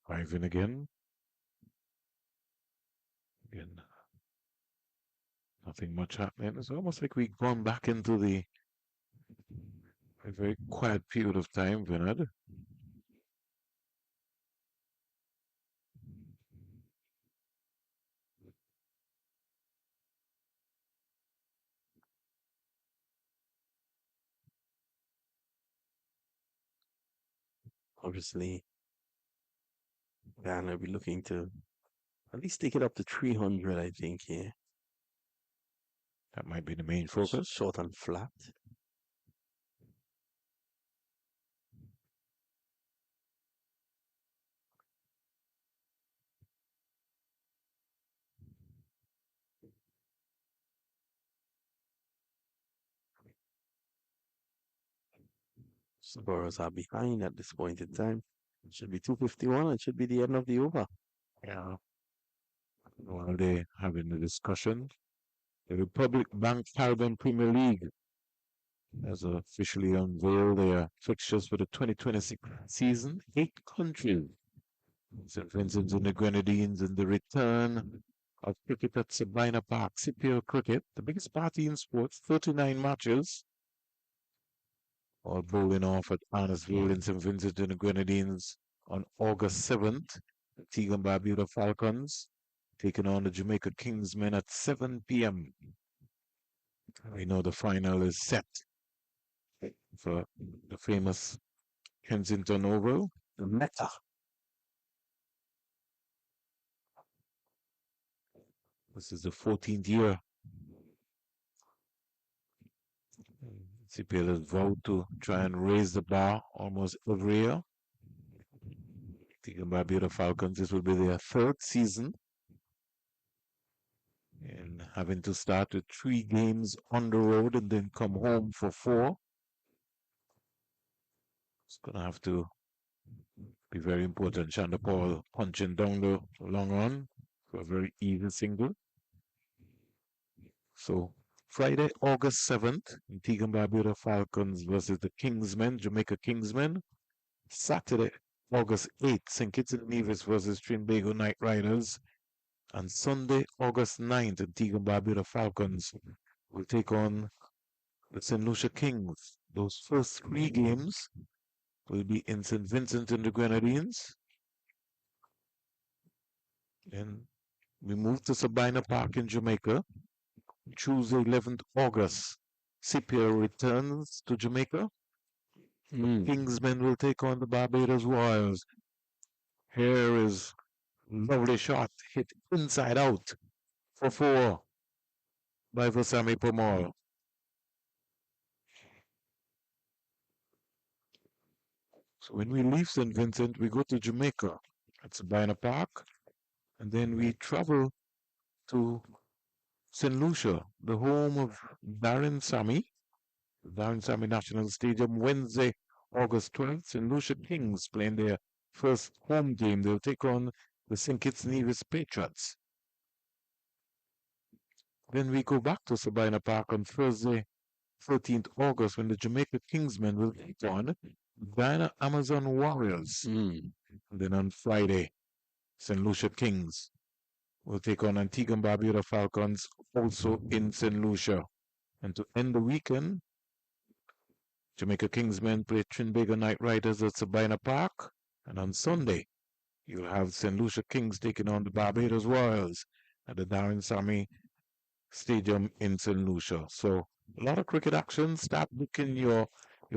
Ivan again. Again, nothing much happening. It's almost like we've gone back into a very quiet period of time, Vinod. Obviously, Guyana will be looking to at least take it up to 300, I think, here. That might be the main focus. Short and flat. Spurs are behind at this point in time. It should be 251. It should be the end of the over. Yeah. While they're having the discussion, the Republic Bank Caribbean Premier League has officially unveiled their fixtures for the 2026 season. 8 countries. St. Vincent and the Grenadines and the return of cricket at Sabina Park. CPL cricket, the biggest party in sports, 39 matches. All bowling off at Arnesville in St. Vincent and the Grenadines on August 7th. Antigua and Barbuda Falcons taking on the Jamaica Kingsmen at 7 p.m. We know the final is set for the famous Kensington Oval. The Meta. This is the 14th year. CPL has vowed to try and raise the bar almost every year. Thinking about Barbuda Falcons, this will be their third season. And having to start with 3 games on the road and then come home for 4. It's going to have to be very important. Shanda Paul punching down the long run for a very easy single. So Friday, August 7th, Antigua and Barbuda Falcons versus the Kingsmen, Jamaica Kingsmen. Saturday, August 8th, St. Kitts and Nevis versus Trinbago Knight Riders. And Sunday, August 9th, Antigua and Barbuda Falcons will take on the St. Lucia Kings. Those first 3 games will be in St. Vincent and the Grenadines. And we move to Sabina Park in Jamaica. Tuesday, 11th August, CPL returns to Jamaica. Kingsmen will take on the Barbados Royals. Here is lovely shot hit inside out for 4 by Vasami Pomor. So when we leave St. Vincent, we go to Jamaica at Sabina Park, and then we travel to St. Lucia, the home of Darren Sammy, Darren Sammy National Stadium, Wednesday, August 12th. St. Lucia Kings playing their first home game. They'll take on the St. Kitts Nevis Patriots. Then we go back to Sabina Park on Thursday, 13th August, when the Jamaica Kingsmen will take on Guyana Amazon Warriors. And then on Friday, St. Lucia Kings will take on Antigua and Barbuda Falcons, also in St. Lucia. And to end the weekend, Jamaica Kingsmen play Trinbago Knight Riders at Sabina Park. And on Sunday, you'll have St. Lucia Kings taking on the Barbados Royals at the Darren Sammy Stadium in St. Lucia. So a lot of cricket action. Start booking your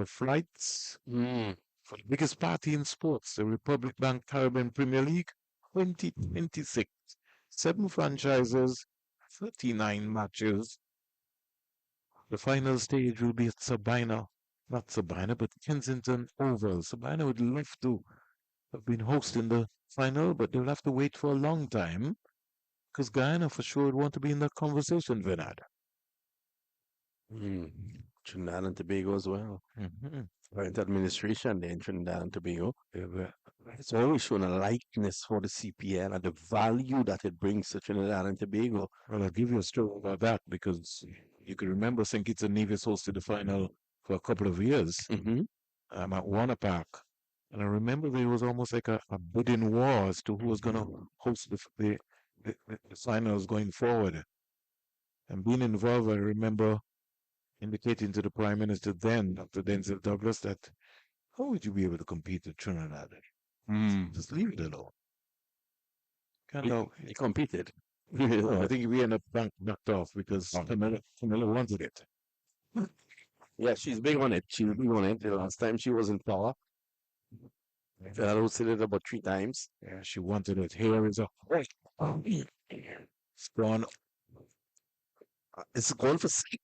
flights for the biggest party in sports, the Republic Bank Caribbean Premier League 2026. 7 franchises, 39 matches. The final stage will be at Sabina, not Sabina, but Kensington Oval. Sabina would love to have been hosting the final, but they'll have to wait for a long time because Guyana for sure would want to be in that conversation, Vinod. Trinidad and Tobago as well. Current administration there in Trinidad and Tobago. It's always shown a likeness for the CPL and the value that it brings to Trinidad and Tobago. Well, I'll give you a story about that because you can remember St. Kitts and Nevis hosted the final for a couple of years at Warner Park. And I remember there was almost like a bidding war as to who was going to host the finals going forward. And being involved, I remember indicating to the Prime Minister then, Dr. Denzel Douglas, that how would you be able to compete with Trinidad? Just leave it alone. Can't He, help. he competed. Oh, I think we ended up knocked off because Camilla wanted it. Yeah, she's big on it. She's big on it. The last time she was in power, I hosted it about 3 times. Yeah, she wanted it. Here is a spawn. It's going for six.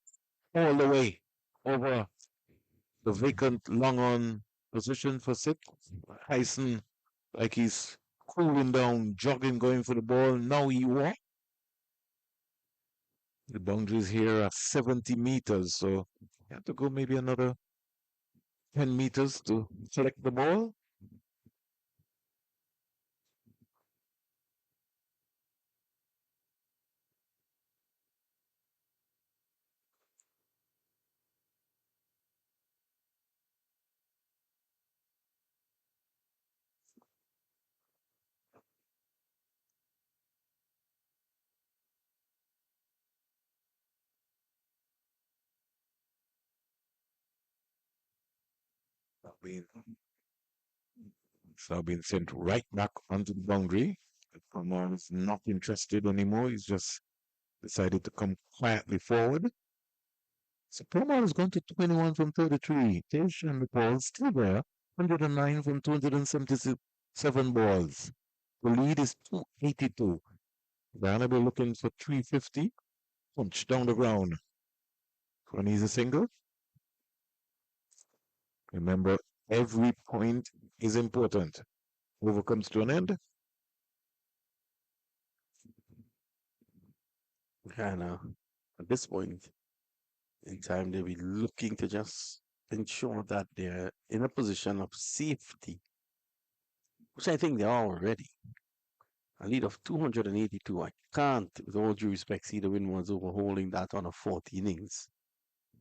All the way over the vacant long on position for six. Hyson, like he's cooling down, jogging, going for the ball. Now he what? The boundaries here are 70 meters, so you have to go maybe another 10 meters to select the ball. Being, it's now being sent right back onto the boundary. Palmer is not interested anymore. He's just decided to come quietly forward. So Palmer has gone to 21 from 33. Tish and the ball still there. 109 from 277 balls. The lead is 282. Guyana be looking for 350. Punch down the ground for an easy single. Remember, every point is important. Over comes to an end. And at this point in time, they'll be looking to just ensure that they're in a position of safety, which I think they are already. A lead of 282. I can't, with all due respect, see the Windwards overhauling that on a 40 innings.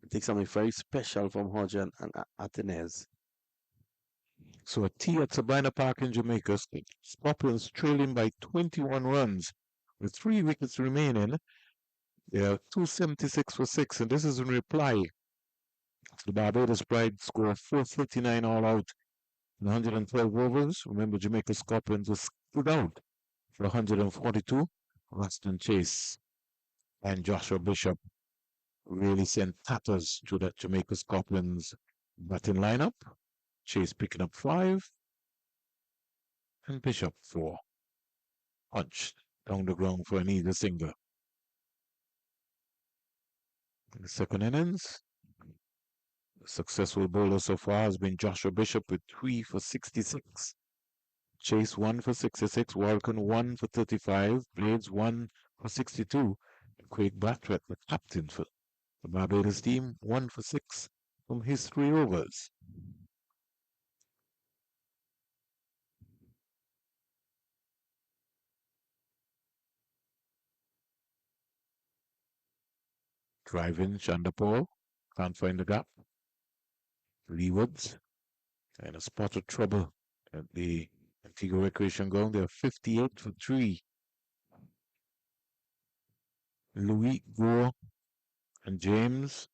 It takes something very special from Hodge and Atenez. So a tea at Sabina Park in Jamaica. Scorpions trailing by 21 runs with 3 wickets remaining. They are 276 for 6, and this is in reply. The Barbados Pride score 439 all out in 112 overs. Remember, Jamaica Scorpions was stood out for 142. Ruston Chase and Joshua Bishop really sent tatters to that Jamaica Scorpions batting lineup. Chase picking up 5 and Bishop 4. Punched down the ground for an easy single. In the second innings, the successful bowler so far has been Joshua Bishop with 3 for 66. Chase 1 for 66, Walken 1 for 35, Blades 1 for 62, and Craig Bartlett, the captain for the Barbados team, 1 for 6 from his 3 overs. Driving Chandapur, can't find the gap. Leewards, and a spot of trouble at the Antigua Recreation Ground. They're 58 for 3. Louis, Gore, and James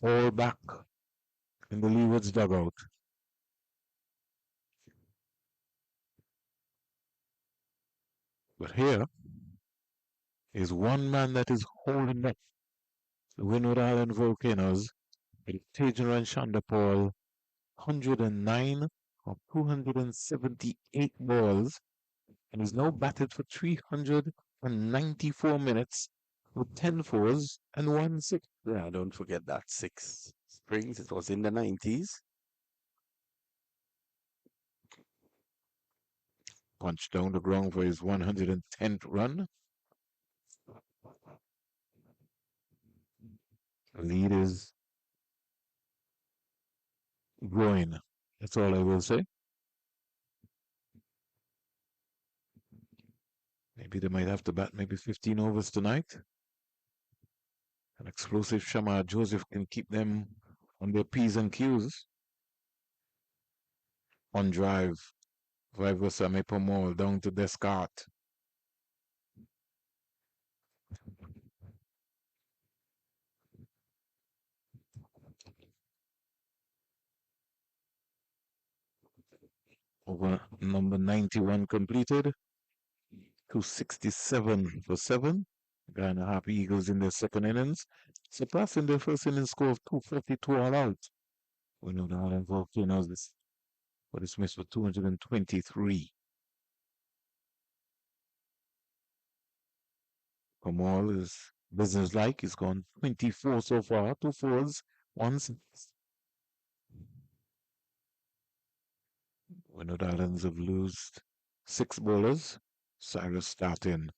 all back in the Leewards dugout. But here is one man that is holding up the Windward Island Volcanoes. Tajan Chandapur, 109 of 278 balls, and he's now batted for 394 minutes with 10 fours and 1 6. Yeah, don't forget that 6 springs. It was in the 90s. Punched down the ground for his 110th run. The lead is growing. That's all I will say. Maybe they might have to bat maybe 15 overs tonight. An explosive Shamar Joseph can keep them on their P's and Q's. On drive, Viva Sami Pomol down to Descartes. Over number 91 completed. 267 for 7. Guyana Happy Eagles in their second innings, surpassing their first innings score of 242 all out. We know the Island Volcanoes were dismissed for 223. Kamal is businesslike. He's gone 24 so far, 2 fours, 1 six. We know the Islands have lost 6 bowlers. Cyrus starting.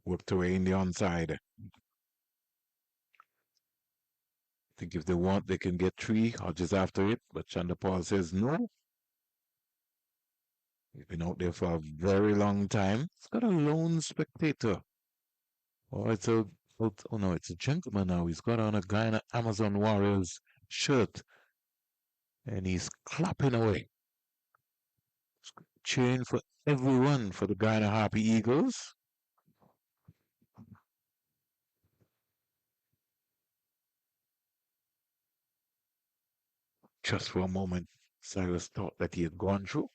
Worked away in the onside. I think if they want, they can get 3 Hodges after it, but Chandapal says no. He's been out there for a very long time. He's got a lone spectator. Oh, oh no, it's a gentleman now. He's got on a Guyana Amazon Warriors shirt and he's clapping away. Cheering for everyone for the Guyana Happy Eagles. Just for a moment, Cyrus thought that he had gone through.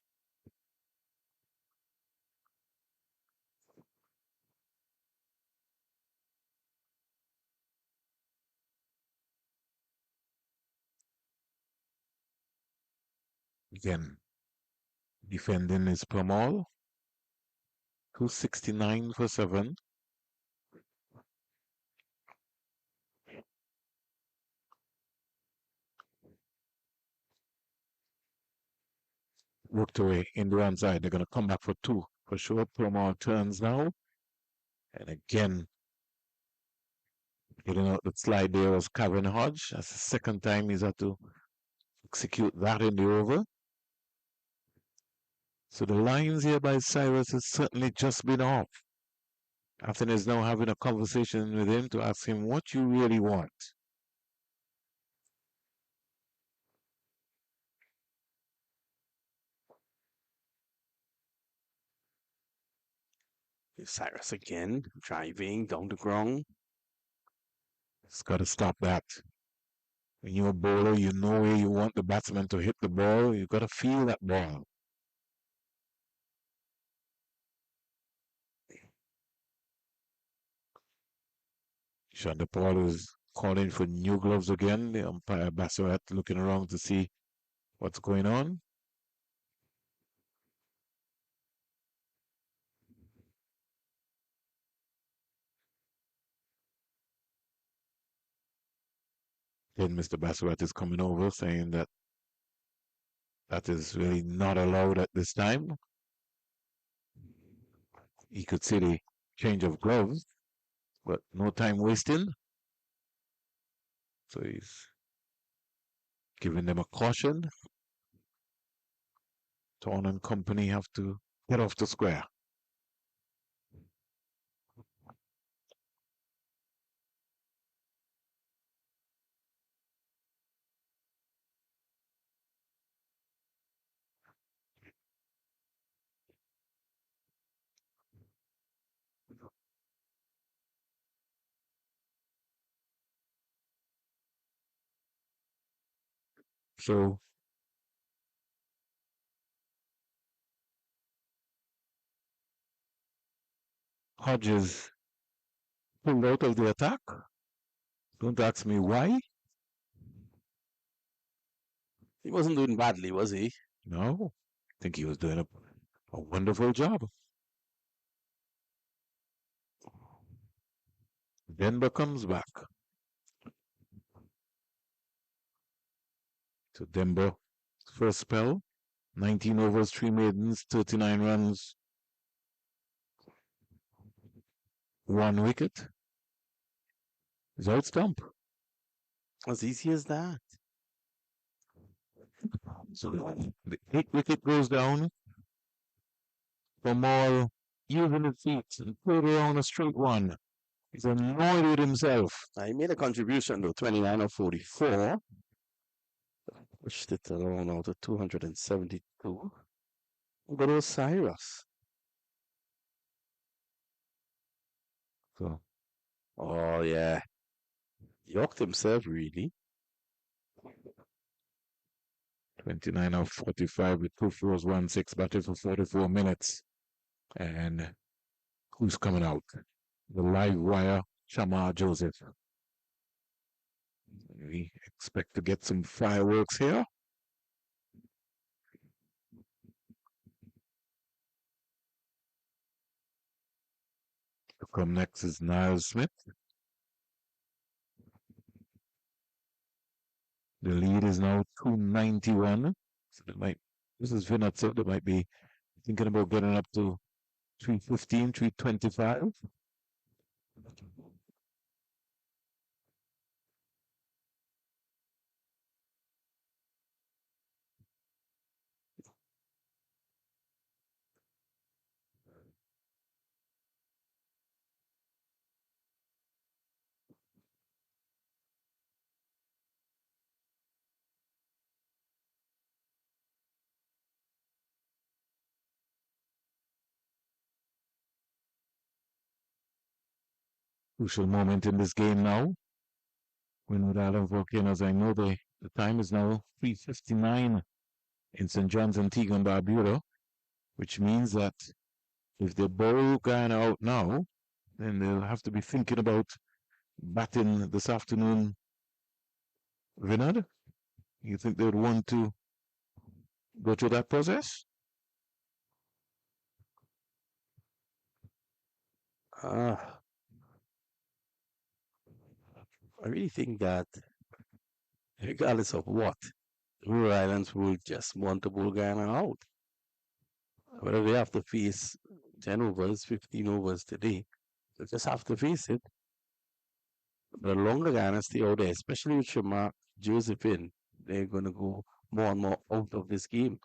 Again, defending is Pramal. 269 for 7. Worked away in the onside. They're going to come back for 2. For sure, Pramal turns now. And again, getting out the slide there was Kevin Hodge. That's the second time he's had to execute that in the over. So the lines here by Cyrus has certainly just been off. Afton is now having a conversation with him to ask him what you really want. Cyrus again, driving down the ground. It's got to stop that. When you're a bowler, you know where you want the batsman to hit the ball. You've got to feel that ball. Chandapal is calling for new gloves again. The umpire Bassuat looking around to see what's going on. Then Mr. Bassuat is coming over saying that that is really not allowed at this time. He could see the change of gloves, but no time wasting. So he's giving them a caution. Torn and company have to get off the square. So Hodges pulled out of the attack. Don't ask me why. He wasn't doing badly, was he? No, I think he was doing a wonderful job. Denver comes back. So Denver, first spell, 19 overs, 3 maidens, 39 runs, 1 wicket. Is out stump. As easy as that. So the 8th wicket goes down from all using his feet and played around a straight one. He's annoyed with himself. He made a contribution to 29 of 44. Pushed it around out to 272. But it was Cyrus. So Oh, yeah. Yorked himself, really. 29 of 45 with 2 fours, 1 6, batted for 44 minutes. And who's coming out? The live wire, Shamar Joseph. We expect to get some fireworks here. To come next is Niles Smith. The lead is now 291. So this is Vinod said, they might be thinking about getting up to 315, 325. Crucial moment in this game now. Windward Island Volcanoes, I know the time is now 3:59 in St. John's, Antigua and Barbuda, which means that if they bowl Guyana out now, then they'll have to be thinking about batting this afternoon. Vinod, you think they would want to go through that process? I really think that, regardless of what, the Rural Islands will just want to bowl Guyana out. Whether they have to face 10 overs, 15 overs today, they just have to face it. But the longer Guyana stay out there, especially with Shamar Joseph in, they're going to go more and more out of this game.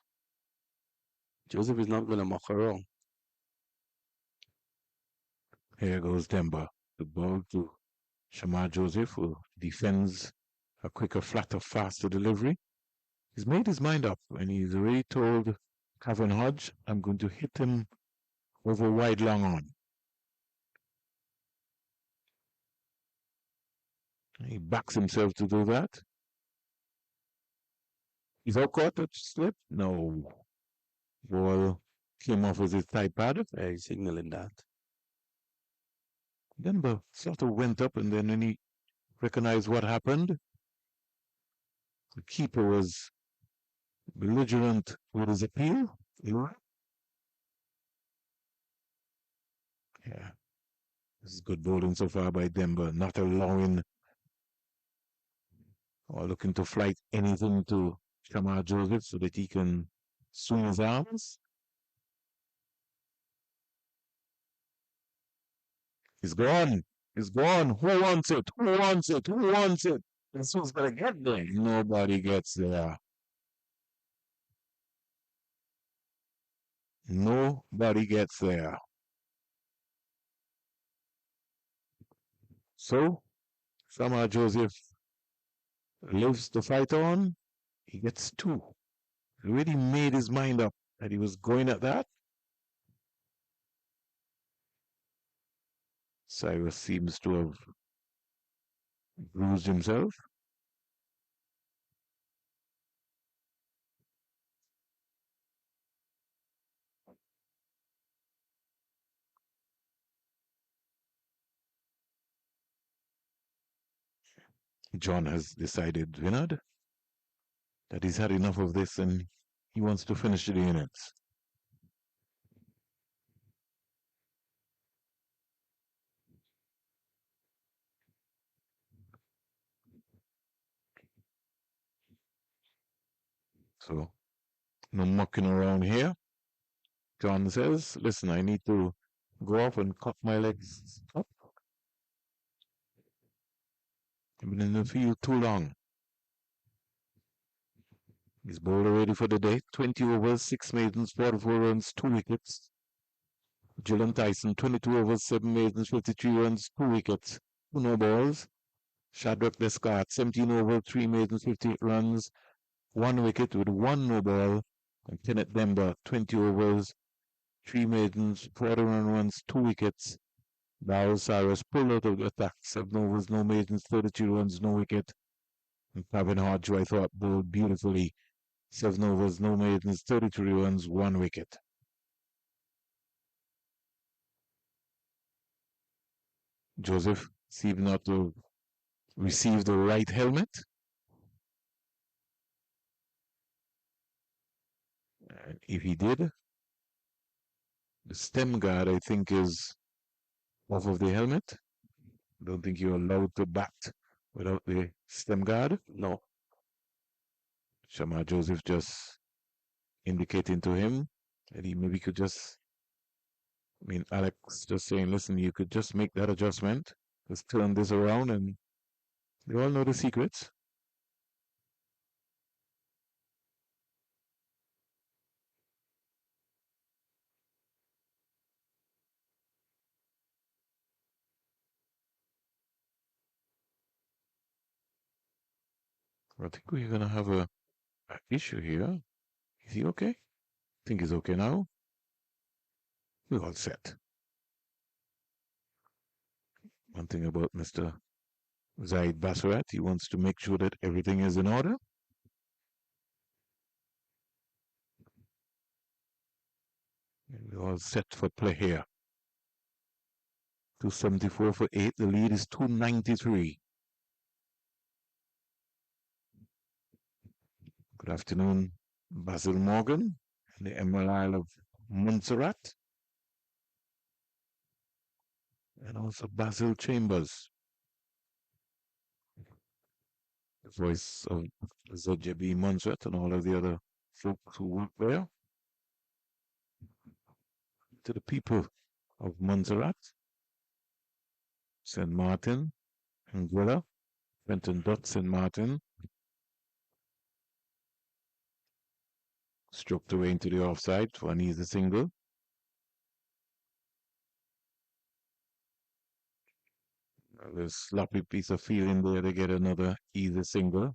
Joseph is not going to muck around. Here goes Demba. The ball to Shamar Joseph, who defends a quicker, flatter, faster delivery. He's made his mind up and he's already told Kevin Hodge, I'm going to hit him over wide long on. He backs himself to do that. He's out caught a slip? No. Ball came off with his thigh pad. He's signaling that. Demba sort of went up and then when he recognized what happened, the keeper was belligerent with his appeal. Yeah. This is good bowling so far by Demba, not allowing or looking to flight anything to Shamar Joseph so that he can swing his arms. He's gone. He's gone. Who wants it? Who wants it? Who wants it? That's who's gonna get there. Nobody gets there. Nobody gets there. So, Shamar Joseph lives to fight on. He gets two. He already made his mind up that he was going at that. Cyrus seems to have bruised himself. John has decided, Vinod, that he's had enough of this and he wants to finish the innings. So, no mucking around here. John says, listen, I need to go off and cut my legs up. I've been in the field too long. He's bowled already for the day. 20 overs, 6 maidens, 44 runs, 2 wickets. Gillen Tyson, 22 overs, 7 maidens, 53 runs, 2 wickets. 2 no balls. Shadrach Descartes, 17 overs, 3 maidens, 58 runs, 1 wicket with 1 no ball. And Kenneth Demba, 20 overs, 3 maidens, 41 runs, 2 wickets. Darryl Cyrus pulled out of the attack, 7 overs, no maidens, 32 runs, no wicket. And Kevin Hodge, who I thought bowled beautifully, 7 overs, no maidens, 33 runs, 1 wicket. Joseph seemed not to receive the right helmet. And if he did, the stem guard, I think, is off of the helmet. Don't think you're allowed to bat without the stem guard. No. Shamar Joseph just indicating to him that he maybe could just, I mean, Alex just saying, listen, you could just make that adjustment, just turn this around, and they all know the secrets. I think we're going to have a issue here. Is he okay? I think he's okay now. We're all set. One thing about Mr. Zaid Basrat, he wants to make sure that everything is in order. And we're all set for play here. 274 for 8. The lead is 293. Good afternoon, Basil Morgan, the Emerald Isle of Montserrat, and also Basil Chambers, the voice of ZJB Montserrat and all of the other folks who work there. To the people of Montserrat, St. Martin, Anguilla, Fenton Dot St. Martin, stroked away into the offside for an easy single. There's a sloppy piece of fielding there to get another easy single.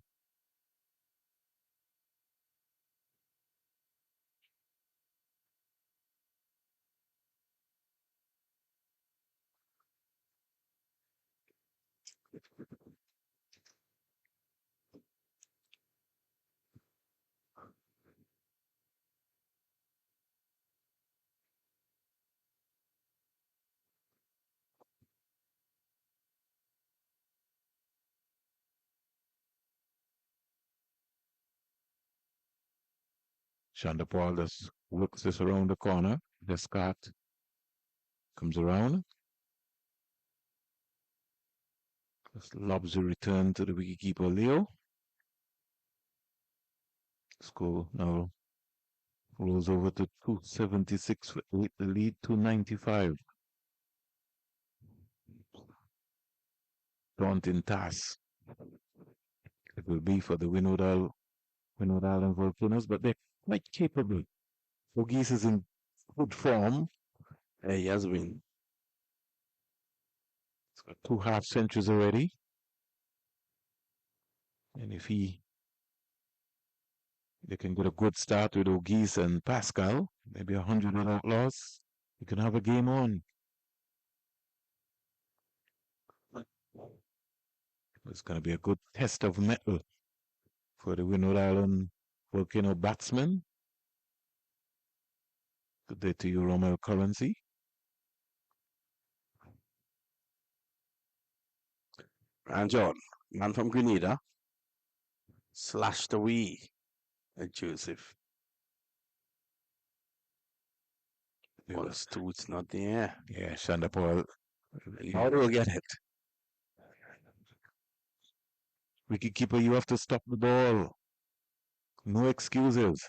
Chandapal just works this around the corner. Descartes comes around. Just lobs a return to the wicketkeeper Leo. Score now rolls over to 276 for 8. The lead 295. Daunting task it will be for the Windward Island Volcanoes, but they're quite capable. Fogis is in good form. He has been. He's got 2 half centuries already. And if they can get a good start with O'Geese and Pascal, maybe 100 without loss, you can have a game on. It's going to be a good test of mettle for the Windward Island Volcano batsmen. Good day to you, Romel Currency. And John, man from Grenada, slashed away at Joseph. Once two, it's not there. Yeah, Chandapal. How do we get it? Wicketkeeper, you have to stop the ball. No excuses.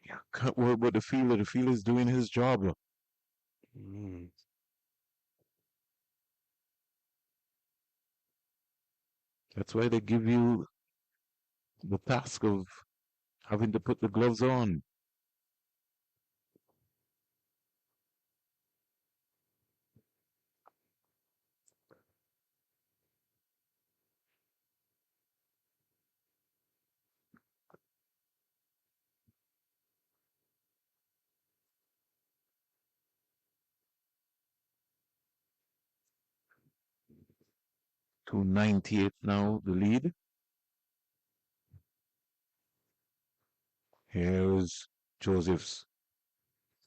You can't worry about the fielder. The fielder is doing his job. Mm. That's why they give you the task of having to put the gloves on. To 98 now, the lead. Here is Joseph's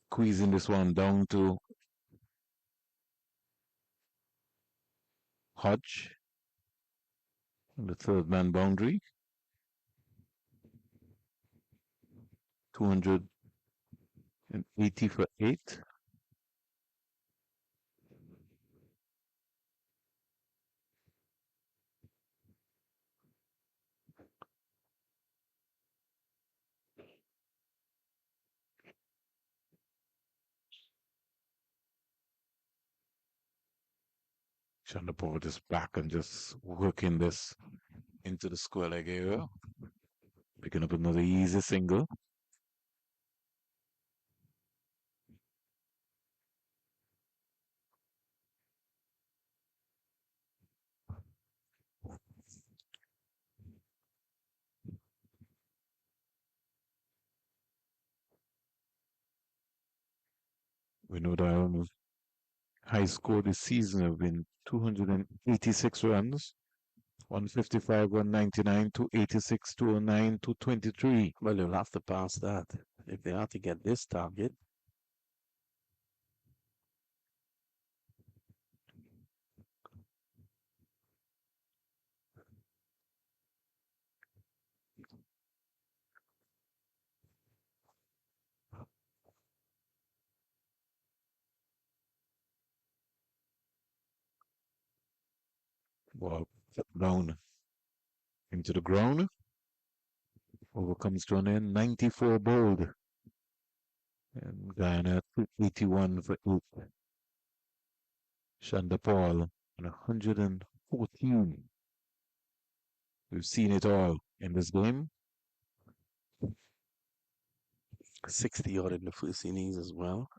squeezing this one down to Hodge on the third man boundary. 280 for 8. Chanderpaul just back and just working this into the square leg area. Picking up another easy single. Windward Island's high score this season have been 286 runs, 155, 199, 286, 209, 223. Well, they'll have to pass that if they have to get this target. Ball down into the ground. Over comes to an end, 94 bowled. And Guyana 81 for 8. Chanderpaul on 114. We've seen it all in this game. 60 odd in the first innings as well.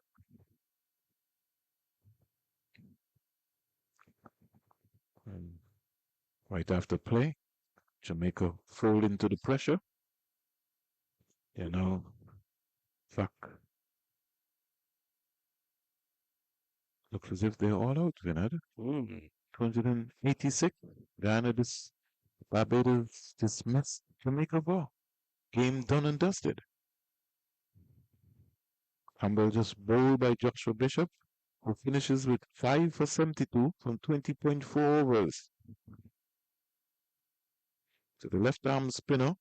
And right after play, Jamaica fold into the pressure. You know, fuck. Looks as if they're all out, Vinod. 286. Guyana Barbados dismissed Jamaica ball. Game done and dusted. Campbell just bowled by Joshua Bishop, who finishes with 5 for 72 from 20.4 overs. To the left arm spinner,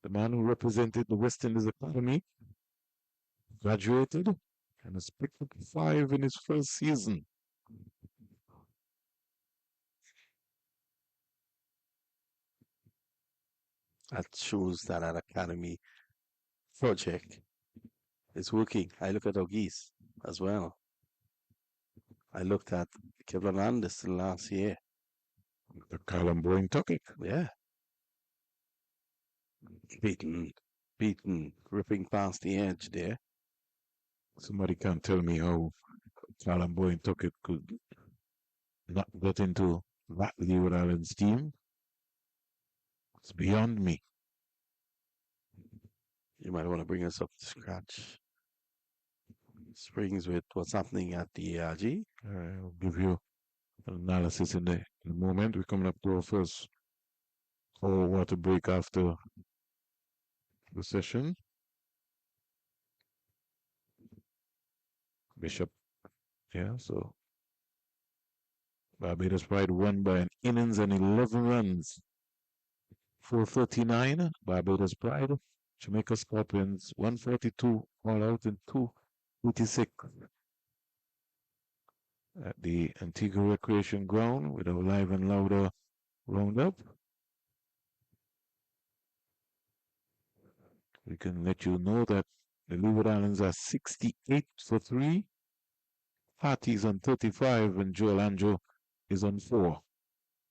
the man who represented the West Indies Academy, graduated and has picked up 5 in his first season. That shows that an academy project is working. I look at Ogis as well. I looked at Kevlin Anderson last year. The Callum Boyne took it. Yeah. Beaten, ripping past the edge there. Somebody can't tell me how Callum Boyne took it could not get into that Leeward Islands team. It's beyond me. You might want to bring us up to scratch. Springs with what's happening at the ARG. I'll give you an analysis in a moment. We're coming up to our first water break after the session. Bishop, yeah, so Barbados Pride won by an innings and 11 runs. 439, Barbados Pride. Jamaica Scorpions, 142 all out and 286 at the Antigua Recreation Ground with our live and louder roundup. We can let you know that the Leeward Islands are 68 for 3. Harty's on 35 and Joel Anjo is on 4.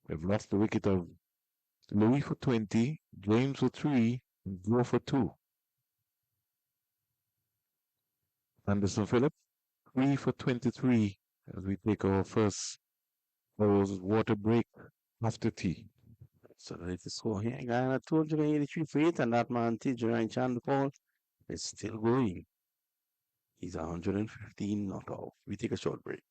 We've lost the wicket of Louis for 20, James for 3, and Joe for 2. Anderson Phillip, 3 for 23 as we take our first water break after tea. So the latest score here, Guyana 283 feet, and that man, T. Chan Paul, is still going. He's 115 not out. We take a short break.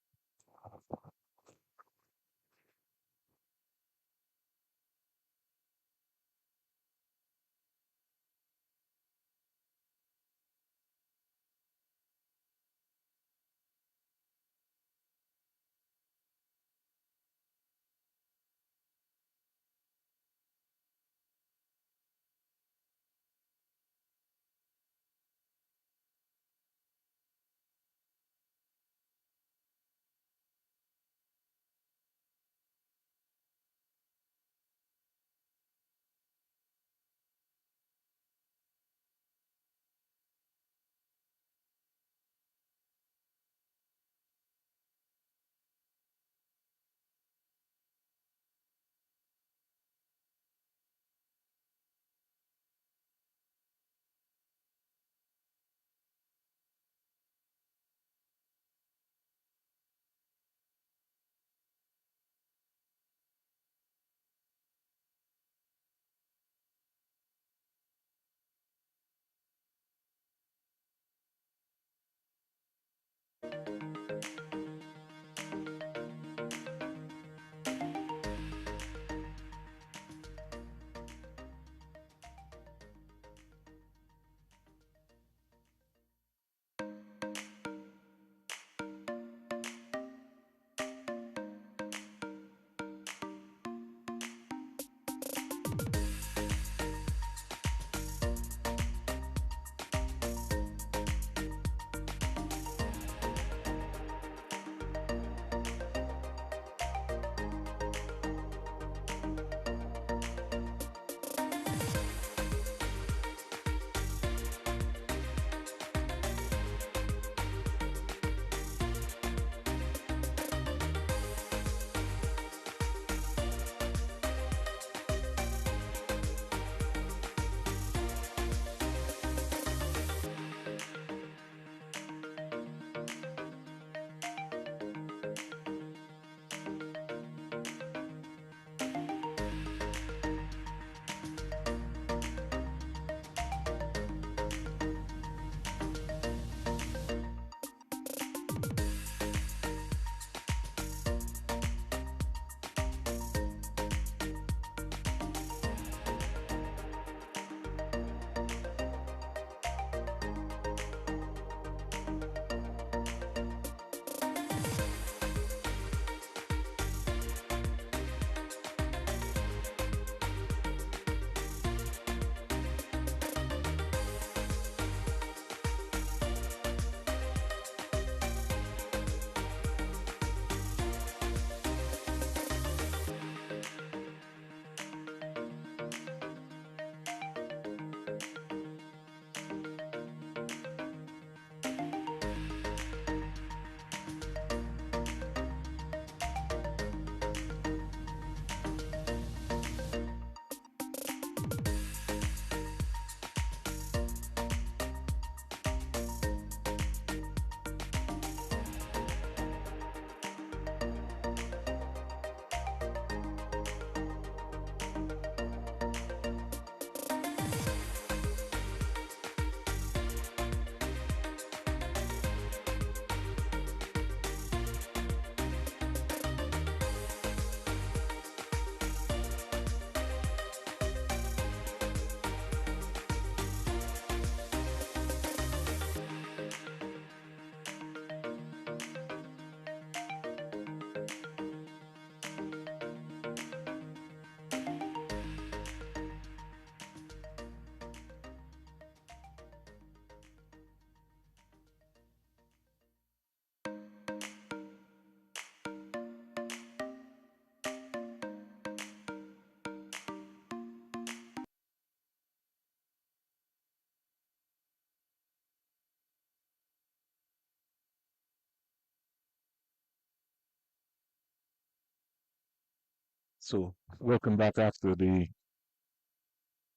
So, welcome back after the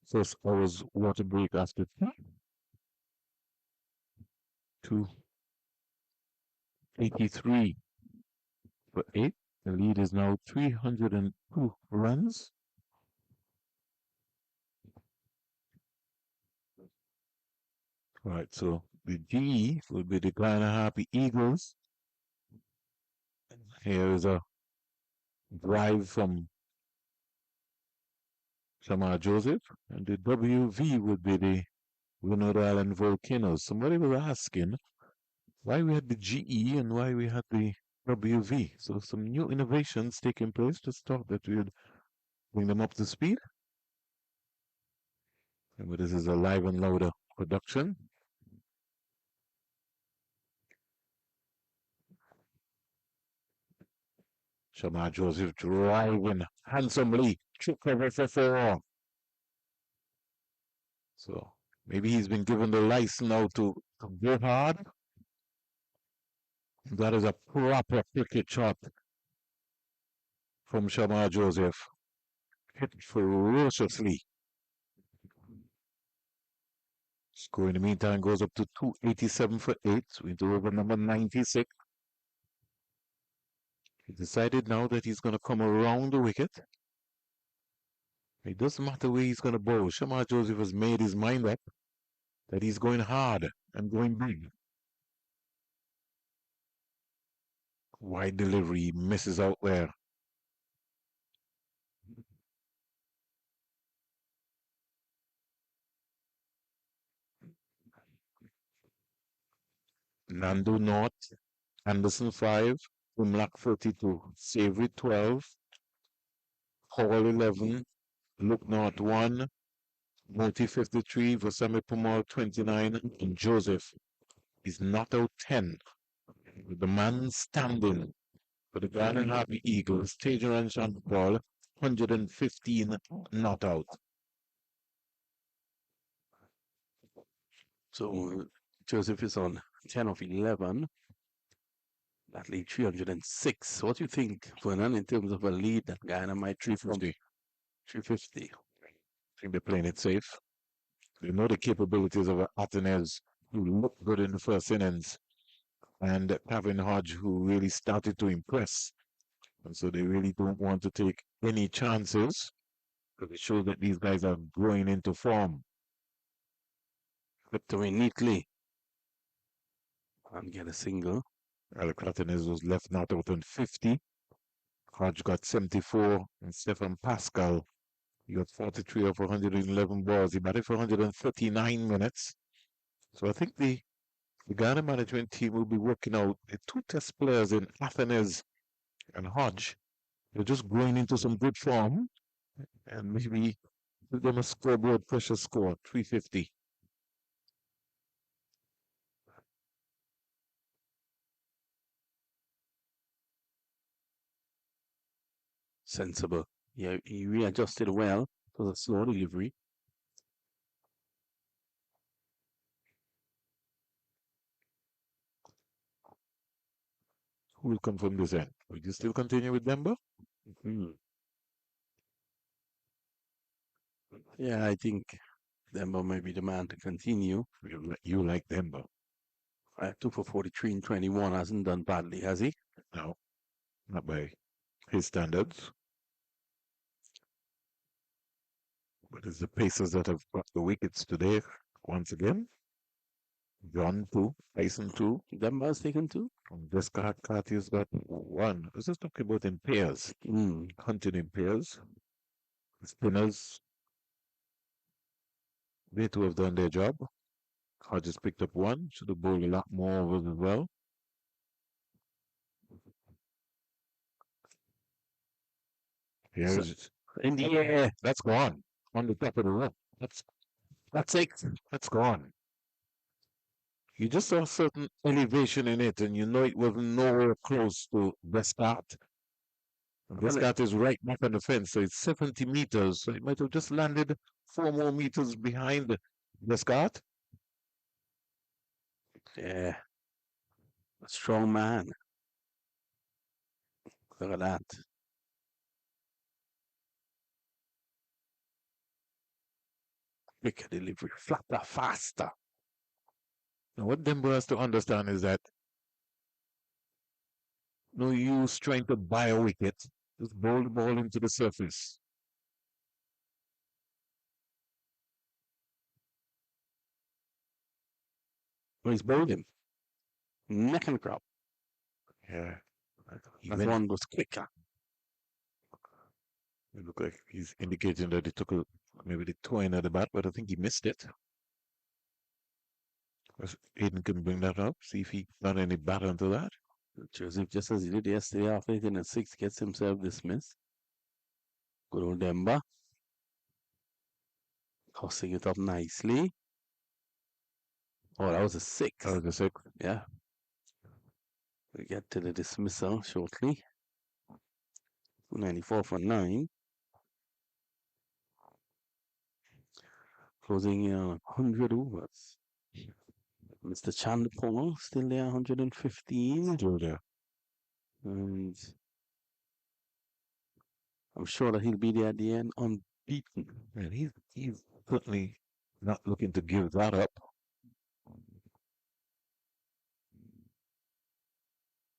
First hour's water break after 283 for 8. The lead is now 302 runs. All right, so the G will be the Guyana Happy Eagles. Here is a drive from Shamar Joseph, and the WV would be the Windward Island Volcanoes. Somebody was asking why we had the GE and why we had the WV. So some new innovations taking place. Just thought that we'd bring them up to speed. And this is a live and louder production. Shamar Joseph driving handsomely. Trick cover for 4. So maybe he's been given the license now to go hard. That is a proper cricket shot from Shamar Joseph. Hit ferociously. Score in the meantime goes up to 287 for 8. So into over number 96. He decided now that he's going to come around the wicket. It doesn't matter where he's going to bowl. Shamar Joseph has made his mind up that he's going hard and going big. Wide delivery, misses out there. Nando North, Anderson 5, Umlak 32, Savory 12, Hall 11, Look North 1, Moti 53, Vasami Pumal 29, and Joseph is not out 10. With the man standing for the Guyana Happy Eagles, Tajan Shankar, 115 not out. So Joseph is on 10 of 11. That lead 306. What do you think, Vernon, in terms of a lead that Guyana might 350. 350? I think they're playing it safe. They know the capabilities of Atenes, who looked good in the first innings, and Kevin Hodge, who really started to impress. And so they really don't want to take any chances because it shows that these guys are growing into form. Flipped away neatly and get a single. Alec Atenes was left not out on 50. Hodge got 74, and Stefan Pascal, he got 43 of 111 balls. He batted for 139 minutes. So I think the Ghana management team will be working out the two test players in Athens and Hodge. They're just growing into some good form, and maybe give them a scoreboard pressure score, 350. Sensible. Yeah, he readjusted well for the slow delivery. Who will come from this end? Will you still continue with Demba? Mm-hmm. Yeah, I think Demba may be the man to continue. You like Demba? 2 for 43 and 21 hasn't done badly, has he? No, not by his standards. But it's the Pacers that have got the wickets today once again. John 2, Tyson 2. Demba's taken 2. Jessica Cartier's got 1. I was just talking about in pairs. Hunting in pairs. Spinners, they too have done their job. Hodges picked up 1. Should have bowled a lot more overs as well. Here's In the air. That's gone. On the top of the rope. That's it. That's gone. You just saw a certain elevation in it, and you know it was nowhere close to Descartes. Descartes is right back on the fence, so it's 70 meters. So it might have just landed 4 more meters behind Descartes. Yeah. A strong man. Look at that. quicker delivery, flatter, faster. Now, what Dembo has to understand is that no use trying to buy a wicket. Just bowl the ball into the surface. Well, he's bowled him. Neck and crop. Yeah. He That went, one was quicker. it looked like he's indicating that he took maybe the toe in at the bat, but I think he missed it. Aiden can bring that up, see if he got any bat onto that. Joseph, just as he did yesterday after hitting a six, gets himself dismissed. Good old Demba. Tossing it up nicely. Oh, that was a six. That was a six. Yeah. We get to the dismissal shortly. 294 for 9. Closing 100 overs. Mr. Chandapong still there, 115. Still there. And I'm sure that he'll be there at the end unbeaten. Man, he's certainly not looking to give that up.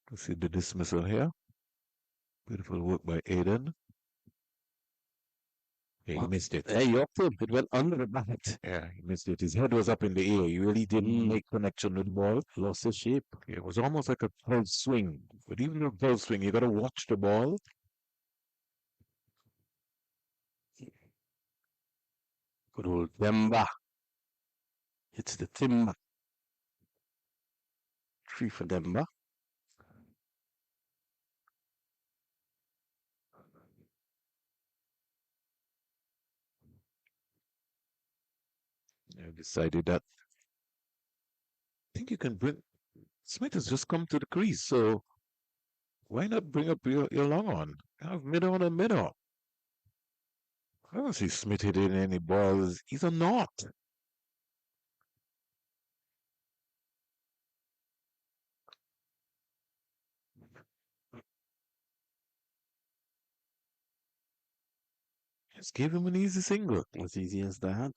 You see the dismissal here. Beautiful work by Aiden. Yeah, he missed it. There you upped him. It went under the bat. Yeah, he missed it. His head was up in the air. He really didn't make connection with the ball. Lost his shape. It was almost like a pulse swing. But even a pulse swing, you got to watch the ball. Good old Demba. Hits the timber. 3 for Demba. I decided that I think you can bring Smith has just come to the crease, so why not bring up your long on? Have mid on and mid off. I don't see Smith hitting any balls. He's a knot. Just give him an easy single. As easy as that.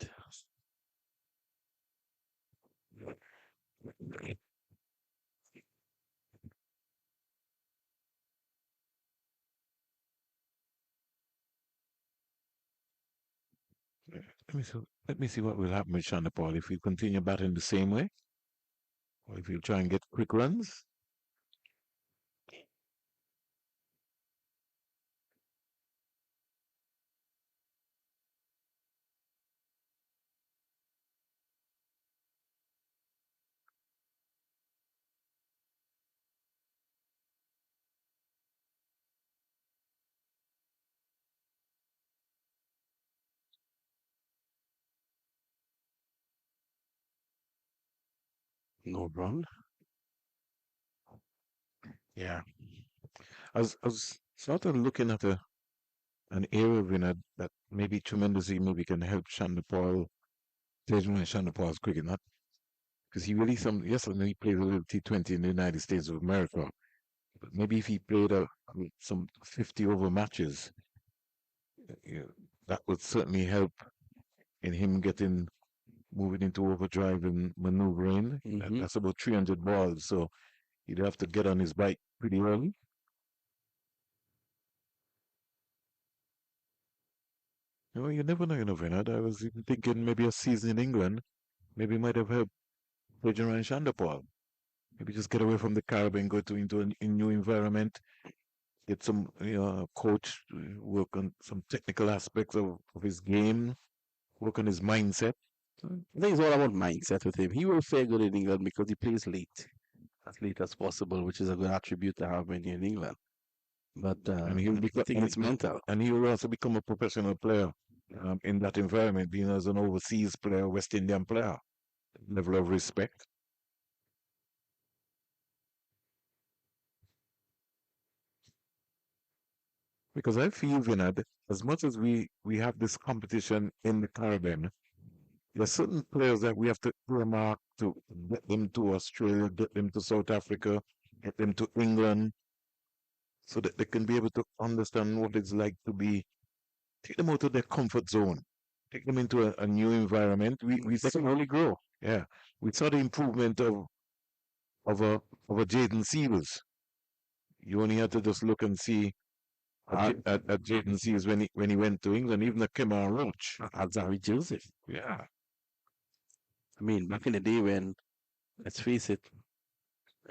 Let me see what will happen with Shandapal if we continue batting the same way, or if you try and get quick runs. No run. Yeah, I was sort of looking at an area winner that maybe tremendously maybe can help Shandapal, Shandapal's cricket, not because he really yes, I know he played a little T20 in the United States of America, but maybe if he played some 50 over matches, you know, that would certainly help in him moving into overdrive and maneuvering. That's about 300 balls, so he'd have to get on his bike pretty early. You never know, Vinod. I was even thinking maybe a season in England maybe might have helped Bridger and Shandapal. Maybe just get away from the Caribbean, go into a new environment, get some coach, work on some technical aspects of his game, work on his mindset. I think it's all about mindset with him. He will fare good in England because he plays as late as possible, which is a good attribute to have when you're in England. But and he'll I think it's mental. And he will also become a professional player in that environment, being as an overseas player, West Indian player. Level of respect. Because I feel, Vinod, as much as we have this competition in the Caribbean, there are certain players that we have to earmark to get them to Australia, get them to South Africa, get them to England, so that they can be able to understand what it's like to take them out of their comfort zone. take them into a new environment. We They saw, can only grow. yeah, we saw the improvement of a of a Jaden Seals. You only had to just look and see Uh, at Jaden Seals when he went to England, even a Kemar Roach. Zari Joseph. Yeah, I mean, back in the day when, let's face it,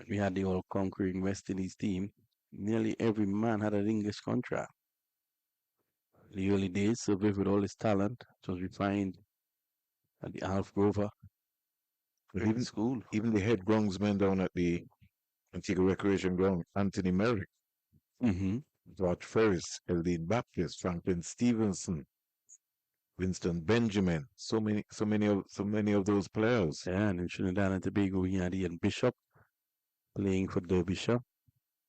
we had the all conquering West Indies team, nearly every man had an English contract. In the early days, Sylvie with all his talent, it was refined at the Alf Grover but Cricket School. even the head groundsman down at the Antigua Recreation Ground, Anthony Merrick, Mm-hmm. George Ferris, Eldine Baptist, Franklin Stevenson, Winston Benjamin, so many of those players. Yeah, and in Trinidad and Tobago, we had Ian Bishop playing for Derbyshire,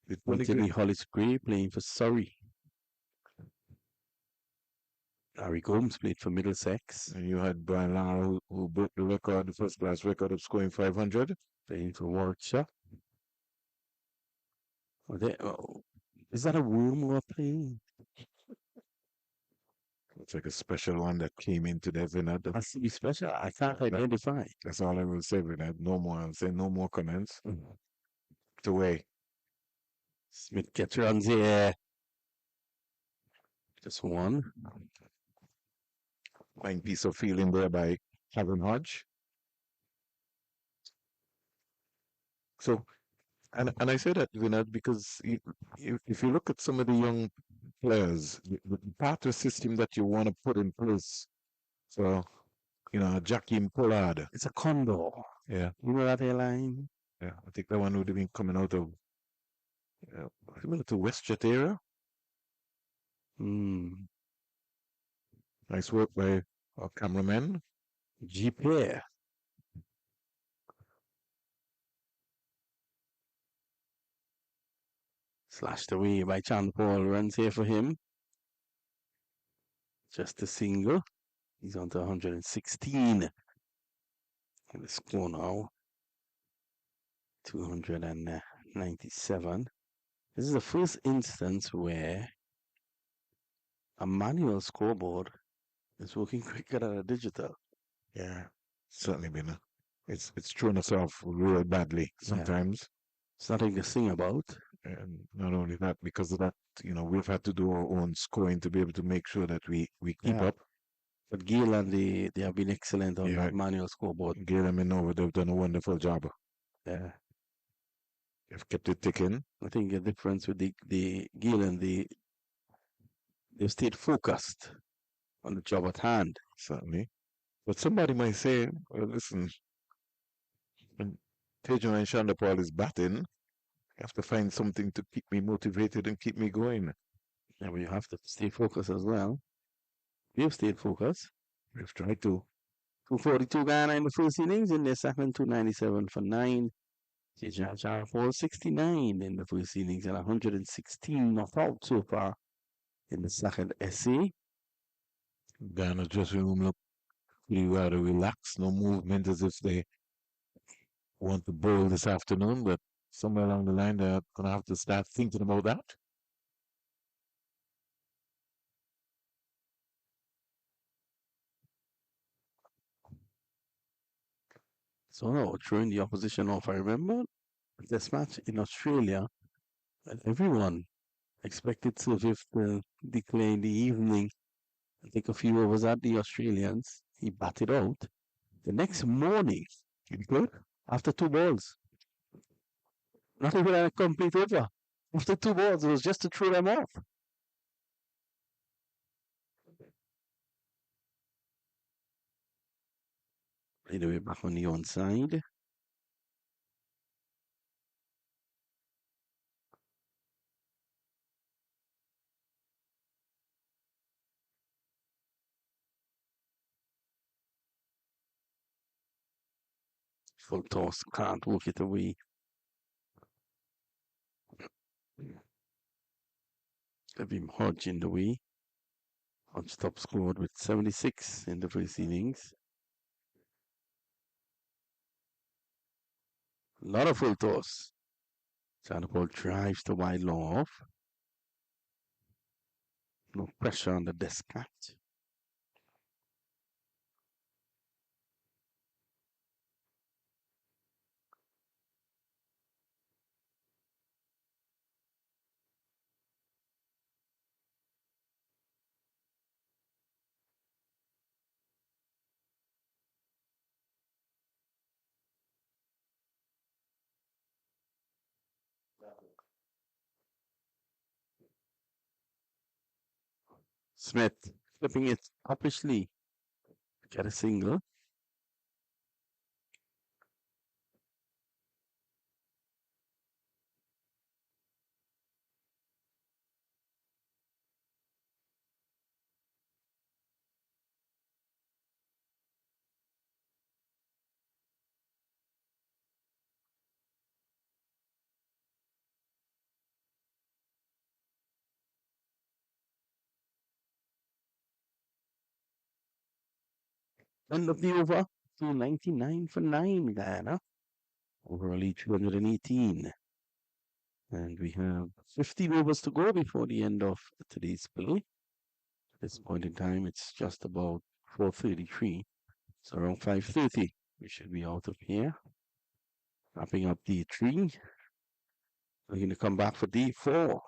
It's really Anthony good. Hollis Gray playing for Surrey. Harry Gomes played for Middlesex, And you had Brian Lara who broke the record, the first class record of scoring 500. playing for Warwickshire. Is that a worm we're playing? It's like a special one that came into the Vinod. Has to be special. I can't That, identify. that's all I will say, Vinod. No more. I'll say no more comments. Mm. It's away. Smith gets runs here. Just one. Fine piece of feeling there by Kevin Hodge. So, and I say that, Vinod, because if you look at some of the young players, the partner system that you want to put in place, so, Jackie Pollard. It's a condor. Yeah, You know that airline? yeah. I think that one would have been coming out of similar to WestJet area. Hmm. Nice work by our cameraman. G-Pair. Slashed away by Chan Paul. Runs here for him. Just a single. He's on to 116. And the score now 297. This is the first instance where a manual scoreboard is working quicker than a digital. Yeah, certainly been. It's thrown us off real badly Yeah. sometimes. It's nothing to sing about. And not only that, because of that, we've had to do our own scoring to be able to make sure that we keep Yeah. up. But Gail and they have been excellent on Yeah. that manual scoreboard. Gail and Minova, they've done a wonderful job. Yeah. They've kept it ticking. I think the difference with the Gail and they've stayed focused on the job at hand. Certainly. But somebody might say, well, listen, when Tejo and Shandapal is batting, you have to find something to keep me motivated and keep me going. Yeah, but you have to stay focused as well. We've stayed focused. We've tried to. 242 Guyana in the first innings. In the second, 297 for 9. Paul 69 in the first innings and 116 not out so far in the second essay. Ghana's dressing room look pretty rather relaxed, no movement as if they want to bowl this afternoon, but somewhere along the line they're going to have to start thinking about that. So now throwing the opposition off. I remember this match in Australia, and everyone expected Sylvie to declare in the evening. I think a few overs at the Australians. He batted out. The next morning, He good? after 2 balls, not even a complete over. After 2 balls, it was just to throw them off. Anyway, back on the onside. Full toss, can't walk it away. Levim Hodge in the way. Hodge top scored with 76 in the first innings. A lot of full toss. Sandoval drives the wide long off. No pressure on the desk catch. Smith flipping it uppishly. Get a single. End of the over. 299 for 9, Guyana. Overall, 218. And we have 15 overs to go before the end of today's play. At this point in time, it's just about 4:33. So around 5:30, we should be out of here. Wrapping up D3. We're going to come back for D4.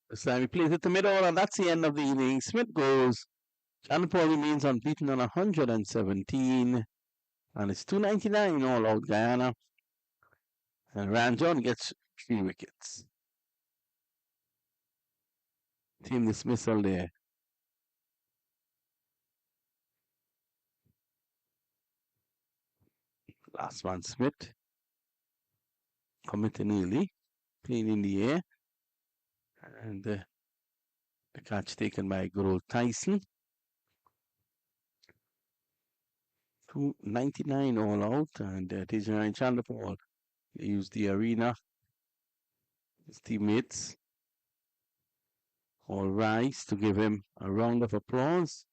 This time he plays it to middle, and that's the end of the inning. Smith goes. Chanapol remains unbeaten on 117, and it's 299 all out Guyana. And Ranjon gets 3 wickets. Team dismissal there. Last one, Smith. Committing nearly. Clean in the air. And the catch taken by good old Tyson. 299 all out. And Tijan Chandapal used the arena. His teammates all rise to give him a round of applause.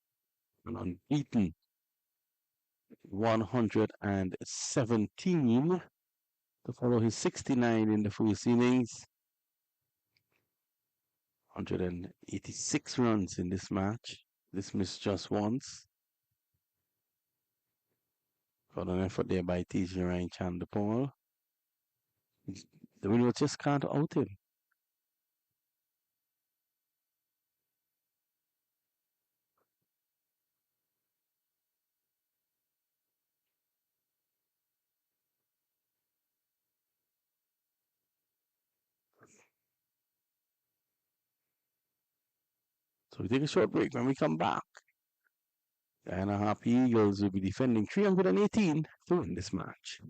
An unbeaten 117 to follow his 69 in the first innings. 186 runs in this match. Dismissed just once. Got an effort there by TJ Ryan Chandapal. The Windward just can't out him. So we take a short break. When we come back, Guyana Happy Eagles will be defending 318 to win this match.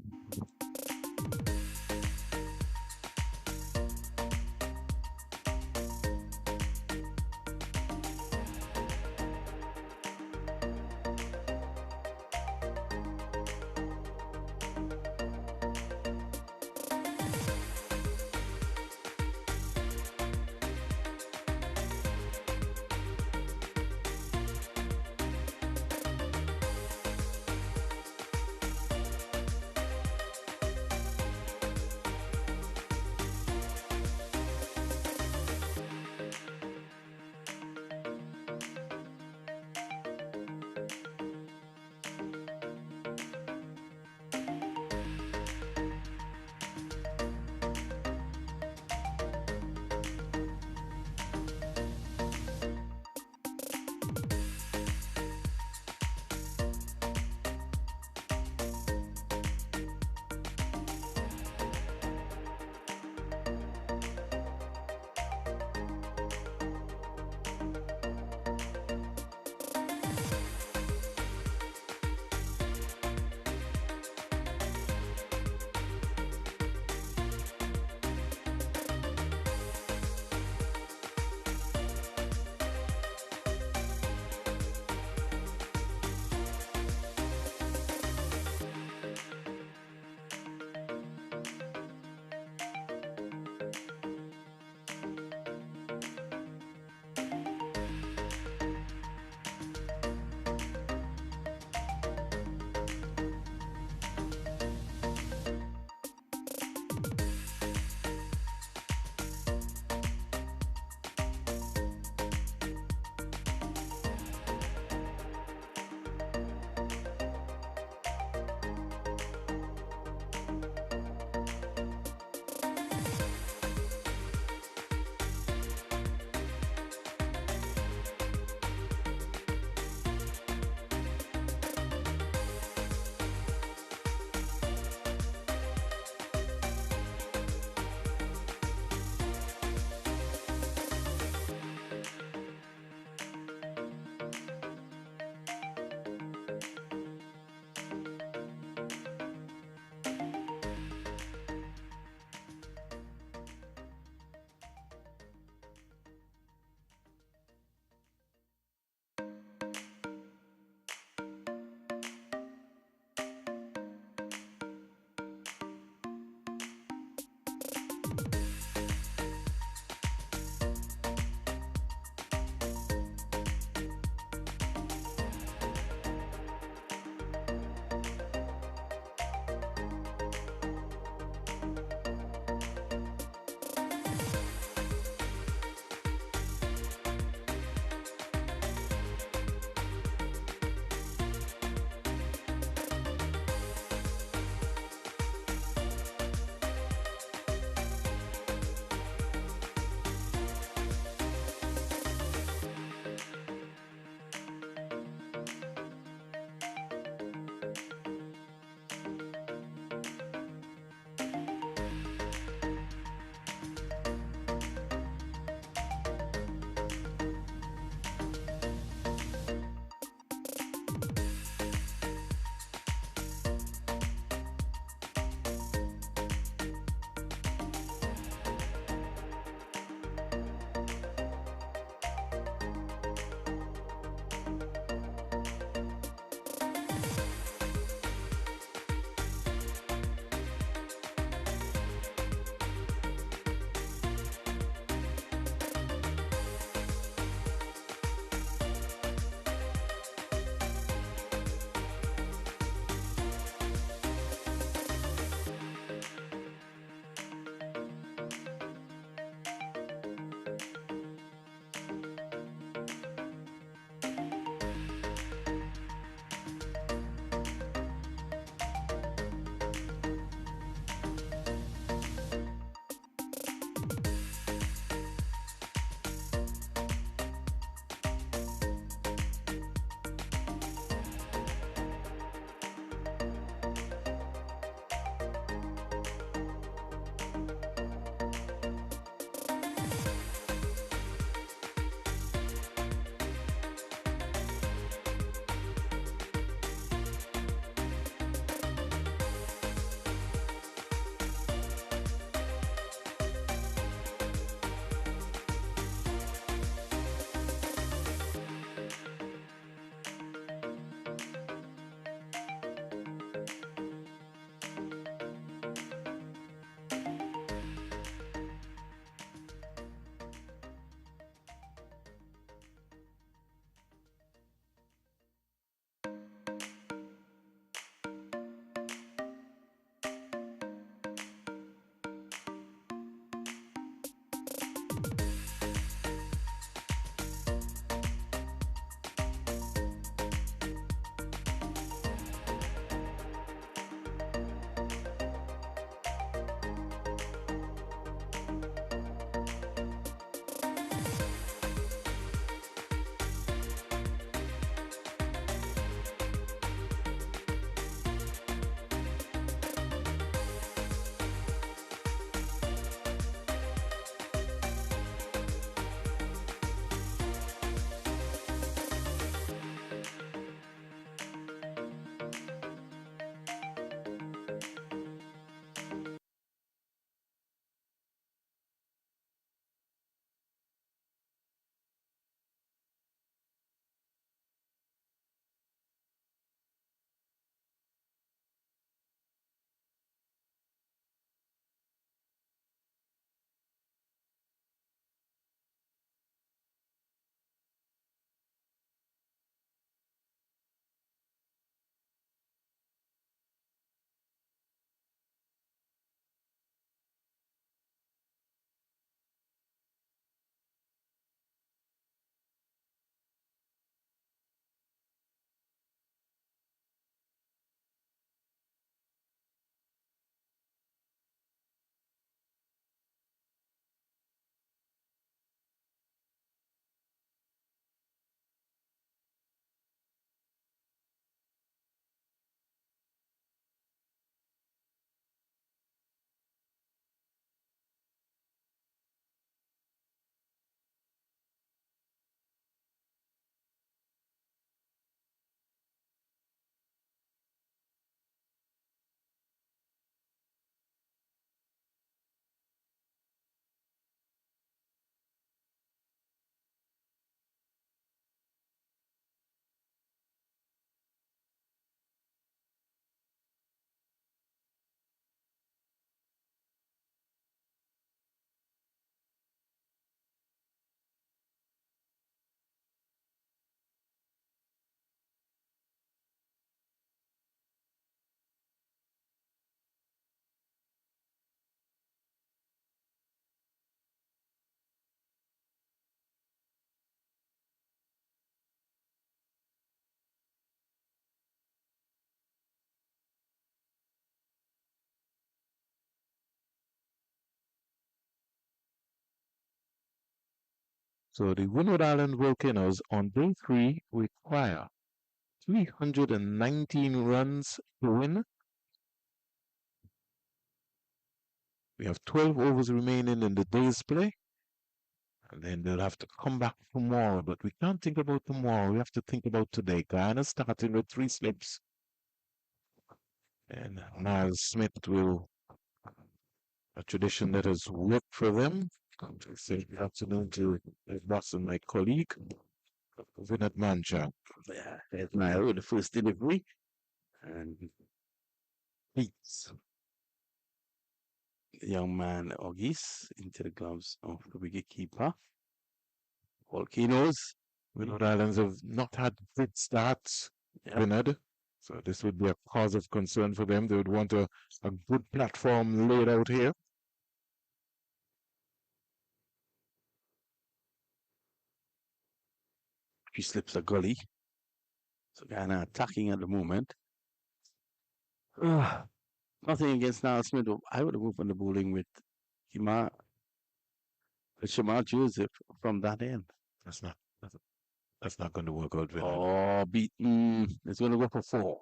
So the Windward Island Volcanoes on day 3 require 319 runs to win. We have 12 overs remaining in the day's play. And then they'll have to come back tomorrow. But we can't think about tomorrow. We have to think about today. Guyana starting with 3 slips. And Miles Smith will, a tradition that has worked for them. Say good afternoon to my boss and my colleague, Vinod Mancha. Yeah, there's Niall with the first delivery. And beats the young man Ogis into the gloves of the wicket keeper. Volcanoes. Windward Islands have not had good starts, Yep. Vinod. So this would be a cause of concern for them. They would want a good platform laid out here. She slips a gully. So Guyana attacking at the moment. Nothing against Niall Smith. I would have opened the bowling with Hima, with Shamar Joseph from that end. That's not that's not going to work out, Vinod. Oh, beaten. It's going to go for 4.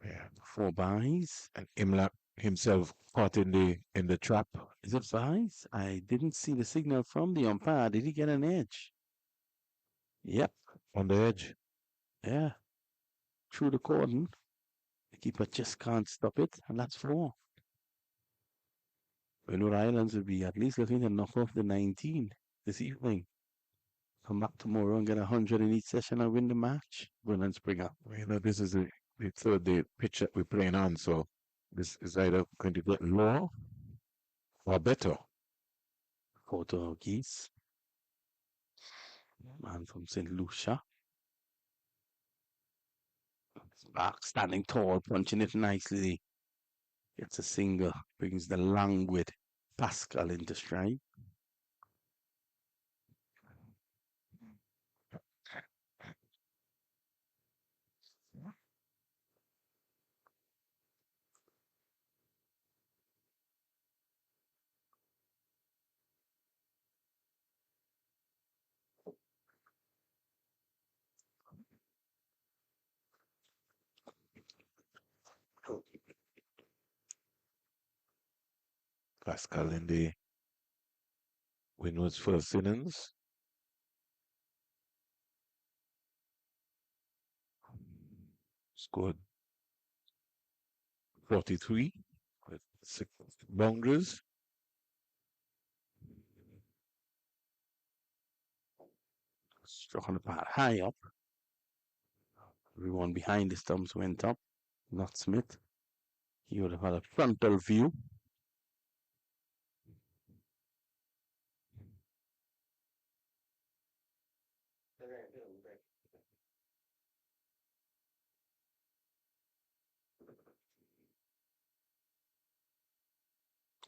Yeah. 4 buys. And Imlak himself caught in the trap. Is it buys? I didn't see the signal from the umpire. Did he get an edge? Yep. On the edge. Yeah. Through the cordon. The keeper just can't stop it, and that's 4. Windward Islands will be at least looking to knock off the 19 this evening. Come back tomorrow and get 100 in each session and win the match. Brilliant Springer. This is the third day pitch that we're playing on, so this is either going to get lower or better. Photo of Geese. Man from St. Lucia. Back, standing tall, punching it nicely. Gets a single, brings the languid Pascal into stride. Pascal in the Windward's first innings. Scored 43 with 6 boundaries. Struck on the pad high up. Everyone behind the stumps went up. Not Smith. He would have had a frontal view.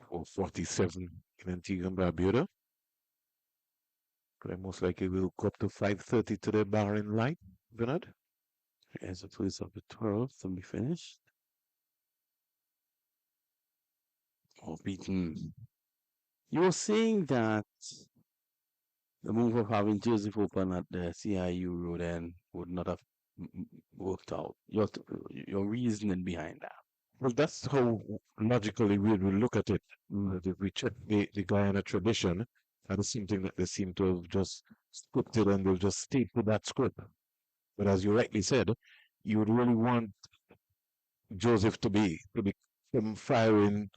Or 47 in Antigua and Barbuda. But most likely will go up to 5:30 to the Bahrain line, Bernard. Here's the first of the 12th to be finished. Oh, beaten. You were saying that the move of having Joseph open at the CIU road end would not have worked out. Your reasoning behind that. Well, that's how logically we will look at it. If we check the Guyana tradition, that is something that they seem to have just scripted and they'll just stick to that script. But as you rightly said, you would really want Joseph to be firing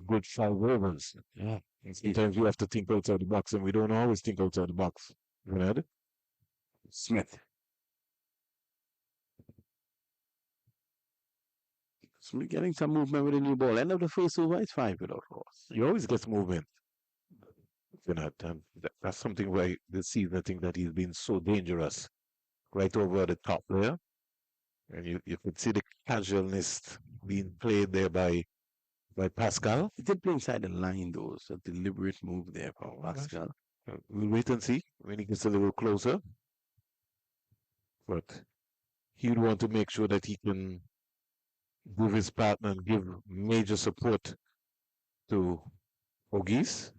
good 5 overs. Yeah. And sometimes we have to think outside the box, and we don't always think outside the box. Bernard? Smith. Smith getting some movement with a new ball. End of the first over, it's 5 without loss. He always gets movement. Bernard, and that's something why this season I think that he's been so dangerous. Right over the top there. And you could see the casualness being played there by Pascal. He did play inside the line, though. It's a deliberate move there from Pascal. We'll wait and see when he gets a little closer. But he would want to make sure that he can give his partner and give major support to Ogis.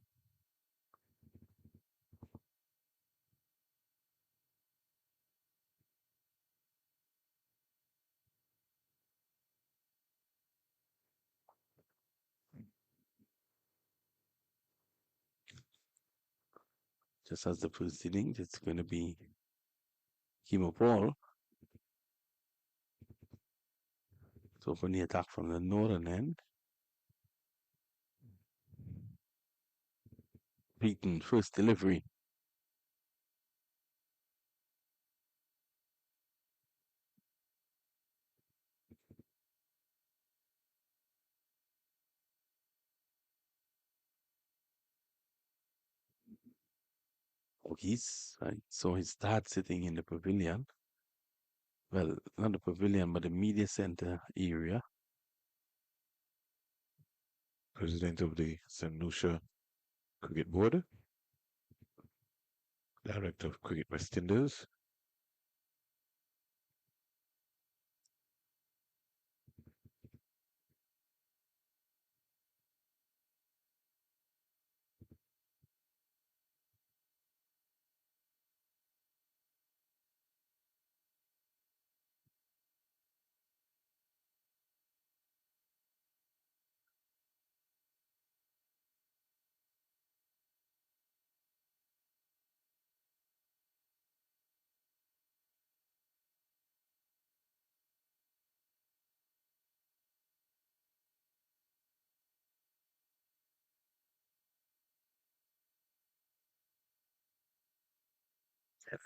just as the first innings, it's going to be Kimo Paul to open the attack from the northern end. Beaton, first delivery. Oh, I saw his dad sitting in the pavilion. Well, not the pavilion, but the media center area. President of the St. Lucia Cricket Board, Director of Cricket West Indies.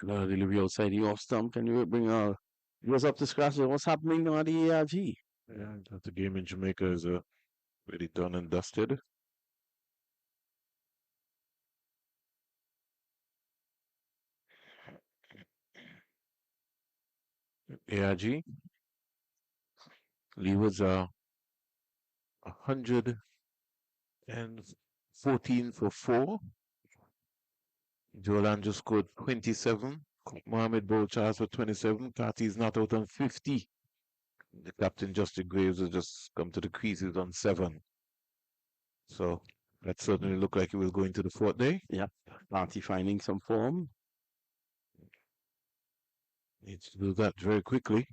Another delivery outside the off stump. Can you bring our viewers up to scratch? What's happening on the ARG? Yeah, the game in Jamaica is already done and dusted. ARG levers are 114 for 4. Jolan just scored 27. Mohammed bowled Charles for 27. Kati's not out on 50. The captain, Justin Graves, has just come to the creases on 7. So that certainly looked like it will go into the fourth day. Yep. Party finding some form. Needs to do that very quickly.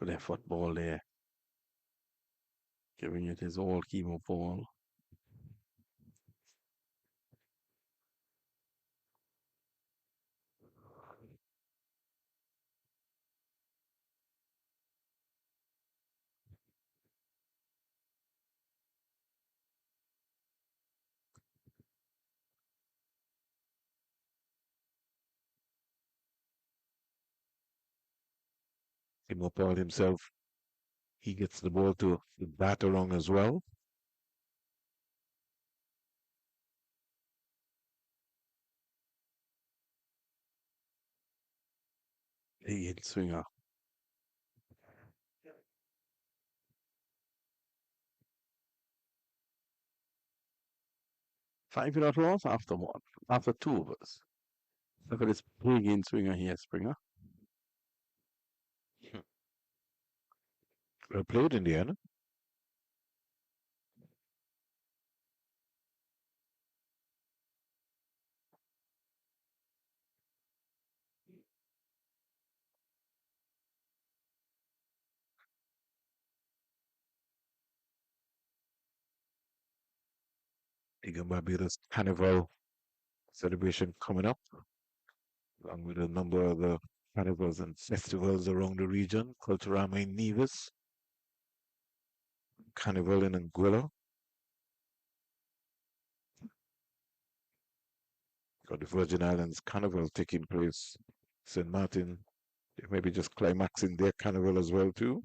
Good effort ball there. Giving it his all, Kimo Paul. Timo Paul himself, he gets the ball to bat along as well. Big hit swinger. Five without loss after what? After 2 overs. Look at this big in swinger here, Springer. Well played, Indiana. Again, Barbados Carnival celebration coming up, along with a number of the carnivals and festivals around the region. Culturama in Nevis, Carnival in Anguilla. Got the Virgin Islands Carnival taking place. St. Martin, they may be just climaxing their carnival as well too.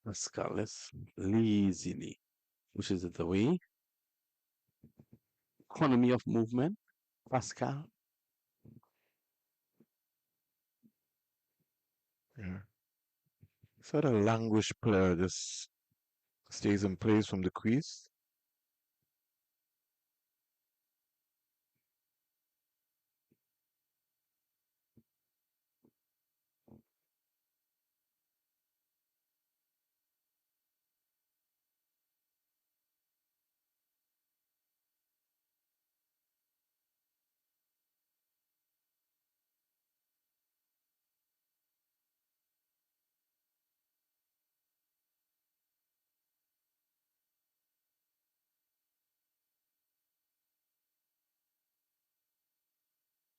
Pascales lazily pushes it away. Economy of movement. Pascal. Yeah. So the language player just stays in place from the crease.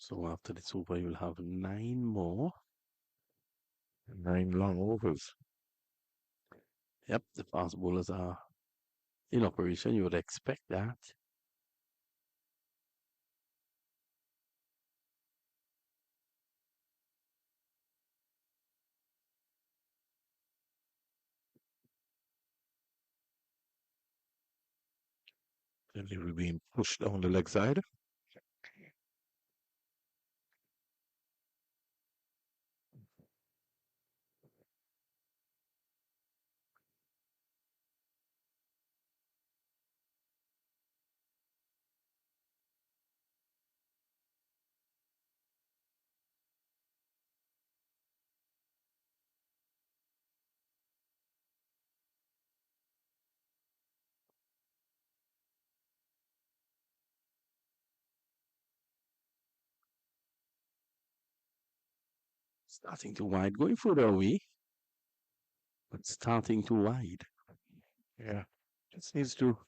So after this over, you'll have 9 more. 9 long overs. Yep, the fast bowlers are in operation. You would expect that. Delivery being pushed down the leg side. Starting too wide, going further away, but starting too wide. Yeah. Just needs to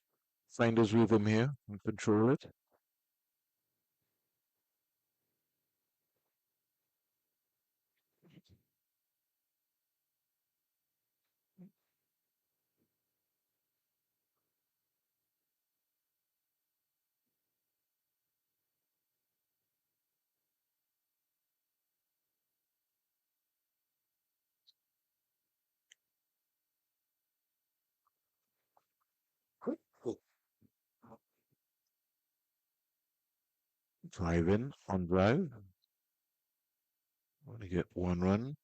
find his rhythm here and control it. Drive in on drive. Want to get 1 run.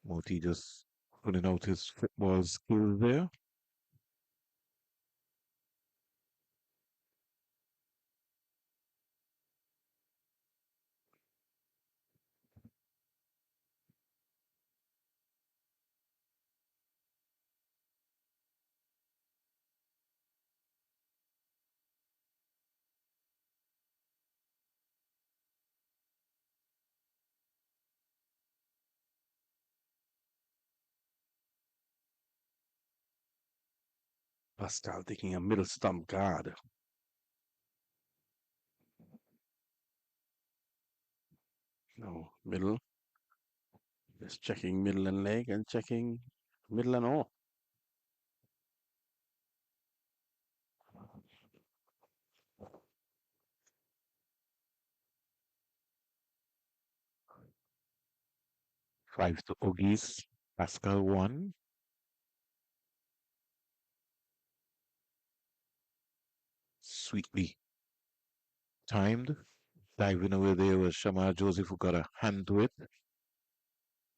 Moti just putting out his football skills there. Pascal taking a middle stump guard. No, middle. Just checking middle and leg and checking middle and all. Five to Ogis. Pascal 1. Sweetly timed. Diving away there was Shamar Joseph who got a hand to it.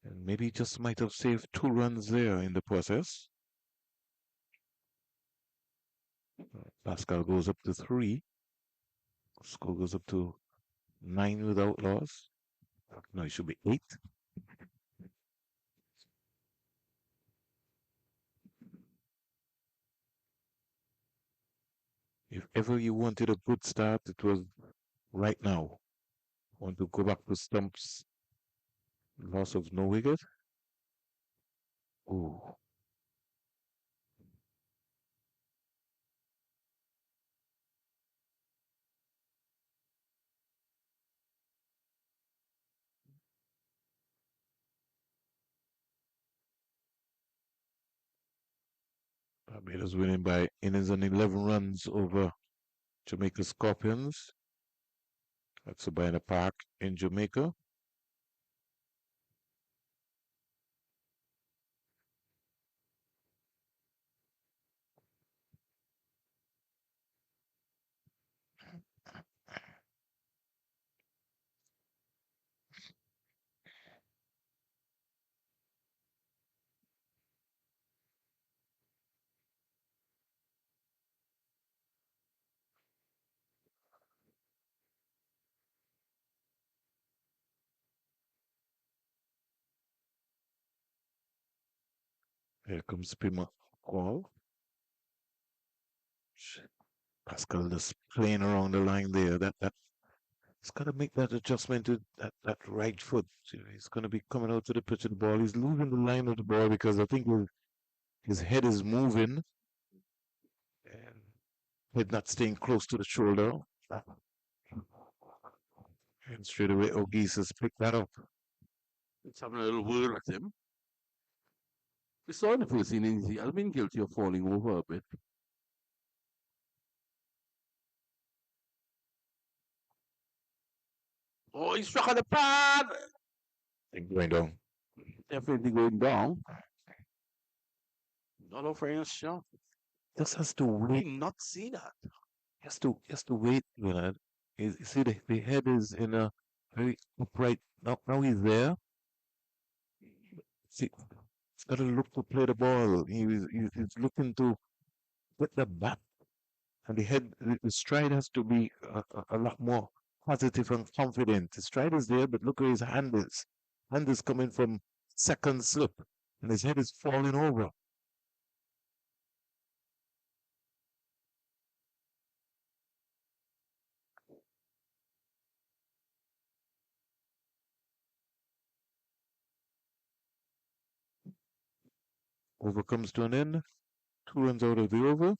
And maybe just might have saved 2 runs there in the process. Pascal goes up to 3. Score goes up to 9 without loss. No, it should be 8. If ever you wanted a good start, it was right now. Want to go back to stumps. Loss of no wicket. Ooh, Barbados winning by innings and 11 runs over Jamaica Scorpions. That's Sabina Park in Jamaica. Here comes Pima Call. Pascal just playing around the line there. He's got to make that adjustment to that right foot. He's going to be coming out to the pitch of the ball. He's losing the line of the ball because I think his head is moving and head not staying close to the shoulder. And straight away, O'Geese has picked that up. Let's have a little word with him. We saw in the first innings he has been guilty of falling over a bit. Oh, he struck at the pad! And going down. Definitely going down. Not offering a shot. Just has to Did wait. not see that. He has to wait, Leonard. You see, the head is in a very upright. Now he's there. See, he's got to look to play the ball. He's looking to put the bat, and the stride has to be a lot more positive and confident. The stride is there, but look where his hand is. Hand is coming from second slip, and his head is falling over. Over comes to an end. 2 runs out of the over.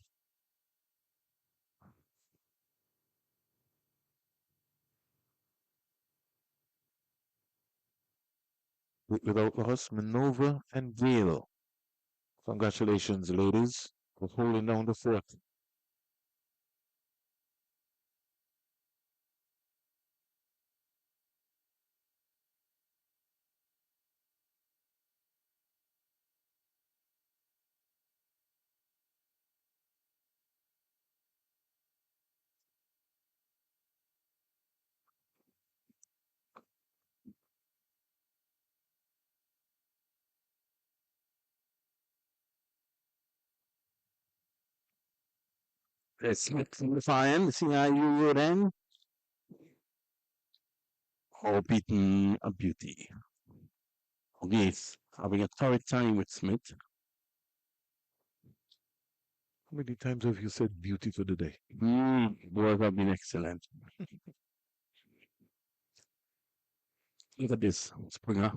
Without loss, Manova and Gale. Congratulations, ladies, for holding down the fort. Let's simplifying. See how you would end. Or beaten a beauty. Yes, having a torrid time with Smith. How many times have you said beauty for the day? Both have been excellent. Look at this, Springer.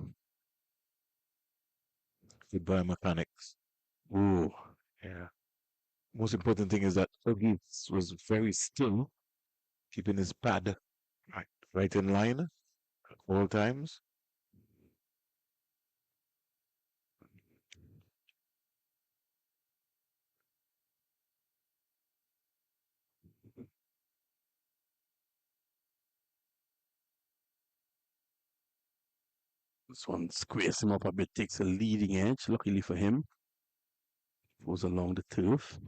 Goodbye, mechanics. Ooh, Yeah. Most important thing is that Fergie was very still, keeping his pad right in line at all times. this one squares him up a bit, takes a leading edge. Luckily for him, goes along the turf.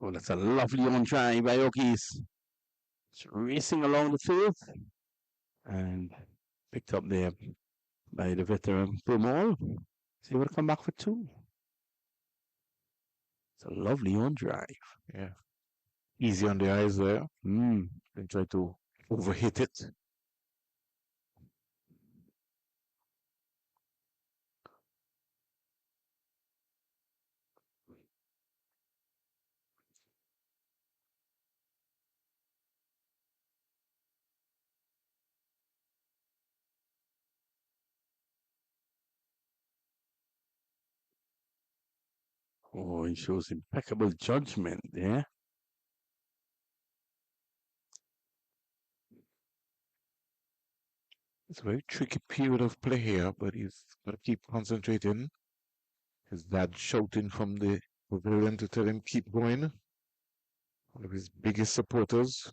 Oh, that's a lovely on try by Okies. It's racing along the turf and picked up there by the veteran Pumol. So he would come back for two. It's a lovely on drive. Yeah. Easy on the eyes there. Didn't try to overhit it. Oh, he shows impeccable judgment there. It's a very tricky period of play here, but he's got to keep concentrating. His dad shouting from the pavilion to tell him keep going. One of his biggest supporters.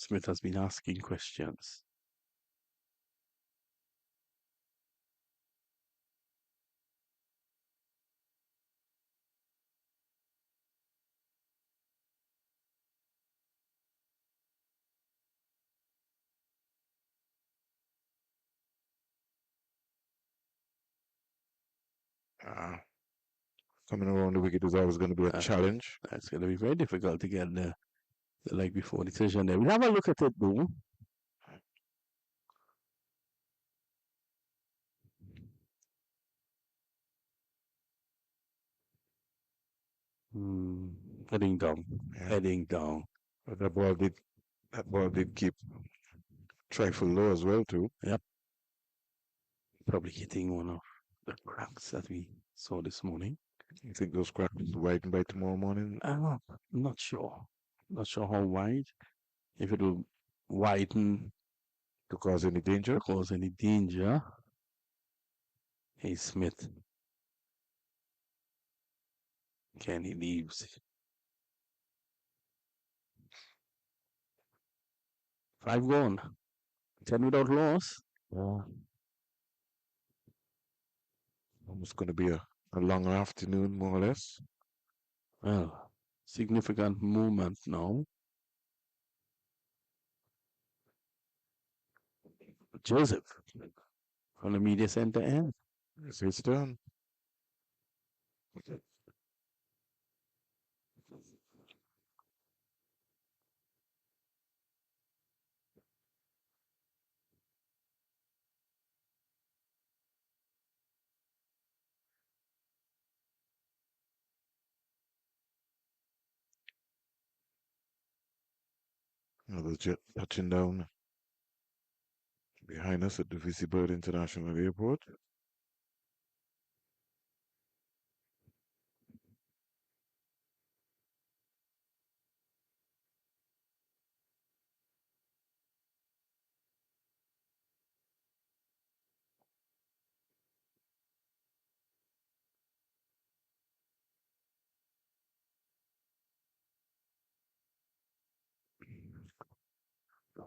Smith has been asking questions. Uh, Coming around the wicket is always going to be a Uh, challenge. that's going to be very difficult to get the leg before decision there. We'll have a look at it, though. Hmm, heading down, Yeah. heading down. But that ball did keep trifle low as well too. Yep, probably hitting one of the cracks that we saw this morning. You think those cracks will widen by tomorrow morning I'm not sure. Not sure how wide. If it will widen to cause any danger? to cause any danger. Hey, Smith. Kenny leaves. 5 gone. 10 without loss. Yeah. Almost going to be a long afternoon, more or less. Well, significant movement now. Joseph from the media center end. It's his turn. Another jet touching down behind us at the VC Bird International Airport.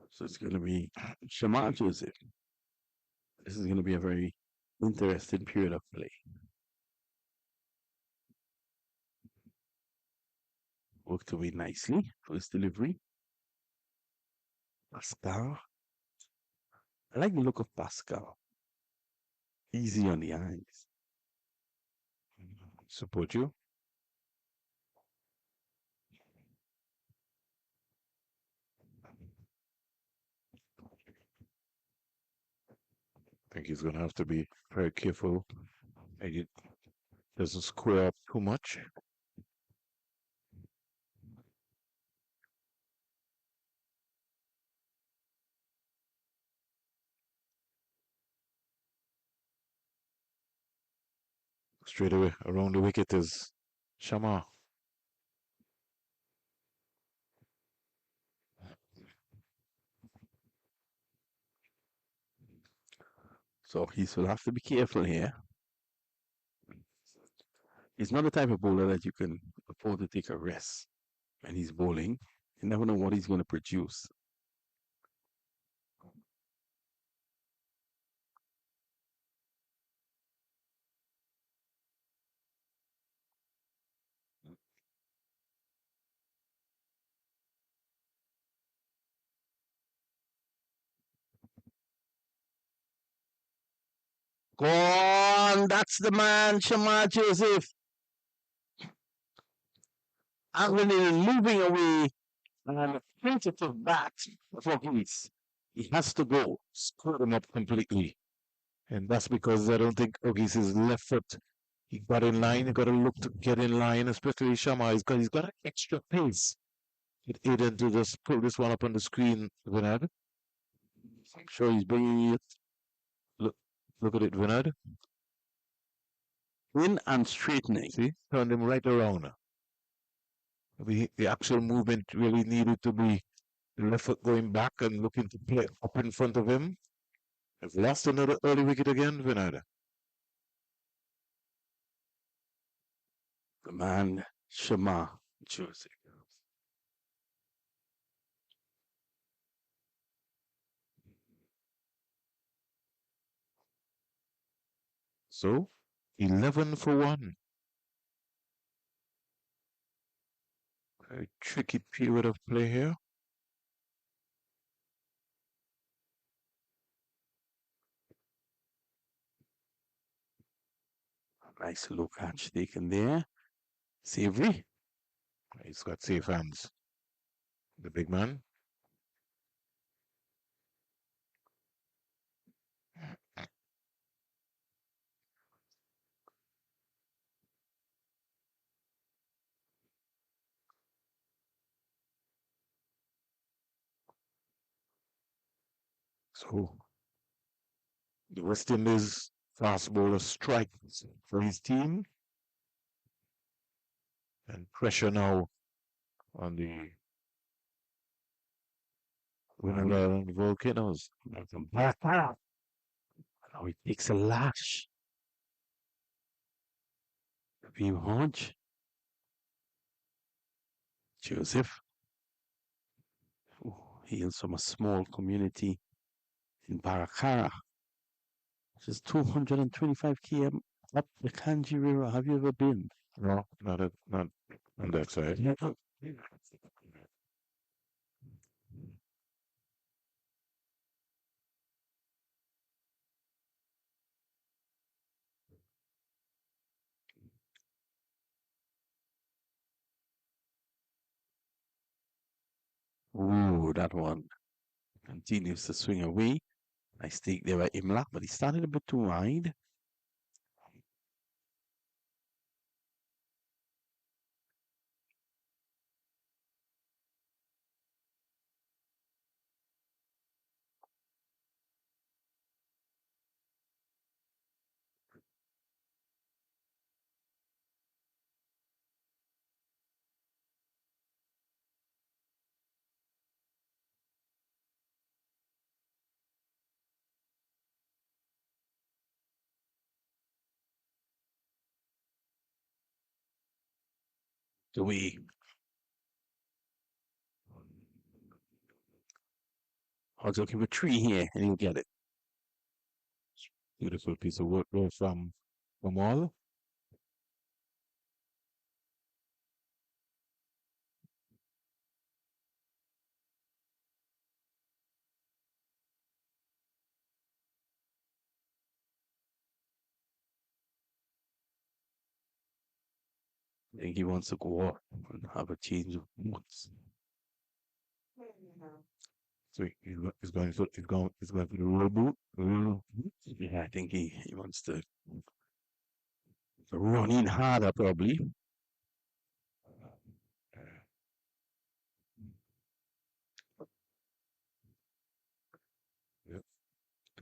So it's going to be Shamar Joseph. This is going to be a very interesting period of play. Worked away nicely. First delivery. Pascal. I like the look of Pascal. Easy on the eyes. Support you. I think he's going to have to be very careful. He doesn't square up too much. Straight away around the wicket is Shama. So he will have to be careful here. He's not the type of bowler that you can afford to take a rest when he's bowling. You never know what he's going to produce. Go on, that's the man, Shamar Joseph. Anthony moving away and a tentative bat for Greece. He has to go. Screwed him up completely. And that's because I don't think Ogis' left foot. He got in line. He got to look to get in line, especially Shama. He's got an extra pace. Get Aiden to just pull this one up on the screen, Vinod. I'm sure he's bringing it Look, look at it, Vinod. in and straightening. See, turned him right around. The actual movement really needed to be the left foot going back and looking to play up in front of him. Have lost another early wicket again, Vinod. The man, Shamar Joseph. So, 11 for 1. Very tricky period of play here. Nice low catch taken there. Savory. He's got safe hands. The big man. So the West Indies fast bowler strikes for his team, and pressure now on the Windward and Volcanoes. Now he takes a lash. Beam Hodge. Joseph. Ooh, hails from a small community in Baracara, which is 225 km up the Kanji River. Have you ever been? No, not on that side. Ooh, that one continues to swing away. Nice take there by Imlak, but he started a bit too wide. Away. Hodge looking for three here, and he'll get it. Beautiful piece of work there from all. I think he wants to go up and have a change of moods. So he's going for the roll boot. Yeah, I think he wants to run in harder, probably. Yeah.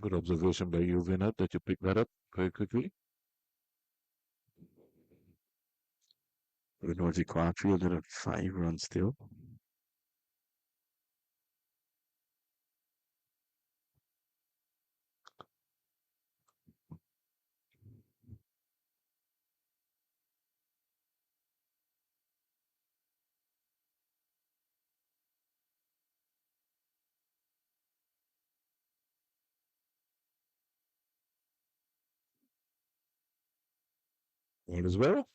Good observation by you, Vinod, that you picked that up very quickly. Nordic Quadfield at 5 runs still. All as well.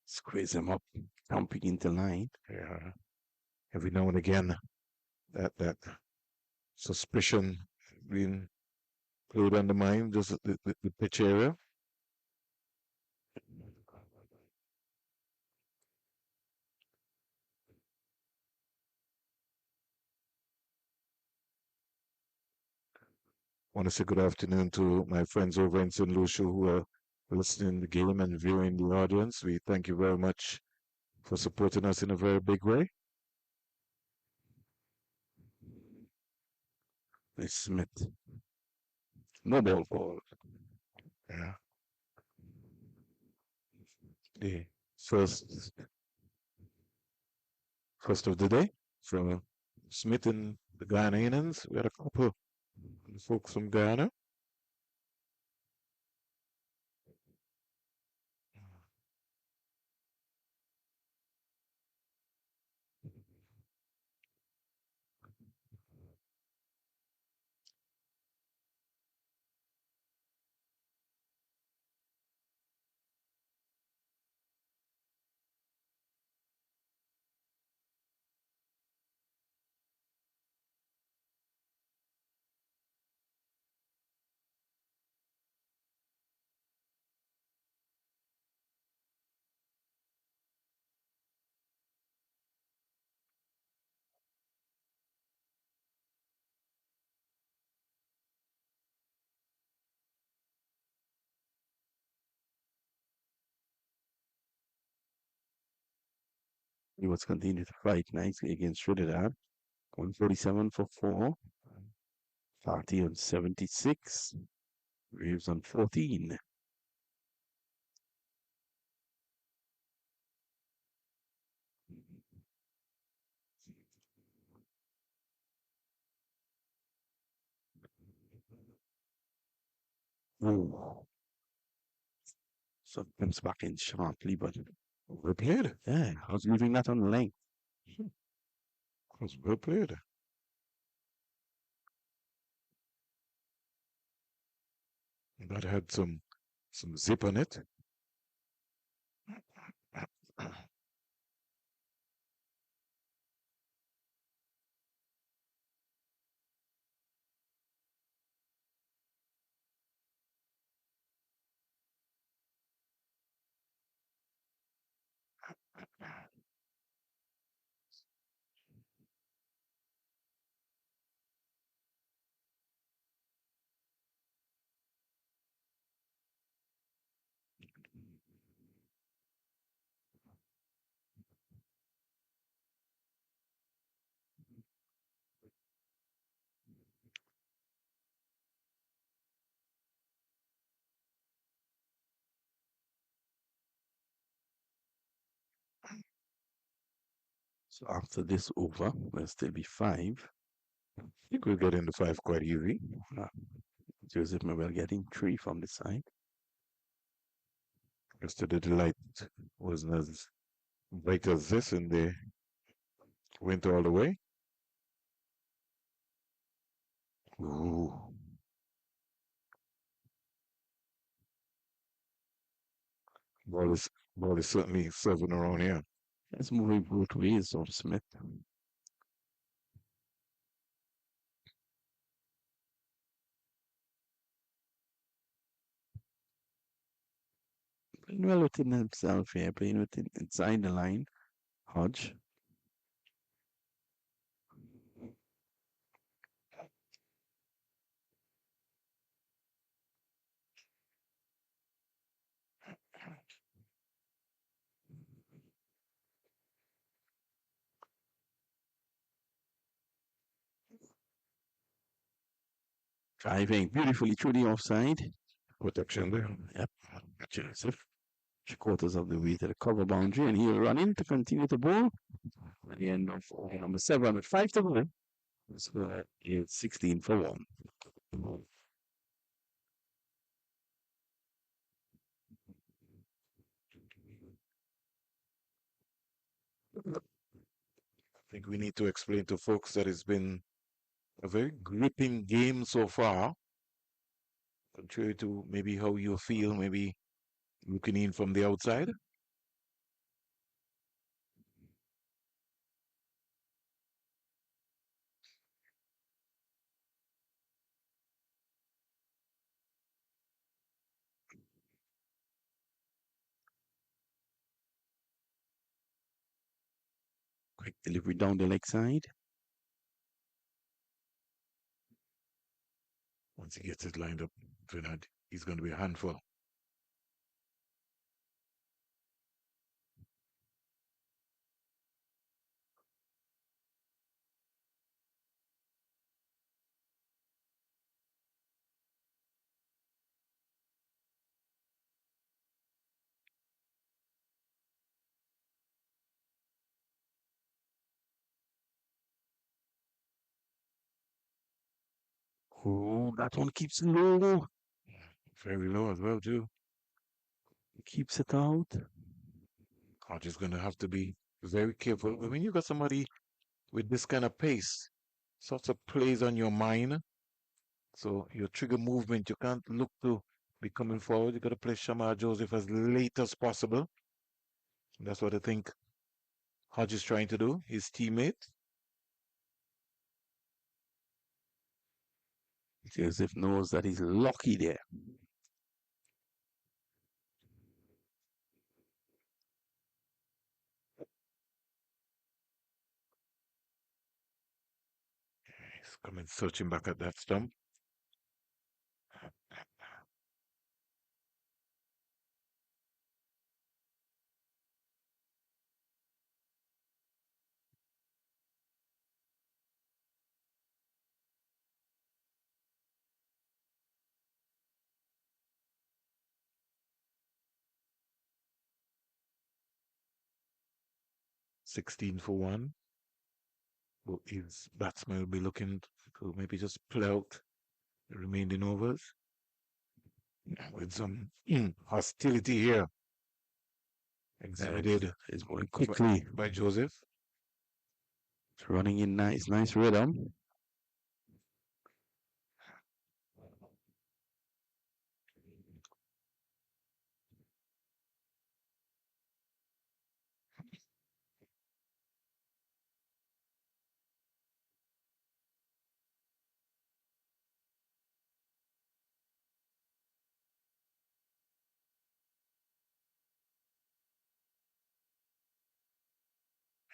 Squeeze him up, jumping into line. Yeah. Every now and again, that suspicion being played on the mind, just the pitch area. Want to say good afternoon to my friends over in St. Lucia who are listening to the game and viewing the audience. We thank you very much for supporting us in a very big way. Smith. No ball call. Yeah. The first first of the day from Smith and the Guyanans. We had a couple of folks from Guyana. He was continuing to fight nicely against Trinidad. 147 for 4. 30 on 76. Reeves on 14. Oh, so comes back in sharply, but Well played. yeah, I was leaving that on the length. Was well played. That had some zip on it. So after this over, there'll still be 5. I think we'll get into 5 quite easy. Uh, Joseph Mabel getting 3 from the side. Yesterday the light wasn't as bright as this, and they went all the way. Ooh, ball is ball is certainly serving around here. That's moving both ways of Smith. Playing well within himself here, playing within inside the line. Hodge. Driving beautifully through the offside. Protection there. Yep. Joseph. 3/4 of the way to the cover boundary, and he'll run in to continue the ball. At the end of number 7 with 5 to go. So it's 16 for 1. I think we need to explain to folks that it's been a very gripping game so far, contrary to maybe how you feel, maybe looking in from the outside. Quick delivery down the leg side. Once he gets it lined up, Trinidad, he's going to be a handful. Oh, that one keeps low. Very low as well, too. Keeps it out. Hodge is going to have to be very careful. When you got somebody with this kind of pace, sorts of plays on your mind. So your trigger movement, you can't look to be coming forward. You got to play Shamar Joseph as late as possible. That's what I think Hodge is trying to do, his teammate. Joseph knows that he's lucky there. He's coming searching back at that stump. 16 for 1. Both his batsmen will be looking to maybe just play out the remaining overs with some hostility here Yes, exhibited it's going by, quickly. by Joseph. It's running in nice rhythm.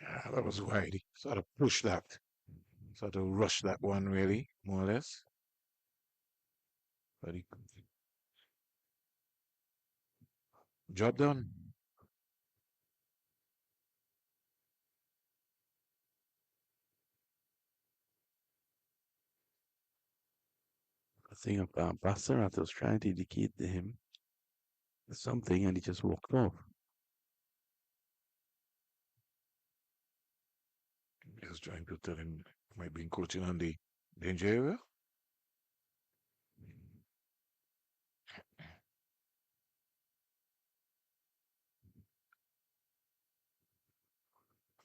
Yeah, that was wide. He sort of pushed that, sort of rushed that one, really, more or less. But he job done. I think Basarat was trying to indicate to him something and he just walked off. He was trying to tell him might be encroaching on the danger area.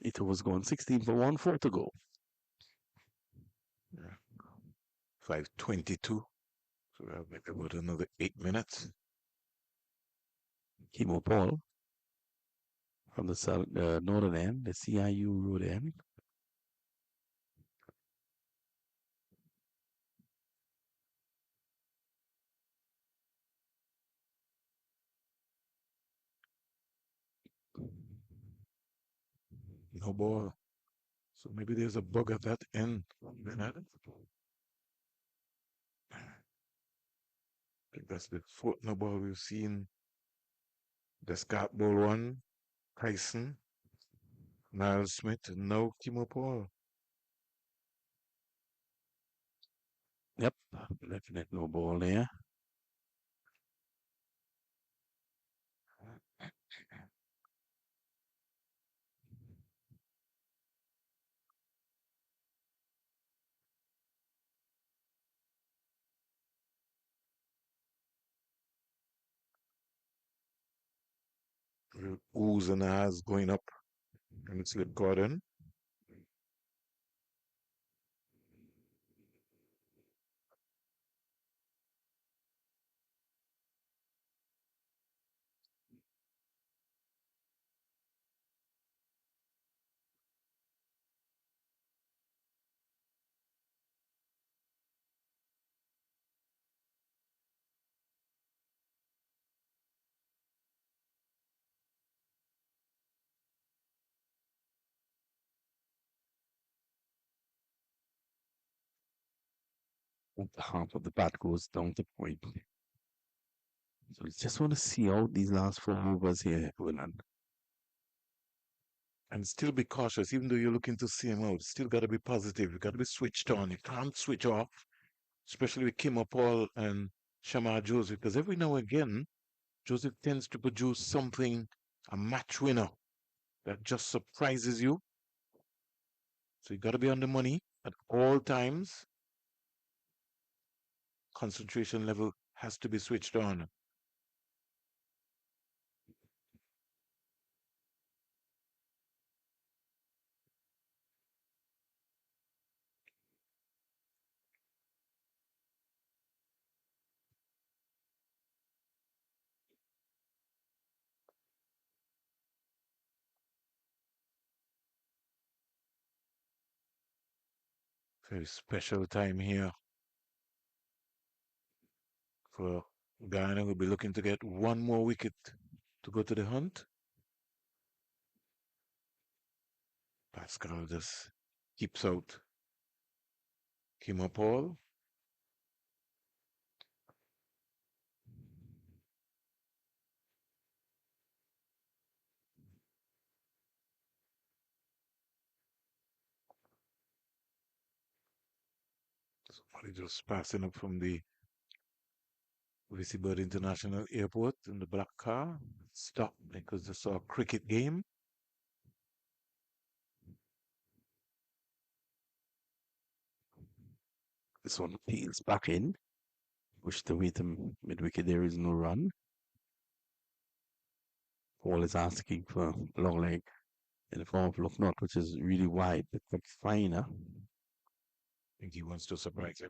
It was going 16 for 1, 4 to go. Yeah. 5:22. So we have maybe about another 8 minutes. Kimo Paul from the south, northern end, the CIU road end. No ball. So maybe there's a bug at that end. Bernard. I think that's the fourth no ball we've seen. The scat ball one, Tyson, Niles Smith, and no Kimo Paul. Yep, definite no ball there. Oohs and ahs going up in the slip cordon. And the half of the bat goes down to point. So we just want to see out these last 4 overs here, Willan. And still be cautious, even though you're looking to see him out. Still got to be positive. You got to be switched on. You can't switch off, especially with Kimo Paul and Shamar Joseph, because every now and again, Joseph tends to produce something, a match winner that just surprises you. So you got to be on the money at all times. Concentration level has to be switched on. Very special time here for Guyana. Will be looking to get one more wicket to go to the hunt. Pascal just keeps out Kimo Paul. Somebody just passing up from the Bird International Airport in the black car. Stopped because they saw a cricket game. This one peels back in. Push the way to mid wicket. There is no run. Paul is asking for long leg in the form of look not, which is really wide, but finer. I think he wants to surprise him.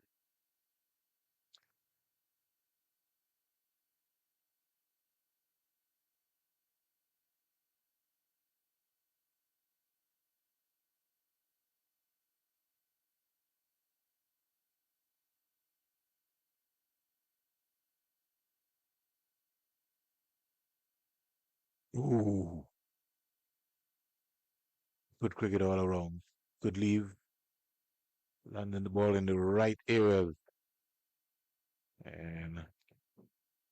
Ooh, good cricket all around. Good leave, landing the ball in the right area and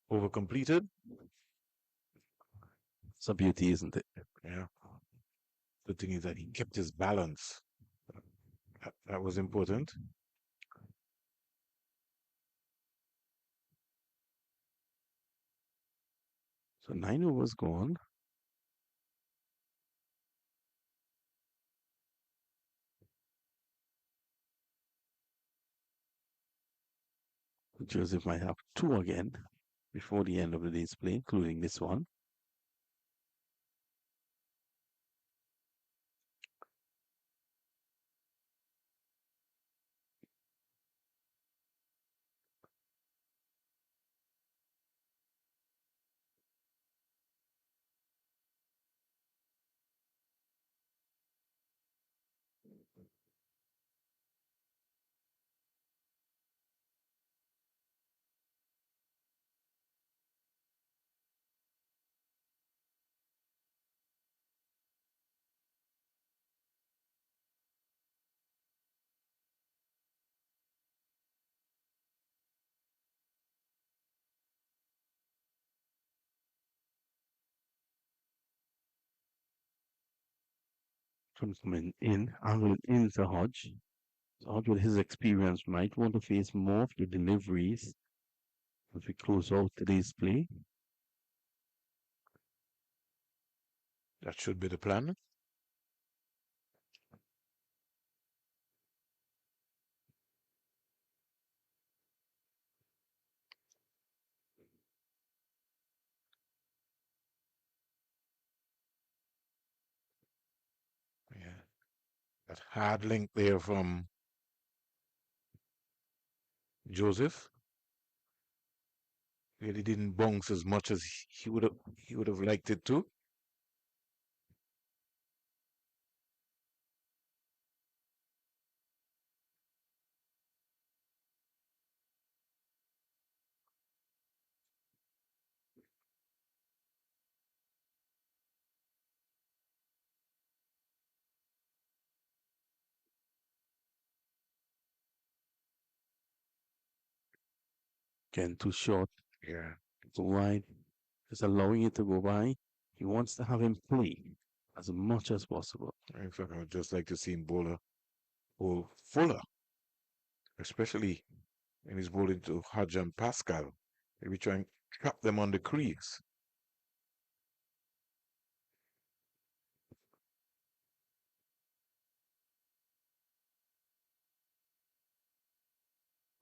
over completed. It's a beauty, isn't it? Yeah. The thing is that he kept his balance. That was important. So 9 overs gone. Joseph might have two again before the end of the day's play, including this one. Coming in, angled into Hodge. So Hodge, with his experience, might want to face more of the deliveries as we close out today's play. That should be the plan. Yeah. That hard link there from Joseph. Really didn't bounce as much as he would have liked it to. Again, too short, Yeah. too wide, just allowing it to go by. He wants to have him play as much as possible. In fact, I would just like to see him bowl fuller, especially in his bowling to Hodge and Pascal. Maybe try and trap them on the crease.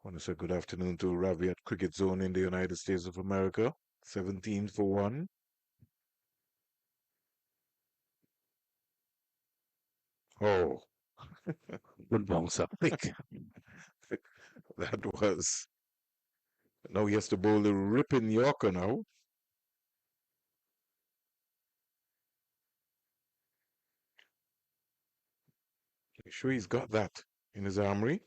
I want to say good afternoon to Ravi at Cricket Zone in the United States of America. 17 for 1. Oh, Good bouncer, quick. that was. Now he has to bowl the ripping Yorker now. You sure he's got that in his armory?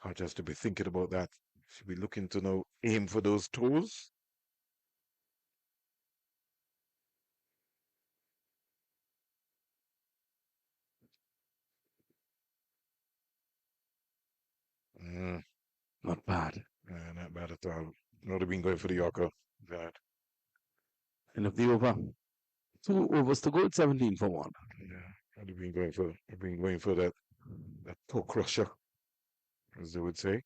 I'll just to be thinking about that. Should be looking to now aim for those toes. Mm, Not bad. not bad at all. Not have been going for the Yorker. That. End of the over. 2 overs to go. It's 17 for 1. Yeah, I've been going for that toe crusher, as they would say.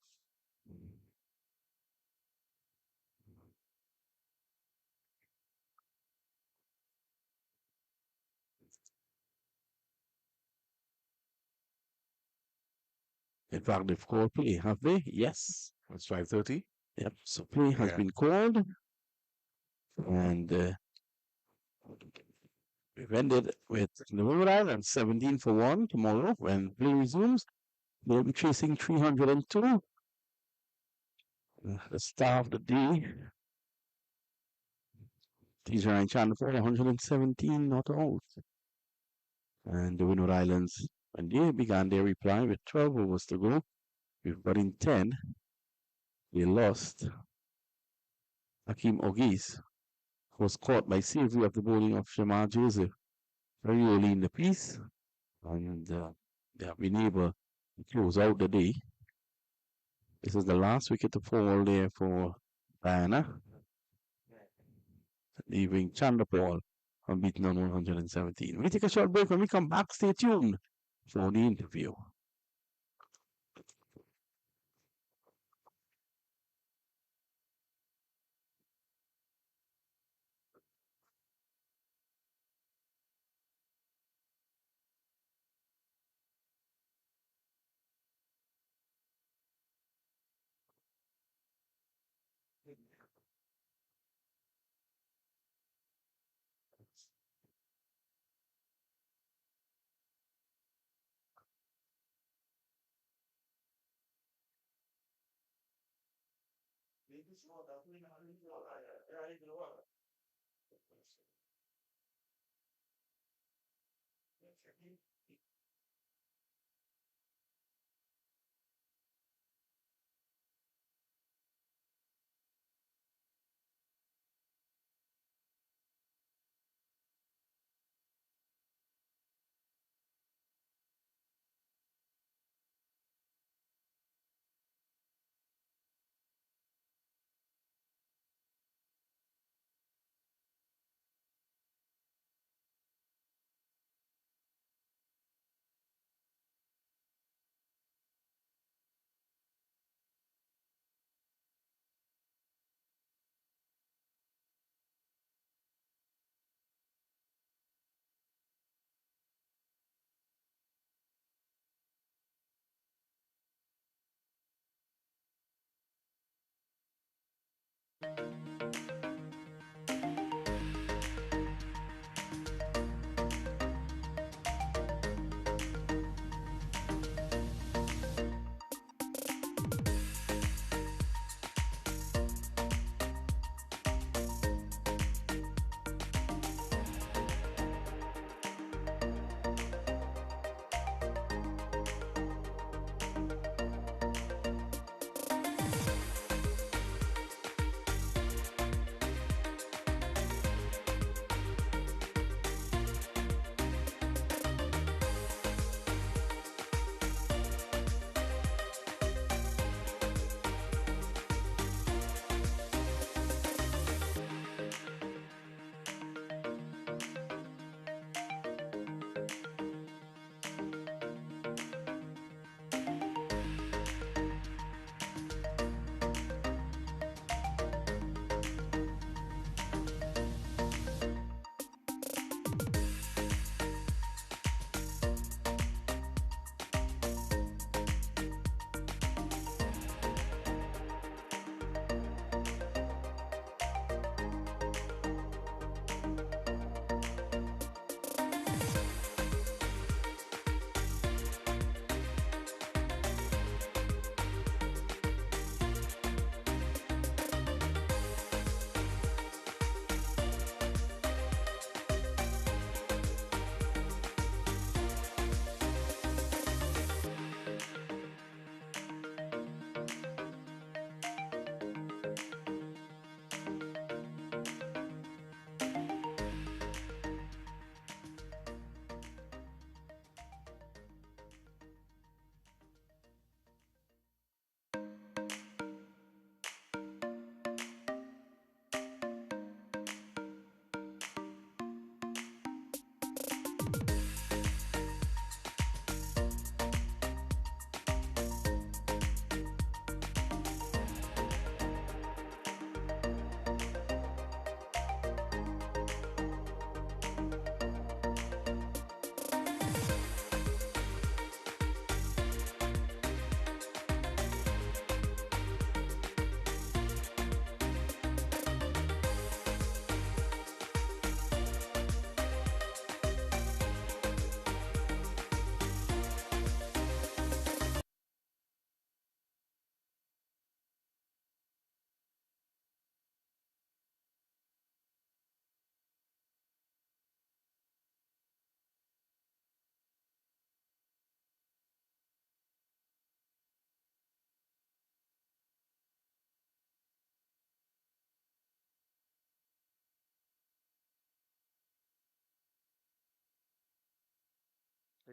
In fact, they've called play, have they? Yes. It's 5:30. Yep. So play has Yeah. been called, and we've ended with the Windward Islands 17 for 1 tomorrow when play resumes. They'll be chasing 302. The star of the day, T-Ryan Chandler for 117 not out. And the Windward Islands, when they began their reply with 12 overs to go, we've got in 10. They lost. Hakeem Ogis was caught by safety of the bowling of Shamar Joseph very early in the piece, and they have been able to close out the day. This is the last wicket to fall there for Guyana, leaving Chandler Paul unbeaten on 117. We take a short break. When we come back, stay tuned for the interview.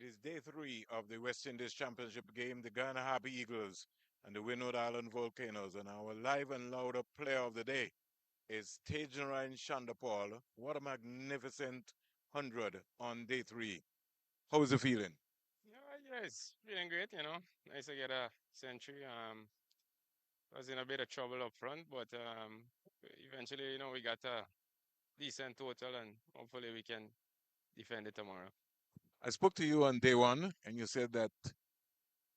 It is day 3 of the West Indies Championship game, the Guyana Harbour Eagles and the Windward Island Volcanoes. And our live and louder player of the day is Tajan Shandapal. What a magnificent 100 on day 3. How is it feeling? Yeah, it's feeling great, Nice to get a century. Was in a bit of trouble up front, but eventually, we got a decent total, and hopefully we can defend it tomorrow. I spoke to you on day 1, and you said that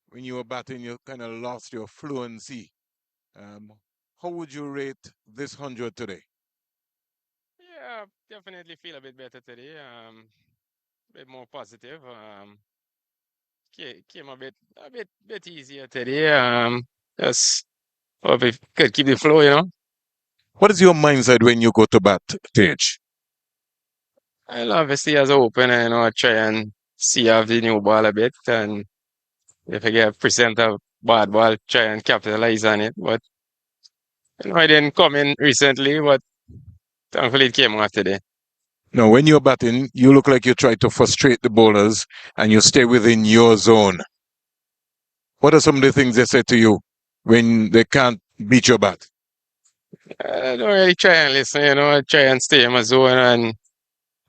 when you were batting, you kind of lost your fluency. Um, how would you rate this 100 today? Yeah, definitely feel a bit better today. A bit more positive. Came a bit easier today. Just hope we could keep the flow. What is your mindset when you go to bat, Tage? I'll obviously as an opener, I try and see off the new ball a bit, and if I get percent of bad ball, try and capitalize on it. But I didn't come in recently, but thankfully it came off today. Now, when you're batting, you look like you try to frustrate the bowlers and you stay within your zone. What are some of the things they say to you when they can't beat your bat? I don't really try and listen, I try and stay in my zone and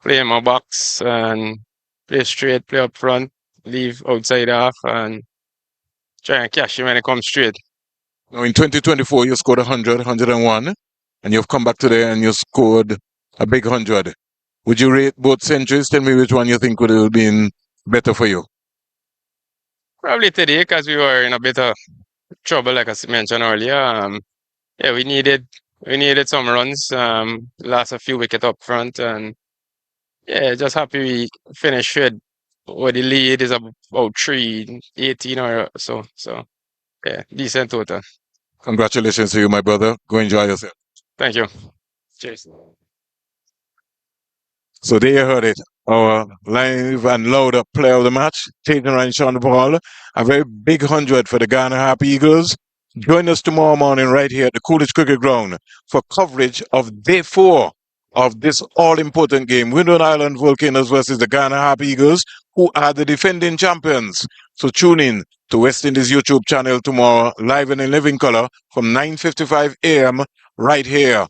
play in my box and play straight, play up front, leave outside half, and try and cash it when it comes straight. Now, in 2024, you scored 100, 101, and you've come back today and you scored a big 100. Would you rate both centuries? Tell me which one you think would have been better for you. Probably today, because we were in a bit of trouble, like I mentioned earlier. Yeah, we needed some runs. Lost a few wickets up front, and yeah, just happy we finished with the lead is about 318 or so. So yeah, decent total. Congratulations to you, my brother. Go enjoy yourself. Thank you. Cheers. So there you heard it. Our live and louder player of the match, Tajan Ranchon Ball. A very big 100 for the Ghana Happy Eagles. Join us tomorrow morning right here at the Coolidge Cricket Ground for coverage of day 4 of this all-important game, Windward Island Volcanoes versus the Ghana Happy Eagles, who are the defending champions. So tune in to West Indies YouTube channel tomorrow, live and in living color from 9:55 a.m. right here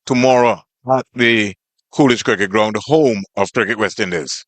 tomorrow at the Coolidge Cricket Ground, home of Cricket West Indies.